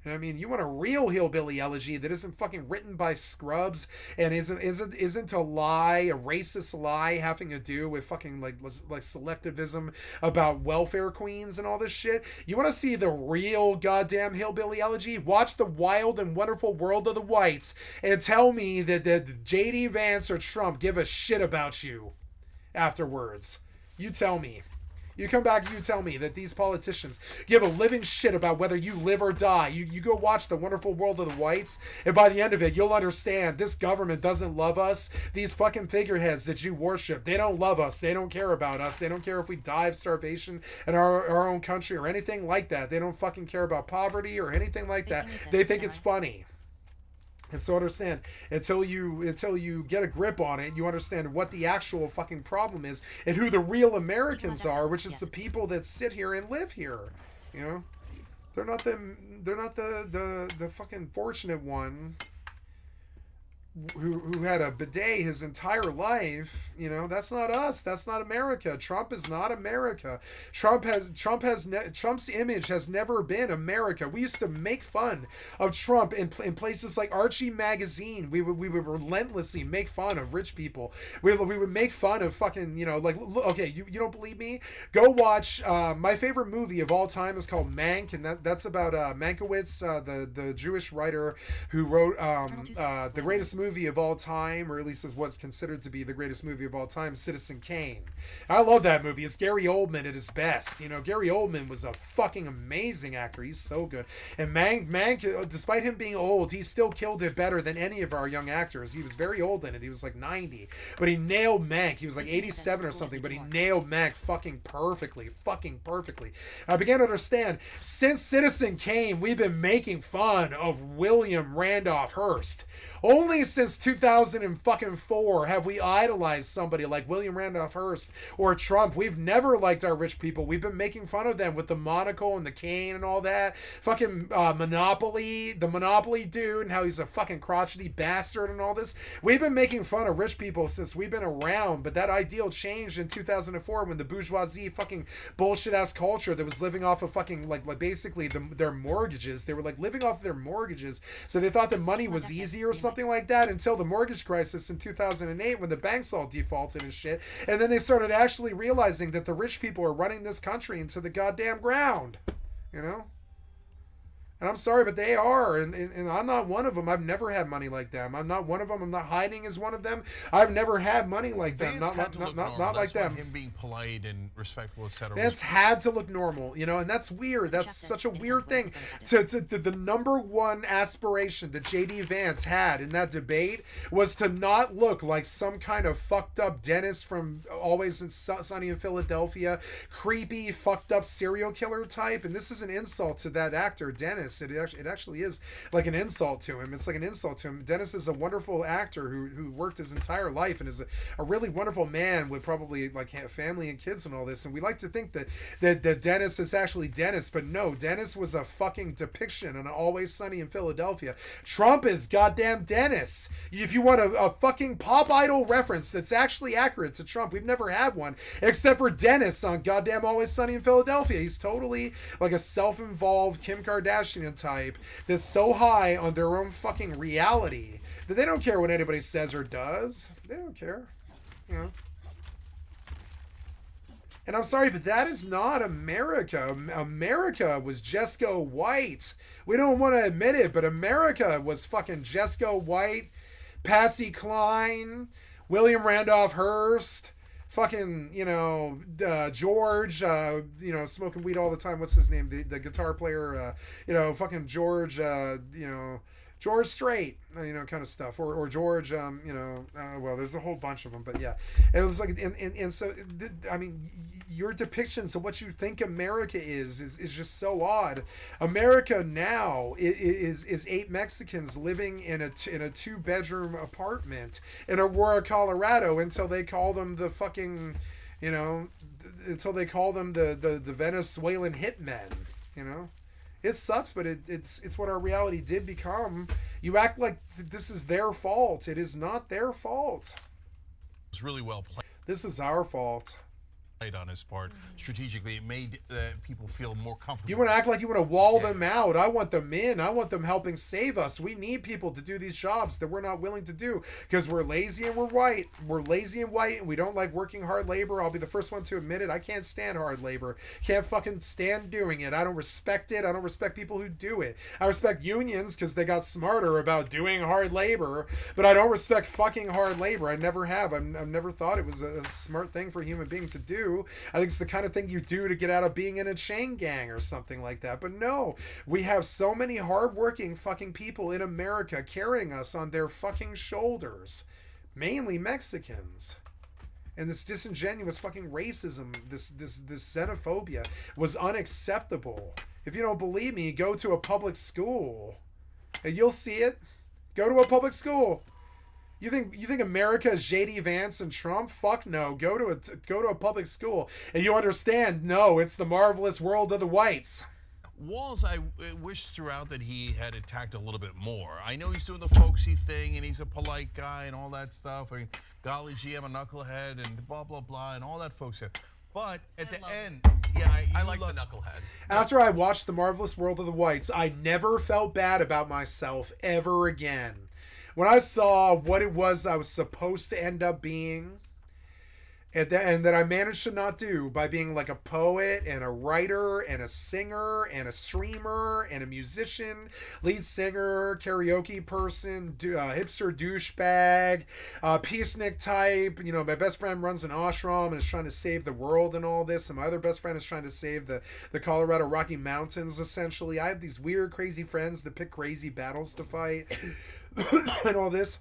[SPEAKER 5] And I mean, you want a real hillbilly elegy that isn't fucking written by scrubs and isn't a lie, a racist lie having to do with fucking like selectivism about welfare queens and all this shit. You want to see the real goddamn hillbilly elegy? Watch The Wild and Wonderful World of the Whites and tell me that J.D. Vance or Trump give a shit about you afterwards. You tell me. You come back, you tell me that these politicians give a living shit about whether you live or die. You go watch The Wonderful World of the Whites, and by the end of it, you'll understand this government doesn't love us. These fucking figureheads that you worship, they don't love us. They don't care about us. They don't care if we die of starvation in our own country or anything like that. They don't fucking care about poverty or anything like that. They think it's funny. And so understand, until you get a grip on it, you understand what the actual fucking problem is and who the real Americans are, which is the people that sit here and live here. They're not the fucking fortunate one. who had a bidet his entire life, you know, that's not us. That's not America. Trump is not America. Trump's image has never been America. We used to make fun of Trump in places like Archie magazine. We would relentlessly make fun of rich people. We would make fun of fucking, you know, like, okay, you don't believe me? Go watch my favorite movie of all time is called Mank, and that's about Mankiewicz, the Jewish writer who wrote the greatest movie of all time, or at least is what's considered to be the greatest movie of all time, Citizen Kane. I love that movie. It's Gary Oldman at his best. You know, Gary Oldman was a fucking amazing actor. He's so good. And Mank, despite him being old, he still killed it better than any of our young actors. He was very old in it. He was like 90. But he nailed Mank. He was like 87 or something, but he nailed Mank fucking perfectly. Fucking perfectly. I began to understand, since Citizen Kane, we've been making fun of William Randolph Hearst. Only since 2004 have we idolized somebody like William Randolph Hearst or Trump. We've never liked our rich people. We've been making fun of them with the monocle and the cane and all that. Fucking Monopoly, the Monopoly dude, and how he's a fucking crotchety bastard and all this. We've been making fun of rich people since we've been around, but that ideal changed in 2004 when the bourgeoisie fucking bullshit ass culture that was living off of fucking like basically their mortgages. They were like living off of their mortgages, so they thought that money was easy or something like that until the mortgage crisis in 2008 when the banks all defaulted and shit, and then they started actually realizing that the rich people are running this country into the goddamn ground, you know. And I'm sorry, but they are, and I'm not one of them. I've never had money like them. I'm not one of them. I'm not hiding as one of them. I've never had money like them. Not like them.
[SPEAKER 12] Him being polite and respectful, etc.
[SPEAKER 5] That's had to look normal, you know, and that's weird. That's such a weird thing. To the number one aspiration that J.D. Vance had in that debate was to not look like some kind of fucked up dentist from Always Sunny in Philadelphia, creepy, fucked up serial killer type. And this is an insult to that actor, Dennis. It actually is like an insult to him. It's like an insult to him. Dennis is a wonderful actor who worked his entire life and is a really wonderful man with probably like family and kids and all this. And we like to think that Dennis is actually Dennis, but no, Dennis was a fucking depiction on Always Sunny in Philadelphia. Trump is goddamn Dennis. If you want a fucking pop idol reference that's actually accurate to Trump, we've never had one except for Dennis on goddamn Always Sunny in Philadelphia. He's totally like a self-involved Kim Kardashian type that's so high on their own fucking reality that they don't care what anybody says or does. They don't care, you know. And I'm sorry, but that is not America. America was Jesco White. We don't want to admit it, but America was fucking Jesco White, Patsy Cline, William Randolph Hearst, fucking, you know, George, you know, smoking weed all the time. What's his name? The guitar player, you know, fucking George, you know, George Strait, you know, kind of stuff, or George, you know, well, there's a whole bunch of them, but yeah, it was like, and so, I mean, your depictions of what you think America is just so odd. America now is 8 Mexicans living in a 2-bedroom apartment in Aurora, Colorado, until they call them the fucking, you know, until they call them the Venezuelan hitmen, you know. It sucks, but it's what our reality did become. You act like this is their fault. It is not their fault.
[SPEAKER 12] It's really well played.
[SPEAKER 5] This is our fault.
[SPEAKER 12] On his part, strategically, it made people feel more comfortable.
[SPEAKER 5] You want to act like you want to wall them out. I want them in. I want them helping save us. We need people to do these jobs that we're not willing to do because we're lazy and we're white. We're lazy and white, and we don't like working hard labor. I'll be the first one to admit it. I can't stand hard labor. Can't fucking stand doing it. I don't respect it. I don't respect people who do it. I respect unions because they got smarter about doing hard labor, but I don't respect fucking hard labor. I never have. I've never thought it was a smart thing for a human being to do. I think it's the kind of thing you do to get out of being in a chain gang or something like that. But no, we have so many hardworking fucking people in America carrying us on their fucking shoulders. Mainly Mexicans. And this disingenuous fucking racism, this xenophobia was unacceptable. If you don't believe me, go to a public school. And you'll see it. Go to a public school. You think America is J.D. Vance and Trump? Fuck no. Go to a public school and you understand. No, it's the marvelous world of the whites.
[SPEAKER 12] Walls, I wish throughout that he had attacked a little bit more. I know he's doing the folksy thing, and he's a polite guy and all that stuff. I mean, golly gee, I'm a knucklehead and blah, blah, blah, and all that folksy. But at the end,
[SPEAKER 13] I like the knucklehead.
[SPEAKER 5] After I watched The Marvelous World of the Whites, I never felt bad about myself ever again. When I saw what it was I was supposed to end up being, and that I managed to not do by being like a poet and a writer and a singer and a streamer and a musician, lead singer, karaoke person, hipster douchebag, peacenik type. You know, my best friend runs an ashram and is trying to save the world and all this. And my other best friend is trying to save the Colorado Rocky Mountains, essentially. I have these weird, crazy friends that pick crazy battles to fight and all this.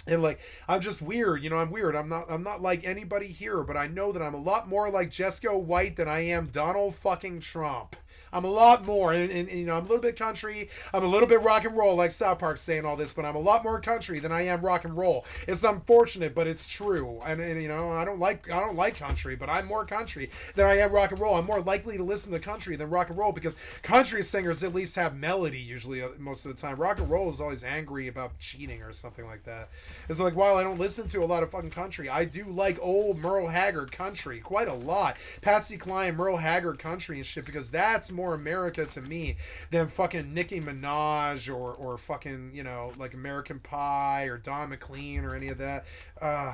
[SPEAKER 5] And like, I'm just weird, you know, I'm weird. I'm not like anybody here, but I know that I'm a lot more like Jesco White than I am Donald fucking Trump. I'm a lot more, and you know, I'm a little bit country. I'm a little bit rock and roll, like South Park saying all this, but I'm a lot more country than I am rock and roll. It's unfortunate, but it's true. And you know, I don't like country, but I'm more country than I am rock and roll. I'm more likely to listen to country than rock and roll because country singers at least have melody usually most of the time. Rock and roll is always angry about cheating or something like that. It's like, while I don't listen to a lot of fucking country, I do like old Merle Haggard country quite a lot. Patsy Cline, Merle Haggard country and shit, because that's more America to me than fucking Nicki Minaj or fucking, you know, like American Pie or Don McLean or any of that.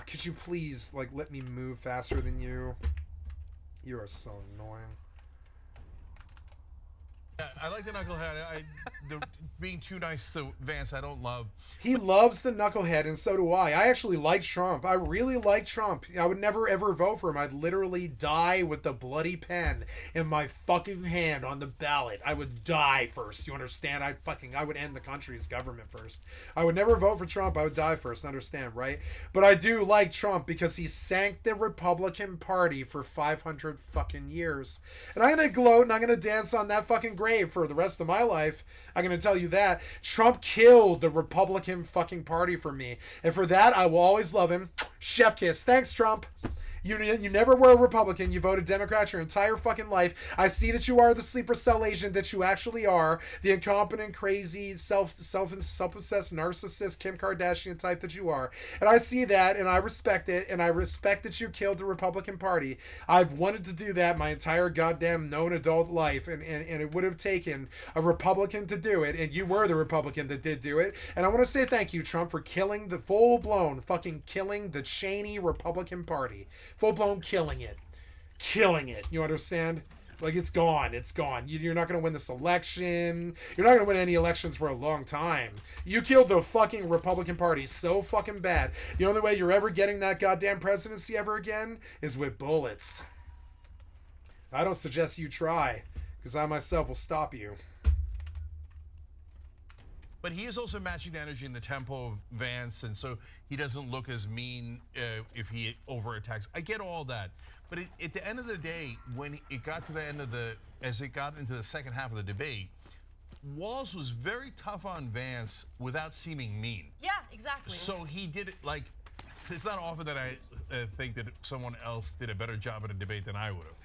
[SPEAKER 5] Could you please, like, let me move faster than you? You are so annoying.
[SPEAKER 12] Yeah, I like the knucklehead. Being too nice to Vance, I don't love.
[SPEAKER 5] He loves the knucklehead, and so do I. I actually like Trump. I really like Trump. I would never ever vote for him. I'd literally die with the bloody pen in my fucking hand on the ballot. I would die first. You understand? I would end the country's government first. I would never vote for Trump. I would die first. Understand, right? But I do like Trump because he sank the Republican Party for 500 fucking years. And I'm gonna gloat and I'm gonna dance on that fucking grave for the rest of my life. I'm gonna tell you that Trump killed the Republican fucking Party for me, and for that I will always love him. Chef kiss. Thanks, Trump. You never were a Republican. You voted Democrat your entire fucking life. I see that you are the sleeper cell agent that you actually are. The incompetent, crazy, self-obsessed narcissist Kim Kardashian type that you are. And I see that, and I respect it, and I respect that you killed the Republican Party. I've wanted to do that my entire goddamn known adult life, and it would have taken a Republican to do it, and you were the Republican that did do it. And I want to say thank you, Trump, for killing the full-blown fucking killing the Cheney Republican Party. Full-blown killing it. Killing it. You understand? Like, it's gone. It's gone. You're not going to win this election. You're not going to win any elections for a long time. You killed the fucking Republican Party so fucking bad. The only way you're ever getting that goddamn presidency ever again is with bullets. I don't suggest you try, because I myself will stop you.
[SPEAKER 12] But he is also matching the energy in the tempo of Vance, and so he doesn't look as mean if he over-attacks. I get all that. But at the end of the day, when it got to the end of as it got into the second half of the debate, Walls was very tough on Vance without seeming mean.
[SPEAKER 15] Yeah, exactly.
[SPEAKER 12] So he did it, like, it's not often that I think that someone else did a better job at a debate than I would have.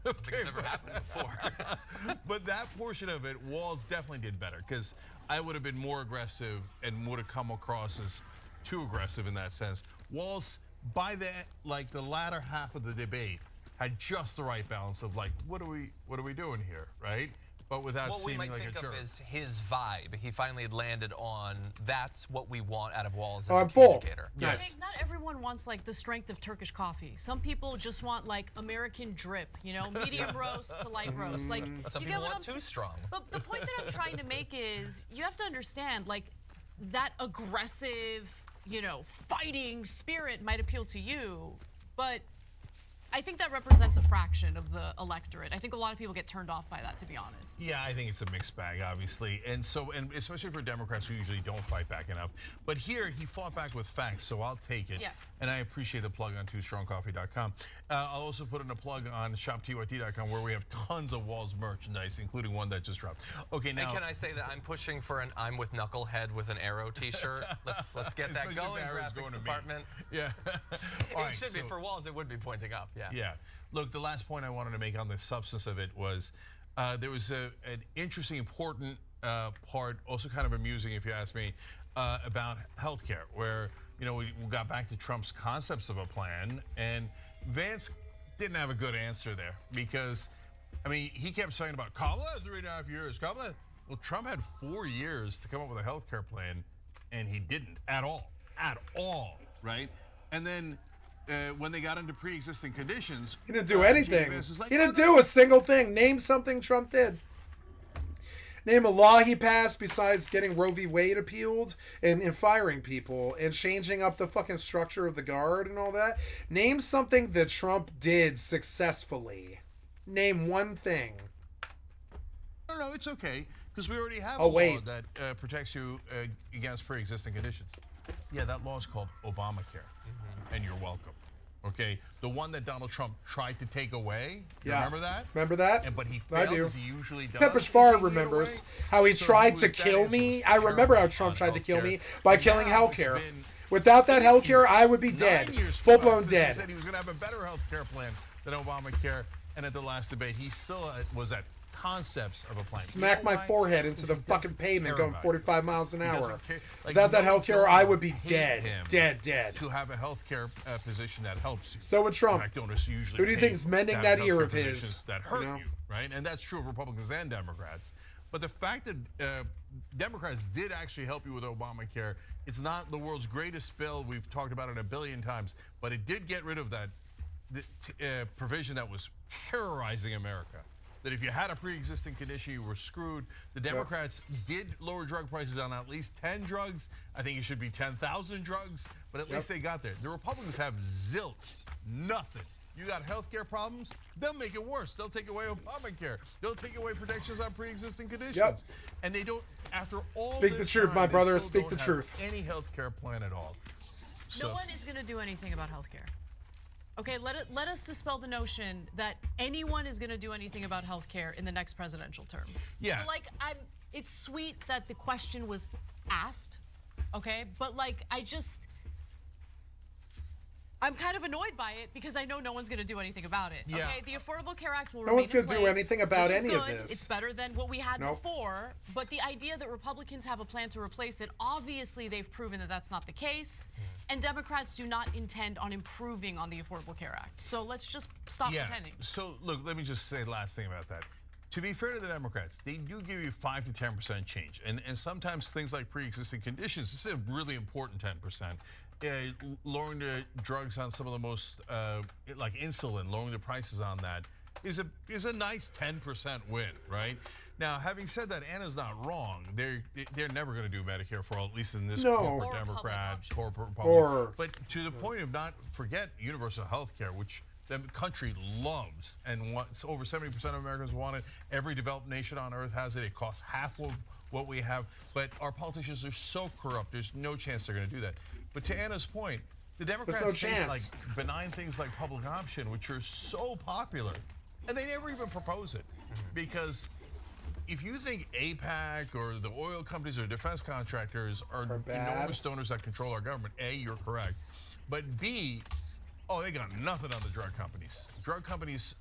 [SPEAKER 13] I don't think it's ever happened before.
[SPEAKER 12] But that portion of it, Walls definitely did better, because I would have been more aggressive and would have come across as too aggressive in that sense. Walls, by the latter half of the debate, had just the right balance of, like, what are we doing here, right? But without seeming like a jerk.
[SPEAKER 13] What we might think of is his vibe. He finally landed on that's what we want out of Walls as
[SPEAKER 5] I'm
[SPEAKER 13] a
[SPEAKER 5] full.
[SPEAKER 13] communicator.
[SPEAKER 15] I think not everyone wants like the strength of Turkish coffee. Some people just want like American drip, you know, medium roast to light roast. Like
[SPEAKER 13] some
[SPEAKER 15] you
[SPEAKER 13] people
[SPEAKER 15] get what
[SPEAKER 13] want
[SPEAKER 15] I'm
[SPEAKER 13] too strong.
[SPEAKER 15] But the point that I'm trying to make is you have to understand like that aggressive, you know, fighting spirit might appeal to you, but I think that represents a fraction of the electorate. I think a lot of people get turned off by that, to be honest.
[SPEAKER 12] Yeah, I think it's a mixed bag, obviously. And especially for Democrats who usually don't fight back enough. But here, he fought back with facts, so I'll take it.
[SPEAKER 15] Yeah.
[SPEAKER 12] And I appreciate the plug on twostrongcoffee.com. I'll also put in a plug on shoptyt.com where we have tons of Walls merchandise, including one that just dropped. Okay, now.
[SPEAKER 13] And can I say that I'm pushing for an I'm with Knucklehead with an arrow t-shirt? Let's get that going, graphics department.
[SPEAKER 12] Yeah.
[SPEAKER 13] It should be. For Walls, it would be pointing up. Yeah.
[SPEAKER 12] Yeah. Look, the last point I wanted to make on the substance of it was there was an interesting, important part, also kind of amusing if you ask me, about healthcare, where we got back to Trump's concepts of a plan, and Vance didn't have a good answer there because, I mean, he kept saying about Kamala had 3.5 years. Well, Trump had 4 years to come up with a healthcare plan, and he didn't at all, right? And then when they got into pre-existing conditions,
[SPEAKER 5] he didn't do anything. He didn't do a single thing. Name something Trump did. Name a law he passed besides getting Roe v. Wade appealed and firing people and changing up the fucking structure of the guard and all that. Name something that Trump did successfully. Name one thing.
[SPEAKER 12] No, it's okay, because we already have a law that protects you against pre-existing conditions. Yeah, that law is called Obamacare, and you're welcome. Okay, the one that Donald Trump tried to take away.
[SPEAKER 5] Yeah.
[SPEAKER 12] Remember that?
[SPEAKER 5] Remember that?
[SPEAKER 12] But he failed, as he usually does.
[SPEAKER 5] Peppers Farr remembers how he tried to kill me. I remember how Trump tried to kill me by killing healthcare. Without that healthcare, I would be dead. Full-blown dead.
[SPEAKER 12] He said he was going to have a better healthcare plan than Obamacare, and at the last debate, he still was at concepts of a plan.
[SPEAKER 5] Smack my forehead into the fucking pavement going 45 miles an hour. Without that healthcare, I would be dead. Dead.
[SPEAKER 12] To have a healthcare position that helps you.
[SPEAKER 5] So would Trump.
[SPEAKER 12] In fact, donors usually
[SPEAKER 5] Who do you think's mending that ear of his?
[SPEAKER 12] That hurt you, right? And that's true of Republicans and Democrats. But the fact that Democrats did actually help you with Obamacare, it's not the world's greatest bill. We've talked about it a billion times. But it did get rid of that provision that was terrorizing America. That if you had a pre-existing condition, you were screwed. The Democrats did lower drug prices on at least 10 drugs. I think it should be 10,000 drugs, but at least they got there. The Republicans have zilch, nothing. You got healthcare problems, they'll make it worse. They'll take away Obamacare. They'll take away protections on pre-existing conditions. And they don't, after all
[SPEAKER 5] Speak the truth, my brother, speak the truth.
[SPEAKER 12] Any healthcare plan at all.
[SPEAKER 15] No one is going to do anything about healthcare. Okay, let us dispel the notion that anyone is going to do anything about healthcare in the next presidential term.
[SPEAKER 12] Yeah.
[SPEAKER 15] So, like, it's sweet that the question was asked, okay? But, like, I'm kind of annoyed by it because I know no one's going to do anything about it.
[SPEAKER 5] Yeah.
[SPEAKER 15] Okay, the Affordable Care Act will
[SPEAKER 5] No
[SPEAKER 15] remain
[SPEAKER 5] one's
[SPEAKER 15] in
[SPEAKER 5] gonna do
[SPEAKER 15] place,
[SPEAKER 5] anything about
[SPEAKER 15] which is
[SPEAKER 5] any of
[SPEAKER 15] good.
[SPEAKER 5] this.
[SPEAKER 15] It's better than what we had
[SPEAKER 5] Nope.
[SPEAKER 15] before. But the idea that Republicans have a plan to replace it, obviously they've proven that that's not the case. And Democrats do not intend on improving on the Affordable Care Act. So let's just stop pretending.
[SPEAKER 12] So, look, let me just say the last thing about that. To be fair to the Democrats, they do give you 5 to 10% change. And sometimes things like pre-existing conditions, this is a really important 10%. Lowering the drugs on some of the most, like insulin, lowering the prices on that is a nice 10% win, right? Now, having said that, Anna's not wrong. They're never going to do Medicare for all, at least in this corporate Democrat, corporate Republican. But to the point of not forget universal health care, which the country loves and wants. Over 70% of Americans want it. Every developed nation on earth has it. It costs half of what we have. But our politicians are so corrupt, there's no chance they're going to do that. But to Anna's point, the Democrats say like benign things like public option, which are so popular, and they never even propose it. Because if you think AIPAC or the oil companies or defense contractors are enormous donors that control our government, A, you're correct. But B, they got nothing on the drug companies. Drug companies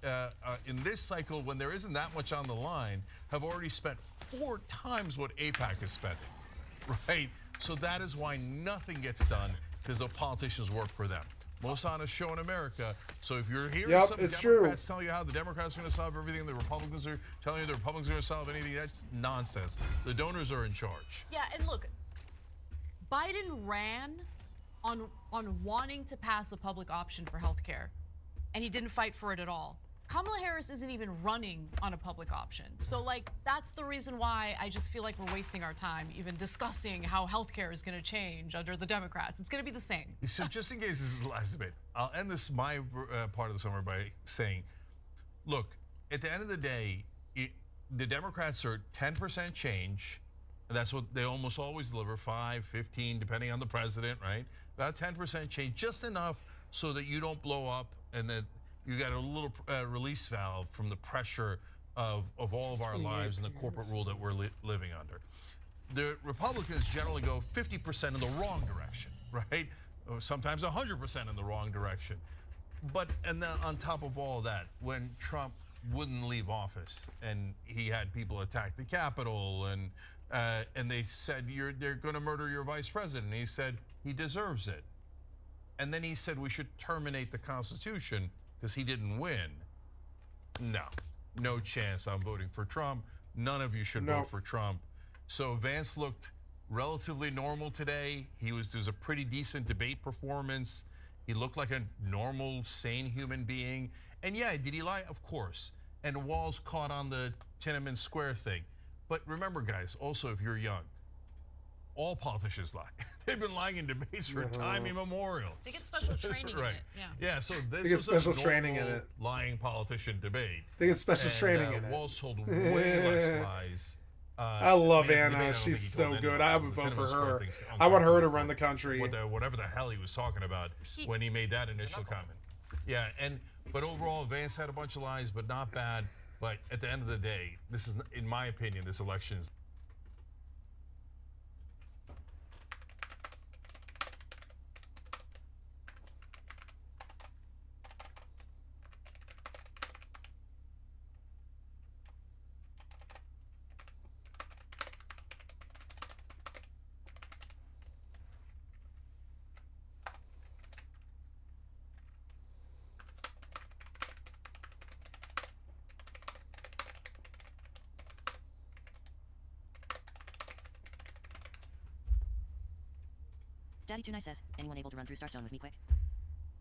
[SPEAKER 12] in this cycle, when there isn't that much on the line, have already spent 4 times what AIPAC is spending, right? So that is why nothing gets done, because the politicians work for them. Most honest show in America. So if you're hearing some Democrats tell you how the Democrats are going to solve everything, the Republicans are telling you the Republicans are going to solve anything, that's nonsense. The donors are in charge.
[SPEAKER 15] Yeah, and look, Biden ran on wanting to pass a public option for healthcare, and he didn't fight for it at all. Kamala Harris isn't even running on a public option. So, like, that's the reason why I just feel like we're wasting our time even discussing how healthcare is going to change under the Democrats. It's going to be the same.
[SPEAKER 12] So just in case this is the last debate, I'll end this, my part of the summary, by saying, look, at the end of the day, the Democrats are 10% change. That's what they almost always deliver, 5, 15, depending on the president, right? About 10% change, just enough so that you don't blow up and that you got a little release valve from the pressure of all of our lives and the corporate rule that we're living under. The Republicans generally go 50% in the wrong direction, right? Or sometimes 100% in the wrong direction. And then on top of all of that, when Trump wouldn't leave office, and he had people attack the Capitol, and they said they're going to murder your vice president. And he said he deserves it. And then he said we should terminate the Constitution because he didn't win. No chance. I'm voting for Trump. None of you should vote for Trump. So Vance looked relatively normal today. There's a pretty decent debate performance. He looked like a normal, sane human being. And yeah, did he lie? Of course. And Walz caught on the Tiananmen Square thing. But remember, guys, also if you're young, all politicians lie. They've been lying in debates for time immemorial.
[SPEAKER 15] They get special training in it.
[SPEAKER 12] Yeah, so this
[SPEAKER 5] get
[SPEAKER 12] was
[SPEAKER 5] special
[SPEAKER 12] a
[SPEAKER 5] training in
[SPEAKER 12] normal
[SPEAKER 5] it.
[SPEAKER 12] lying politician debate.
[SPEAKER 5] They get special training in it.
[SPEAKER 12] Walz told way less lies.
[SPEAKER 5] I love Anna. She's so good. I would vote for her. I want her to run the country.
[SPEAKER 12] Whatever the hell he was talking about when he made that initial comment. Yeah, but overall, Vance had a bunch of lies, but not bad. But at the end of the day, this is, in my opinion, this election is.
[SPEAKER 7] Daddy Too Nice says, anyone able to run through Starstone with me quick?